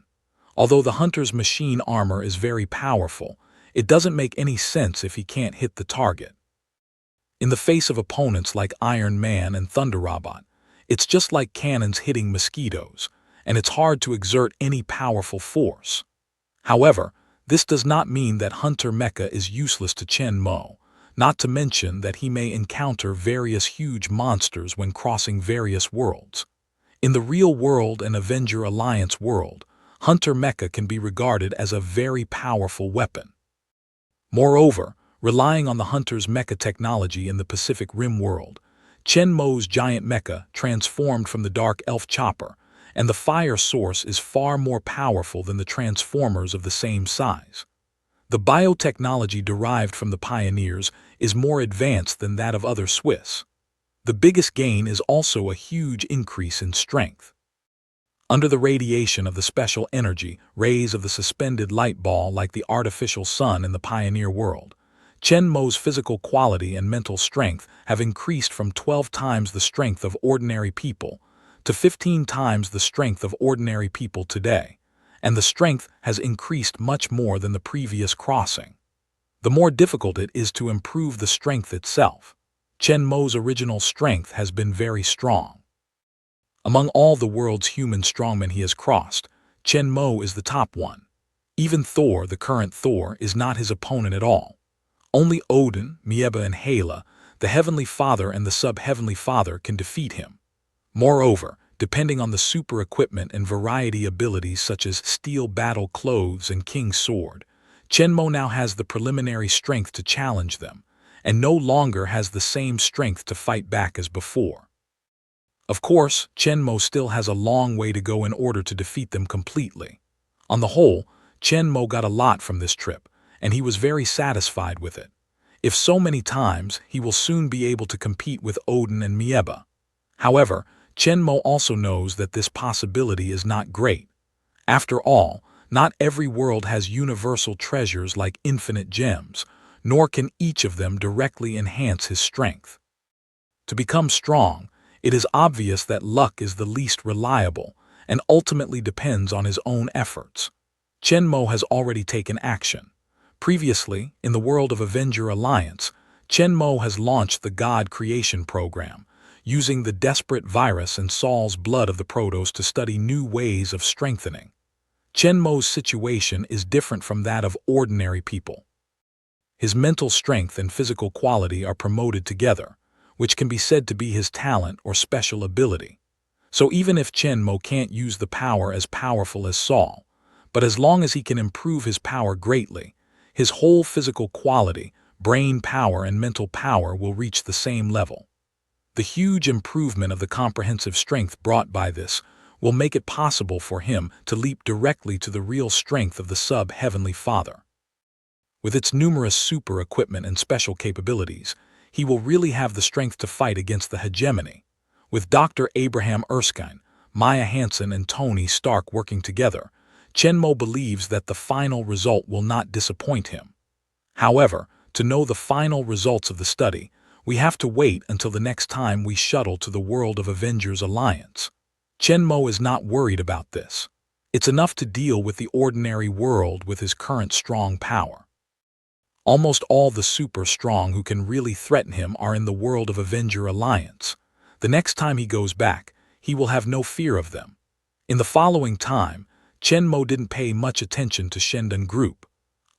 Although the hunter's machine armor is very powerful, it doesn't make any sense if he can't hit the target. In the face of opponents like Iron Man and Thunder Robot, it's just like cannons hitting mosquitoes, and it's hard to exert any powerful force. However, this does not mean that Hunter Mecha is useless to Chen Mo, not to mention that he may encounter various huge monsters when crossing various worlds. In the real world and Avenger Alliance world, Hunter Mecha can be regarded as a very powerful weapon. Moreover, relying on the Hunter's mecha technology in the Pacific Rim world, Chen Mo's giant mecha transformed from the Dark Elf Chopper, and the fire source is far more powerful than the Transformers of the same size. The biotechnology derived from the pioneers is more advanced than that of other Swiss. The biggest gain is also a huge increase in strength. Under the radiation of the special energy rays of the suspended light ball like the artificial sun in the pioneer world, Chen Mo's physical quality and mental strength have increased from 12 times the strength of ordinary people to 15 times the strength of ordinary people today, and the strength has increased much more than the previous crossing. The more difficult it is to improve the strength itself. Chen Mo's original strength has been very strong. Among all the world's human strongmen he has crossed, Chen Mo is the top one. Even Thor, the current Thor, is not his opponent at all. Only Odin, Mieba and Hela, the Heavenly Father and the Sub-Heavenly Father can defeat him. Moreover, depending on the super equipment and variety abilities such as Steel Battle Clothes and King's Sword, Chen Mo now has the preliminary strength to challenge them, and no longer has the same strength to fight back as before. Of course, Chen Mo still has a long way to go in order to defeat them completely. On the whole, Chen Mo got a lot from this trip, and he was very satisfied with it. If so many times, he will soon be able to compete with Odin and Mieba. However, Chen Mo also knows that this possibility is not great. After all, not every world has universal treasures like infinite gems, nor can each of them directly enhance his strength. To become strong, it is obvious that luck is the least reliable and ultimately depends on his own efforts. Chen Mo has already taken action. Previously, in the world of Avenger Alliance, Chen Mo has launched the God Creation Program, using the desperate virus and Saul's blood of the Protos to study new ways of strengthening. Chen Mo's situation is different from that of ordinary people. His mental strength and physical quality are promoted together, which can be said to be his talent or special ability. So even if Chen Mo can't use the power as powerful as Saul, but as long as he can improve his power greatly, his whole physical quality, brain power and mental power will reach the same level. The huge improvement of the comprehensive strength brought by this will make it possible for him to leap directly to the real strength of the Sub-Heavenly Father. With its numerous super equipment and special capabilities, he will really have the strength to fight against the hegemony. With Dr. Abraham Erskine, Maya Hansen and Tony Stark working together, Chen Mo believes that the final result will not disappoint him. However, to know the final results of the study, we have to wait until the next time we shuttle to the world of Avengers Alliance. Chen Mo is not worried about this. It's enough to deal with the ordinary world with his current strong power. Almost all the super strong who can really threaten him are in the world of Avenger Alliance. The next time he goes back, he will have no fear of them. In the following time, Chen Mo didn't pay much attention to Shendun Group.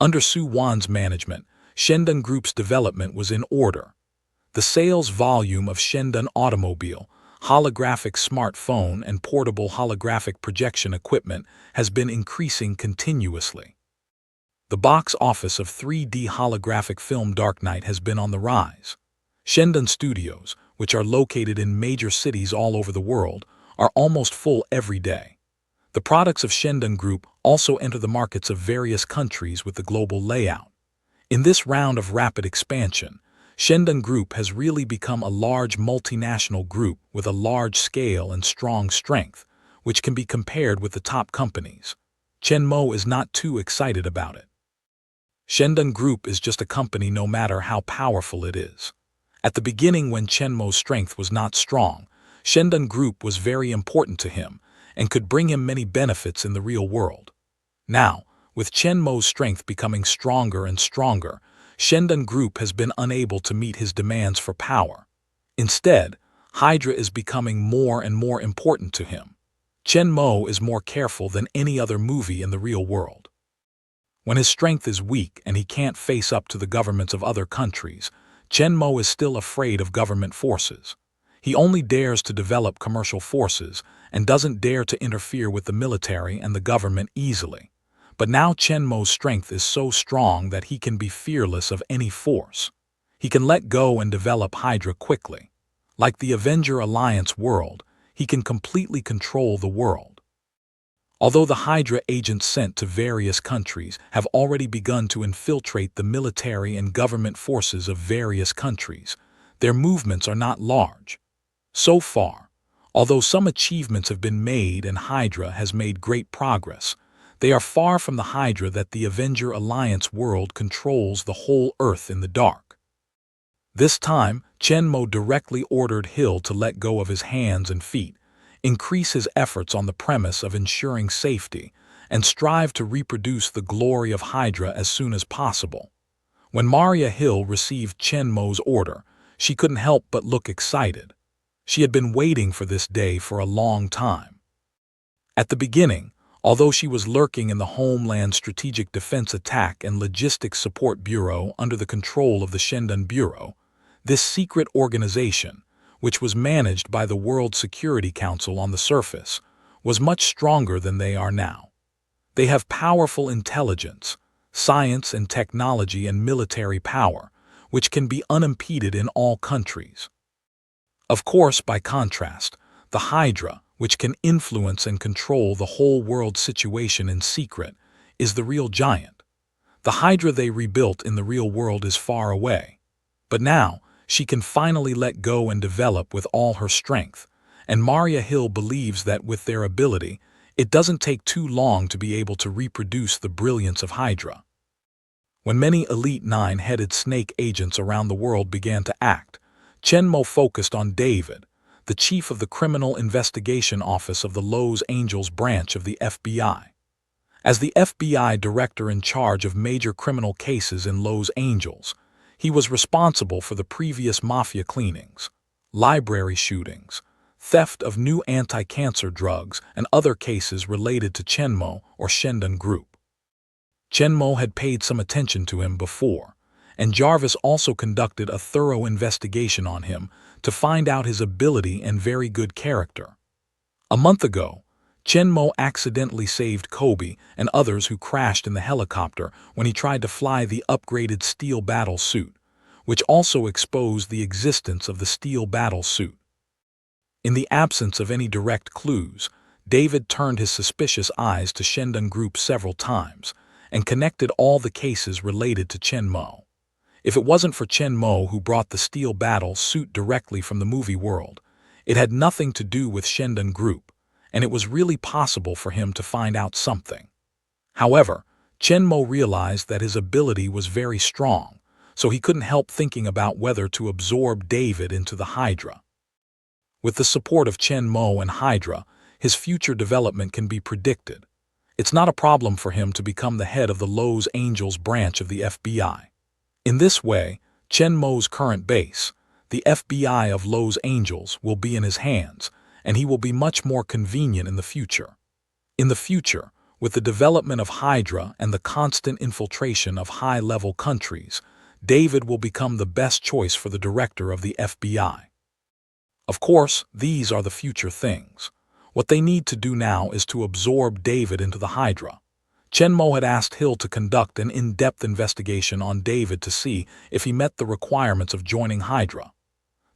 Under Su Wan's management, Shendun Group's development was in order. The sales volume of Shendun automobile, holographic smartphone and portable holographic projection equipment has been increasing continuously. The box office of 3D holographic film Dark Knight has been on the rise. Shendun studios, which are located in major cities all over the world, are almost full every day. The products of Shendun Group also enter the markets of various countries with the global layout. In this round of rapid expansion, Shendun Group has really become a large multinational group with a large scale and strong strength, which can be compared with the top companies. Chen Mo is not too excited about it. Shendun Group is just a company no matter how powerful it is. At the beginning when Chen Mo's strength was not strong, Shendun Group was very important to him and could bring him many benefits in the real world. Now, with Chen Mo's strength becoming stronger and stronger, Shendun Group has been unable to meet his demands for power. Instead, Hydra is becoming more and more important to him. Chen Mo is more careful than any other movie in the real world. When his strength is weak and he can't face up to the governments of other countries, Chen Mo is still afraid of government forces. He only dares to develop commercial forces and doesn't dare to interfere with the military and the government easily. But now Chen Mo's strength is so strong that he can be fearless of any force. He can let go and develop Hydra quickly. Like the Avenger Alliance world, he can completely control the world. Although the Hydra agents sent to various countries have already begun to infiltrate the military and government forces of various countries, their movements are not large. So far, although some achievements have been made and Hydra has made great progress, they are far from the Hydra that the Avenger Alliance world controls the whole Earth in the dark. This time, Chenmo directly ordered Hill to let go of his hands and feet, increase his efforts on the premise of ensuring safety, and strive to reproduce the glory of Hydra as soon as possible. When Maria Hill received Chenmo's order, she couldn't help but look excited. She had been waiting for this day for a long time. At the beginning, although she was lurking in the Homeland Strategic Defense Attack and Logistics Support Bureau under the control of the Shendan Bureau, this secret organization, which was managed by the World Security Council on the surface, was much stronger than they are now. They have powerful intelligence, science and technology and military power, which can be unimpeded in all countries. Of course, by contrast, the Hydra, which can influence and control the whole world situation in secret, is the real giant. The Hydra they rebuilt in the real world is far away. But now, she can finally let go and develop with all her strength, and Maria Hill believes that with their ability, it doesn't take too long to be able to reproduce the brilliance of Hydra. When many elite nine-headed snake agents around the world began to act, Chenmo focused on David, the chief of the Criminal Investigation Office of the Los Angeles branch of the FBI. As the FBI director in charge of major criminal cases in Los Angeles, he was responsible for the previous mafia cleanings, library shootings, theft of new anti-cancer drugs, and other cases related to Chenmo or Shendan Group. Chenmo had paid some attention to him before, and Jarvis also conducted a thorough investigation on him to find out his ability and very good character. A month ago, Chenmo accidentally saved Kobe and others who crashed in the helicopter when he tried to fly the upgraded steel battle suit, which also exposed the existence of the steel battle suit. In the absence of any direct clues, David turned his suspicious eyes to Shendan Group several times and connected all the cases related to Chenmo. If it wasn't for Chenmo who brought the steel battle suit directly from the movie world, it had nothing to do with Shendan Group, and it was really possible for him to find out something. However, Chenmo realized that his ability was very strong, so he couldn't help thinking about whether to absorb David into the Hydra. With the support of Chenmo and Hydra, his future development can be predicted. It's not a problem for him to become the head of the Los Angeles branch of the FBI. In this way, Chenmo's current base, the FBI of Los Angeles, will be in his hands, and he will be much more convenient in the future. In the future, with the development of Hydra and the constant infiltration of high-level countries, David will become the best choice for the director of the FBI. Of course, these are the future things. What they need to do now is to absorb David into the Hydra. Chenmo had asked Hill to conduct an in-depth investigation on David to see if he met the requirements of joining Hydra.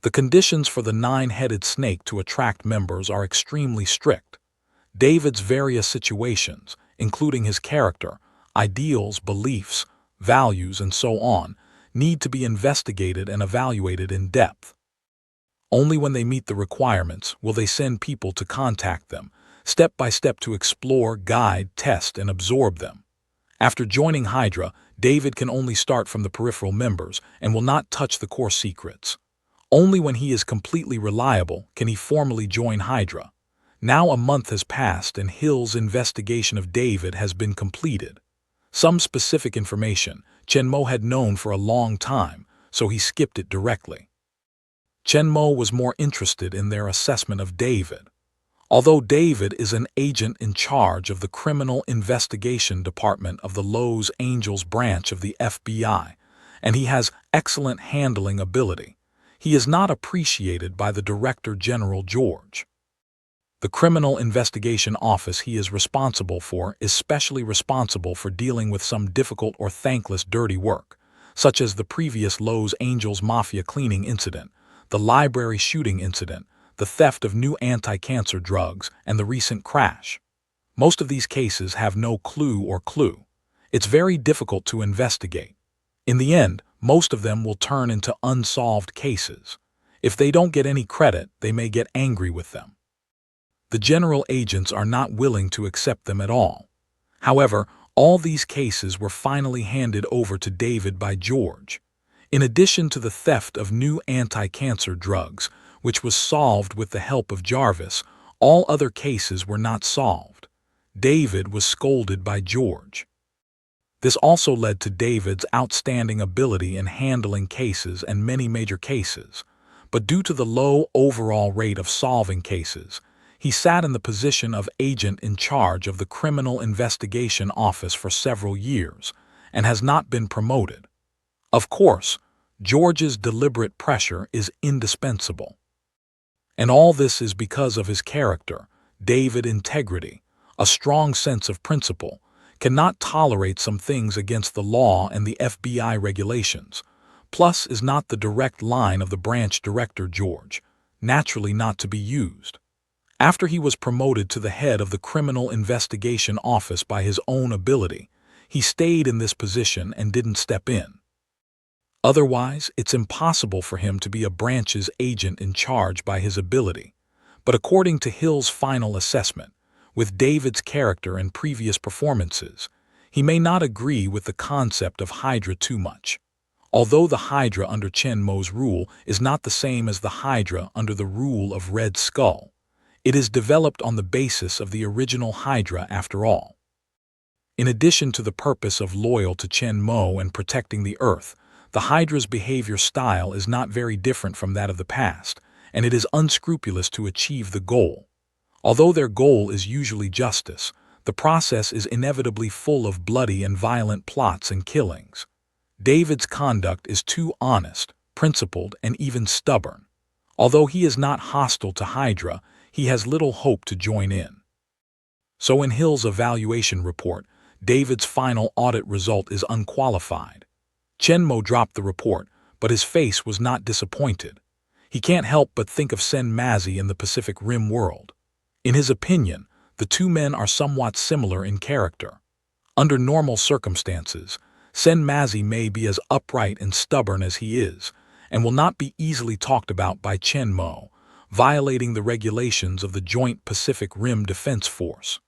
The conditions for the nine-headed snake to attract members are extremely strict. David's various situations, including his character, ideals, beliefs, values, and so on, need to be investigated and evaluated in depth. Only when they meet the requirements will they send people to contact them, step by step, to explore, guide, test, and absorb them. After joining Hydra, David can only start from the peripheral members and will not touch the core secrets. Only when he is completely reliable can he formally join Hydra. Now a month has passed and Hill's investigation of David has been completed. Some specific information Chenmo had known for a long time, so he skipped it directly. Chenmo was more interested in their assessment of David. Although David is an agent in charge of the Criminal Investigation Department of the Los Angeles branch of the FBI, and he has excellent handling ability, he is not appreciated by the Director General George. The Criminal Investigation Office he is responsible for is specially responsible for dealing with some difficult or thankless dirty work, such as the previous Los Angeles Mafia cleaning incident, the library shooting incident, the theft of new anti-cancer drugs, and the recent crash. Most of these cases have no clue. It's very difficult to investigate. In the end, most of them will turn into unsolved cases. If they don't get any credit, they may get angry with them. The general agents are not willing to accept them at all. However, all these cases were finally handed over to David by George. In addition to the theft of new anti-cancer drugs, which was solved with the help of Jarvis, all other cases were not solved. David was scolded by George. This also led to David's outstanding ability in handling cases and many major cases. But due to the low overall rate of solving cases, he sat in the position of agent in charge of the Criminal Investigation Office for several years and has not been promoted. Of course, George's deliberate pressure is indispensable. And all this is because of his character, David's integrity, a strong sense of principle, cannot tolerate some things against the law and the FBI regulations, plus is not the direct line of the branch director George, naturally not to be used. After he was promoted to the head of the Criminal Investigation Office by his own ability, he stayed in this position and didn't step in. Otherwise, it's impossible for him to be a branch's agent in charge by his ability. But according to Hill's final assessment, with David's character and previous performances, he may not agree with the concept of Hydra too much. Although the Hydra under Chen Mo's rule is not the same as the Hydra under the rule of Red Skull, it is developed on the basis of the original Hydra after all. In addition to the purpose of loyal to Chen Mo and protecting the Earth, the Hydra's behavior style is not very different from that of the past, and it is unscrupulous to achieve the goal. Although their goal is usually justice, the process is inevitably full of bloody and violent plots and killings. David's conduct is too honest, principled, and even stubborn. Although he is not hostile to Hydra, he has little hope to join in. So in Hill's evaluation report, David's final audit result is unqualified. Chen Mo dropped the report, but his face was not disappointed. He can't help but think of Sen Mazi in the Pacific Rim world. In his opinion, the two men are somewhat similar in character. Under normal circumstances, Sen Mazi may be as upright and stubborn as he is, and will not be easily talked about by Chen Mo, violating the regulations of the Joint Pacific Rim Defense Force.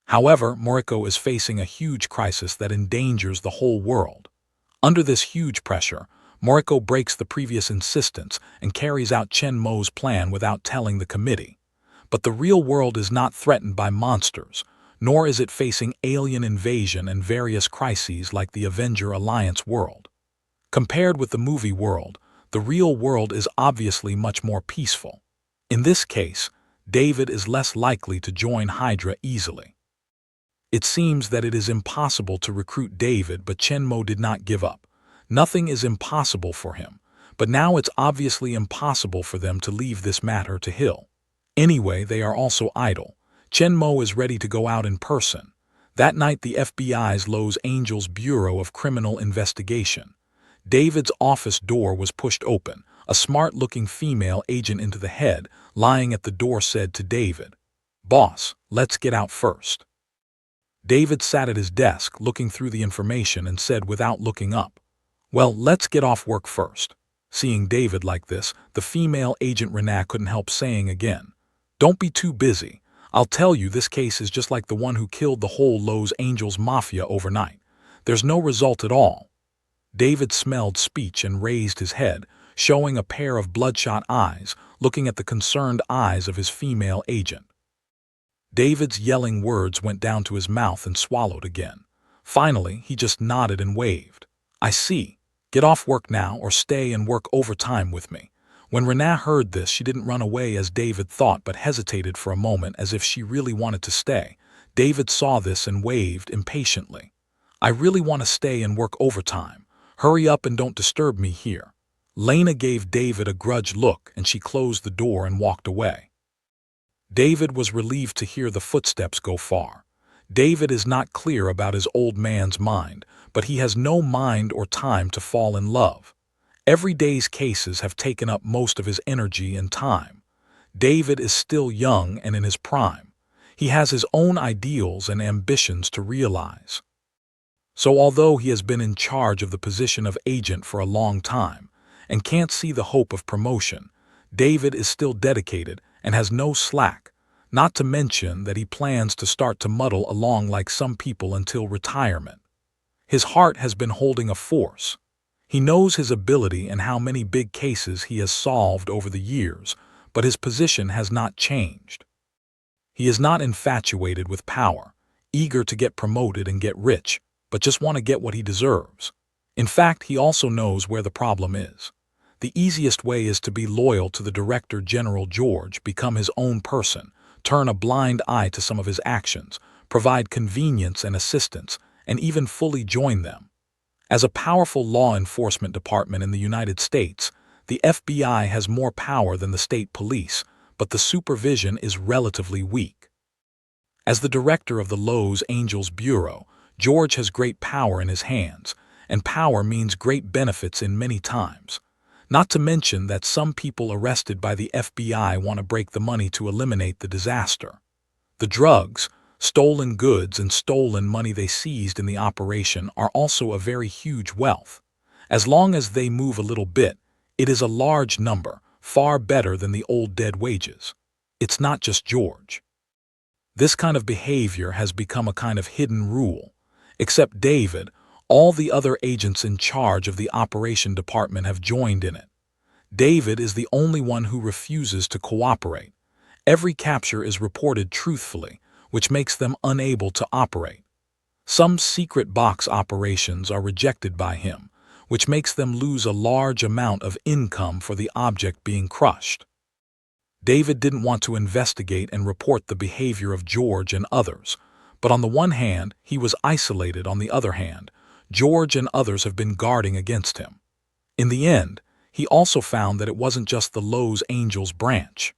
However, Moriko is facing a huge crisis that endangers the whole world. Under this huge pressure, Moriko breaks the previous insistence and carries out Chen Mo's plan without telling the committee. But the real world is not threatened by monsters, nor is it facing alien invasion and various crises like the Avenger Alliance world. Compared with the movie world, the real world is obviously much more peaceful. In this case, David is less likely to join Hydra easily. It seems that it is impossible to recruit David, but Chen Mo did not give up. Nothing is impossible for him, but now it's obviously impossible for them to leave this matter to Hill. Anyway, they are also idle. Chen Mo is ready to go out in person. That night, the FBI's Los Angeles Bureau of Criminal Investigation. David's office door was pushed open. A smart-looking female agent into the head, lying at the door, said to David, "Boss, let's get out first." David sat at his desk, looking through the information, and said without looking up, "Well, let's get off work first." Seeing David like this, the female agent Renee couldn't help saying again, "Don't be too busy. I'll tell you, this case is just like the one who killed the whole Los Angeles Mafia overnight. There's no result at all." David smelled speech and raised his head, showing a pair of bloodshot eyes, looking at the concerned eyes of his female agent. David's yelling words went down to his mouth and swallowed again. Finally, he just nodded and waved. "I see. Get off work now or stay and work overtime with me." When Renee heard this, she didn't run away as David thought, but hesitated for a moment as if she really wanted to stay. David saw this and waved impatiently. "I really want to stay and work overtime. Hurry up and don't disturb me here." Lena gave David a grudged look, and she closed the door and walked away. David was relieved to hear the footsteps go far. David is not clear about his old man's mind, but he has no mind or time to fall in love. Every day's cases have taken up most of his energy and time. David is still young and in his prime. He has his own ideals and ambitions to realize. So although he has been in charge of the position of agent for a long time and can't see the hope of promotion, David is still dedicated and has no slack, not to mention that he plans to start to muddle along like some people until retirement. His heart has been holding a force. He knows his ability and how many big cases he has solved over the years, but his position has not changed. He is not infatuated with power, eager to get promoted and get rich, but just want to get what he deserves. In fact, he also knows where the problem is. The easiest way is to be loyal to the Director General George, become his own person, turn a blind eye to some of his actions, provide convenience and assistance, and even fully join them. As a powerful law enforcement department in the United States, the FBI has more power than the state police, but the supervision is relatively weak. As the director of the Los Angeles Bureau, George has great power in his hands, and power means great benefits in many times. Not to mention that some people arrested by the FBI want to break the money to eliminate the disaster. The drugs, stolen goods, and stolen money they seized in the operation are also a very huge wealth. As long as they move a little bit, it is a large number, far better than the old dead wages. It's not just George. This kind of behavior has become a kind of hidden rule. Except David, all the other agents in charge of the operation department have joined in it. David is the only one who refuses to cooperate. Every capture is reported truthfully, which makes them unable to operate. Some secret box operations are rejected by him, which makes them lose a large amount of income for the object being crushed. David didn't want to investigate and report the behavior of George and others, but on the one hand, he was isolated. On the other hand, George and others have been guarding against him. In the end, he also found that it wasn't just the Los Angeles branch.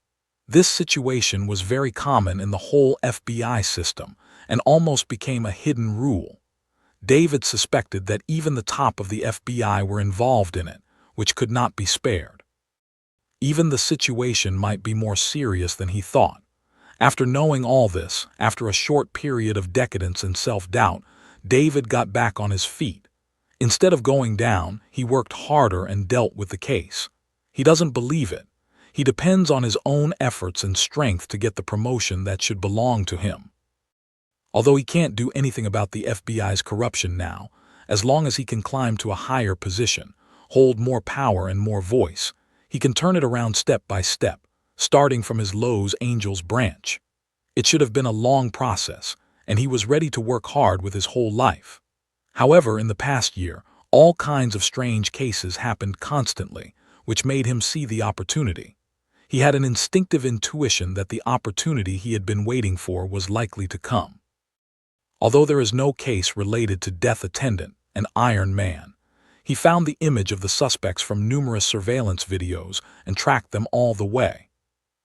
This situation was very common in the whole FBI system and almost became a hidden rule. David suspected that even the top of the FBI were involved in it, which could not be spared. Even the situation might be more serious than he thought. After knowing all this, after a short period of decadence and self-doubt, David got back on his feet. Instead of going down, he worked harder and dealt with the case. He doesn't believe it. He depends on his own efforts and strength to get the promotion that should belong to him. Although he can't do anything about the FBI's corruption now, as long as he can climb to a higher position, hold more power and more voice, he can turn it around step by step, starting from his Los Angeles branch. It should have been a long process, and he was ready to work hard with his whole life. However, in the past year, all kinds of strange cases happened constantly, which made him see the opportunity. He had an instinctive intuition that the opportunity he had been waiting for was likely to come. Although there is no case related to Death Attendant and Iron Man, he found the image of the suspects from numerous surveillance videos and tracked them all the way.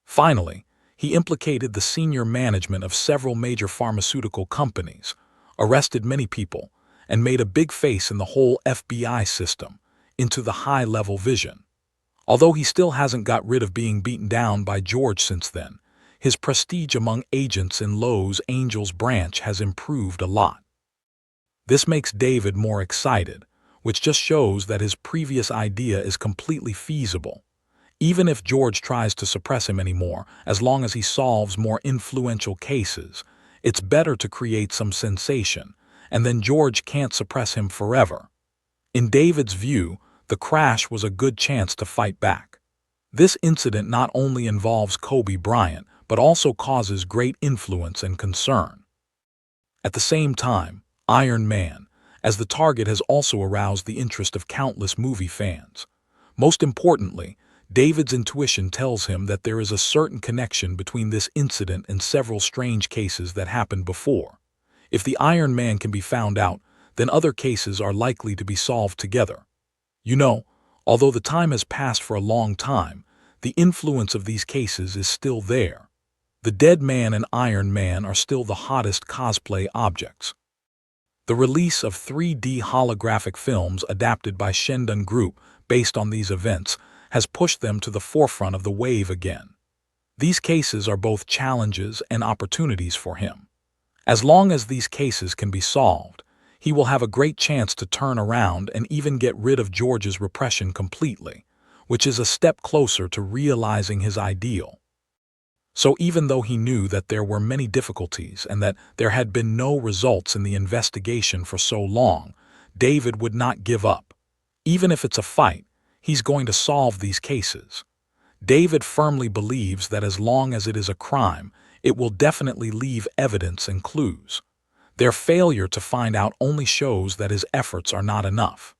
Finally, he implicated the senior management of several major pharmaceutical companies, arrested many people, and made a big face in the whole FBI system, into the high-level vision. Although he still hasn't got rid of being beaten down by George since then, his prestige among agents in Los Angeles branch has improved a lot. This makes David more excited, which just shows that his previous idea is completely feasible. Even if George tries to suppress him anymore, as long as he solves more influential cases, it's better to create some sensation, and then George can't suppress him forever. In David's view, the crash was a good chance to fight back. This incident not only involves Kobe Bryant, but also causes great influence and concern. At the same time, Iron Man, as the target, has also aroused the interest of countless movie fans. Most importantly, David's intuition tells him that there is a certain connection between this incident and several strange cases that happened before. If the Iron Man can be found out, then other cases are likely to be solved together. You know, although the time has passed for a long time, the influence of these cases is still there. The Dead Man and Iron Man are still the hottest cosplay objects. The release of 3D holographic films adapted by Shendon Group based on these events has pushed them to the forefront of the wave again. These cases are both challenges and opportunities for him. As long as these cases can be solved, he will have a great chance to turn around and even get rid of George's repression completely, which is a step closer to realizing his ideal. So even though he knew that there were many difficulties and that there had been no results in the investigation for so long, David would not give up. Even if it's a fight, he's going to solve these cases. David firmly believes that as long as it is a crime, it will definitely leave evidence and clues. Their failure to find out only shows that his efforts are not enough.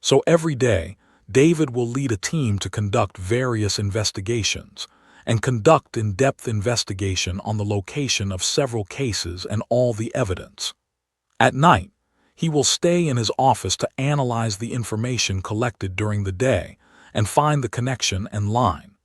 So every day, David will lead a team to conduct various investigations and conduct in-depth investigation on the location of several cases and all the evidence. At night, he will stay in his office to analyze the information collected during the day and find the connection and line.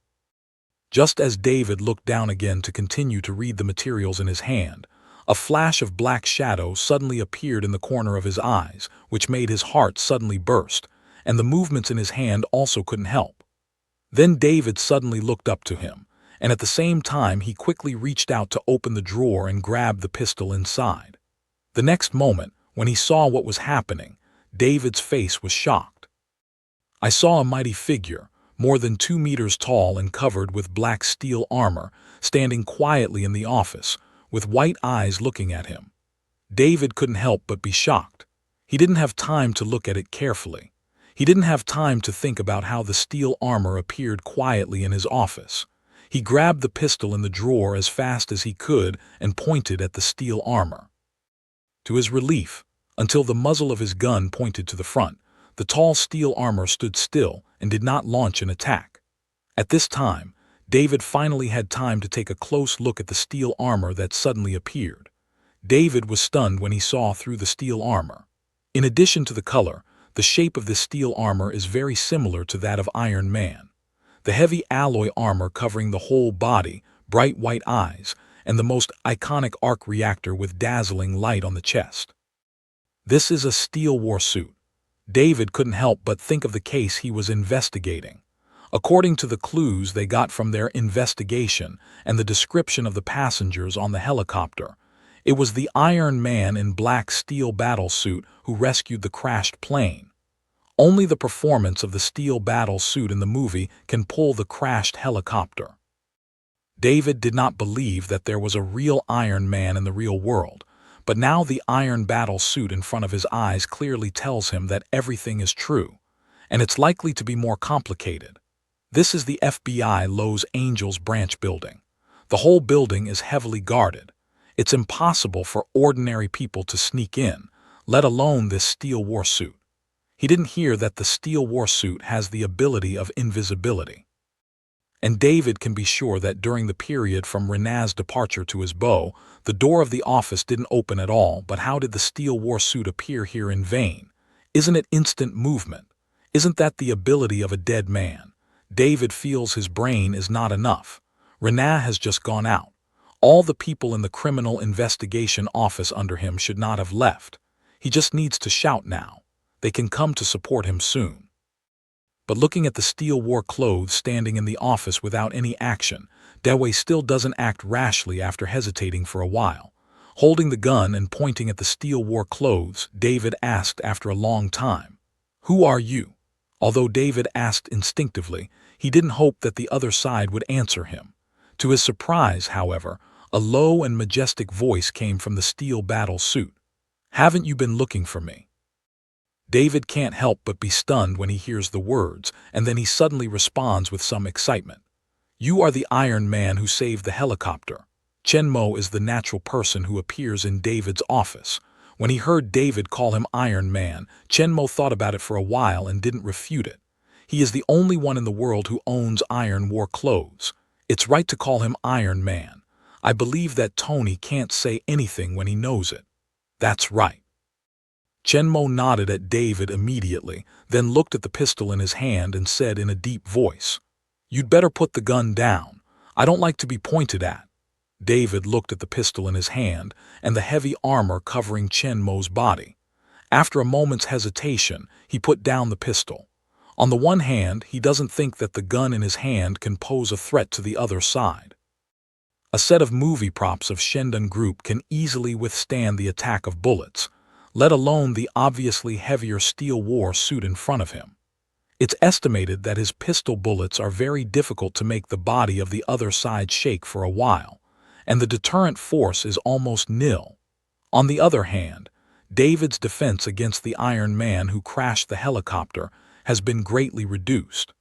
Just as David looked down again to continue to read the materials in his hand, a flash of black shadow suddenly appeared in the corner of his eyes, which made his heart suddenly burst, and the movements in his hand also couldn't help. Then David suddenly looked up to him, and at the same time he quickly reached out to open the drawer and grab the pistol inside. The next moment, when he saw what was happening, David's face was shocked. "I saw a mighty figure, more than 2 meters tall and covered with black steel armor, standing quietly in the office, with white eyes looking at him." David couldn't help but be shocked. He didn't have time to look at it carefully. He didn't have time to think about how the steel armor appeared quietly in his office. He grabbed the pistol in the drawer as fast as he could and pointed at the steel armor. To his relief, until the muzzle of his gun pointed to the front, the tall steel armor stood still and did not launch an attack. At this time, David finally had time to take a close look at the steel armor that suddenly appeared. David was stunned when he saw through the steel armor. In addition to the color, the shape of this steel armor is very similar to that of Iron Man. The heavy alloy armor covering the whole body, bright white eyes, and the most iconic arc reactor with dazzling light on the chest. This is a steel war suit. David couldn't help but think of the case he was investigating. According to the clues they got from their investigation and the description of the passengers on the helicopter, it was the Iron Man in black steel battle suit who rescued the crashed plane. Only the performance of the steel battle suit in the movie can pull the crashed helicopter. David did not believe that there was a real Iron Man in the real world, but now the iron battle suit in front of his eyes clearly tells him that everything is true, and it's likely to be more complicated. This is the FBI Los Angeles branch building. The whole building is heavily guarded. It's impossible for ordinary people to sneak in, let alone this steel war suit. He didn't hear that the steel war suit has the ability of invisibility. And David can be sure that during the period from Rena's departure to his bow, the door of the office didn't open at all. But how did the steel war suit appear here in vain? Isn't it instant movement? Isn't that the ability of a dead man? David feels his brain is not enough. Rena has just gone out. All the people in the criminal investigation office under him should not have left. He just needs to shout now. They can come to support him soon. But looking at the steel war clothes standing in the office without any action, Dewey still doesn't act rashly after hesitating for a while. Holding the gun and pointing at the steel war clothes, David asked after a long time, "Who are you?" Although David asked instinctively, he didn't hope that the other side would answer him. To his surprise, however, a low and majestic voice came from the steel battle suit. "Haven't you been looking for me?" David can't help but be stunned when he hears the words, and then he suddenly responds with some excitement. "You are the Iron Man who saved the helicopter." Chen-Mo is the natural person who appears in David's office. When he heard David call him Iron Man, Chen-Mo thought about it for a while and didn't refute it. He is the only one in the world who owns iron war clothes. It's right to call him Iron Man. I believe that Tony can't say anything when he knows it. That's right. Chen-Mo nodded at David immediately, then looked at the pistol in his hand and said in a deep voice, "You'd better put the gun down. I don't like to be pointed at." David looked at the pistol in his hand and the heavy armor covering Chen-Mo's body. After a moment's hesitation, he put down the pistol. On the one hand, he doesn't think that the gun in his hand can pose a threat to the other side. A set of movie props of Shendon Group can easily withstand the attack of bullets, let alone the obviously heavier steel war suit in front of him. It's estimated that his pistol bullets are very difficult to make the body of the other side shake for a while, and the deterrent force is almost nil. On the other hand, David's defense against the Iron Man who crashed the helicopter has been greatly reduced.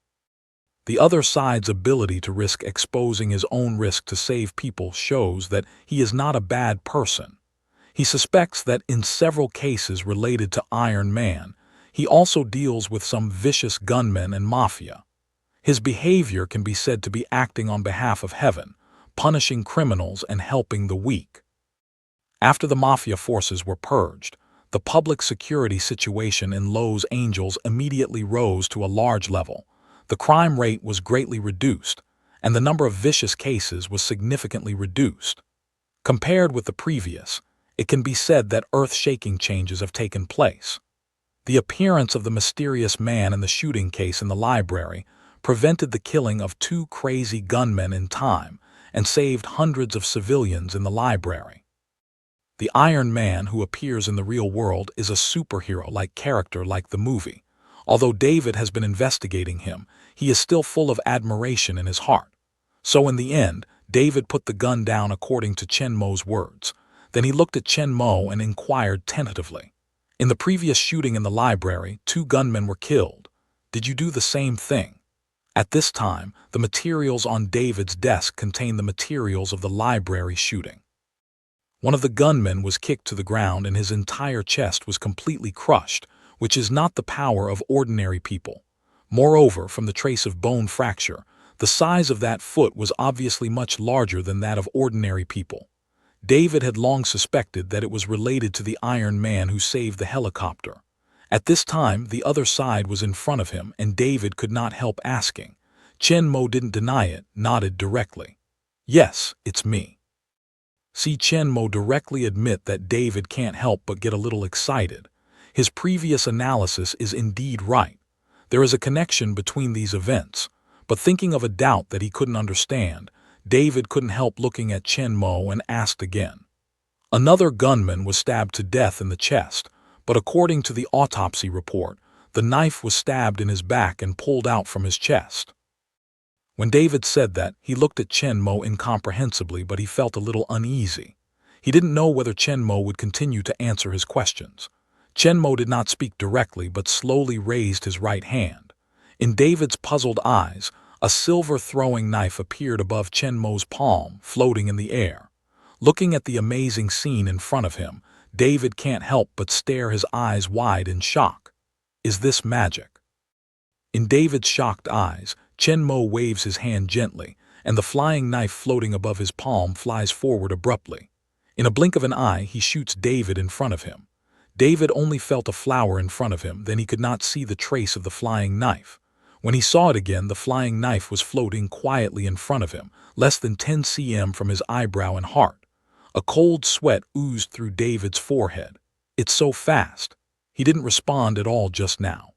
The other side's ability to risk exposing his own risk to save people shows that he is not a bad person. He suspects that in several cases related to Iron Man, he also deals with some vicious gunmen and mafia. His behavior can be said to be acting on behalf of heaven, punishing criminals and helping the weak. After the mafia forces were purged, the public security situation in Los Angeles immediately rose to a large level. The crime rate was greatly reduced, and the number of vicious cases was significantly reduced. Compared with the previous, it can be said that earth-shaking changes have taken place. The appearance of the mysterious man in the shooting case in the library prevented the killing of 2 crazy gunmen in time and saved hundreds of civilians in the library. The Iron Man who appears in the real world is a superhero-like character like the movie. Although David has been investigating him, he is still full of admiration in his heart. So in the end, David put the gun down according to Chen Mo's words. Then he looked at Chen Mo and inquired tentatively. In the previous shooting in the library, 2 gunmen were killed. Did you do the same thing? At this time, the materials on David's desk contained the materials of the library shooting. One of the gunmen was kicked to the ground and his entire chest was completely crushed, which is not the power of ordinary people. Moreover, from the trace of bone fracture, the size of that foot was obviously much larger than that of ordinary people. David had long suspected that it was related to the Iron Man who saved the helicopter. At this time, the other side was in front of him, and David could not help asking. Chen Mo didn't deny it, nodded directly. Yes, it's me. See Chen Mo directly admit that David can't help but get a little excited. His previous analysis is indeed right. There is a connection between these events, but thinking of a doubt that he couldn't understand, David couldn't help looking at Chen Mo and asked again. Another gunman was stabbed to death in the chest, but according to the autopsy report, the knife was stabbed in his back and pulled out from his chest. When David said that, he looked at Chen Mo incomprehensibly, but he felt a little uneasy. He didn't know whether Chen Mo would continue to answer his questions. Chen Mo did not speak directly but slowly raised his right hand. In David's puzzled eyes, a silver throwing knife appeared above Chen Mo's palm, floating in the air. Looking at the amazing scene in front of him, David can't help but stare his eyes wide in shock. Is this magic? In David's shocked eyes, Chen Mo waves his hand gently, and the flying knife floating above his palm flies forward abruptly. In a blink of an eye, he shoots David in front of him. David only felt a flower in front of him, then he could not see the trace of the flying knife. When he saw it again, the flying knife was floating quietly in front of him, less than 10 cm from his eyebrow and heart. A cold sweat oozed through David's forehead. It's so fast. He didn't respond at all just now.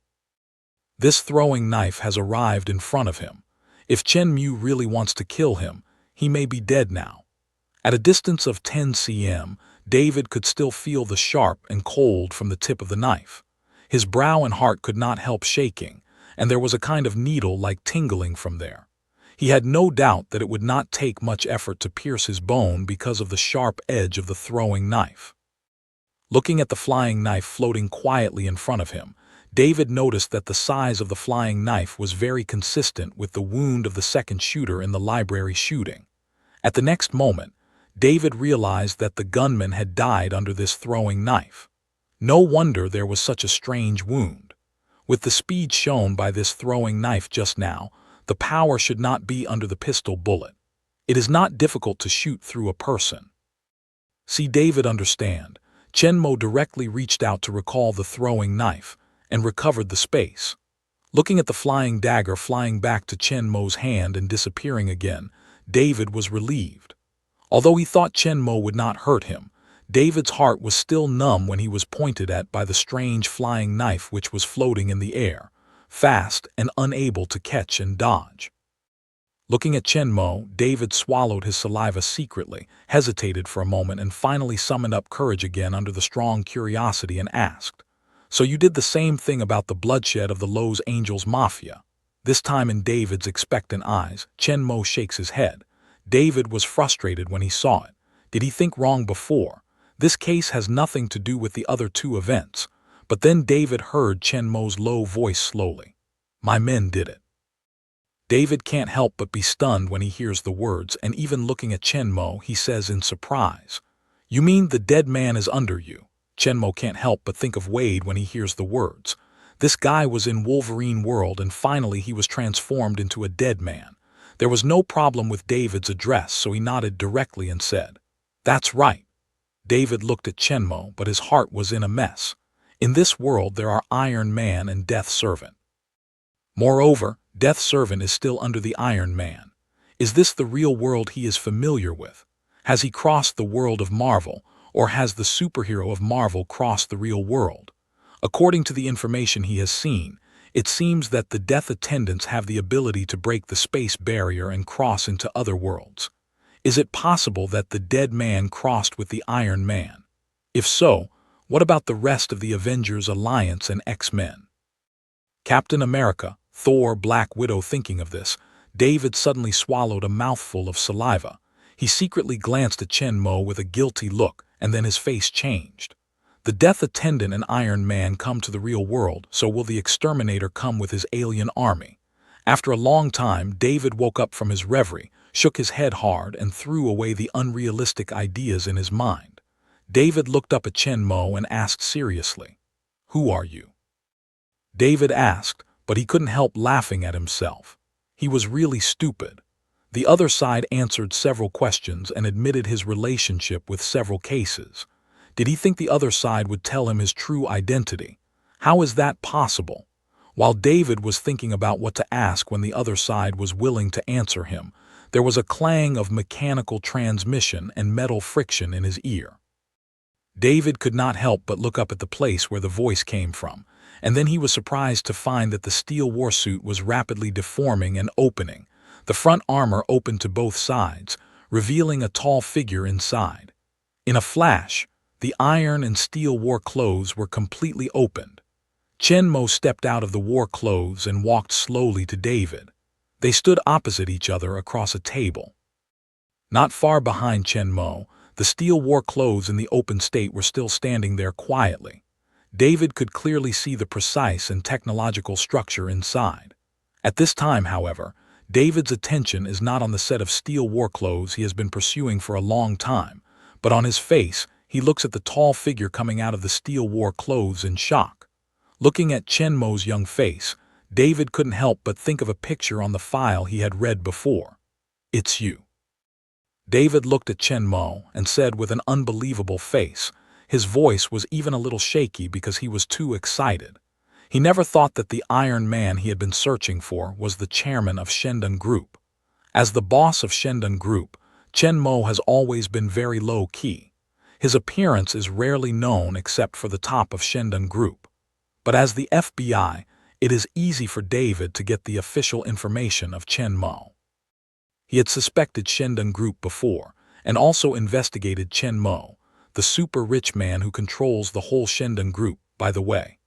This throwing knife has arrived in front of him. If Chen Mu really wants to kill him, he may be dead now. At a distance of 10 cm, David could still feel the sharp and cold from the tip of the knife. His brow and heart could not help shaking, and there was a kind of needle-like tingling from there. He had no doubt that it would not take much effort to pierce his bone because of the sharp edge of the throwing knife. Looking at the flying knife floating quietly in front of him, David noticed that the size of the flying knife was very consistent with the wound of the second shooter in the library shooting. At the next moment, David realized that the gunman had died under this throwing knife. No wonder there was such a strange wound. With the speed shown by this throwing knife just now, the power should not be under the pistol bullet. It is not difficult to shoot through a person. See David understand. Chen Mo directly reached out to recall the throwing knife and recovered the space. Looking at the flying dagger flying back to Chen Mo's hand and disappearing again, David was relieved. Although he thought Chen Mo would not hurt him, David's heart was still numb when he was pointed at by the strange flying knife which was floating in the air. fast and unable to catch and dodge. Looking at Chen Mo, David swallowed his saliva secretly, hesitated for a moment, and finally summoned up courage again under the strong curiosity and asked, "So you did the same thing about the bloodshed of the Los Angeles Mafia?" This time in David's expectant eyes, Chen Mo shakes his head. David was frustrated when he saw it. Did he think wrong before? This case has nothing to do with the other two events. But then David heard Chen Mo's low voice slowly. "My men did it." David can't help but be stunned when he hears the words, and even looking at Chen Mo, he says in surprise, "You mean the dead man is under you?" Chen Mo can't help but think of Wade when he hears the words. This guy was in Wolverine world, and finally he was transformed into a dead man. There was no problem with David's address, so he nodded directly and said, "That's right." David looked at Chen Mo, but his heart was in a mess. In this world there are Iron Man and Death Servant. Moreover, Death Servant is still under the Iron Man. Is this the real world he is familiar with? Has he crossed the world of Marvel, or has the superhero of Marvel crossed the real world? According to the information he has seen, it seems that the Death Attendants have the ability to break the space barrier and cross into other worlds. Is it possible that the dead man crossed with the Iron Man? If so, what about the rest of the Avengers Alliance and X-Men? Captain America, Thor, Black Widow. Thinking of this, David suddenly swallowed a mouthful of saliva. He secretly glanced at Chen Mo with a guilty look, and then his face changed. The Death Attendant and Iron Man come to the real world, so will the Exterminator come with his alien army? After a long time, David woke up from his reverie, shook his head hard, and threw away the unrealistic ideas in his mind. David looked up at Chen Mo and asked seriously, "Who are you?" David asked, but he couldn't help laughing at himself. He was really stupid. The other side answered several questions and admitted his relationship with several cases. Did he think the other side would tell him his true identity? How is that possible? While David was thinking about what to ask when the other side was willing to answer him, there was a clang of mechanical transmission and metal friction in his ear. David could not help but look up at the place where the voice came from, and then he was surprised to find that the steel warsuit was rapidly deforming and opening. The front armor opened to both sides, revealing a tall figure inside. In a flash, the iron and steel war clothes were completely opened. Chen Mo stepped out of the war clothes and walked slowly to David. They stood opposite each other across a table. Not far behind Chen Mo, the steel war clothes in the open state were still standing there quietly. David could clearly see the precise and technological structure inside. At this time, however, David's attention is not on the set of steel war clothes he has been pursuing for a long time, but on his face. He looks at the tall figure coming out of the steel war clothes in shock. Looking at Chen Mo's young face, David couldn't help but think of a picture on the file he had read before. "It's you." David looked at Chen Mo and said with an unbelievable face. His voice was even a little shaky because he was too excited. He never thought that the Iron Man he had been searching for was the chairman of Shendong Group. As the boss of Shendong Group, Chen Mo has always been very low-key. His appearance is rarely known except for the top of Shendong Group. But as the FBI, it is easy for David to get the official information of Chen Mo. He had suspected Shendong Group before, and also investigated Chen Mo, the super-rich man who controls the whole Shendong Group, by the way.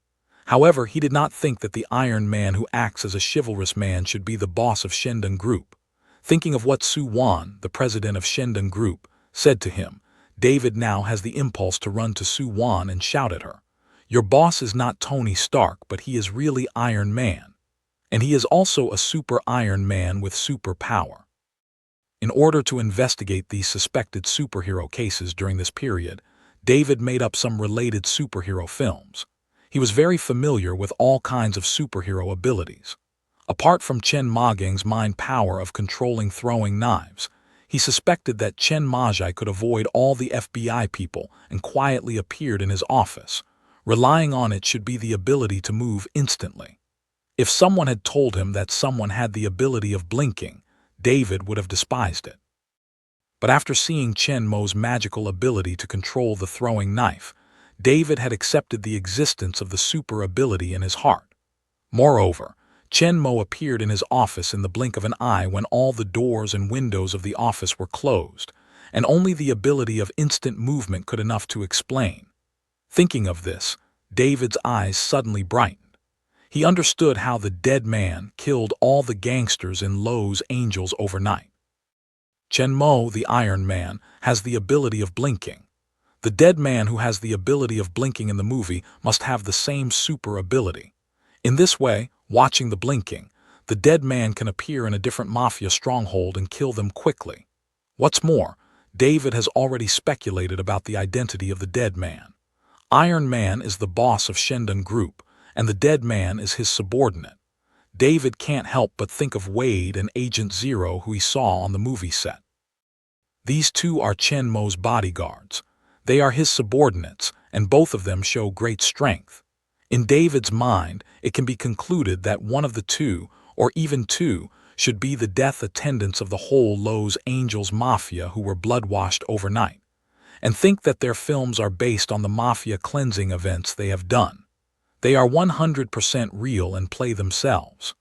However, he did not think that the Iron Man who acts as a chivalrous man should be the boss of Shendong Group. Thinking of what Su Wan, the president of Shendong Group, said to him, David now has the impulse to run to Su Wan and shout at her, "Your boss is not Tony Stark, but he is really Iron Man. And he is also a super Iron Man with super power." In order to investigate these suspected superhero cases during this period, David made up some related superhero films. He was very familiar with all kinds of superhero abilities. Apart from Chen Magang's mind power of controlling throwing knives, he suspected that Chen Majai could avoid all the FBI people and quietly appeared in his office. Relying on it should be the ability to move instantly. If someone had told him that someone had the ability of blinking, David would have despised it. But after seeing Chen Mo's magical ability to control the throwing knife, David had accepted the existence of the super ability in his heart. Moreover, Chen Mo appeared in his office in the blink of an eye when all the doors and windows of the office were closed, and only the ability of instant movement could enough to explain. Thinking of this, David's eyes suddenly brightened. He understood how the dead man killed all the gangsters in Lowe's Angels overnight. Chen Mo, the Iron Man, has the ability of blinking. The dead man who has the ability of blinking in the movie must have the same super ability. In this way, watching the blinking, the dead man can appear in a different mafia stronghold and kill them quickly. What's more, David has already speculated about the identity of the dead man. Iron Man is the boss of Shendon Group, and the dead man is his subordinate. David can't help but think of Wade and Agent Zero who he saw on the movie set. These two are Chen Mo's bodyguards. They are his subordinates, and both of them show great strength. In David's mind, it can be concluded that one of the two, or even two, should be the death attendants of the whole Lowe's Angels Mafia who were blood-washed overnight, and think that their films are based on the mafia cleansing events they have done. They are 100% real and play themselves.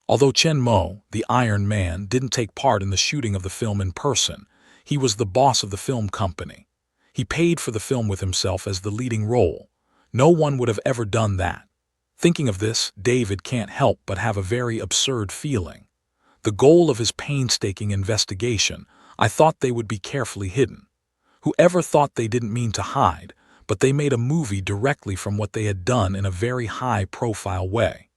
Although Chen Mo, the Iron Man, didn't take part in the shooting of the film in person, he was the boss of the film company. He paid for the film with himself as the leading role. No one would have ever done that. Thinking of this, David can't help but have a very absurd feeling. The goal of his painstaking investigation, I thought they would be carefully hidden. Whoever thought they didn't mean to hide, but they made a movie directly from what they had done in a very high-profile way.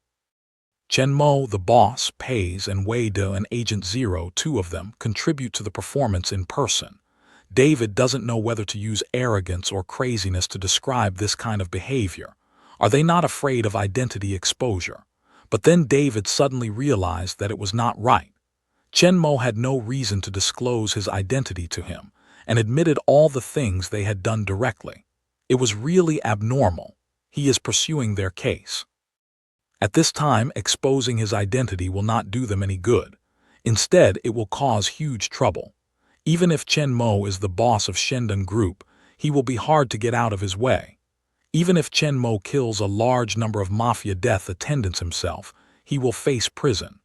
Chen Mo, the boss, pays, and Wei De and Agent Zero, two of them, contribute to the performance in person. David doesn't know whether to use arrogance or craziness to describe this kind of behavior. Are they not afraid of identity exposure? But then David suddenly realized that it was not right. Chen Mo had no reason to disclose his identity to him, and admitted all the things they had done directly. It was really abnormal. He is pursuing their case. At this time, exposing his identity will not do them any good. Instead, it will cause huge trouble. Even if Chen Mo is the boss of Shendon Group, he will be hard to get out of his way. Even if Chen Mo kills a large number of mafia death attendants himself, he will face prison.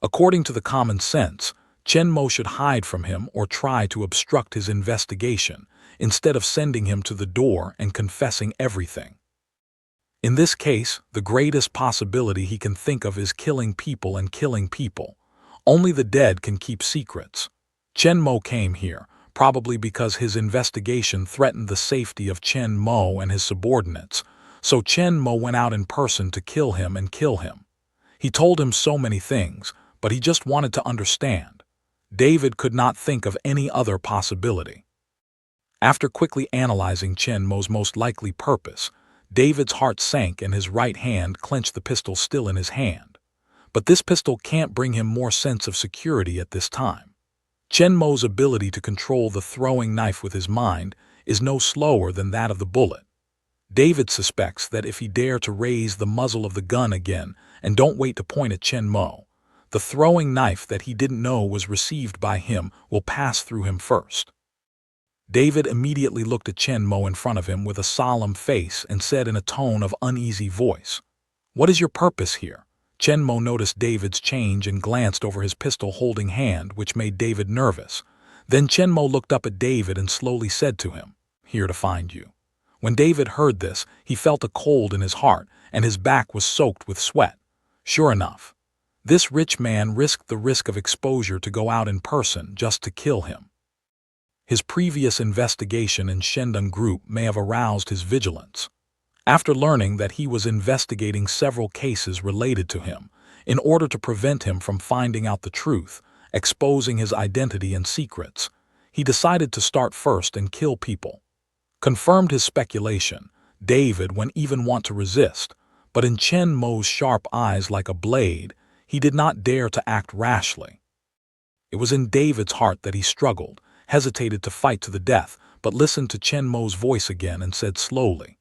According to the common sense, Chen Mo should hide from him or try to obstruct his investigation, instead of sending him to the door and confessing everything. In this case, the greatest possibility he can think of is killing people and killing people. Only the dead can keep secrets. Chen Mo came here, probably because his investigation threatened the safety of Chen Mo and his subordinates, so Chen Mo went out in person to kill him and kill him. He told him so many things, but he just wanted to understand. David could not think of any other possibility. After quickly analyzing Chen Mo's most likely purpose, David's heart sank and his right hand clenched the pistol still in his hand. But this pistol can't bring him more sense of security at this time. Chen Mo's ability to control the throwing knife with his mind is no slower than that of the bullet. David suspects that if he dare to raise the muzzle of the gun again and don't wait to point at Chen Mo, the throwing knife that he didn't know was received by him will pass through him first. David immediately looked at Chen Mo in front of him with a solemn face and said in a tone of uneasy voice, "What is your purpose here?" Chen Mo noticed David's change and glanced over his pistol-holding hand, which made David nervous. Then Chen Mo looked up at David and slowly said to him, "Here to find you." When David heard this, he felt a cold in his heart, and his back was soaked with sweat. Sure enough, this rich man risked the risk of exposure to go out in person just to kill him. His previous investigation in Shendon Group may have aroused his vigilance. After learning that he was investigating several cases related to him, in order to prevent him from finding out the truth, exposing his identity and secrets, he decided to start first and kill people. Confirmed his speculation, David wouldn't even want to resist, but in Chen Mo's sharp eyes like a blade, he did not dare to act rashly. It was in David's heart that he struggled, hesitated to fight to the death, but listened to Chen Mo's voice again and said slowly,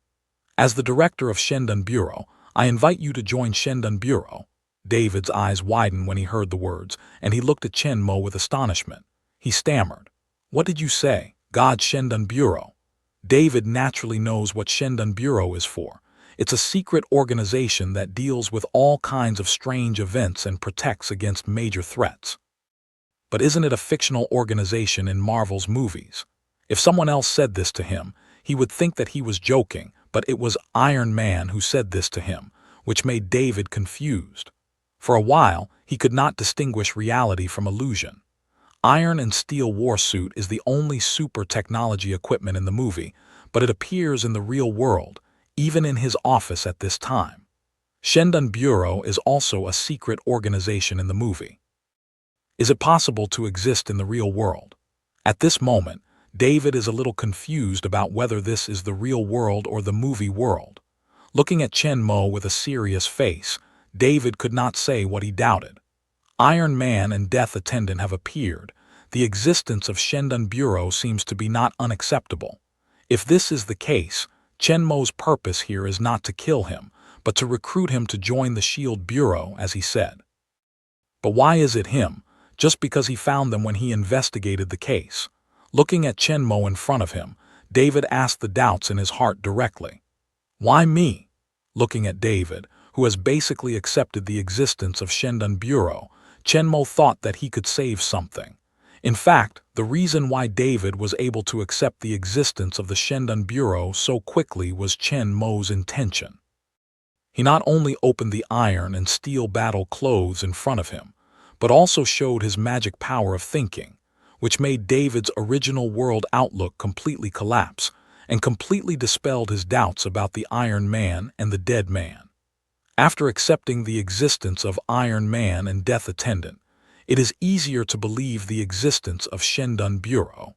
"As the director of Shendon Bureau, I invite you to join Shendon Bureau." David's eyes widened when he heard the words, and he looked at Chen Mo with astonishment. He stammered, "What did you say? God Shendon Bureau?" David naturally knows what Shendon Bureau is for. It's a secret organization that deals with all kinds of strange events and protects against major threats. But isn't it a fictional organization in Marvel's movies? If someone else said this to him, he would think that he was joking, but it was Iron Man who said this to him, which made David confused. For a while, he could not distinguish reality from illusion. Iron and steel war suit is the only super technology equipment in the movie, but it appears in the real world, even in his office at this time. Shendan Bureau is also a secret organization in the movie. Is it possible to exist in the real world? At this moment, David is a little confused about whether this is the real world or the movie world. Looking at Chen Mo with a serious face, David could not say what he doubted. Iron Man and Death Attendant have appeared. The existence of Shendan Bureau seems to be not unacceptable. If this is the case, Chen Mo's purpose here is not to kill him, but to recruit him to join the Shield Bureau, as he said. But why is it him? Just because he found them when he investigated the case. Looking at Chen Mo in front of him, David asked the doubts in his heart directly. Why me? Looking at David, who has basically accepted the existence of Shendan Bureau, Chen Mo thought that he could save something. In fact, the reason why David was able to accept the existence of the Shendan Bureau so quickly was Chen Mo's intention. He not only opened the iron and steel battle clothes in front of him, but also showed his magic power of thinking, which made David's original world outlook completely collapse and completely dispelled his doubts about the Iron Man and the Dead Man. After accepting the existence of Iron Man and Death Attendant, it is easier to believe the existence of Shendan Bureau.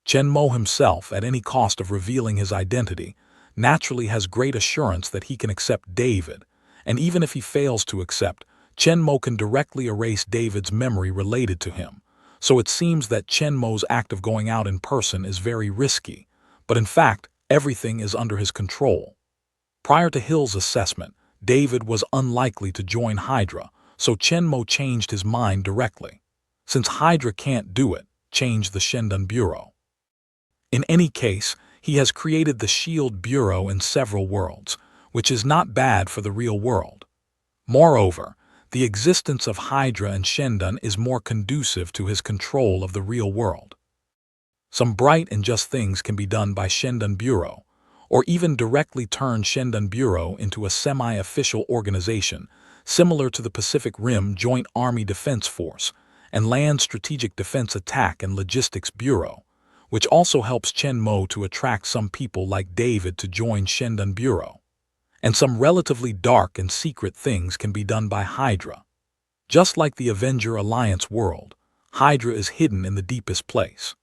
Chen Mo himself, at any cost of revealing his identity, naturally has great assurance that he can accept David, and even if he fails to accept, Chen Mo can directly erase David's memory related to him. So it seems that Chen Mo's act of going out in person is very risky, but in fact, everything is under his control. Prior to Hill's assessment, David was unlikely to join Hydra, so Chen Mo changed his mind directly. Since Hydra can't do it, change the Shendan Bureau. In any case, he has created the Shield Bureau in several worlds, which is not bad for the real world. Moreover, the existence of Hydra and Shendan is more conducive to his control of the real world. Some bright and just things can be done by Shendan Bureau, or even directly turn Shendan Bureau into a semi-official organization similar to the Pacific Rim Joint Army Defense Force and Land Strategic Defense Attack and Logistics Bureau, which also helps Chen Mo to attract some people like David to join Shendan Bureau. And some relatively dark and secret things can be done by Hydra. Just like the Avenger Alliance world, Hydra is hidden in the deepest place.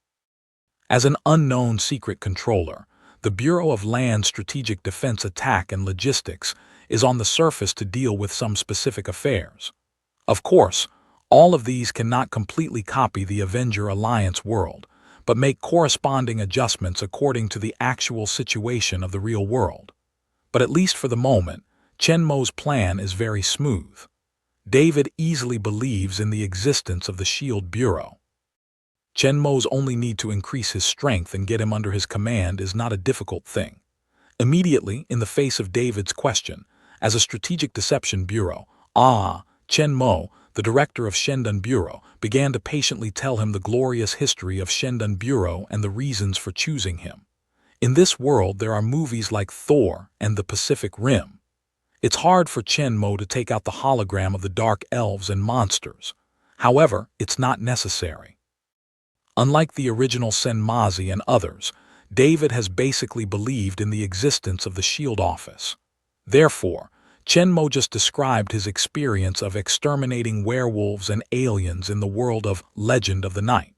As an unknown secret controller, the Bureau of Land Strategic Defense Attack and Logistics is on the surface to deal with some specific affairs. Of course, all of these cannot completely copy the Avenger Alliance world, but make corresponding adjustments according to the actual situation of the real world. But at least for the moment, Chen Mo's plan is very smooth. David easily believes in the existence of the Shield Bureau. Chen Mo's only need to increase his strength and get him under his command is not a difficult thing. Immediately, in the face of David's question, as a strategic deception bureau, Chen Mo, the director of Shendan Bureau, began to patiently tell him the glorious history of Shendan Bureau and the reasons for choosing him. In this world, there are movies like Thor and the Pacific Rim. It's hard for Chen Mo to take out the hologram of the dark elves and monsters. However, it's not necessary. Unlike the original Senmazi and others, David has basically believed in the existence of the Shield Office. Therefore, Chen Mo just described his experience of exterminating werewolves and aliens in the world of Legend of the Night.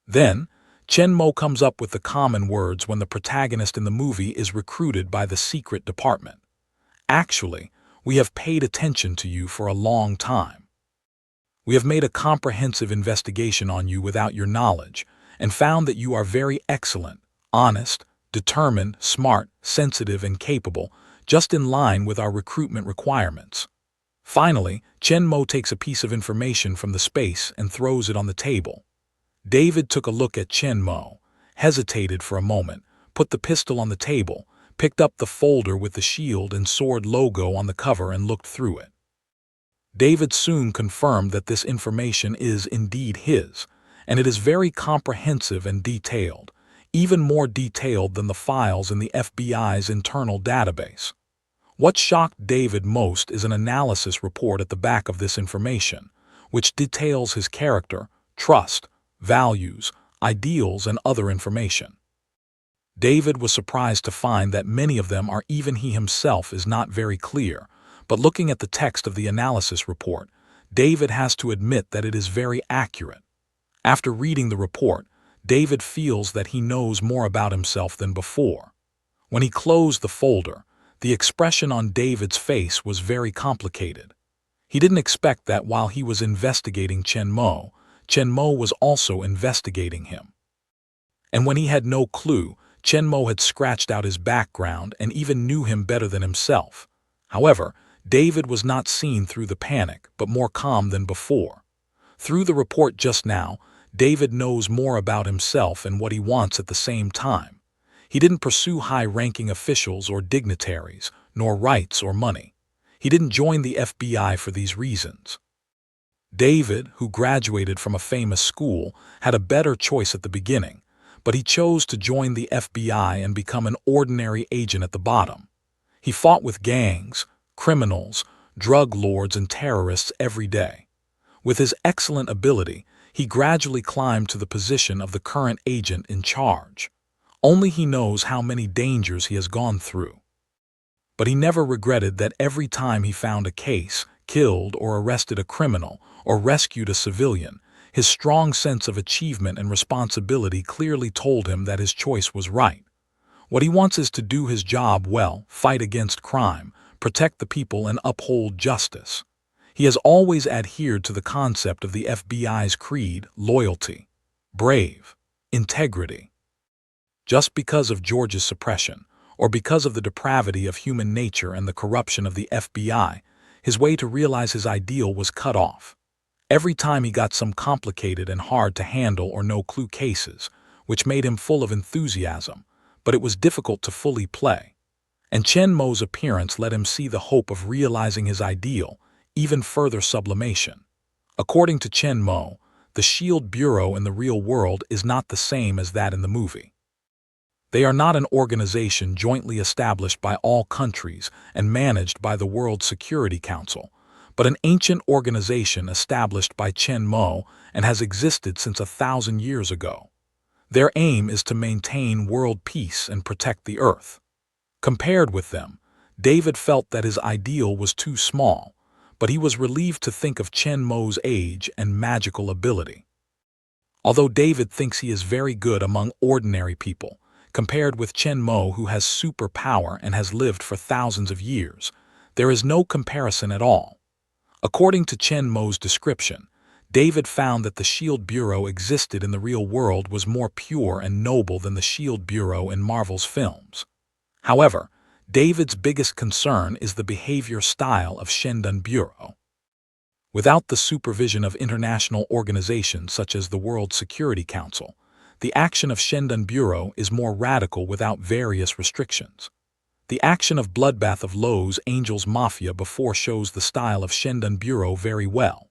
Then, Chen Mo comes up with the common words when the protagonist in the movie is recruited by the secret department. Actually, we have paid attention to you for a long time. We have made a comprehensive investigation on you without your knowledge and found that you are very excellent, honest, determined, smart, sensitive, and capable, just in line with our recruitment requirements. Finally, Chen Mo takes a piece of information from the space and throws it on the table. David took a look at Chen Mo, hesitated for a moment, put the pistol on the table, picked up the folder with the shield and sword logo on the cover and looked through it. David soon confirmed that this information is indeed his, and it is very comprehensive and detailed, even more detailed than the files in the FBI's internal database. What shocked David most is an analysis report at the back of this information, which details his character, trust, values, ideals, and other information. David was surprised to find that many of them are even he himself is not very clear, but looking at the text of the analysis report, David has to admit that it is very accurate. After reading the report, David feels that he knows more about himself than before. When he closed the folder, the expression on David's face was very complicated. He didn't expect that while he was investigating Chen Mo was also investigating him. And when he had no clue, Chen Mo had scratched out his background and even knew him better than himself. However, David was not seen through the panic, but more calm than before. Through the report just now, David knows more about himself and what he wants at the same time. He didn't pursue high-ranking officials or dignitaries, nor rights or money. He didn't join the FBI for these reasons. David, who graduated from a famous school, had a better choice at the beginning, but he chose to join the FBI and become an ordinary agent at the bottom. He fought with gangs, criminals, drug lords, and terrorists every day. With his excellent ability, he gradually climbed to the position of the current agent in charge. Only he knows how many dangers he has gone through. But he never regretted that every time he found a case, killed or arrested a criminal, or rescued a civilian, his strong sense of achievement and responsibility clearly told him that his choice was right. What he wants is to do his job well, fight against crime, protect the people, and uphold justice. He has always adhered to the concept of the FBI's creed: loyalty, brave, integrity. Just because of George's suppression, or because of the depravity of human nature and the corruption of the FBI, his way to realize his ideal was cut off. Every time he got some complicated and hard to handle or no-clue cases, which made him full of enthusiasm, but it was difficult to fully play. And Chen Mo's appearance let him see the hope of realizing his ideal, even further sublimation. According to Chen Mo, the Shield Bureau in the real world is not the same as that in the movie. They are not an organization jointly established by all countries and managed by the World Security Council, but an ancient organization established by Chen Mo and has existed since 1,000 years ago. Their aim is to maintain world peace and protect the Earth. Compared with them, David felt that his ideal was too small, but he was relieved to think of Chen Mo's age and magical ability. Although David thinks he is very good among ordinary people, compared with Chen Mo, who has superpower and has lived for thousands of years, there is no comparison at all. According to Chen Mo's description, David found that the Shield Bureau existed in the real world was more pure and noble than the Shield Bureau in Marvel's films. However, David's biggest concern is the behavior style of Shendun Bureau. Without the supervision of international organizations such as the World Security Council, the action of Shendun Bureau is more radical without various restrictions. The action of Bloodbath of Los Angeles Mafia before shows the style of Shendun Bureau very well.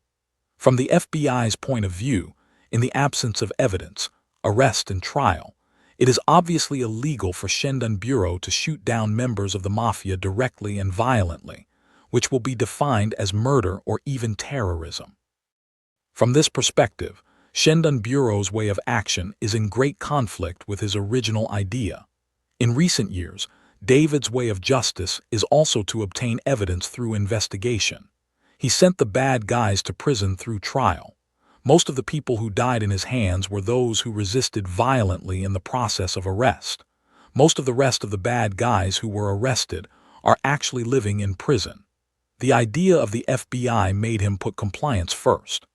From the FBI's point of view, in the absence of evidence, arrest, and trial, it is obviously illegal for Shendun Bureau to shoot down members of the Mafia directly and violently, which will be defined as murder or even terrorism. From this perspective, Shendun Bureau's way of action is in great conflict with his original idea. In recent years, David's way of justice is also to obtain evidence through investigation. He sent the bad guys to prison through trial. Most of the people who died in his hands were those who resisted violently in the process of arrest. Most of the rest of the bad guys who were arrested are actually living in prison. The idea of the FBI made him put compliance first.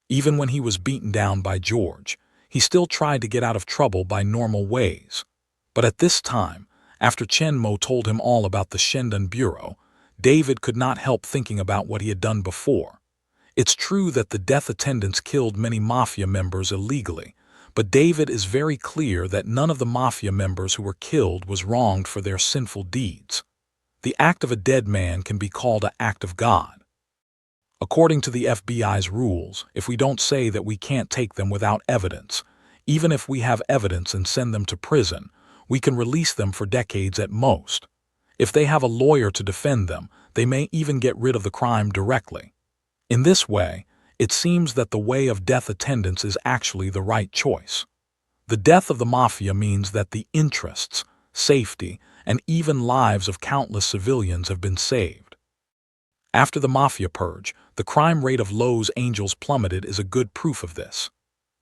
Even when he was beaten down by George, he still tried to get out of trouble by normal ways. But at this time, after Chen Mo told him all about the Shendun Bureau, David could not help thinking about what he had done before. It's true that the death attendants killed many mafia members illegally, But David is very clear that none of the mafia members who were killed was wronged for their sinful deeds. The act of a dead man can be called an act of God. According to the FBI's rules, if we don't say that we can't take them without evidence, even if we have evidence and send them to prison, we can release them for decades at most. If they have a lawyer to defend them, they may even get rid of the crime directly. In this way, it seems that the way of death attendance is actually the right choice. The death of the mafia means that the interests, safety, and even lives of countless civilians have been saved. After the mafia purge, the crime rate of Los Angeles plummeted is a good proof of this.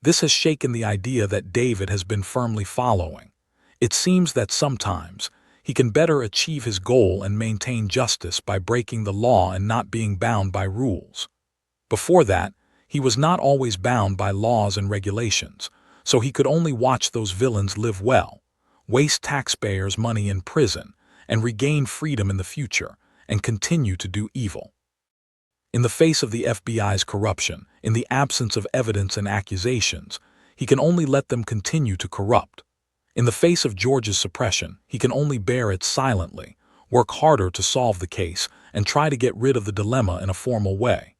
This has shaken the idea that David has been firmly following. It seems that sometimes he can better achieve his goal and maintain justice by breaking the law and not being bound by rules. Before that, he was not always bound by laws and regulations, so he could only watch those villains live well, waste taxpayers' money in prison, and regain freedom in the future, and continue to do evil. In the face of the FBI's corruption, in the absence of evidence and accusations, he can only let them continue to corrupt. In the face of George's suppression, he can only bear it silently, work harder to solve the case, and try to get rid of the dilemma in a formal way.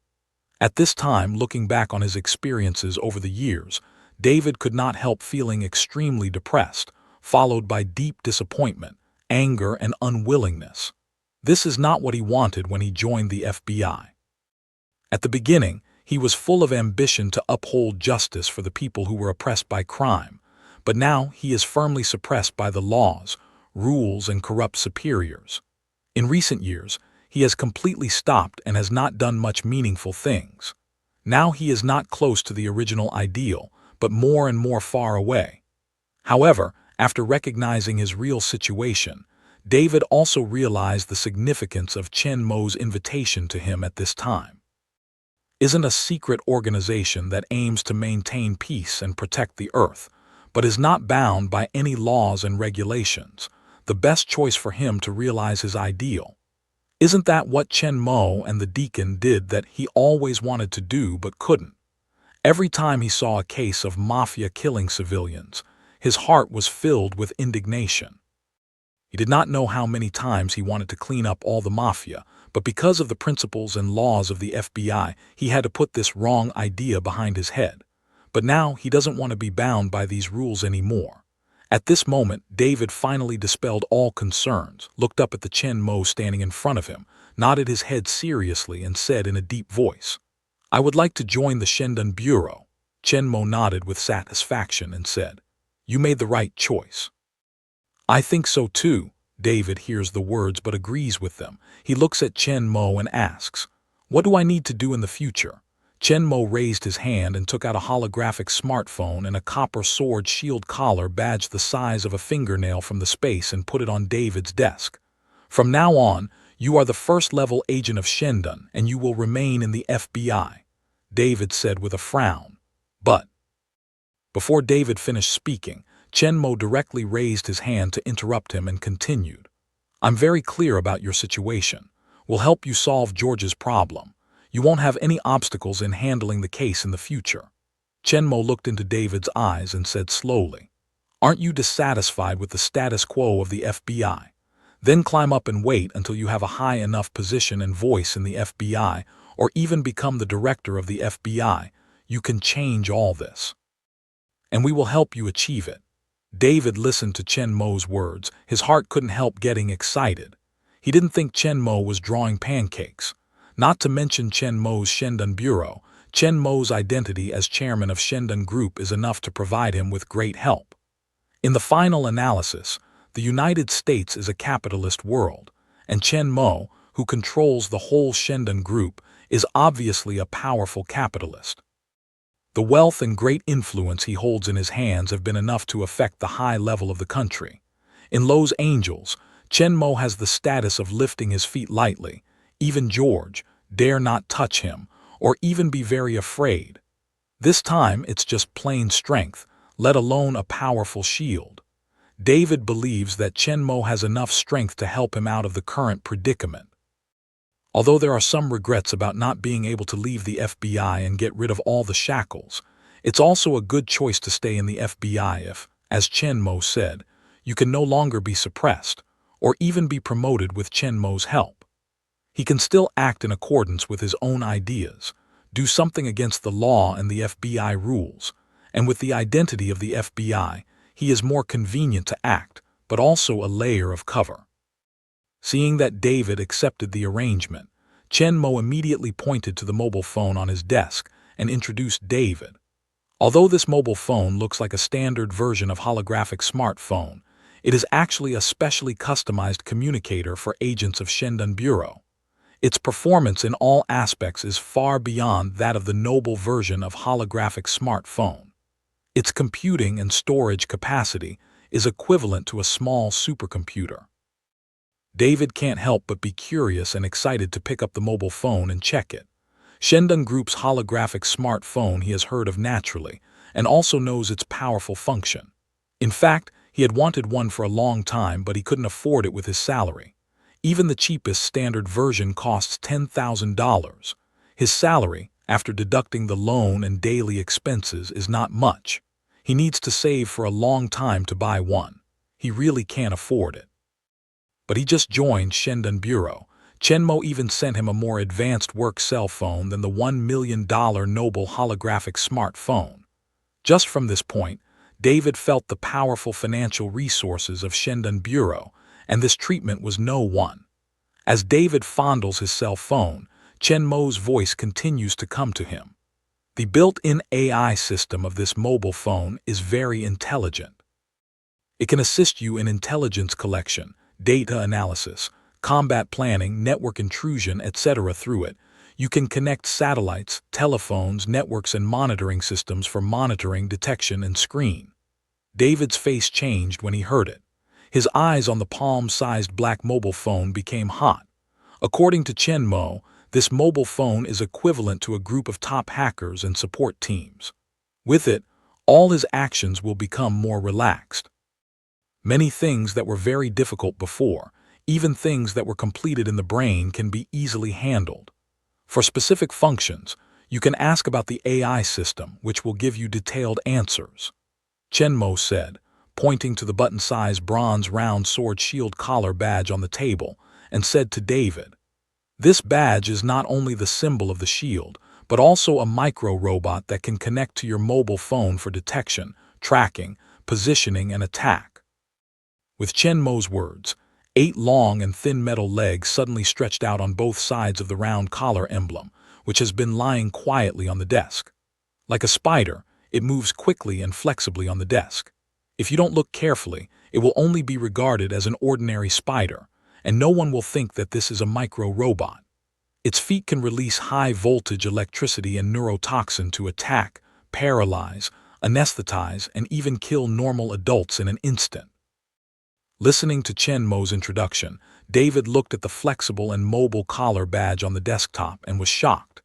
At this time, looking back on his experiences over the years, David could not help feeling extremely depressed, followed by deep disappointment, anger, and unwillingness. This is not what he wanted when he joined the FBI. At the beginning, he was full of ambition to uphold justice for the people who were oppressed by crime, but now he is firmly suppressed by the laws, rules, and corrupt superiors. In recent years, he has completely stopped and has not done much meaningful things. Now he is not close to the original ideal, but more and more far away. However, after recognizing his real situation, David also realized the significance of Chen Mo's invitation to him at this time. Isn't a secret organization that aims to maintain peace and protect the earth, but is not bound by any laws and regulations, the best choice for him to realize his ideal? Isn't that what Chen Mo and the deacon did that he always wanted to do but couldn't? Every time he saw a case of mafia killing civilians, his heart was filled with indignation. He did not know how many times he wanted to clean up all the mafia, but because of the principles and laws of the FBI, he had to put this wrong idea behind his head. But now he doesn't want to be bound by these rules anymore. At this moment, David finally dispelled all concerns, looked up at the Chen Mo standing in front of him, nodded his head seriously, and said in a deep voice, "I would like to join the Shendun Bureau." Chen Mo nodded with satisfaction and said, "You made the right choice." "I think so too." David hears the words but agrees with them. He looks at Chen Mo and asks, "What do I need to do in the future?" Chen Mo raised his hand and took out a holographic smartphone and a copper sword shield collar badge the size of a fingernail from the space and put it on David's desk. "From now on, you are the first-level agent of Shendun, and you will remain in the FBI," David said with a frown. "But..." Before David finished speaking, Chen Mo directly raised his hand to interrupt him and continued, "I'm very clear about your situation. We'll help you solve George's problem. You won't have any obstacles in handling the case in the future." Chen Mo looked into David's eyes and said slowly, "Aren't you dissatisfied with the status quo of the FBI? Then climb up and wait until you have a high enough position and voice in the FBI, or even become the director of the FBI. You can change all this. And we will help you achieve it." David listened to Chen Mo's words. His heart couldn't help getting excited. He didn't think Chen Mo was drawing pancakes. Not to mention Chen Mo's Shendun Bureau, Chen Mo's identity as chairman of Shendun Group is enough to provide him with great help. In the final analysis, the United States is a capitalist world, and Chen Mo, who controls the whole Shendun Group, is obviously a powerful capitalist. The wealth and great influence he holds in his hands have been enough to affect the high level of the country. In Los Angeles, Chen Mo has the status of lifting his feet lightly. Even George dare not touch him, or even be very afraid. This time it's just plain strength, let alone a powerful shield. David believes that Chen Mo has enough strength to help him out of the current predicament. Although there are some regrets about not being able to leave the FBI and get rid of all the shackles, It's also a good choice to stay in the FBI if, as Chen Mo said, you can no longer be suppressed, or even be promoted with Chen Mo's help. He can still act in accordance with his own ideas, do something against the law and the FBI rules, and with the identity of the FBI, he is more convenient to act, but also a layer of cover. Seeing that David accepted the arrangement, Chen Mo immediately pointed to the mobile phone on his desk and introduced David. Although this mobile phone looks like a standard version of holographic smartphone, it is actually a specially customized communicator for agents of Shendan Bureau. Its performance in all aspects is far beyond that of the noble version of holographic smartphone. Its computing and storage capacity is equivalent to a small supercomputer. David can't help but be curious and excited to pick up the mobile phone and check it. Shendan Group's holographic smartphone he has heard of naturally, and also knows its powerful function. In fact, he had wanted one for a long time, but he couldn't afford it with his salary. Even the cheapest standard version costs $10,000. His salary, after deducting the loan and daily expenses, is not much. He needs to save for a long time to buy one. He really can't afford it. But he just joined Shendan Bureau. Chen Mo even sent him a more advanced work cell phone than the $1 million noble holographic smartphone. Just from this point, David felt the powerful financial resources of Shendan Bureau, and this treatment was no one. As David fondles his cell phone, Chen Mo's voice continues to come to him. The built-in AI system of this mobile phone is very intelligent. It can assist you in intelligence collection, data analysis, combat planning, network intrusion, etc. Through it, you can connect satellites, telephones, networks, and monitoring systems for monitoring, detection, and screen. David's face changed when he heard it. His eyes on the palm-sized black mobile phone became hot. According to Chen Mo, this mobile phone is equivalent to a group of top hackers and support teams. With it, all his actions will become more relaxed. Many things that were very difficult before, even things that were completed in the brain, can be easily handled. For specific functions, you can ask about the AI system, which will give you detailed answers. Chen Mo said, pointing to the button-sized bronze round sword shield collar badge on the table, and said to David, "This badge is not only the symbol of the shield, but also a micro-robot that can connect to your mobile phone for detection, tracking, positioning, and attack." With Chen Mo's words, 8 long and thin metal legs suddenly stretched out on both sides of the round collar emblem, which has been lying quietly on the desk. Like a spider, it moves quickly and flexibly on the desk. If you don't look carefully, it will only be regarded as an ordinary spider, and no one will think that this is a micro-robot. Its feet can release high-voltage electricity and neurotoxin to attack, paralyze, anesthetize, and even kill normal adults in an instant. Listening to Chen Mo's introduction, David looked at the flexible and mobile collar badge on the desktop and was shocked.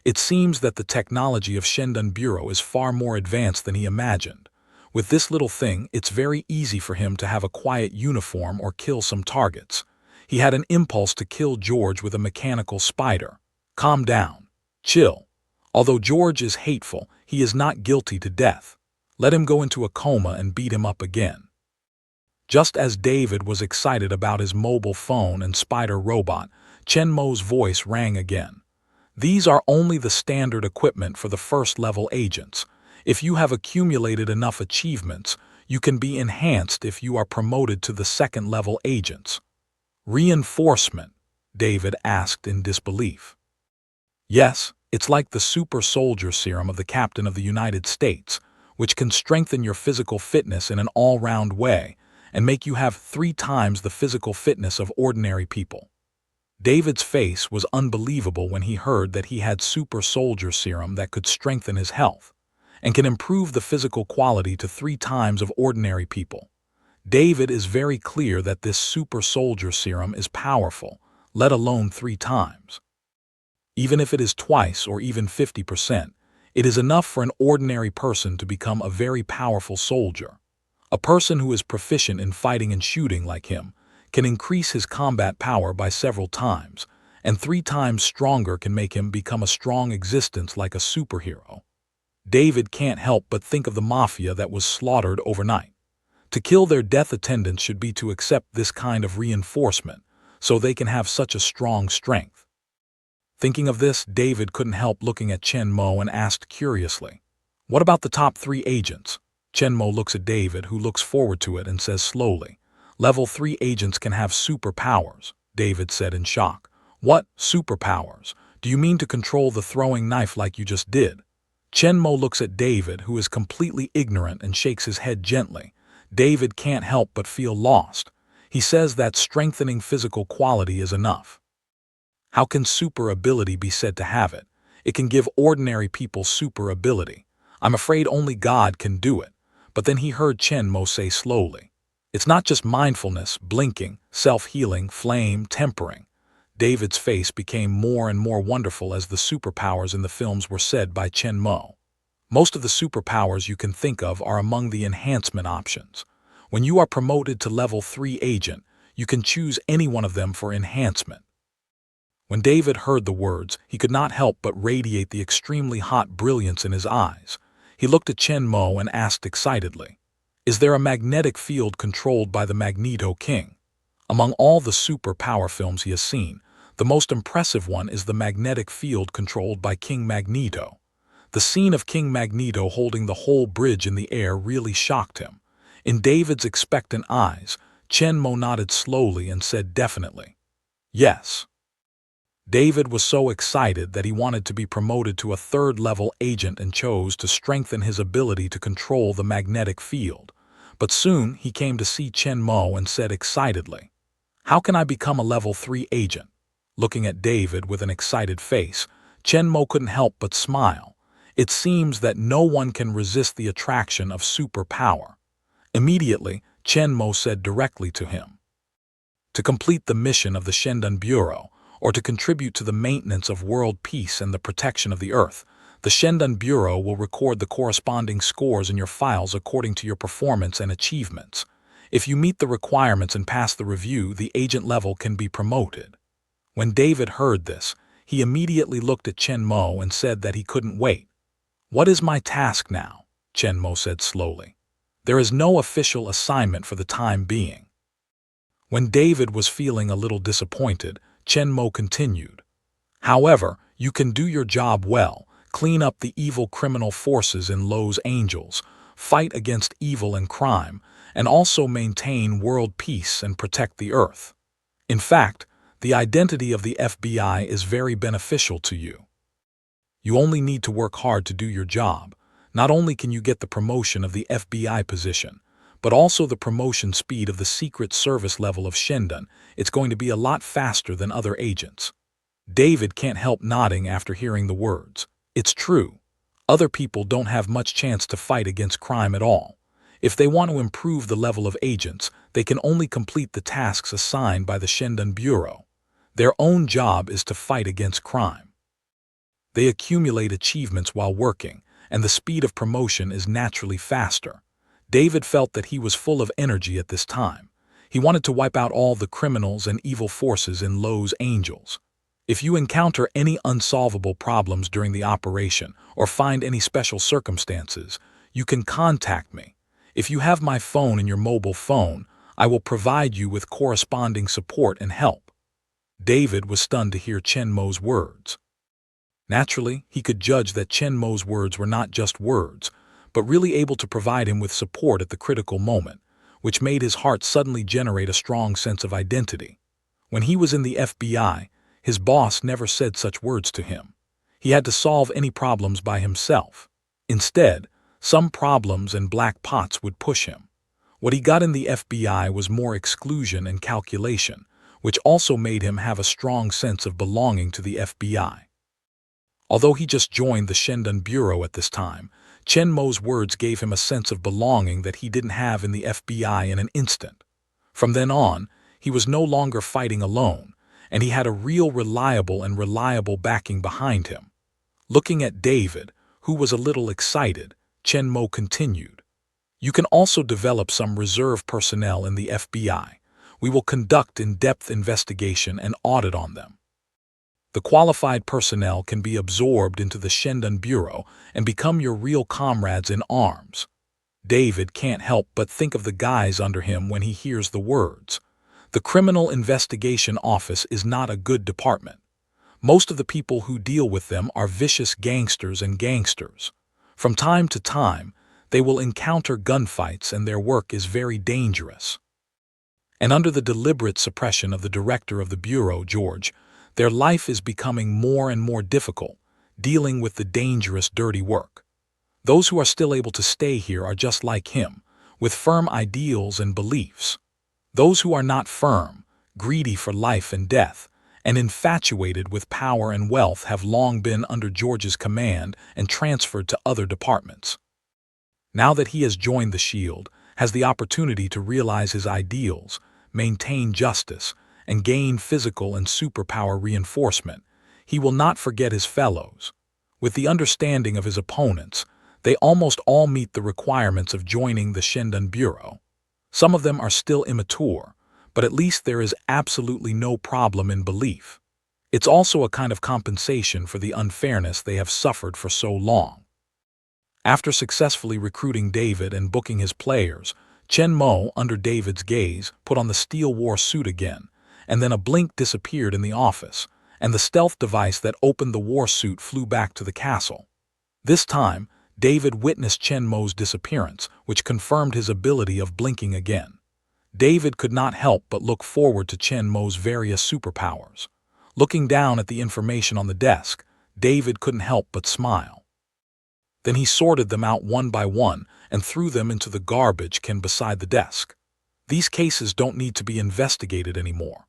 It seems that the technology of Shendan Bureau is far more advanced than he imagined. With this little thing, it's very easy for him to have a quiet uniform or kill some targets. He had an impulse to kill George with a mechanical spider. Calm down. Chill. Although George is hateful, he is not guilty to death. Let him go into a coma and beat him up again. Just as David was excited about his mobile phone and spider robot, Chen Mo's voice rang again. These are only the standard equipment for the first-level agents. If you have accumulated enough achievements, you can be enhanced if you are promoted to the second-level agents. Reinforcement? David asked in disbelief. Yes, it's like the super soldier serum of the Captain of the United States, which can strengthen your physical fitness in an all-round way and make you have 3 times the physical fitness of ordinary people. David's face was unbelievable when he heard that he had super soldier serum that could strengthen his health and can improve the physical quality to 3 times of ordinary people. David is very clear that this super soldier serum is powerful, let alone 3 times. Even if it is twice or even 50%, it is enough for an ordinary person to become a very powerful soldier. A person who is proficient in fighting and shooting like him can increase his combat power by several times, and 3 times stronger can make him become a strong existence like a superhero. David can't help but think of the mafia that was slaughtered overnight. To kill their death attendants should be to accept this kind of reinforcement, so they can have such a strong strength. Thinking of this, David couldn't help looking at Chen Mo and asked curiously, "What about the top 3 agents?" Chen Mo looks at David, who looks forward to it and says slowly, "Level 3 agents can have superpowers," David said in shock. "What superpowers? Do you mean to control the throwing knife like you just did?" Chen Mo looks at David, who is completely ignorant, and shakes his head gently. David can't help but feel lost. He says that strengthening physical quality is enough. How can super ability be said to have it? It can give ordinary people super ability. I'm afraid only God can do it. But then he heard Chen Mo say slowly, "It's not just mindfulness, blinking, self-healing, flame, tempering." David's face became more and more wonderful as the superpowers in the films were said by Chen Mo. Most of the superpowers you can think of are among the enhancement options. When you are promoted to level 3 agent, you can choose any one of them for enhancement. When David heard the words, he could not help but radiate the extremely hot brilliance in his eyes. He looked at Chen Mo and asked excitedly, "Is there a magnetic field controlled by the Magneto King?" Among all the superpower films he has seen, the most impressive one is the magnetic field controlled by King Magneto. The scene of King Magneto holding the whole bridge in the air really shocked him. In David's expectant eyes, Chen Mo nodded slowly and said definitely, "Yes." David was so excited that he wanted to be promoted to a 3rd-level agent and chose to strengthen his ability to control the magnetic field. But soon he came to see Chen Mo and said excitedly, "How can I become a level 3 agent?" Looking at David with an excited face, Chen Mo couldn't help but smile. It seems that no one can resist the attraction of superpower. Immediately, Chen Mo said directly to him, "To complete the mission of the Shendan Bureau, or to contribute to the maintenance of world peace and the protection of the Earth, the Shendan Bureau will record the corresponding scores in your files according to your performance and achievements. If you meet the requirements and pass the review, the agent level can be promoted." When David heard this, he immediately looked at Chen Mo and said that he couldn't wait. "What is my task now?" Chen Mo said slowly. "There is no official assignment for the time being." When David was feeling a little disappointed, Chen Mo continued, "However, you can do your job well, clean up the evil criminal forces in Los Angeles, fight against evil and crime, and also maintain world peace and protect the Earth. In fact, the identity of the FBI is very beneficial to you. You only need to work hard to do your job. Not only can you get the promotion of the FBI position, but also the promotion speed of the Secret Service level of Shendan. It's going to be a lot faster than other agents." David can't help nodding after hearing the words. It's true. Other people don't have much chance to fight against crime at all. If they want to improve the level of agents, they can only complete the tasks assigned by the Shendan Bureau. Their own job is to fight against crime. They accumulate achievements while working, and the speed of promotion is naturally faster. David felt that he was full of energy at this time. He wanted to wipe out all the criminals and evil forces in Los Angeles. If you encounter any unsolvable problems during the operation or find any special circumstances, you can contact me. If you have my phone in your mobile phone, I will provide you with corresponding support and help." David was stunned to hear Chen Mo's words. Naturally, he could judge that Chen Mo's words were not just words, but really able to provide him with support at the critical moment, which made his heart suddenly generate a strong sense of identity. When he was in the FBI, his boss never said such words to him. He had to solve any problems by himself. Instead, some problems and black pots would push him. What he got in the FBI was more exclusion and calculation, which also made him have a strong sense of belonging to the FBI. Although he just joined the Shendan Bureau at this time, Chen Mo's words gave him a sense of belonging that he didn't have in the FBI in an instant. From then on, he was no longer fighting alone, and he had a real reliable backing behind him. Looking at David, who was a little excited, Chen Mo continued, "You can also develop some reserve personnel in the FBI. We will conduct in-depth investigation and audit on them." The qualified personnel can be absorbed into the Shendan Bureau and become your real comrades in arms. David can't help but think of the guys under him when he hears the words. The Criminal Investigation Office is not a good department. Most of the people who deal with them are vicious gangsters and gangsters. From time to time, they will encounter gunfights and their work is very dangerous. And under the deliberate suppression of the director of the Bureau, George, their life is becoming more and more difficult, dealing with the dangerous, dirty work. Those who are still able to stay here are just like him, with firm ideals and beliefs. Those who are not firm, greedy for life and death, and infatuated with power and wealth have long been under George's command and transferred to other departments. Now that he has joined the Shield, has the opportunity to realize his ideals, maintain justice, and gain physical and superpower reinforcement, he will not forget his fellows. With the understanding of his opponents, they almost all meet the requirements of joining the Shendan Bureau. Some of them are still immature, but at least there is absolutely no problem in belief. It's also a kind of compensation for the unfairness they have suffered for so long. After successfully recruiting David and booking his players, Chen Mo, under David's gaze, put on the steel war suit again, and then a blink disappeared in the office, and the stealth device that opened the war suit flew back to the castle. This time, David witnessed Chen Mo's disappearance, which confirmed his ability of blinking again. David could not help but look forward to Chen Mo's various superpowers. Looking down at the information on the desk, David couldn't help but smile. Then he sorted them out one by one and threw them into the garbage can beside the desk. These cases don't need to be investigated anymore.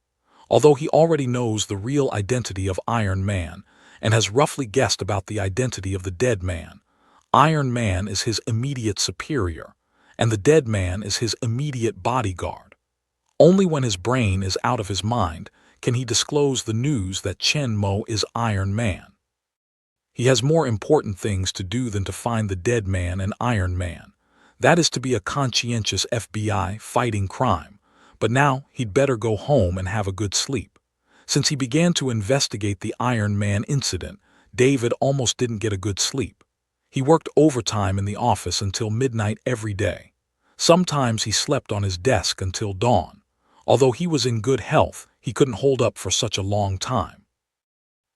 Although he already knows the real identity of Iron Man and has roughly guessed about the identity of the dead man, Iron Man is his immediate superior, and the dead man is his immediate bodyguard. Only when his brain is out of his mind can he disclose the news that Chen Mo is Iron Man. He has more important things to do than to find the dead man and Iron Man. That is to be a conscientious FBI fighting crime. But now he'd better go home and have a good sleep. Since he began to investigate the Iron Man incident, David almost didn't get a good sleep. He worked overtime in the office until midnight every day. Sometimes he slept on his desk until dawn. Although he was in good health, he couldn't hold up for such a long time.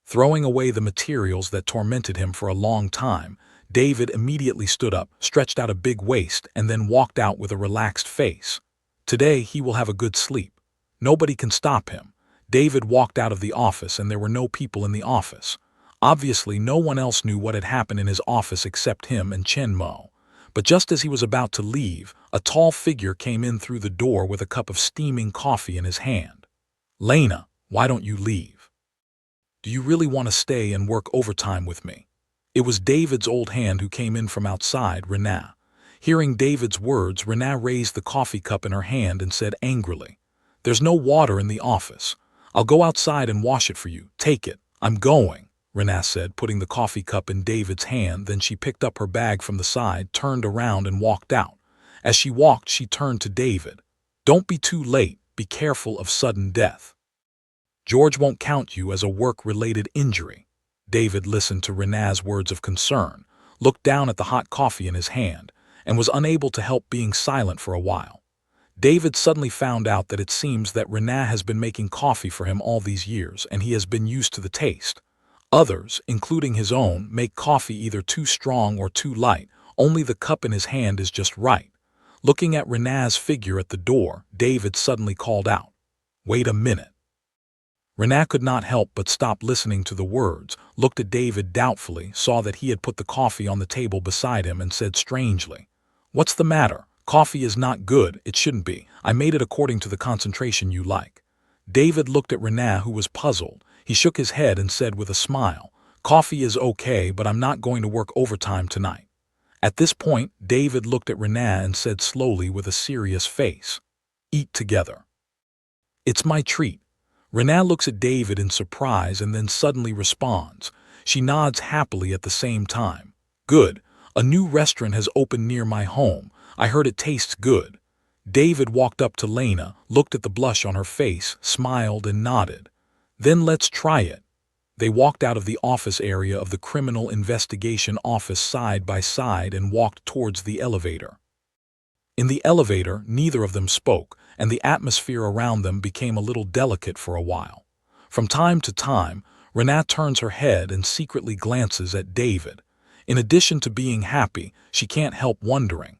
Throwing away the materials that tormented him for a long time, David immediately stood up, stretched out a big waist, and then walked out with a relaxed face. Today he will have a good sleep. Nobody can stop him. David walked out of the office and there were no people in the office. Obviously, no one else knew what had happened in his office except him and Chen Mo. But just as he was about to leave, a tall figure came in through the door with a cup of steaming coffee in his hand. "Lena, why don't you leave? Do you really want to stay and work overtime with me?" It was David's old hand who came in from outside, Renaa. Hearing David's words, Renaa raised the coffee cup in her hand and said angrily, "There's no water in the office. I'll go outside and wash it for you. Take it. I'm going," Renaa said, putting the coffee cup in David's hand. Then she picked up her bag from the side, turned around and walked out. As she walked, she turned to David. "Don't be too late. Be careful of sudden death. George won't count you as a work-related injury." David listened to Renaa's words of concern, looked down at the hot coffee in his hand, and was unable to help being silent for a while. David suddenly found out that it seems that Renaa has been making coffee for him all these years, and he has been used to the taste. Others, including his own, make coffee either too strong or too light. Only the cup in his hand is just right. Looking at Renaa's figure at the door, David suddenly called out, "Wait a minute." Renaa could not help but stop listening to the words, looked at David doubtfully, saw that he had put the coffee on the table beside him, and said strangely, "What's the matter? Coffee is not good. It shouldn't be. I made it according to the concentration you like." David looked at Renaa, who was puzzled. He shook his head and said with a smile, "Coffee is okay, but I'm not going to work overtime tonight." At this point, David looked at Renaa and said slowly with a serious face, "Eat together." "It's my treat." Renaa looks at David in surprise and then suddenly responds. She nods happily at the same time. "Good. A new restaurant has opened near my home. I heard it tastes good." David walked up to Lena, looked at the blush on her face, smiled and nodded. "Then let's try it." They walked out of the office area of the Criminal Investigation Office side by side and walked towards the elevator. In the elevator, neither of them spoke, and the atmosphere around them became a little delicate for a while. From time to time, Renée turns her head and secretly glances at David. In addition to being happy, she can't help wondering.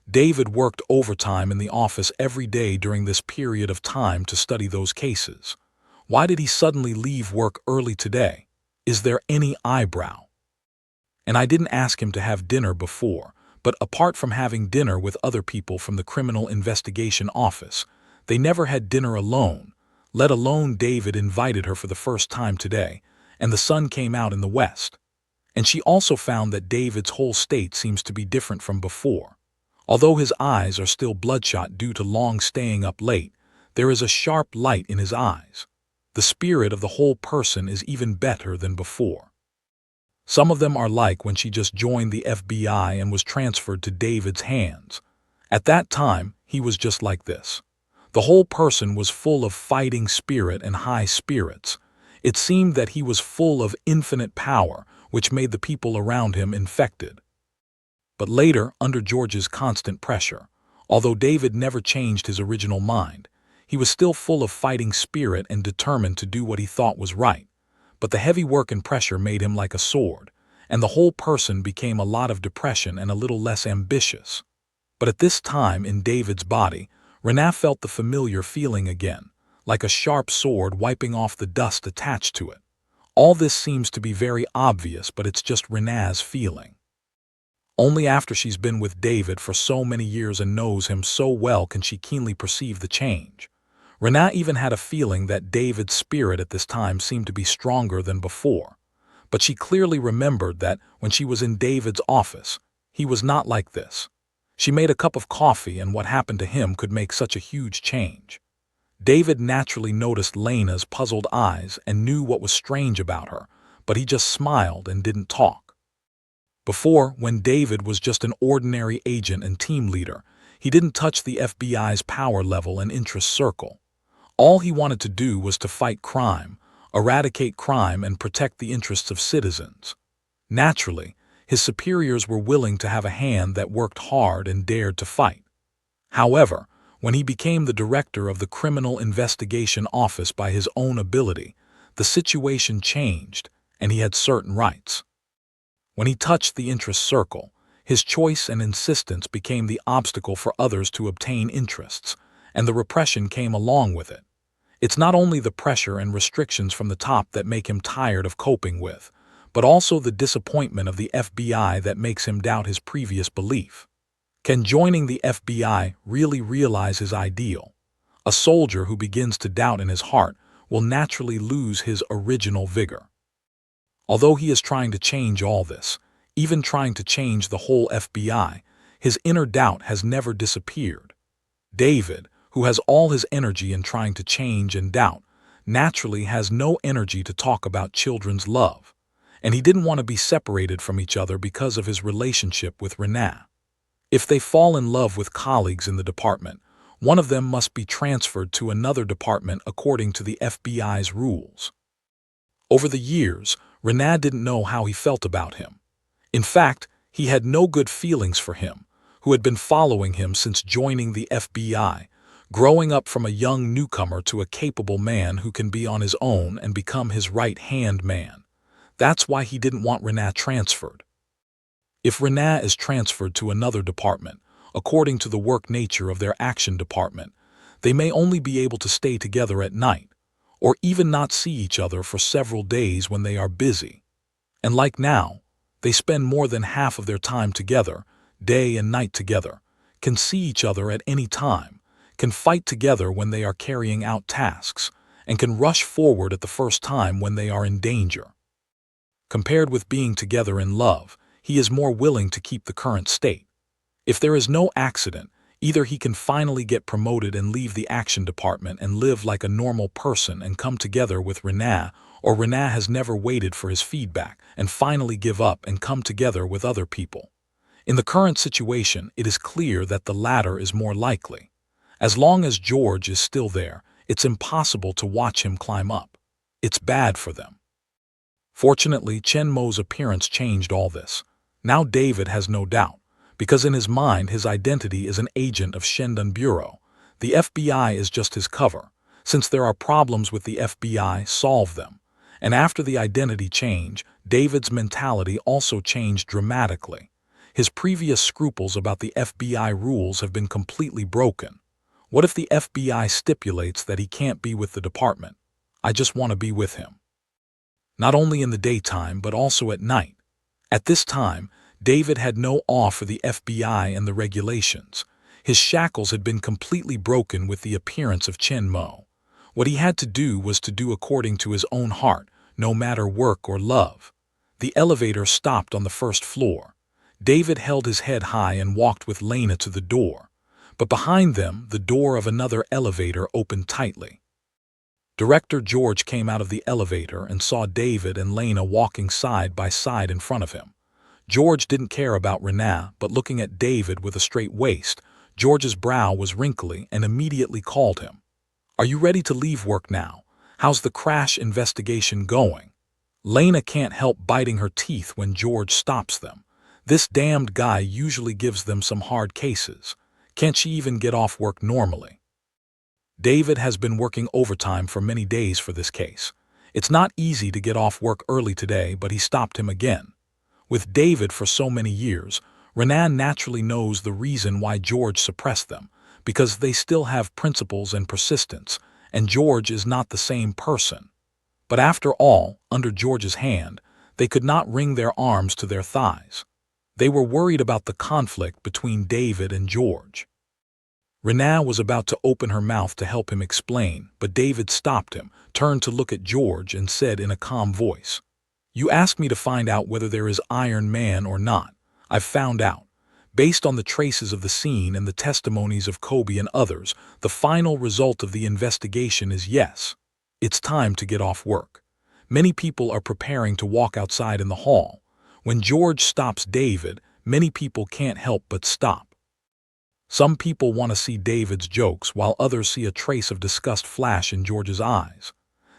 David worked overtime in the office every day during this period of time to study those cases. Why did he suddenly leave work early today? Is there any eyebrow? And I didn't ask him to have dinner before, but apart from having dinner with other people from the Criminal Investigation Office, they never had dinner alone, let alone David invited her for the first time today, and the sun came out in the west. And she also found that David's whole state seems to be different from before. Although his eyes are still bloodshot due to long staying up late, there is a sharp light in his eyes. The spirit of the whole person is even better than before. Some of them are like when she just joined the FBI and was transferred to David's hands. At that time, he was just like this. The whole person was full of fighting spirit and high spirits. It seemed that he was full of infinite power, which made the people around him infected. But later, under George's constant pressure, although David never changed his original mind, he was still full of fighting spirit and determined to do what he thought was right. But the heavy work and pressure made him like a sword, and the whole person became a lot of depression and a little less ambitious. But at this time in David's body, Renée felt the familiar feeling again, like a sharp sword wiping off the dust attached to it. All this seems to be very obvious, but it's just Renée's feeling. Only after she's been with David for so many years and knows him so well can she keenly perceive the change. Renée even had a feeling that David's spirit at this time seemed to be stronger than before. But she clearly remembered that when she was in David's office, he was not like this. She made a cup of coffee, and what happened to him could make such a huge change. David naturally noticed Lena's puzzled eyes and knew what was strange about her, but he just smiled and didn't talk. Before, when David was just an ordinary agent and team leader, he didn't touch the FBI's power level and interest circle. All he wanted to do was to fight crime, eradicate crime, and protect the interests of citizens. Naturally, his superiors were willing to have a hand that worked hard and dared to fight. However, when he became the director of the Criminal Investigation Office by his own ability, the situation changed, and he had certain rights. When he touched the interest circle, his choice and insistence became the obstacle for others to obtain interests, and the repression came along with it. It's not only the pressure and restrictions from the top that make him tired of coping with, but also the disappointment of the FBI that makes him doubt his previous belief. Can joining the FBI really realize his ideal? A soldier who begins to doubt in his heart will naturally lose his original vigor. Although he is trying to change all this, even trying to change the whole FBI, his inner doubt has never disappeared. David, who has all his energy in trying to change and doubt, naturally has no energy to talk about children's love, and he didn't want to be separated from each other because of his relationship with Renée. If they fall in love with colleagues in the department, one of them must be transferred to another department according to the FBI's rules. Over the years, Renée didn't know how he felt about him. In fact, he had no good feelings for him, who had been following him since joining the FBI, growing up from a young newcomer to a capable man who can be on his own and become his right-hand man. That's why he didn't want Renée transferred. If Renée is transferred to another department, according to the work nature of their action department, they may only be able to stay together at night, or even not see each other for several days when they are busy. And like now, they spend more than half of their time together, day and night together, can see each other at any time, can fight together when they are carrying out tasks, and can rush forward at the first time when they are in danger. Compared with being together in love, he is more willing to keep the current state. If there is no accident, either he can finally get promoted and leave the action department and live like a normal person and come together with Renée, or Renée has never waited for his feedback and finally give up and come together with other people. In the current situation, it is clear that the latter is more likely. As long as George is still there, it's impossible to watch him climb up. It's bad for them. Fortunately, Chen Mo's appearance changed all this. Now David has no doubt, because in his mind his identity is an agent of Shendan Bureau. The FBI is just his cover. Since there are problems with the FBI, solve them. And after the identity change, David's mentality also changed dramatically. His previous scruples about the FBI rules have been completely broken. What if the FBI stipulates that he can't be with the department? I just want to be with him. Not only in the daytime, but also at night. At this time, David had no awe for the FBI and the regulations. His shackles had been completely broken with the appearance of Chen Mo. What he had to do was to do according to his own heart, no matter work or love. The elevator stopped on the first floor. David held his head high and walked with Lena to the door. But behind them, the door of another elevator opened tightly. Director George came out of the elevator and saw David and Lena walking side by side in front of him. George didn't care about Renee, but looking at David with a straight waist, George's brow was wrinkly and immediately called him. "Are you ready to leave work now? How's the crash investigation going?" Lena can't help biting her teeth when George stops them. This damned guy usually gives them some hard cases. Can't she even get off work normally? David has been working overtime for many days for this case. It's not easy to get off work early today, but he stopped him again. With David for so many years, Renan naturally knows the reason why George suppressed them, because they still have principles and persistence, and George is not the same person. But after all, under George's hand, they could not wring their arms to their thighs. They were worried about the conflict between David and George. Renee was about to open her mouth to help him explain, but David stopped him, turned to look at George, and said in a calm voice, "You asked me to find out whether there is Iron Man or not. I've found out. Based on the traces of the scene and the testimonies of Kobe and others, the final result of the investigation is yes. It's time to get off work." Many people are preparing to walk outside in the hall. When George stops David, many people can't help but stop. Some people want to see David's jokes, while others see a trace of disgust flash in George's eyes.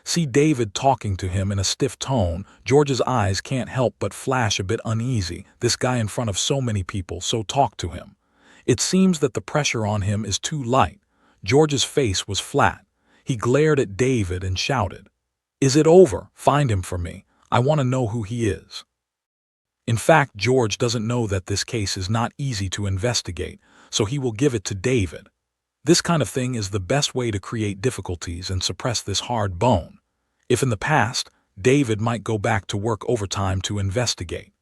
See David talking to him in a stiff tone, George's eyes can't help but flash a bit uneasy. This guy in front of so many people, so talk to him. It seems that the pressure on him is too light. George's face was flat. He glared at David and shouted, "Is it over? Find him for me. I want to know who he is." In fact, George doesn't know that this case is not easy to investigate, so he will give it to David. This kind of thing is the best way to create difficulties and suppress this hard bone. If in the past, David might go back to work overtime to investigate.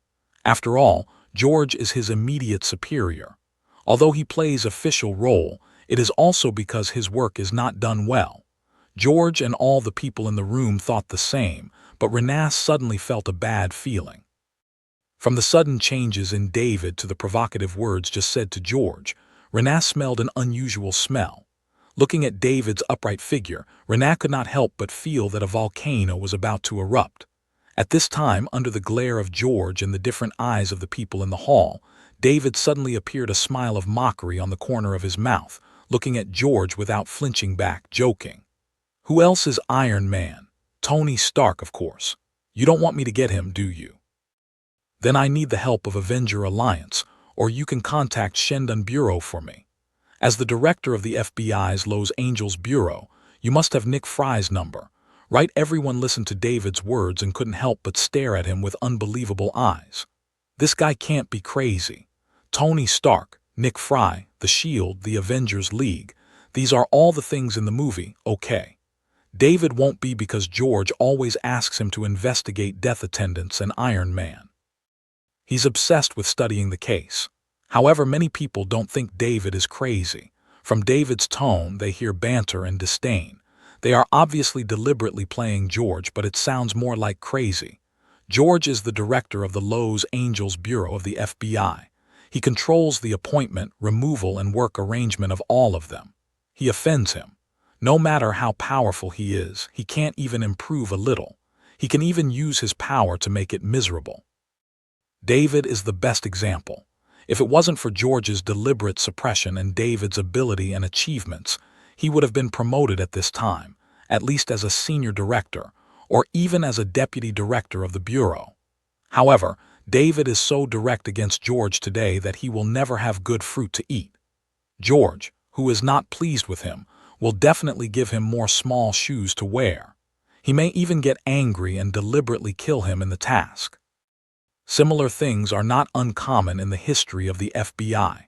After all, George is his immediate superior. Although he plays official role, it is also because his work is not done well. George and all the people in the room thought the same, but Renee suddenly felt a bad feeling. From the sudden changes in David to the provocative words just said to George, Renee smelled an unusual smell. Looking at David's upright figure, Renee could not help but feel that a volcano was about to erupt. At this time, under the glare of George and the different eyes of the people in the hall, David suddenly appeared a smile of mockery on the corner of his mouth, looking at George without flinching back, joking. "Who else is Iron Man? Tony Stark, of course. You don't want me to get him, do you? Then I need the help of Avenger Alliance, or you can contact Shendan Bureau for me. As the director of the FBI's Los Angeles Bureau, you must have Nick Fry's number." Right? Everyone listened to David's words and couldn't help but stare at him with unbelievable eyes. This guy can't be crazy. Tony Stark, Nick Fry, the Shield, the Avengers League, these are all the things in the movie, okay. David won't be, because George always asks him to investigate death attendants and Iron Man. He's obsessed with studying the case. However, many people don't think David is crazy. From David's tone, they hear banter and disdain. They are obviously deliberately playing George, but it sounds more like crazy. George is the director of the Los Angeles Bureau of the FBI. He controls the appointment, removal, and work arrangement of all of them. He offends him. No matter how powerful he is, he can't even improve a little. He can even use his power to make it miserable. David is the best example. If it wasn't for George's deliberate suppression and David's ability and achievements, he would have been promoted at this time, at least as a senior director. or even as a deputy director of the bureau. However, David is so direct against George today that he will never have good fruit to eat. George, who is not pleased with him, will definitely give him more small shoes to wear. He may even get angry and deliberately kill him in the task. Similar things are not uncommon in the history of the FBI.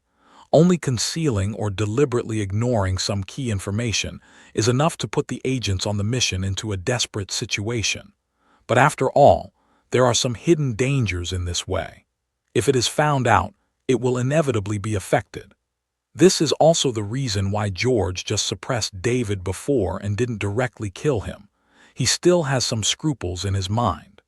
Only concealing or deliberately ignoring some key information is enough to put the agents on the mission into a desperate situation. But after all, there are some hidden dangers in this way. If it is found out, it will inevitably be affected. This is also the reason why George just suppressed David before and didn't directly kill him. He still has some scruples in his mind.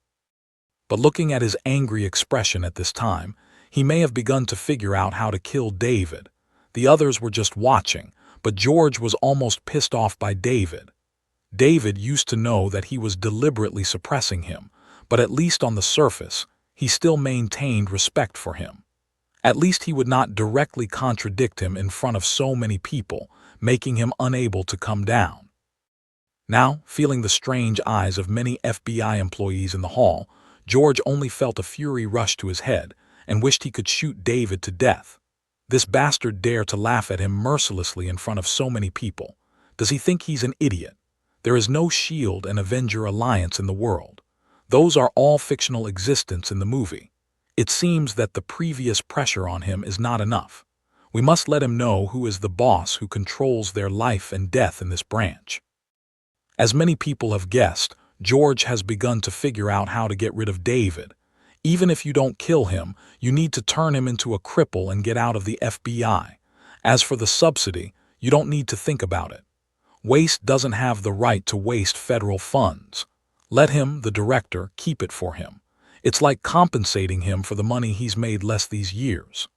But looking at his angry expression at this time, he may have begun to figure out how to kill David. The others were just watching, but George was almost pissed off by David. David used to know that he was deliberately suppressing him, but at least on the surface, he still maintained respect for him. At least he would not directly contradict him in front of so many people, making him unable to come down. Now, feeling the strange eyes of many FBI employees in the hall, George only felt a fury rush to his head and wished he could shoot David to death. This bastard dared to laugh at him mercilessly in front of so many people. Does he think he's an idiot? There is no Shield and Avenger alliance in the world. Those are all fictional existence in the movie. It seems that the previous pressure on him is not enough. We must let him know who is the boss who controls their life and death in this branch. As many people have guessed, George has begun to figure out how to get rid of David. Even if you don't kill him, you need to turn him into a cripple and get out of the FBI. As for the subsidy, you don't need to think about it. Waste doesn't have the right to waste federal funds. Let him, the director, keep it for him. It's like compensating him for the money he's made less these years.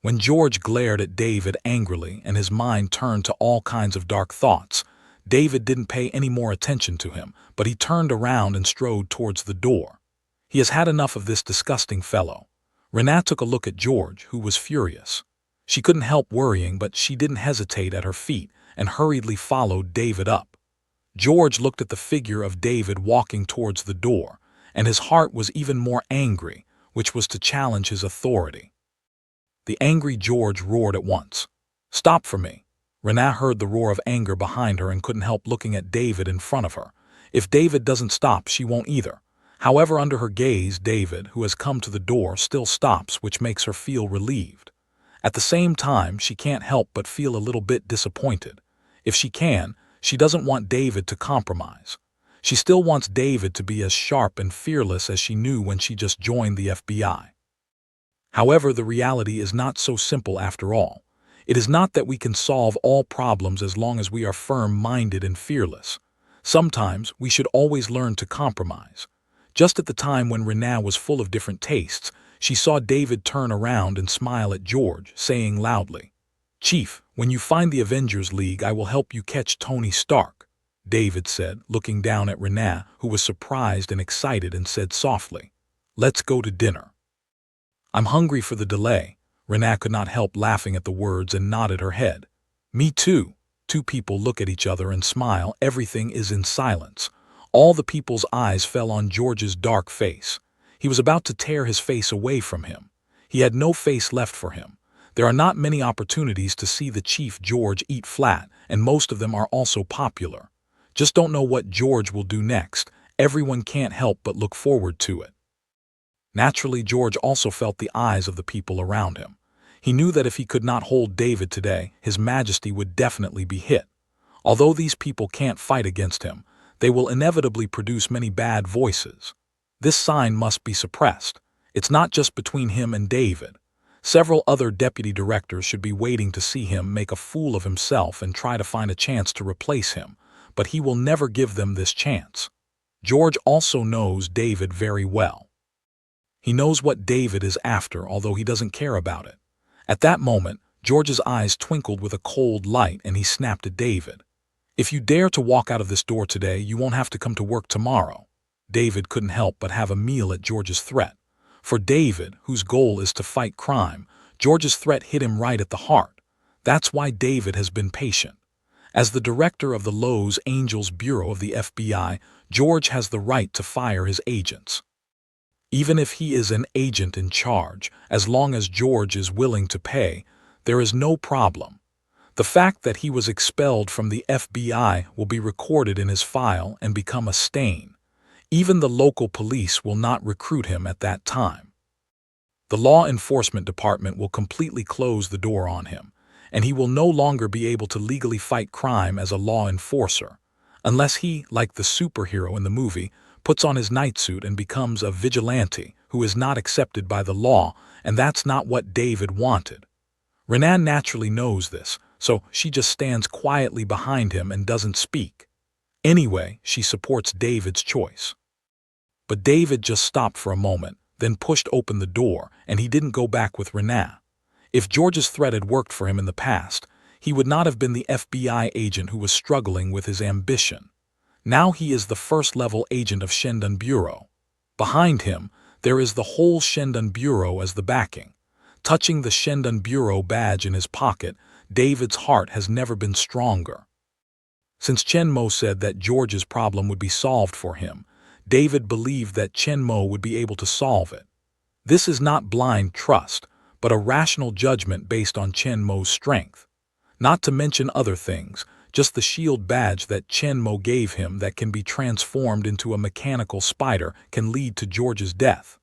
When George glared at David angrily and his mind turned to all kinds of dark thoughts, David didn't pay any more attention to him, but he turned around and strode towards the door. He has had enough of this disgusting fellow. Renat took a look at George, who was furious. She couldn't help worrying, but she didn't hesitate at her feet and hurriedly followed David up. George looked at the figure of David walking towards the door, and his heart was even more angry, which was to challenge his authority. The angry George roared at once. "Stop for me!" Renat heard the roar of anger behind her and couldn't help looking at David in front of her. If David doesn't stop, she won't either. However, under her gaze, David, who has come to the door, still stops, which makes her feel relieved. At the same time, she can't help but feel a little bit disappointed. If she can, she doesn't want David to compromise. She still wants David to be as sharp and fearless as she knew when she just joined the FBI. However, the reality is not so simple after all. It is not that we can solve all problems as long as we are firm-minded and fearless. Sometimes we should always learn to compromise. Just at the time when Renat was full of different tastes, she saw David turn around and smile at George, saying loudly, "Chief, when you find the Avengers League, I will help you catch Tony Stark," David said, looking down at Renat, who was surprised and excited, and said softly, "Let's go to dinner." "I'm hungry for the delay." Renat could not help laughing at the words and nodded her head. "Me too." Two people look at each other and smile. Everything is in silence. All the people's eyes fell on George's dark face. He was about to tear his face away from him. He had no face left for him. There are not many opportunities to see the Chief George eat flat, and most of them are also popular. Just don't know what George will do next. Everyone can't help but look forward to it. Naturally, George also felt the eyes of the people around him. He knew that if he could not hold David today, His Majesty would definitely be hit. Although these people can't fight against him, they will inevitably produce many bad voices. This sign must be suppressed. It's not just between him and David. Several other deputy directors should be waiting to see him make a fool of himself and try to find a chance to replace him, but he will never give them this chance. George also knows David very well. He knows what David is after, although he doesn't care about it. At that moment, George's eyes twinkled with a cold light and he snapped at David. "If you dare to walk out of this door today, you won't have to come to work tomorrow." David couldn't help but have a meal at George's threat. For David, whose goal is to fight crime, George's threat hit him right at the heart. That's why David has been patient. As the director of the Los Angeles Bureau of the FBI, George has the right to fire his agents. Even if he is an agent in charge, as long as George is willing to pay, there is no problem. The fact that he was expelled from the FBI will be recorded in his file and become a stain. Even the local police will not recruit him at that time. The law enforcement department will completely close the door on him, and he will no longer be able to legally fight crime as a law enforcer, unless he, like the superhero in the movie, puts on his nightsuit and becomes a vigilante who is not accepted by the law, and that's not what David wanted. Renan naturally knows this, so she just stands quietly behind him and doesn't speak. Anyway, she supports David's choice. But David just stopped for a moment, then pushed open the door, and he didn't go back with Renan. If George's threat had worked for him in the past, he would not have been the FBI agent who was struggling with his ambition. Now he is the first-level agent of Shendon Bureau. Behind him, there is the whole Shendon Bureau as the backing. Touching the Shendon Bureau badge in his pocket, David's heart has never been stronger. Since Chen Mo said that George's problem would be solved for him, David believed that Chen Mo would be able to solve it. This is not blind trust, but a rational judgment based on Chen Mo's strength. Not to mention other things, just the shield badge that Chen Mo gave him that can be transformed into a mechanical spider can lead to George's death.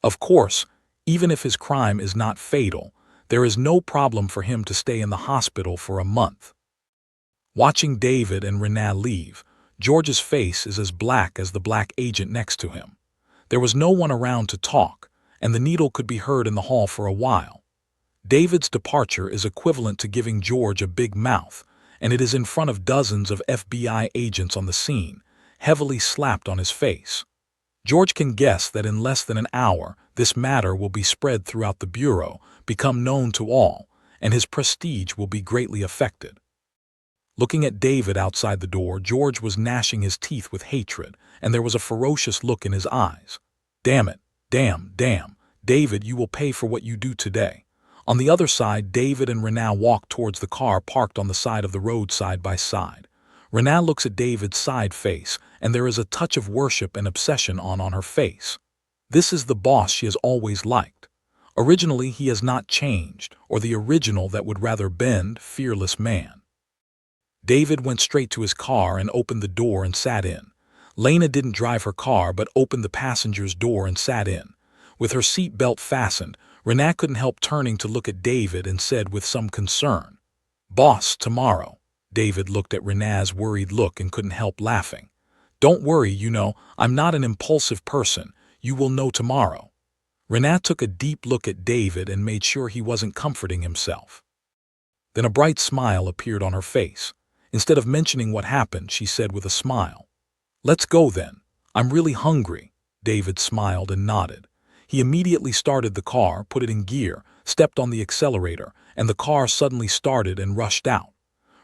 Of course, even if his crime is not fatal, there is no problem for him to stay in the hospital for a month. Watching David and Renan leave, George's face is as black as the black agent next to him. There was no one around to talk, and the needle could be heard in the hall for a while. David's departure is equivalent to giving George a big mouth, and it is in front of dozens of FBI agents on the scene, heavily slapped on his face. George can guess that in less than an hour, this matter will be spread throughout the Bureau, become known to all, and his prestige will be greatly affected. Looking at David outside the door, George was gnashing his teeth with hatred, and there was a ferocious look in his eyes. Damn it, damn, David, you will pay for what you do today. On the other side, David and Renan walk towards the car parked on the side of the road side by side. Renan looks at David's side face, and there is a touch of worship and obsession on her face. This is the boss she has always liked. Originally, he has not changed, or the original that would rather bend, fearless man. David went straight to his car and opened the door and sat in. Lena didn't drive her car but opened the passenger's door and sat in. With her seat belt fastened, Renan couldn't help turning to look at David and said with some concern, "Boss, tomorrow." David looked at Renan's worried look and couldn't help laughing. "Don't worry, I'm not an impulsive person. You will know tomorrow." Renan took a deep look at David and made sure he wasn't comforting himself. Then a bright smile appeared on her face. Instead of mentioning what happened, she said with a smile, "Let's go then. I'm really hungry." David smiled and nodded. He immediately started the car, put it in gear, stepped on the accelerator, and the car suddenly started and rushed out.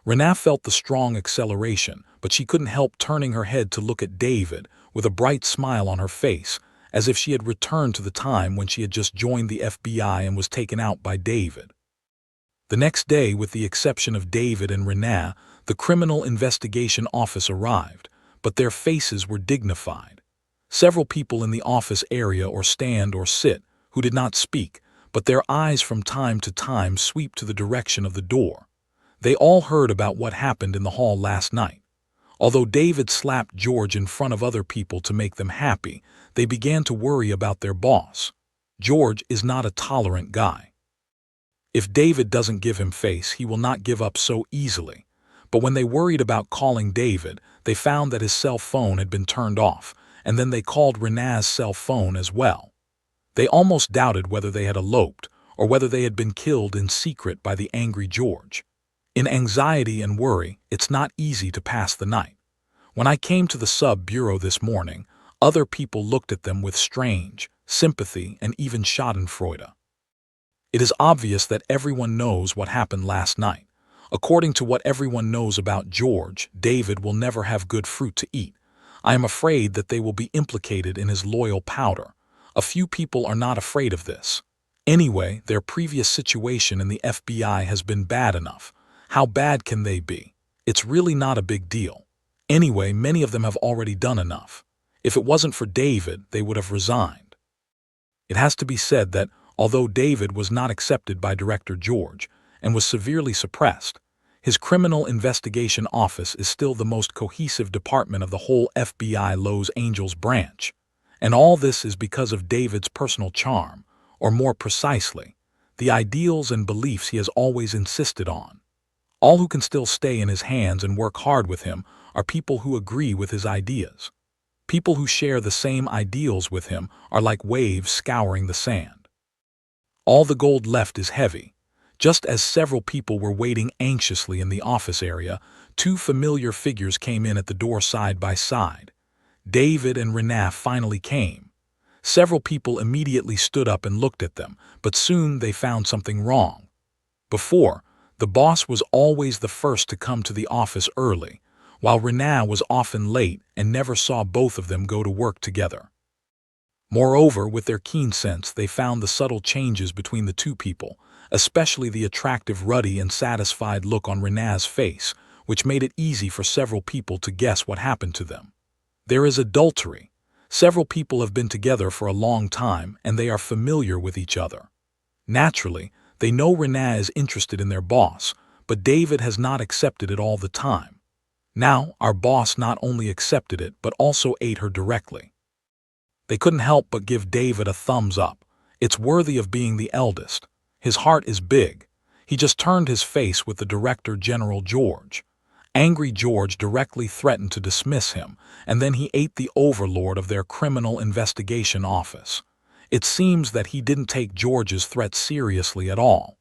Renan felt the strong acceleration, but she couldn't help turning her head to look at David with a bright smile on her face, as if she had returned to the time when she had just joined the FBI and was taken out by David. The next day, with the exception of David and Renan, the Criminal Investigation Office arrived, but their faces were dignified. Several people in the office area or stand or sit who did not speak, but their eyes from time to time sweep to the direction of the door. They all heard about what happened in the hall last night. Although David slapped George in front of other people to make them happy, they began to worry about their boss. George is not a tolerant guy. If David doesn't give him face, he will not give up so easily. But when they worried about calling David, they found that his cell phone had been turned off, and then they called Renan's cell phone as well. They almost doubted whether they had eloped, or whether they had been killed in secret by the angry George. In anxiety and worry, it's not easy to pass the night. When I came to the sub-bureau this morning, other people looked at them with strange sympathy and even schadenfreude. It is obvious that everyone knows what happened last night. According to what everyone knows about George, David will never have good fruit to eat. I am afraid that they will be implicated in his loyal powder. A few people are not afraid of this. Anyway, their previous situation in the FBI has been bad enough. How bad can they be? It's really not a big deal. Anyway, many of them have already done enough. If it wasn't for David, they would have resigned. It has to be said that, although David was not accepted by Director George and was severely suppressed, his Criminal Investigation Office is still the most cohesive department of the whole FBI Los Angeles branch. And all this is because of David's personal charm, or more precisely, the ideals and beliefs he has always insisted on. All who can still stay in his hands and work hard with him are people who agree with his ideas. People who share the same ideals with him are like waves scouring the sand. All the gold left is heavy. Just as several people were waiting anxiously in the office area, two familiar figures came in at the door side by side. David and Renee finally came. Several people immediately stood up and looked at them, but soon they found something wrong. Before, the boss was always the first to come to the office early, while Renee was often late and never saw both of them go to work together. Moreover, with their keen sense, they found the subtle changes between the two people, especially the attractive, ruddy, and satisfied look on Renee's face, which made it easy for several people to guess what happened to them. There is adultery. Several people have been together for a long time, and they are familiar with each other. Naturally, they know Renee is interested in their boss, but David has not accepted it all the time. Now, our boss not only accepted it, but also ate her directly. They couldn't help but give David a thumbs up. It's worthy of being the eldest. His heart is big. He just turned his face with the Director General George. Angry George directly threatened to dismiss him, and then he ate the overlord of their Criminal Investigation Office. It seems that he didn't take George's threat seriously at all.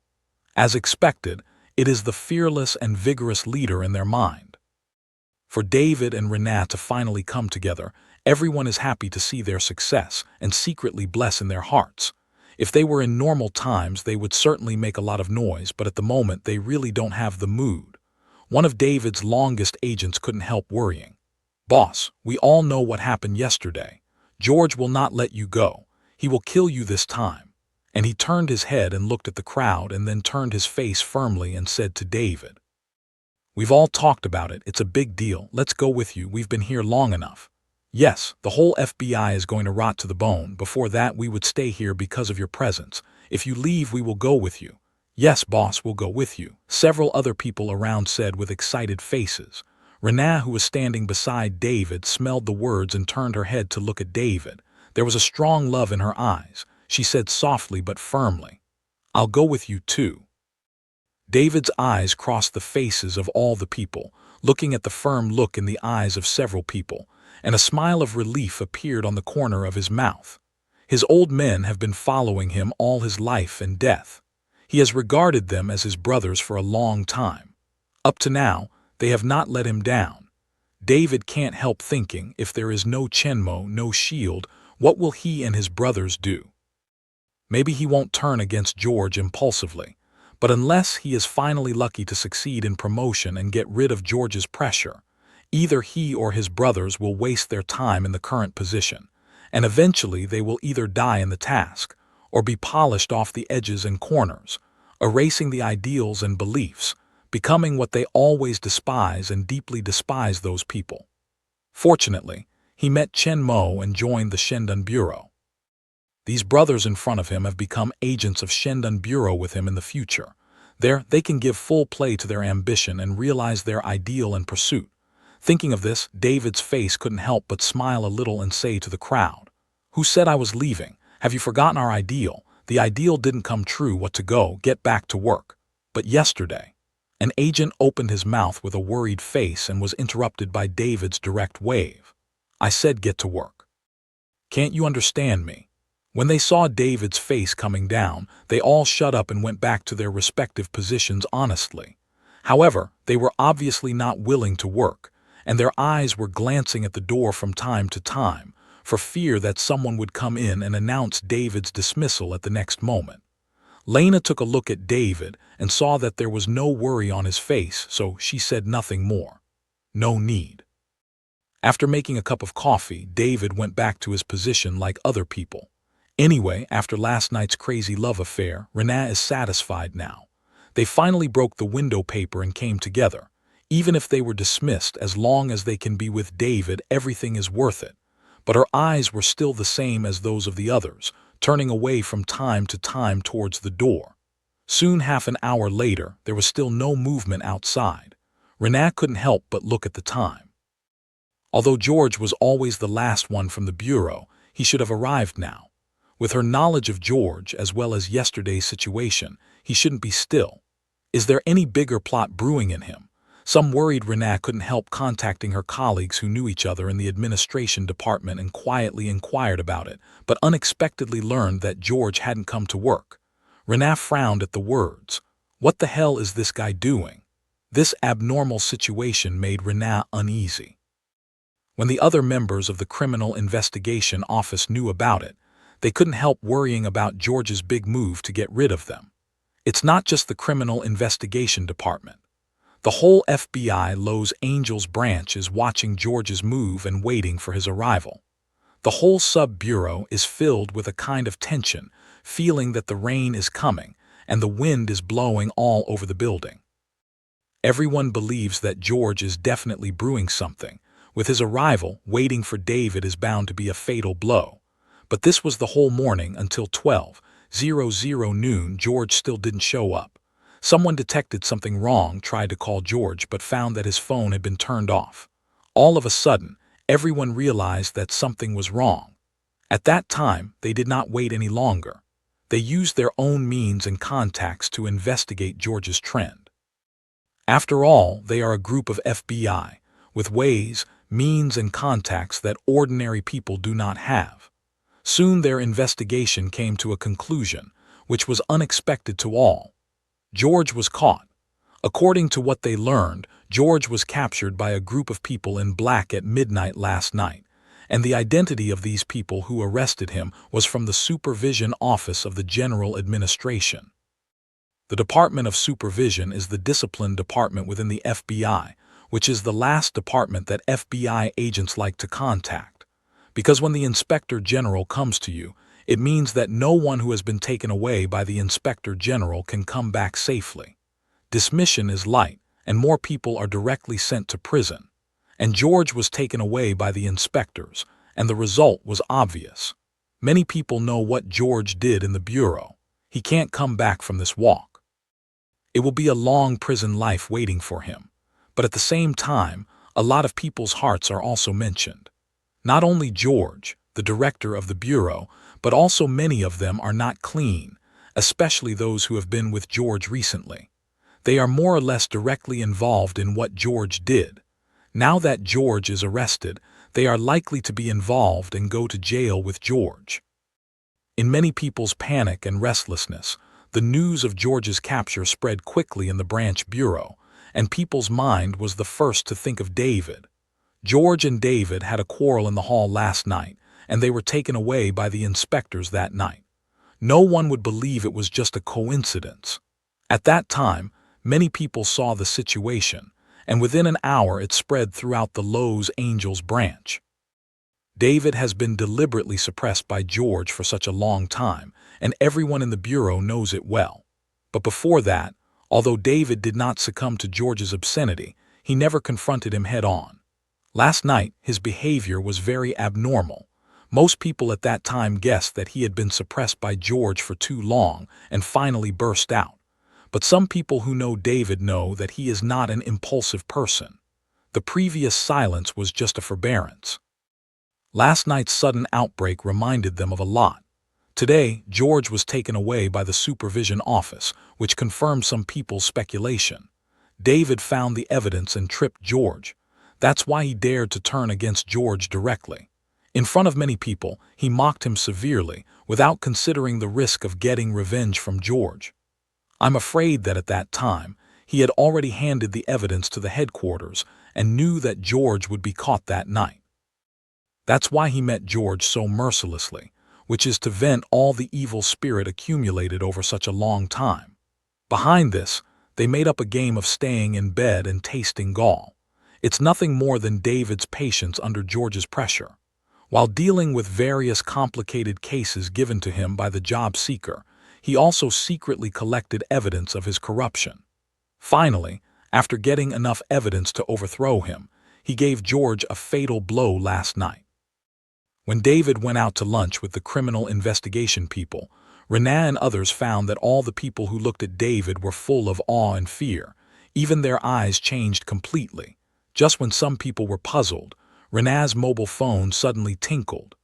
As expected, it is the fearless and vigorous leader in their mind. For David and Renee to finally come together, everyone is happy to see their success and secretly bless in their hearts. If they were in normal times, they would certainly make a lot of noise, but at the moment they really don't have the mood. One of David's longest agents couldn't help worrying. "Boss, we all know what happened yesterday. George will not let you go. He will kill you this time." And he turned his head and looked at the crowd and then turned his face firmly and said to David, "We've all talked about it. It's a big deal. Let's go with you. We've been here long enough. Yes, the whole FBI is going to rot to the bone. Before that, we would stay here because of your presence. If you leave, we will go with you." "Yes, boss, we'll go with you," several other people around said with excited faces. Renee, who was standing beside David, smelled the words and turned her head to look at David. There was a strong love in her eyes. She said softly but firmly, "I'll go with you too." David's eyes crossed the faces of all the people, looking at the firm look in the eyes of several people, and a smile of relief appeared on the corner of his mouth. His old men have been following him all his life and death. He has regarded them as his brothers for a long time. Up to now, they have not let him down. David can't help thinking, if there is no Chenmo, no shield, what will he and his brothers do? Maybe he won't turn against George impulsively, but unless he is finally lucky to succeed in promotion and get rid of George's pressure, either he or his brothers will waste their time in the current position, and eventually they will either die in the task or be polished off the edges and corners, erasing the ideals and beliefs, becoming what they always despise and deeply despise those people. Fortunately, he met Chen Mo and joined the Shendun Bureau. These brothers in front of him have become agents of Shendun Bureau with him in the future. There, they can give full play to their ambition and realize their ideal and pursuit. Thinking of this, David's face couldn't help but smile a little and say to the crowd, "Who said I was leaving? Have you forgotten our ideal? The ideal didn't come true. What to go? Get back to work." But yesterday, an agent opened his mouth with a worried face and was interrupted by David's direct wave. "I said get to work. Can't you understand me?" When they saw David's face coming down, they all shut up and went back to their respective positions honestly. However, they were obviously not willing to work, and their eyes were glancing at the door from time to time, for fear that someone would come in and announce David's dismissal at the next moment. Lena took a look at David and saw that there was no worry on his face, so she said nothing more. No need. After making a cup of coffee, David went back to his position like other people. Anyway, after last night's crazy love affair, Renee is satisfied now. They finally broke the window paper and came together. Even if they were dismissed, as long as they can be with David, everything is worth it. But her eyes were still the same as those of the others, turning away from time to time towards the door. Soon, half an hour later, there was still no movement outside. Renee couldn't help but look at the time. Although George was always the last one from the bureau, he should have arrived now. With her knowledge of George, as well as yesterday's situation, he shouldn't be still. Is there any bigger plot brewing in him? Some worried Renee couldn't help contacting her colleagues who knew each other in the administration department and quietly inquired about it, but unexpectedly learned that George hadn't come to work. Renee frowned at the words. What the hell is this guy doing? This abnormal situation made Renee uneasy. When the other members of the Criminal Investigation Office knew about it, they couldn't help worrying about George's big move to get rid of them. It's not just the Criminal Investigation Department. The whole FBI Los Angeles branch is watching George's move and waiting for his arrival. The whole sub-bureau is filled with a kind of tension, feeling that the rain is coming and the wind is blowing all over the building. Everyone believes that George is definitely brewing something. With his arrival, waiting for David is bound to be a fatal blow. But this was the whole morning until 12:00 noon. George still didn't show up. Someone detected something wrong, tried to call George, but found that his phone had been turned off. All of a sudden, everyone realized that something was wrong. At that time, they did not wait any longer. They used their own means and contacts to investigate George's trend. After all, they are a group of FBI, with ways, means, and contacts that ordinary people do not have. Soon their investigation came to a conclusion, which was unexpected to all. George was caught. According to what they learned, George was captured by a group of people in black at midnight last night, and the identity of these people who arrested him was from the Supervision Office of the General Administration. The Department of Supervision is the discipline department within the FBI, which is the last department that FBI agents like to contact. Because when the Inspector General comes to you, it means that no one who has been taken away by the Inspector General can come back safely. Dismission is light, and more people are directly sent to prison. And George was taken away by the inspectors, and the result was obvious. Many people know what George did in the bureau. He can't come back from this walk. It will be a long prison life waiting for him. But at the same time, a lot of people's hearts are also mentioned. Not only George, the director of the bureau, but also many of them are not clean, especially those who have been with George recently. They are more or less directly involved in what George did. Now that George is arrested, they are likely to be involved and go to jail with George. In many people's panic and restlessness, the news of George's capture spread quickly in the branch bureau, and people's mind was the first to think of David. George and David had a quarrel in the hall last night, and they were taken away by the inspectors that night. No one would believe it was just a coincidence. At that time, many people saw the situation, and within an hour it spread throughout the Los Angeles branch. David has been deliberately suppressed by George for such a long time, and everyone in the bureau knows it well. But before that, although David did not succumb to George's obscenity, he never confronted him head-on. Last night, his behavior was very abnormal. Most people at that time guessed that he had been suppressed by George for too long and finally burst out. But some people who know David know that he is not an impulsive person. The previous silence was just a forbearance. Last night's sudden outbreak reminded them of a lot. Today, George was taken away by the Supervision Office, which confirmed some people's speculation. David found the evidence and tripped George. That's why he dared to turn against George directly. In front of many people, he mocked him severely, without considering the risk of getting revenge from George. I'm afraid that at that time, he had already handed the evidence to the headquarters and knew that George would be caught that night. That's why he met George so mercilessly, which is to vent all the evil spirit accumulated over such a long time. Behind this, they made up a game of staying in bed and tasting gall. It's nothing more than David's patience under George's pressure. While dealing with various complicated cases given to him by the job seeker, he also secretly collected evidence of his corruption. Finally, After getting enough evidence to overthrow him, he gave George a fatal blow last night. When David went out to lunch with the criminal investigation people, Renaa and others found that all the people who looked at David were full of awe and fear. Even their eyes changed completely. Just when some people were puzzled, Renaa's mobile phone suddenly tinkled.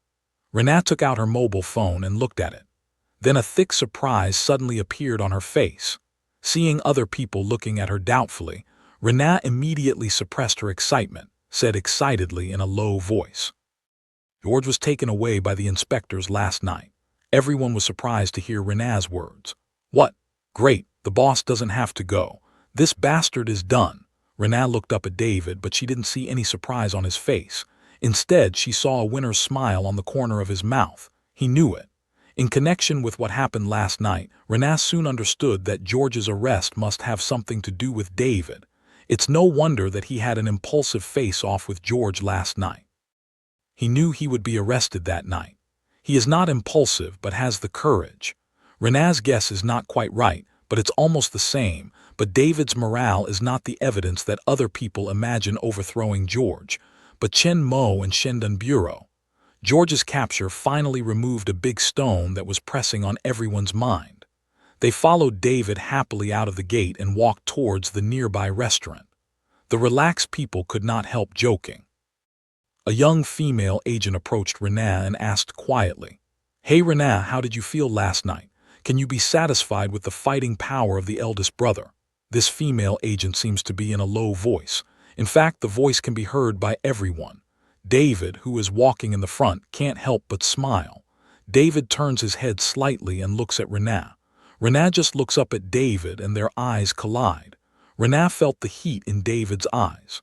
Renaa took out her mobile phone and looked at it. Then a thick surprise suddenly appeared on her face. Seeing other people looking at her doubtfully, Renaa immediately suppressed her excitement, said excitedly in a low voice, "George was taken away by the inspectors last night." Everyone was surprised to hear Renaa's words. "What? Great, the boss doesn't have to go. This bastard is done." Renaa looked up at David, but she didn't see any surprise on his face. Instead, she saw a winner's smile on the corner of his mouth. He knew it. In connection with what happened last night, Renaa soon understood that George's arrest must have something to do with David. It's no wonder that he had an impulsive face-off with George last night. He knew he would be arrested that night. He is not impulsive, but has the courage. Renaa's guess is not quite right, but it's almost the same. But David's morale is not the evidence that other people imagine overthrowing George, but Chen Mo and Shendan Bureau. George's capture finally removed a big stone that was pressing on everyone's mind. They followed David happily out of the gate and walked towards the nearby restaurant. The relaxed people could not help joking. A young female agent approached Renaa and asked quietly, "Hey Renaa, how did you feel last night? Can you be satisfied with the fighting power of the eldest brother?" This female agent seems to be in a low voice. In fact, the voice can be heard by everyone. David, who is walking in the front, can't help but smile. David turns his head slightly and looks at Renaa. Renaa just looks up at David and their eyes collide. Renaa felt the heat in David's eyes.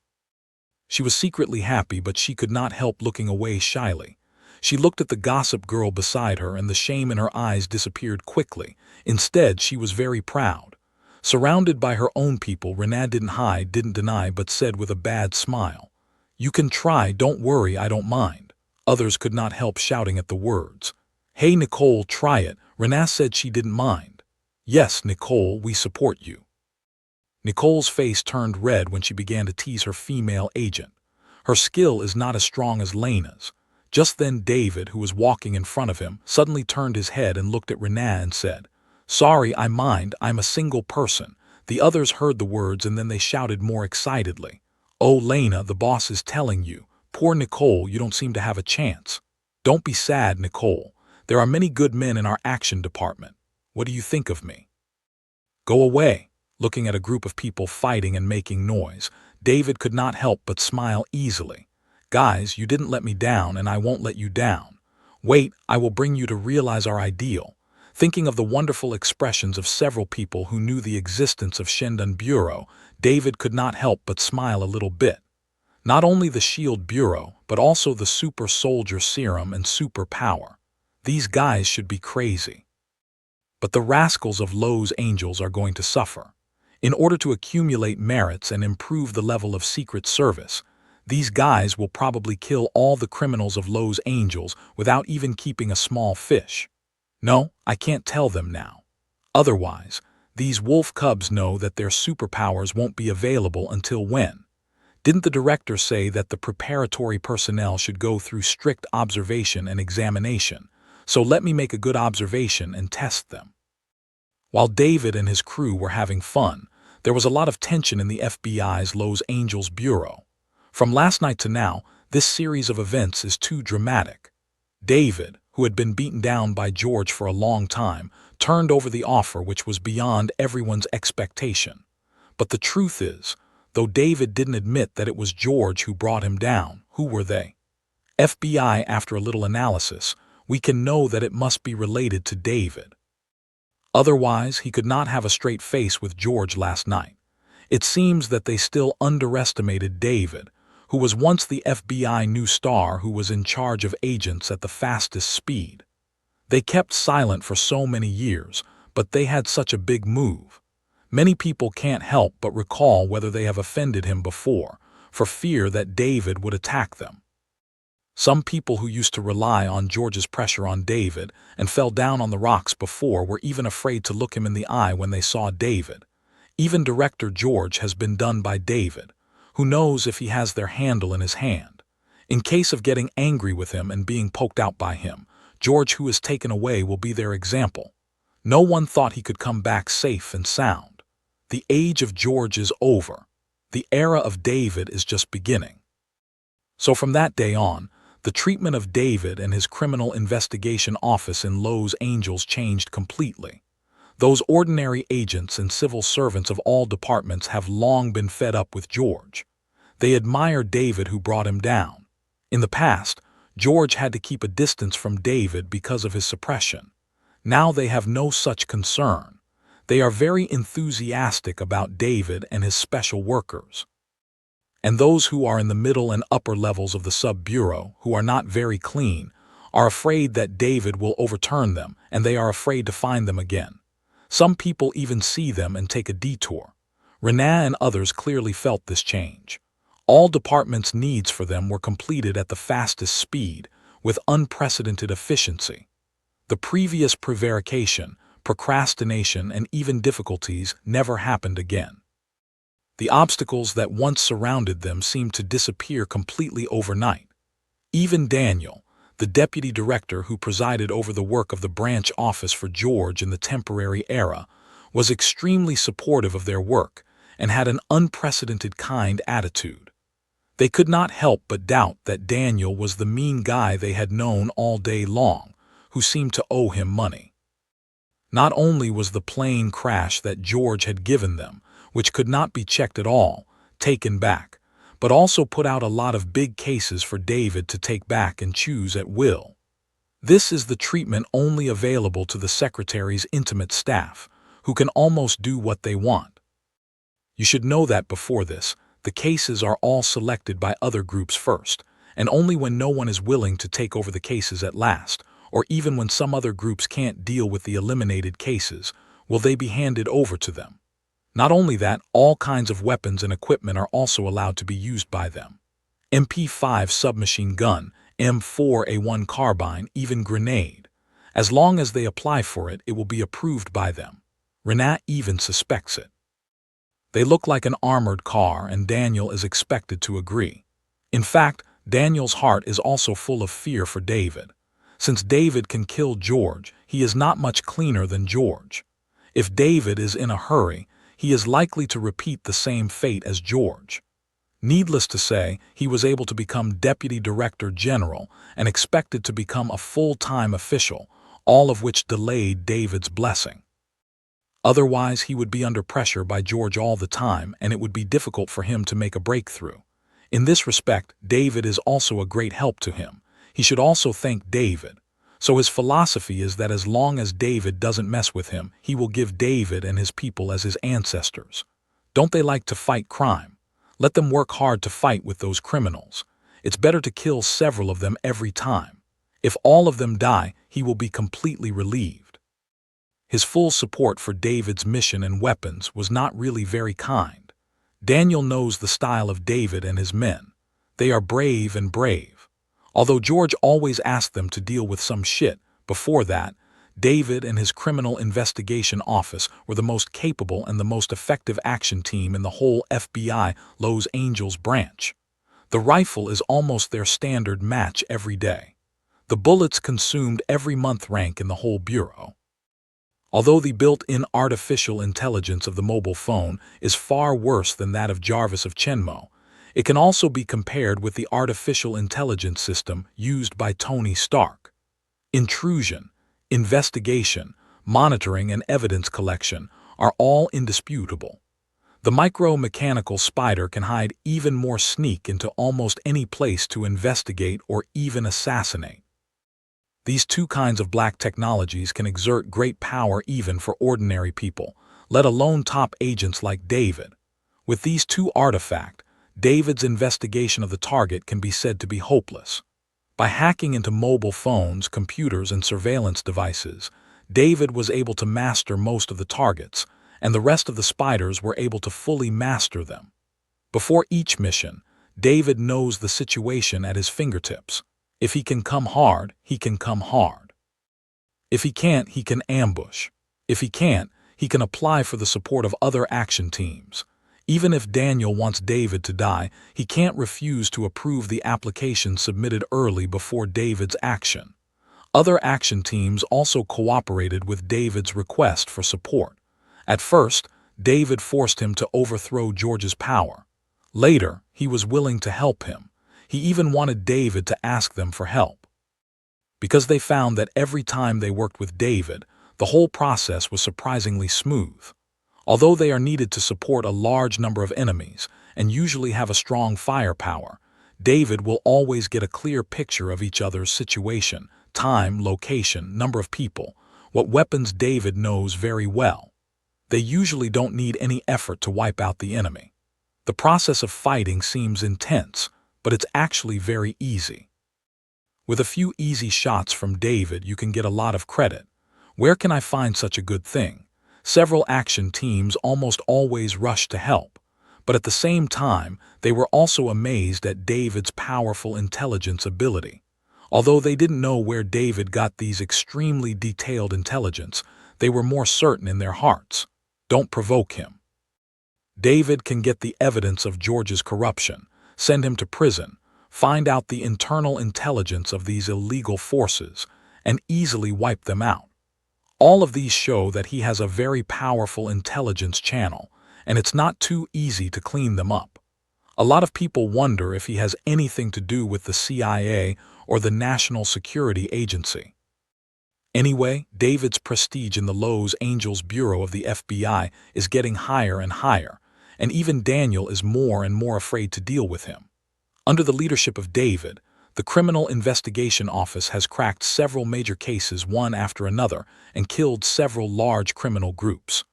She was secretly happy, but she could not help looking away shyly. She looked at the gossip girl beside her and the shame in her eyes disappeared quickly. Instead, she was very proud. Surrounded by her own people, Renaa didn't hide, didn't deny, but said with a bad smile, "You can try, don't worry, I don't mind." Others could not help shouting at the words. "Hey Nicole, try it." Renaa said she didn't mind. "Yes, Nicole, we support you." Nicole's face turned red when she began to tease her female agent. Her skill is not as strong as Lena's. Just then David, who was walking in front of him, suddenly turned his head and looked at Renaa and said, "Sorry, I mind, I'm a single person." The others heard the words and then they shouted more excitedly, "Oh Lena, the boss is telling you. Poor Nicole, you don't seem to have a chance." "Don't be sad, Nicole. There are many good men in our action department. What do you think of me?" "Go away." Looking at a group of people fighting and making noise, David could not help but smile easily. "Guys, you didn't let me down and I won't let you down. Wait, I will bring you to realize our ideal." Thinking of the wonderful expressions of several people who knew the existence of Shendan Bureau, David could not help but smile a little bit. Not only the Shield Bureau, but also the Super Soldier Serum and Super Power. These guys should be crazy. But the rascals of Lowe's Angels are going to suffer. In order to accumulate merits and improve the level of Secret Service, these guys will probably kill all the criminals of Lowe's Angels without even keeping a small fish. No, I can't tell them now. Otherwise, these wolf cubs know that their superpowers won't be available until when? Didn't the director say that the preparatory personnel should go through strict observation and examination? So let me make a good observation and test them. While David and his crew were having fun, there was a lot of tension in the FBI's Lowe's Angels Bureau. From last night to now, this series of events is too dramatic. David, who had been beaten down by George for a long time, turned over the offer which was beyond everyone's expectation. But the truth is, though David didn't admit that it was George who brought him down, who were they? FBI, after a little analysis, we can know that it must be related to David. Otherwise, he could not have a straight face with George last night. It seems that they still underestimated David, who was once the FBI new star who was in charge of agents at the fastest speed. They kept silent for so many years, but they had such a big move. Many people can't help but recall whether they have offended him before, for fear that David would attack them. Some people who used to rely on George's pressure on David and fell down on the rocks before were even afraid to look him in the eye when they saw David. Even Director George has been done by David, who knows if he has their handle in his hand. In case of getting angry with him and being poked out by him, George, who is taken away, will be their example. No one thought he could come back safe and sound. The age of George is over. The era of David is just beginning. So from that day on, the treatment of David and his criminal investigation office in Los Angeles changed completely. Those ordinary agents and civil servants of all departments have long been fed up with George. They admire David, who brought him down. In the past, George had to keep a distance from David because of his suppression. Now they have no such concern. They are very enthusiastic about David and his special workers. And those who are in the middle and upper levels of the sub-bureau, who are not very clean, are afraid that David will overturn them, and they are afraid to find them again. Some people even see them and take a detour. Renat and others clearly felt this change. All departments' needs for them were completed at the fastest speed, with unprecedented efficiency. The previous prevarication, procrastination, and even difficulties never happened again. The obstacles that once surrounded them seemed to disappear completely overnight. Even Daniel, the deputy director who presided over the work of the branch office for George in the temporary era, was extremely supportive of their work and had an unprecedented kind attitude. They could not help but doubt that Daniel was the mean guy they had known all day long, who seemed to owe him money. Not only was the plane crash that George had given them, which could not be checked at all, taken back, but also put out a lot of big cases for David to take back and choose at will. This is the treatment only available to the secretary's intimate staff, who can almost do what they want. You should know that before this, the cases are all selected by other groups first, and only when no one is willing to take over the cases at last, or even when some other groups can't deal with the eliminated cases, will they be handed over to them. Not only that, all kinds of weapons and equipment are also allowed to be used by them. MP5 submachine gun, M4A1 carbine, even grenade. As long as they apply for it, it will be approved by them. Renat even suspects it. They look like an armored car, and Daniel is expected to agree. In fact, Daniel's heart is also full of fear for David. Since David can kill George, he is not much cleaner than George. If David is in a hurry, he is likely to repeat the same fate as George. Needless to say, he was able to become Deputy Director General and expected to become a full-time official, all of which delayed David's blessing. Otherwise, he would be under pressure by George all the time, and it would be difficult for him to make a breakthrough. In this respect, David is also a great help to him. He should also thank David. So his philosophy is that as long as David doesn't mess with him, he will give David and his people as his ancestors. Don't they like to fight crime? Let them work hard to fight with those criminals. It's better to kill several of them every time. If all of them die, he will be completely relieved. His full support for David's mission and weapons was not really very kind. Daniel knows the style of David and his men. They are brave and brave. Although George always asked them to deal with some shit, before that, David and his criminal investigation office were the most capable and the most effective action team in the whole FBI Los Angeles branch. The rifle is almost their standard match every day. The bullets consumed every month rank in the whole bureau. Although the built-in artificial intelligence of the mobile phone is far worse than that of Jarvis of Chenmo, it can also be compared with the artificial intelligence system used by Tony Stark. Intrusion, investigation, monitoring, and evidence collection are all indisputable. The micro-mechanical spider can hide even more sneak into almost any place to investigate or even assassinate. These two kinds of black technologies can exert great power even for ordinary people, let alone top agents like David. With these two artifacts, David's investigation of the target can be said to be hopeless. By hacking into mobile phones, computers, and surveillance devices, David was able to master most of the targets, and the rest of the spiders were able to fully master them. Before each mission, David knows the situation at his fingertips. If he can come hard, he can come hard. If he can't, he can ambush. If he can't, he he can apply for the support of other action teams. Even if Daniel wants David to die, he can't refuse to approve the application submitted early before David's action. Other action teams also cooperated with David's request for support. At first, David forced him to overthrow George's power. Later, he was willing to help him. He even wanted David to ask them for help. Because they found that every time they worked with David, the whole process was surprisingly smooth. Although they are needed to support a large number of enemies and usually have a strong firepower, David will always get a clear picture of each other's situation, time, location, number of people, what weapons David knows very well. They usually don't need any effort to wipe out the enemy. The process of fighting seems intense, but it's actually very easy. With a few easy shots from David, you can get a lot of credit. Where can I find such a good thing? Several action teams almost always rush to help, but at the same time, they were also amazed at David's powerful intelligence ability. Although they didn't know where David got these extremely detailed intelligence, they were more certain in their hearts. Don't provoke him. David can get the evidence of George's corruption, send him to prison, find out the internal intelligence of these illegal forces, and easily wipe them out. All of these show that he has a very powerful intelligence channel, and it's not too easy to clean them up. A lot of people wonder if he has anything to do with the CIA or the National Security Agency. Anyway, David's prestige in the Los Angeles Bureau of the FBI is getting higher and higher, and even Daniel is more and more afraid to deal with him. Under the leadership of David, the Criminal Investigation Office has cracked several major cases one after another and killed several large criminal groups.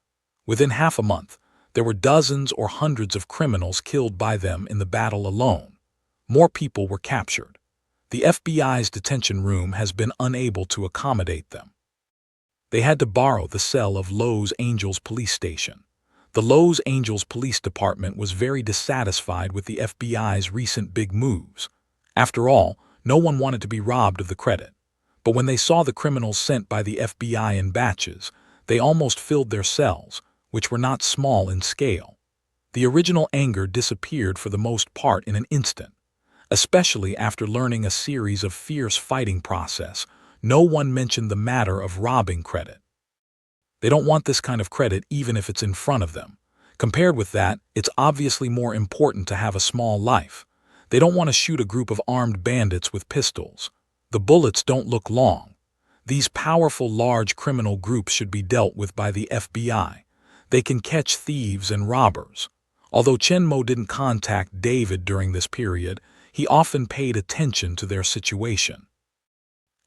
Within half a month, there were dozens or hundreds of criminals killed by them in the battle alone. More people were captured. The FBI's detention room has been unable to accommodate them. They had to borrow the cell of Los Angeles Police Station. The Los Angeles Police Department was very dissatisfied with the FBI's recent big moves. After all, no one wanted to be robbed of the credit. But when they saw the criminals sent by the FBI in batches, they almost filled their cells, which were not small in scale. The original anger disappeared for the most part in an instant. Especially after learning a series of fierce fighting process, no one mentioned the matter of robbing credit. They don't want this kind of credit even if it's in front of them. Compared with that, it's obviously more important to have a small life. They don't want to shoot a group of armed bandits with pistols. The bullets don't look long. These powerful large criminal groups should be dealt with by the FBI. They can catch thieves and robbers. Although Chenmo didn't contact David during this period, he often paid attention to their situation.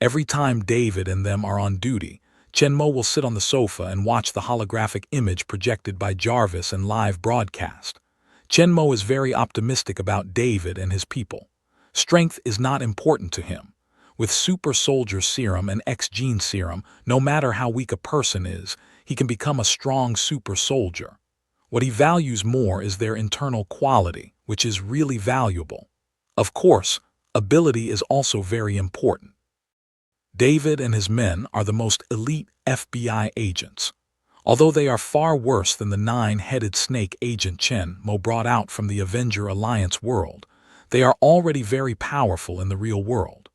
Every time David and them are on duty, Chenmo will sit on the sofa and watch the holographic image projected by Jarvis and live broadcast. Chenmo is very optimistic about David and his people. Strength is not important to him. With super soldier serum and X-gene serum, no matter how weak a person is, he can become a strong super soldier. What he values more is their internal quality, which is really valuable. Of course, ability is also very important. David and his men are the most elite FBI agents. Although they are far worse than the nine-headed snake agent Chenmo brought out from the Avenger Alliance world, they are already very powerful in the real world.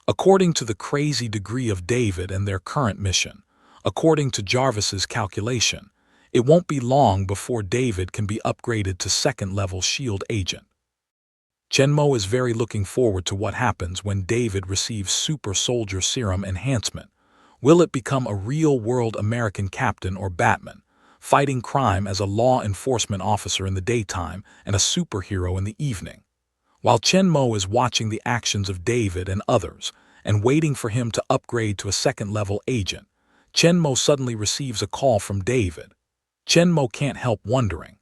According to the crazy degree of David and their current mission, according to Jarvis's calculation, it won't be long before David can be upgraded to second-level SHIELD agent. Chenmo is very looking forward to what happens when David receives super soldier serum enhancement. Will it become a real-world American captain or Batman, fighting crime as a law enforcement officer in the daytime and a superhero in the evening? While Chenmo is watching the actions of David and others and waiting for him to upgrade to a second-level agent, Chenmo suddenly receives a call from David. Chenmo can't help wondering.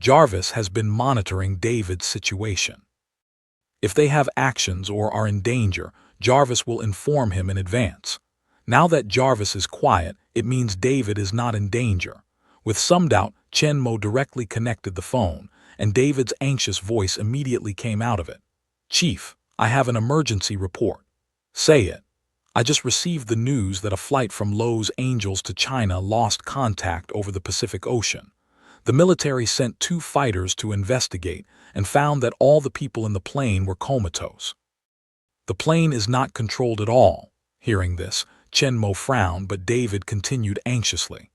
Jarvis has been monitoring David's situation. If they have actions or are in danger, Jarvis will inform him in advance. Now that Jarvis is quiet, it means David is not in danger. With some doubt, Chenmo directly connected the phone, and David's anxious voice immediately came out of it. "Chief, I have an emergency report." "Say it." I just received the news that a flight from Los Angeles to China lost contact over the Pacific Ocean. The military sent 2 fighters to investigate and found that all the people in the plane were comatose. The plane is not controlled at all. Hearing this, Chen Mo frowned, but David continued anxiously.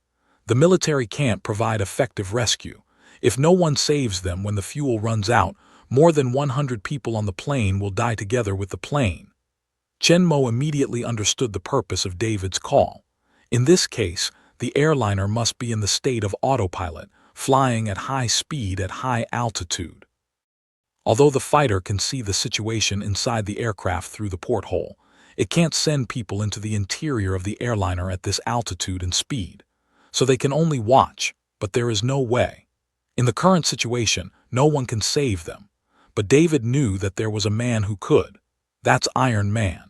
The military can't provide effective rescue. If no one saves them when the fuel runs out, more than 100 people on the plane will die together with the plane. Chen Mo immediately understood the purpose of David's call. In this case, the airliner must be in the state of autopilot, flying at high speed at high altitude. Although the fighter can see the situation inside the aircraft through the porthole, it can't send people into the interior of the airliner at this altitude and speed. So they can only watch, but there is no way. In the current situation, no one can save them. But David knew that there was a man who could. That's Iron Man.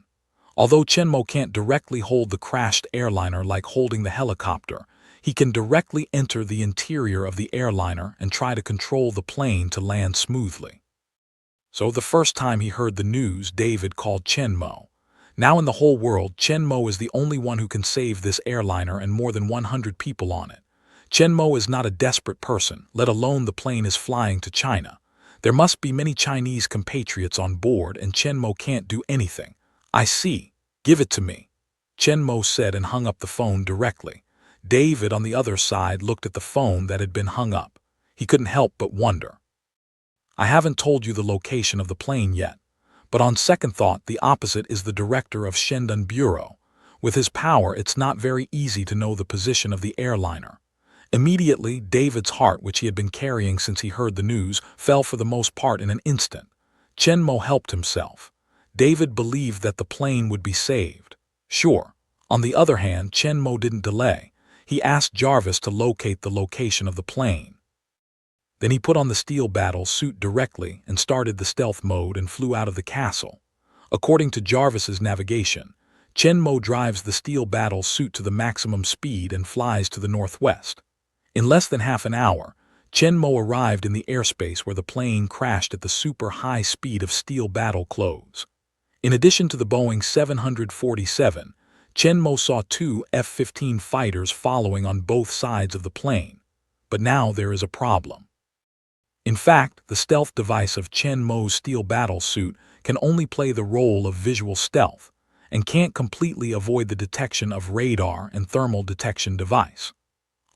Although Chen Mo can't directly hold the crashed airliner like holding the helicopter, he can directly enter the interior of the airliner and try to control the plane to land smoothly. So the first time he heard the news, David called Chen Mo. Now in the whole world, Chen Mo is the only one who can save this airliner and more than 100 people on it. Chen Mo is not a desperate person, let alone the plane is flying to China. There must be many Chinese compatriots on board and Chen Mo can't do anything. I see. Give it to me, Chen Mo said and hung up the phone directly. David on the other side looked at the phone that had been hung up. He couldn't help but wonder. I haven't told you the location of the plane yet, but on second thought the opposite is the director of Shandong Bureau. With his power, it's not very easy to know the position of the airliner. Immediately, David's heart, which he had been carrying since he heard the news, fell for the most part in an instant. Chen Mo helped himself. David believed that the plane would be saved. Sure. On the other hand, Chen Mo didn't delay. He asked Jarvis to locate the location of the plane. Then he put on the steel battle suit directly and started the stealth mode and flew out of the castle. According to Jarvis's navigation, Chen Mo drives the steel battle suit to the maximum speed and flies to the northwest. In less than half an hour, Chen Mo arrived in the airspace where the plane crashed at the super high speed of steel battle clothes. In addition to the Boeing 747, Chen Mo saw 2 F-15 fighters following on both sides of the plane. But now there is a problem. In fact, the stealth device of Chen Mo's steel battle suit can only play the role of visual stealth and can't completely avoid the detection of radar and thermal detection device.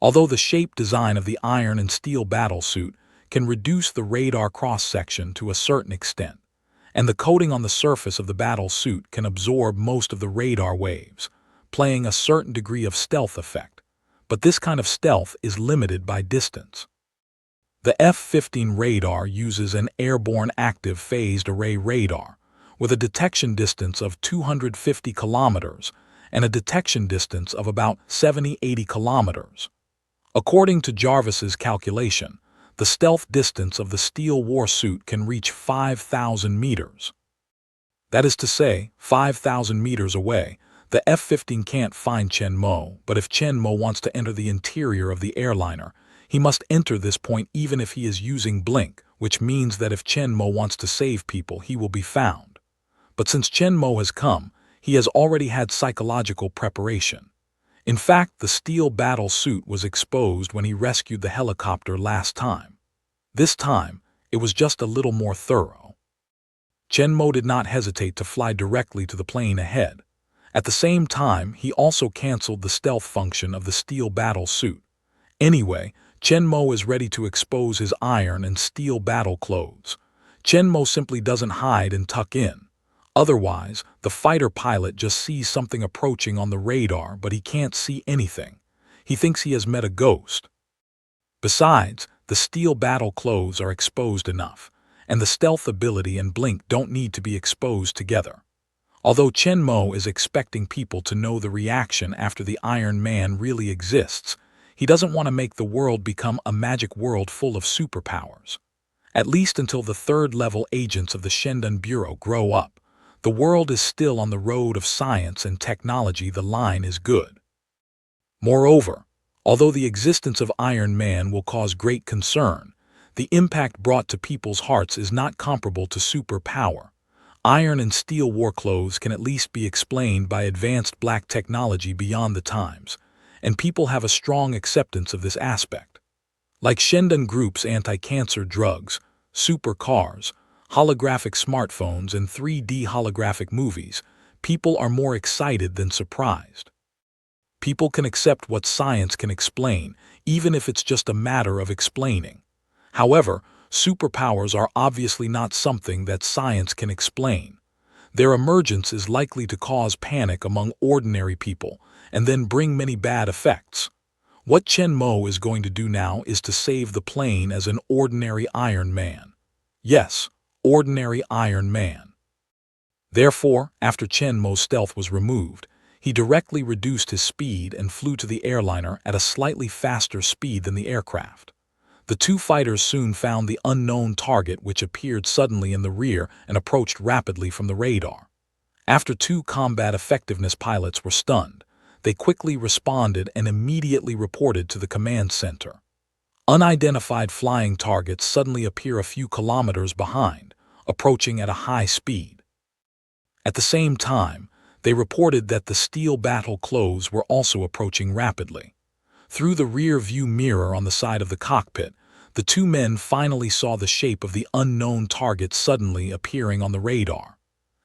Although the shape design of the iron and steel battle suit can reduce the radar cross-section to a certain extent, and the coating on the surface of the battle suit can absorb most of the radar waves, playing a certain degree of stealth effect, but this kind of stealth is limited by distance. The F-15 radar uses an airborne active phased array radar with a detection distance of 250 kilometers and a detection distance of about 70-80 kilometers. According to Jarvis's calculation, the stealth distance of the steel war suit can reach 5,000 meters. That is to say, 5,000 meters away, the F-15 can't find Chen Mo, but if Chen Mo wants to enter the interior of the airliner, he must enter this point even if he is using blink, which means that if Chen Mo wants to save people, he will be found. But since Chen Mo has come, he has already had psychological preparation. In fact, the steel battle suit was exposed when he rescued the helicopter last time. This time, it was just a little more thorough. Chen Mo did not hesitate to fly directly to the plane ahead. At the same time, he also canceled the stealth function of the steel battle suit. Anyway, Chen Mo is ready to expose his iron and steel battle clothes. Chen Mo simply doesn't hide and tuck in. Otherwise, the fighter pilot just sees something approaching on the radar, but he can't see anything. He thinks he has met a ghost. Besides, the steel battle clothes are exposed enough, and the stealth ability and blink don't need to be exposed together. Although Chen Mo is expecting people to know the reaction after the Iron Man really exists, he doesn't want to make the world become a magic world full of superpowers. At least until the third-level agents of the Shandong Bureau grow up, the world is still on the road of science and technology. The line is good. Moreover, although the existence of Iron Man will cause great concern, the impact brought to people's hearts is not comparable to superpower. Iron and steel war clothes can at least be explained by advanced black technology beyond the times, and people have a strong acceptance of this aspect. Like Shendan Group's anti-cancer drugs, supercars, holographic smartphones, and 3D holographic movies, people are more excited than surprised. People can accept what science can explain, even if it's just a matter of explaining. However, superpowers are obviously not something that science can explain. Their emergence is likely to cause panic among ordinary people and then bring many bad effects. What Chen Mo is going to do now is to save the plane as an ordinary Iron Man. Yes, ordinary Iron Man. Therefore, after Chen Mo's stealth was removed, he directly reduced his speed and flew to the airliner at a slightly faster speed than the aircraft. The two fighters soon found the unknown target, which appeared suddenly in the rear and approached rapidly from the radar. After two combat effectiveness pilots were stunned, they quickly responded and immediately reported to the command center. Unidentified flying targets suddenly appear a few kilometers behind, approaching at a high speed. At the same time, they reported that the steel battle clothes were also approaching rapidly. Through the rear-view mirror on the side of the cockpit, the two men finally saw the shape of the unknown target suddenly appearing on the radar.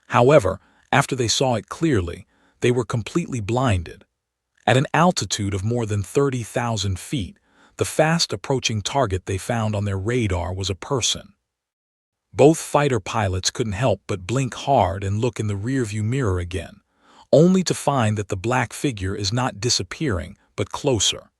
However, after they saw it clearly, they were completely blinded. At an altitude of more than 30,000 feet, the fast-approaching target they found on their radar was a person. Both fighter pilots couldn't help but blink hard and look in the rearview mirror again, only to find that the black figure is not disappearing but closer.